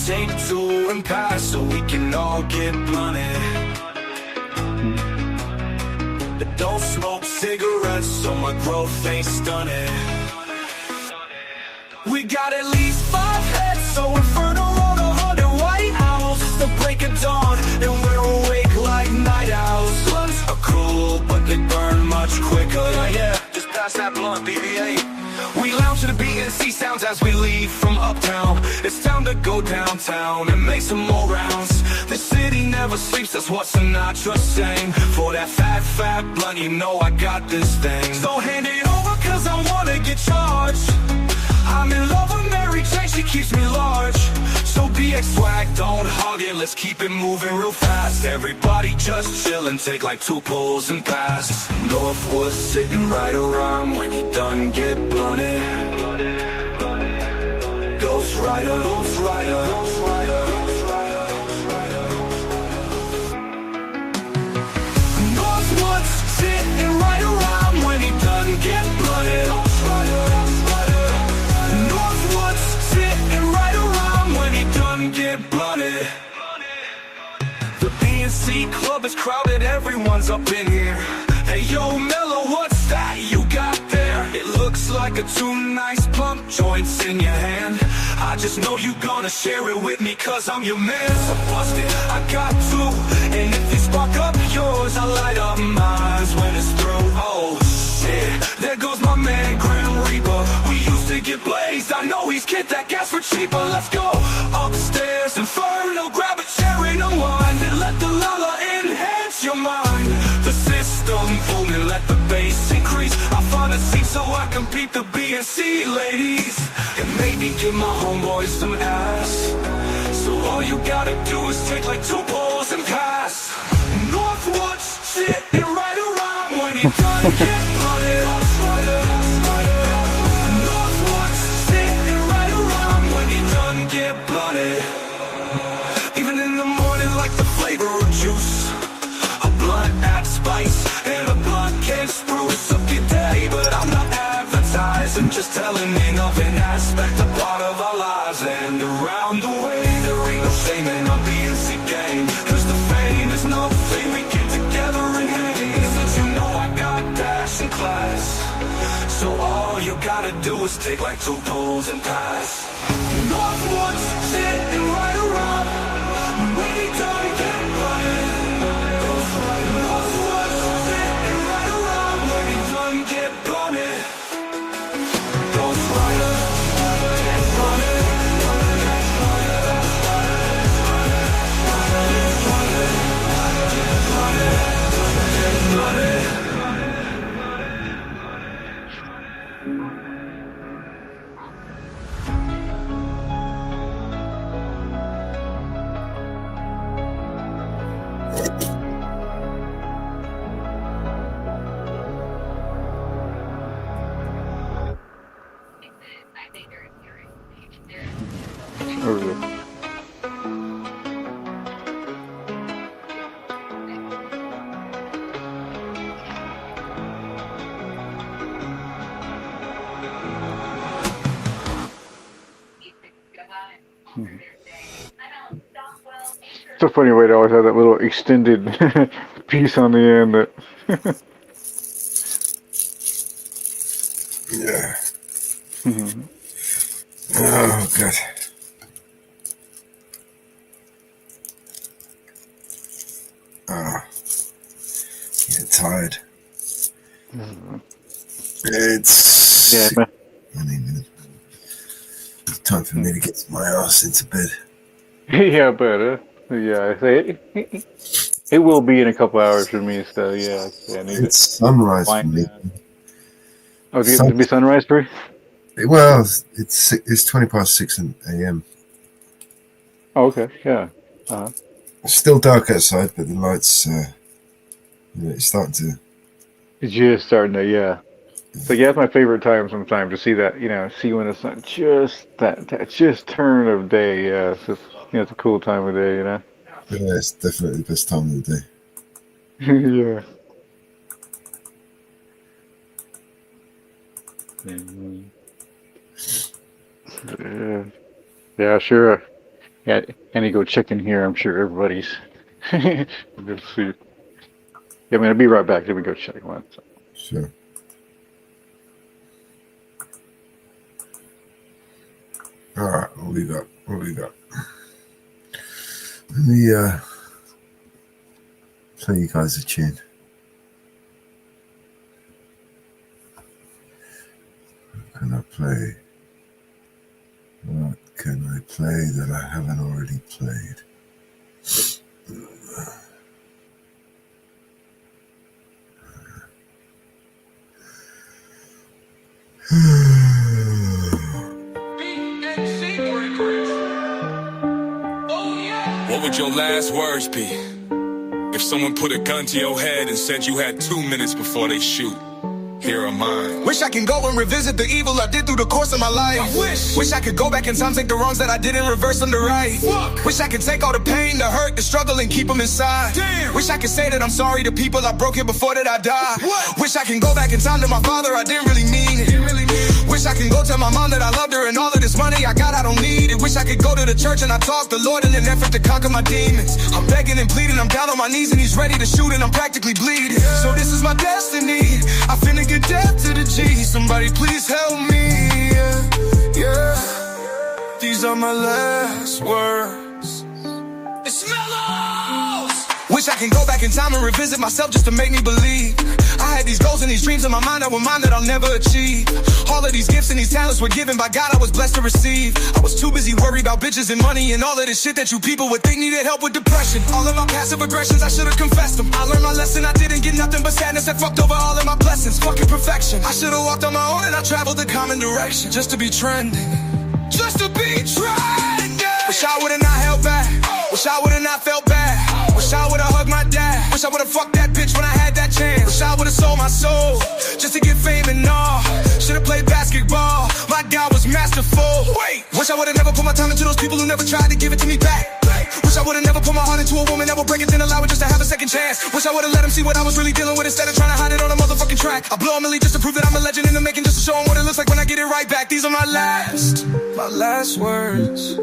Take two and pass so we can all get blunted. But don't smoke cigarettes so my growth ain't stunning. We got at least 5 heads, so inferno on 100 white owls. It's the break of dawn and we're awake like night owls. Blunts are cool, but they burn much quicker. Yeah, just pass that blunt, BB-8. We lounge to the beat and see sounds as we leave from uptown. It's time to go downtown and make some more rounds. The city never sleeps, that's what Sinatra sang. For that fat blunt, I got this thing. So hand it over, cause I wanna get charged. I'm in love with Mary Jane, she keeps me large. So BX swag, don't hog it, let's keep it moving real fast. Everybody just chill and take like 2 pulls and pass. Northwood sitting right around when you done get blunted. Ghost Rider, Ghost Rider, Ghost Rider, Ghost Rider, Ghost Rider. Northwood's sitting right around when he done get blunted. Ghost Rider, Ghost Rider. Northwood's sitting right around when he done get blunted. The B&C club is crowded, everyone's up in here. Hey yo, Mellow, what's that you got there? It looks like a 2 nice plump joints in your hand. I just know you gonna share it with me, cause I'm your man. So bust it, I got 2. And if you spark up yours, I light up mine when it's through. Oh shit, there goes my man Grim Reaper. We used to get blazed, I know he's get that gas for cheaper. Let's go upstairs, Inferno, grab a cherry to wine, and let the lala enhance your mind. The system booming, let the bass increase. I find a seat so I can beat the B&C ladies, and maybe give my homeboys some ass. So all you gotta do is take like 2 pulls and pass. Northwood's sitting right around when he Even in the morning, like the flavor of juice, a blunt adds spice, and a blunt can spruce up your day. But I'm not advertising, just telling of an aspect, a part of our lives. And around the way, there ain't no shame in our BNC game, cause the fame is nothing, we get together and hang. Since you know I got dash in class, so all you gotta do is take like 2 pulls and pass. Northwoods sitting right around, we don't get running. Northwoods sitting right around, when you don't get running. Ghost Rider, get running. It's a funny way to always have that little extended piece on the end. That yeah. Oh, God. Oh. Get tired. It's yeah. It's time for me to get my ass into bed. Yeah, but yeah, I say it will be in a couple hours for me. So yeah, I need it's sunrise for me. Oh, it's going to be sunrise for you? Well, it's 20 past 6 a.m. Oh, okay, yeah. It's still dark outside, but the lights, it's starting to. It's just starting to, yeah. So yeah, it's my favorite time sometimes to see that, see when it's not just that just turn of day. Yeah, it's just, it's a cool time of day, Yeah, it's definitely the best time of the day. Yeah. Yeah, sure. Yeah, any go check in here. I'm sure everybody's. Let's see. Yeah, I'm gonna be right back. Let me go check one. Sure. All right, what we got? Let me play you guys a tune. What can I play? What can I play that I haven't already played? What would your last words be if someone put a gun to your head and said you had 2 minutes before they shoot? Here are mine. Wish I can go and revisit the evil I did through the course of my life. I wish I could go back in time, take the wrongs that I did and reverse them to right. Fuck. Wish I could take all the pain, the hurt, the struggle and keep them inside. Damn. Wish I could say that I'm sorry to people I broke here before that I died. What? Wish I can go back in time to my father, I didn't really mean it. Wish I can go tell my mom that I loved her and all of this money I got, I don't need it. Wish I could go to the church and I talk the Lord in an effort to conquer my demons. I'm begging and pleading, I'm down on my knees and he's ready to shoot and I'm practically bleeding. So this is my destiny, I finna get death to the G. Somebody please help me, yeah. These are my last words. It's Mellows! Wish I can go back in time and revisit myself just to make me believe. I had these goals and these dreams in my mind that were mine that I'll never achieve. All of these gifts and these talents were given by God, I was blessed to receive. I was too busy worried about bitches and money and all of this shit that you people would think needed help with depression. All of my passive aggressions, I should've confessed them. I learned my lesson, I didn't get nothing but sadness that fucked over all of my blessings. Fucking perfection. I should've walked on my own and I traveled the common direction. Just to be trending. Just to be trending. Wish I would've not held back. Wish I would've not felt bad. Wish I would've hugged my dad. Wish I would've fucked that bitch when I had that chance. Wish I would've sold my my soul just to get fame and all. Should've played basketball. My God was masterful. Wait, wish I would've never put my time into those people who never tried to give it to me back. Wish I would've never put my heart into a woman that would break it, then allow it just to have a second chance. Wish I would've let him see what I was really dealing with instead of trying to hide it on a motherfucking track. I blow a milli just to prove that I'm a legend in the making, just to show him what it looks like when I get it right back. These are my last words.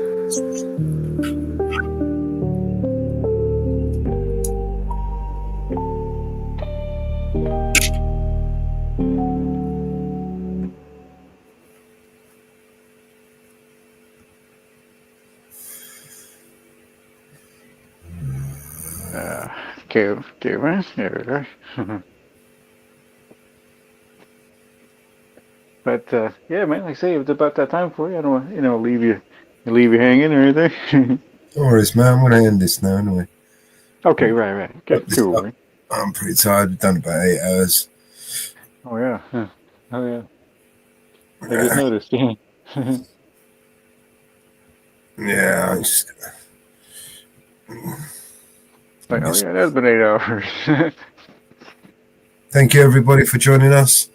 Okay, man. There we go. But yeah, man, like I say, if it's about that time for you, I don't want leave you hanging or anything. No worries, man. I'm gonna end this now anyway. Okay, right. Okay, cool. I'm pretty tired. We've done about 8 hours. Oh yeah. I just noticed. Yeah, I just. Like, oh yeah, that's been 8 hours. Thank you, everybody, for joining us.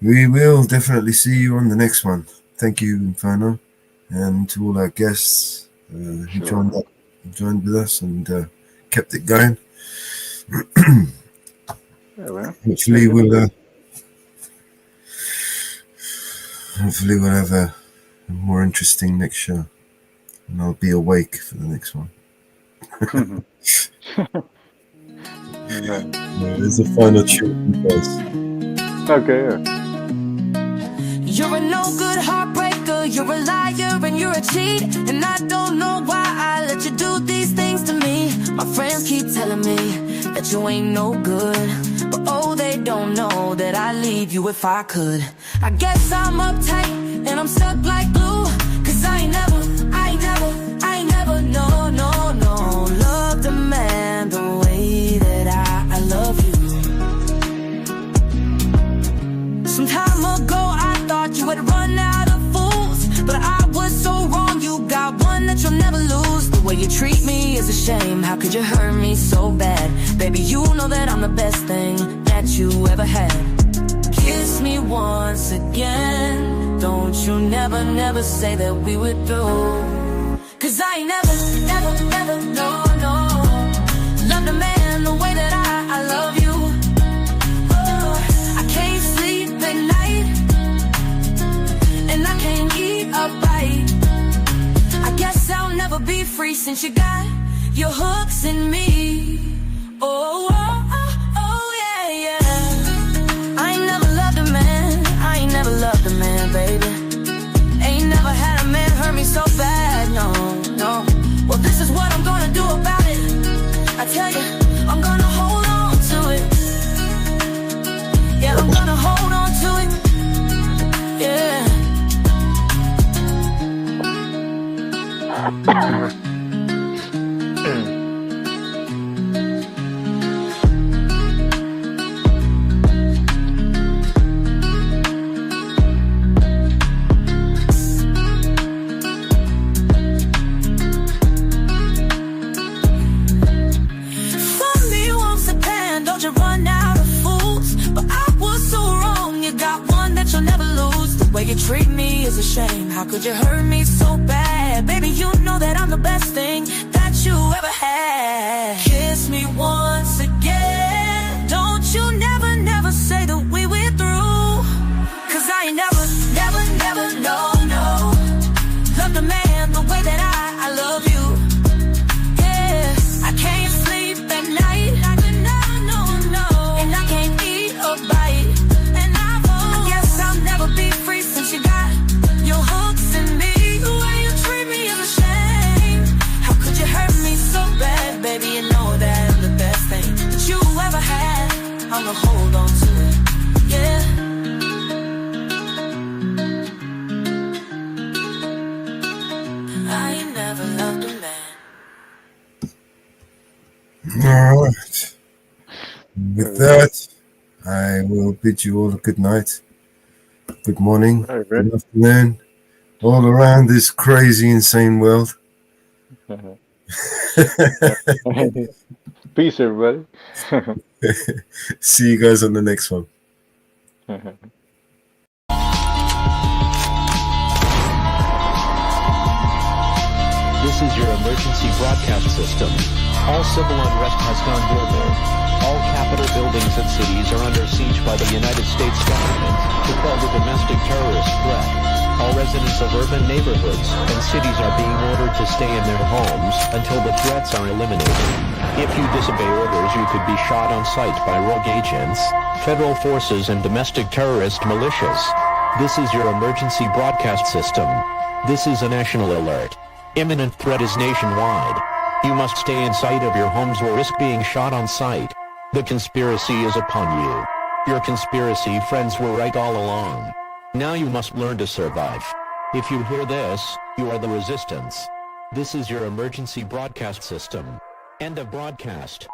We will definitely see you on the next one. Thank you, Inferno, and to all our guests who joined with us and kept it going. Hopefully, we'll have a more interesting next show, and I'll be awake for the next one. There's a final tune, guys. Okay, yeah. You're a no good heartbreaker, you're a liar and you're a cheat. And I don't know why I let you do these things to me. My friends keep telling me that you ain't no good, but oh, they don't know that I'd leave you if I could. I guess I'm uptight and I'm stuck like glue, cause I ain't never, no, loved a man the way that I love you. Some time ago I thought you had run out of fools, but I was so wrong. You got one that you'll never lose. The way you treat me is a shame. How could you hurt me so bad? Baby, you know that I'm the best thing that you ever had. Kiss me once again. Don't you never say that we were through, cause I ain't never, no, loved a man the way that I love you. Oh, I can't sleep at night, and I can't eat a bite. I guess I'll never be free since you got your hooks in me. Oh, yeah. I ain't never loved a man, baby. Ain't never had a man hurt me so bad, no. Well, this is what I'm gonna do about it. I tell you, I'm gonna hold on to it. Yeah, I'm gonna hold on to it. Yeah. You treat me is a shame. How could you hurt me so bad? Baby, you know that I'm the best thing that you ever had. Kiss me once again. Don't you never say that we were through, cause I ain't never, no, loved a man the way that I love you. Yeah, I can't sleep at night, no, and I can't eat a bite. And I guess I'll never be free since you got your hooks in me. The way you treat me is a shame. How could you hurt me so bad? Baby, you know that I'm the best thing that you ever had. I'm gonna hold on to it, yeah. I ain't never loved a man. All right. With that, I will bid you all a good night, good morning, good afternoon, all around this crazy, insane world. Peace, everybody. See you guys on the next one. This is your emergency broadcast system. All civil unrest has gone global. All capital buildings and cities are under siege by the United States government to quell the domestic terrorist threat. All residents of urban neighborhoods and cities are being ordered to stay in their homes until the threats are eliminated. If you disobey orders, you could be shot on sight by rogue agents, federal forces, and domestic terrorist militias. This is your emergency broadcast system. This is a national alert. Imminent threat is nationwide. You must stay in sight of your homes or risk being shot on sight. The conspiracy is upon you. Your conspiracy friends were right all along. Now you must learn to survive. If you hear this, you are the resistance. This is your emergency broadcast system. End of broadcast.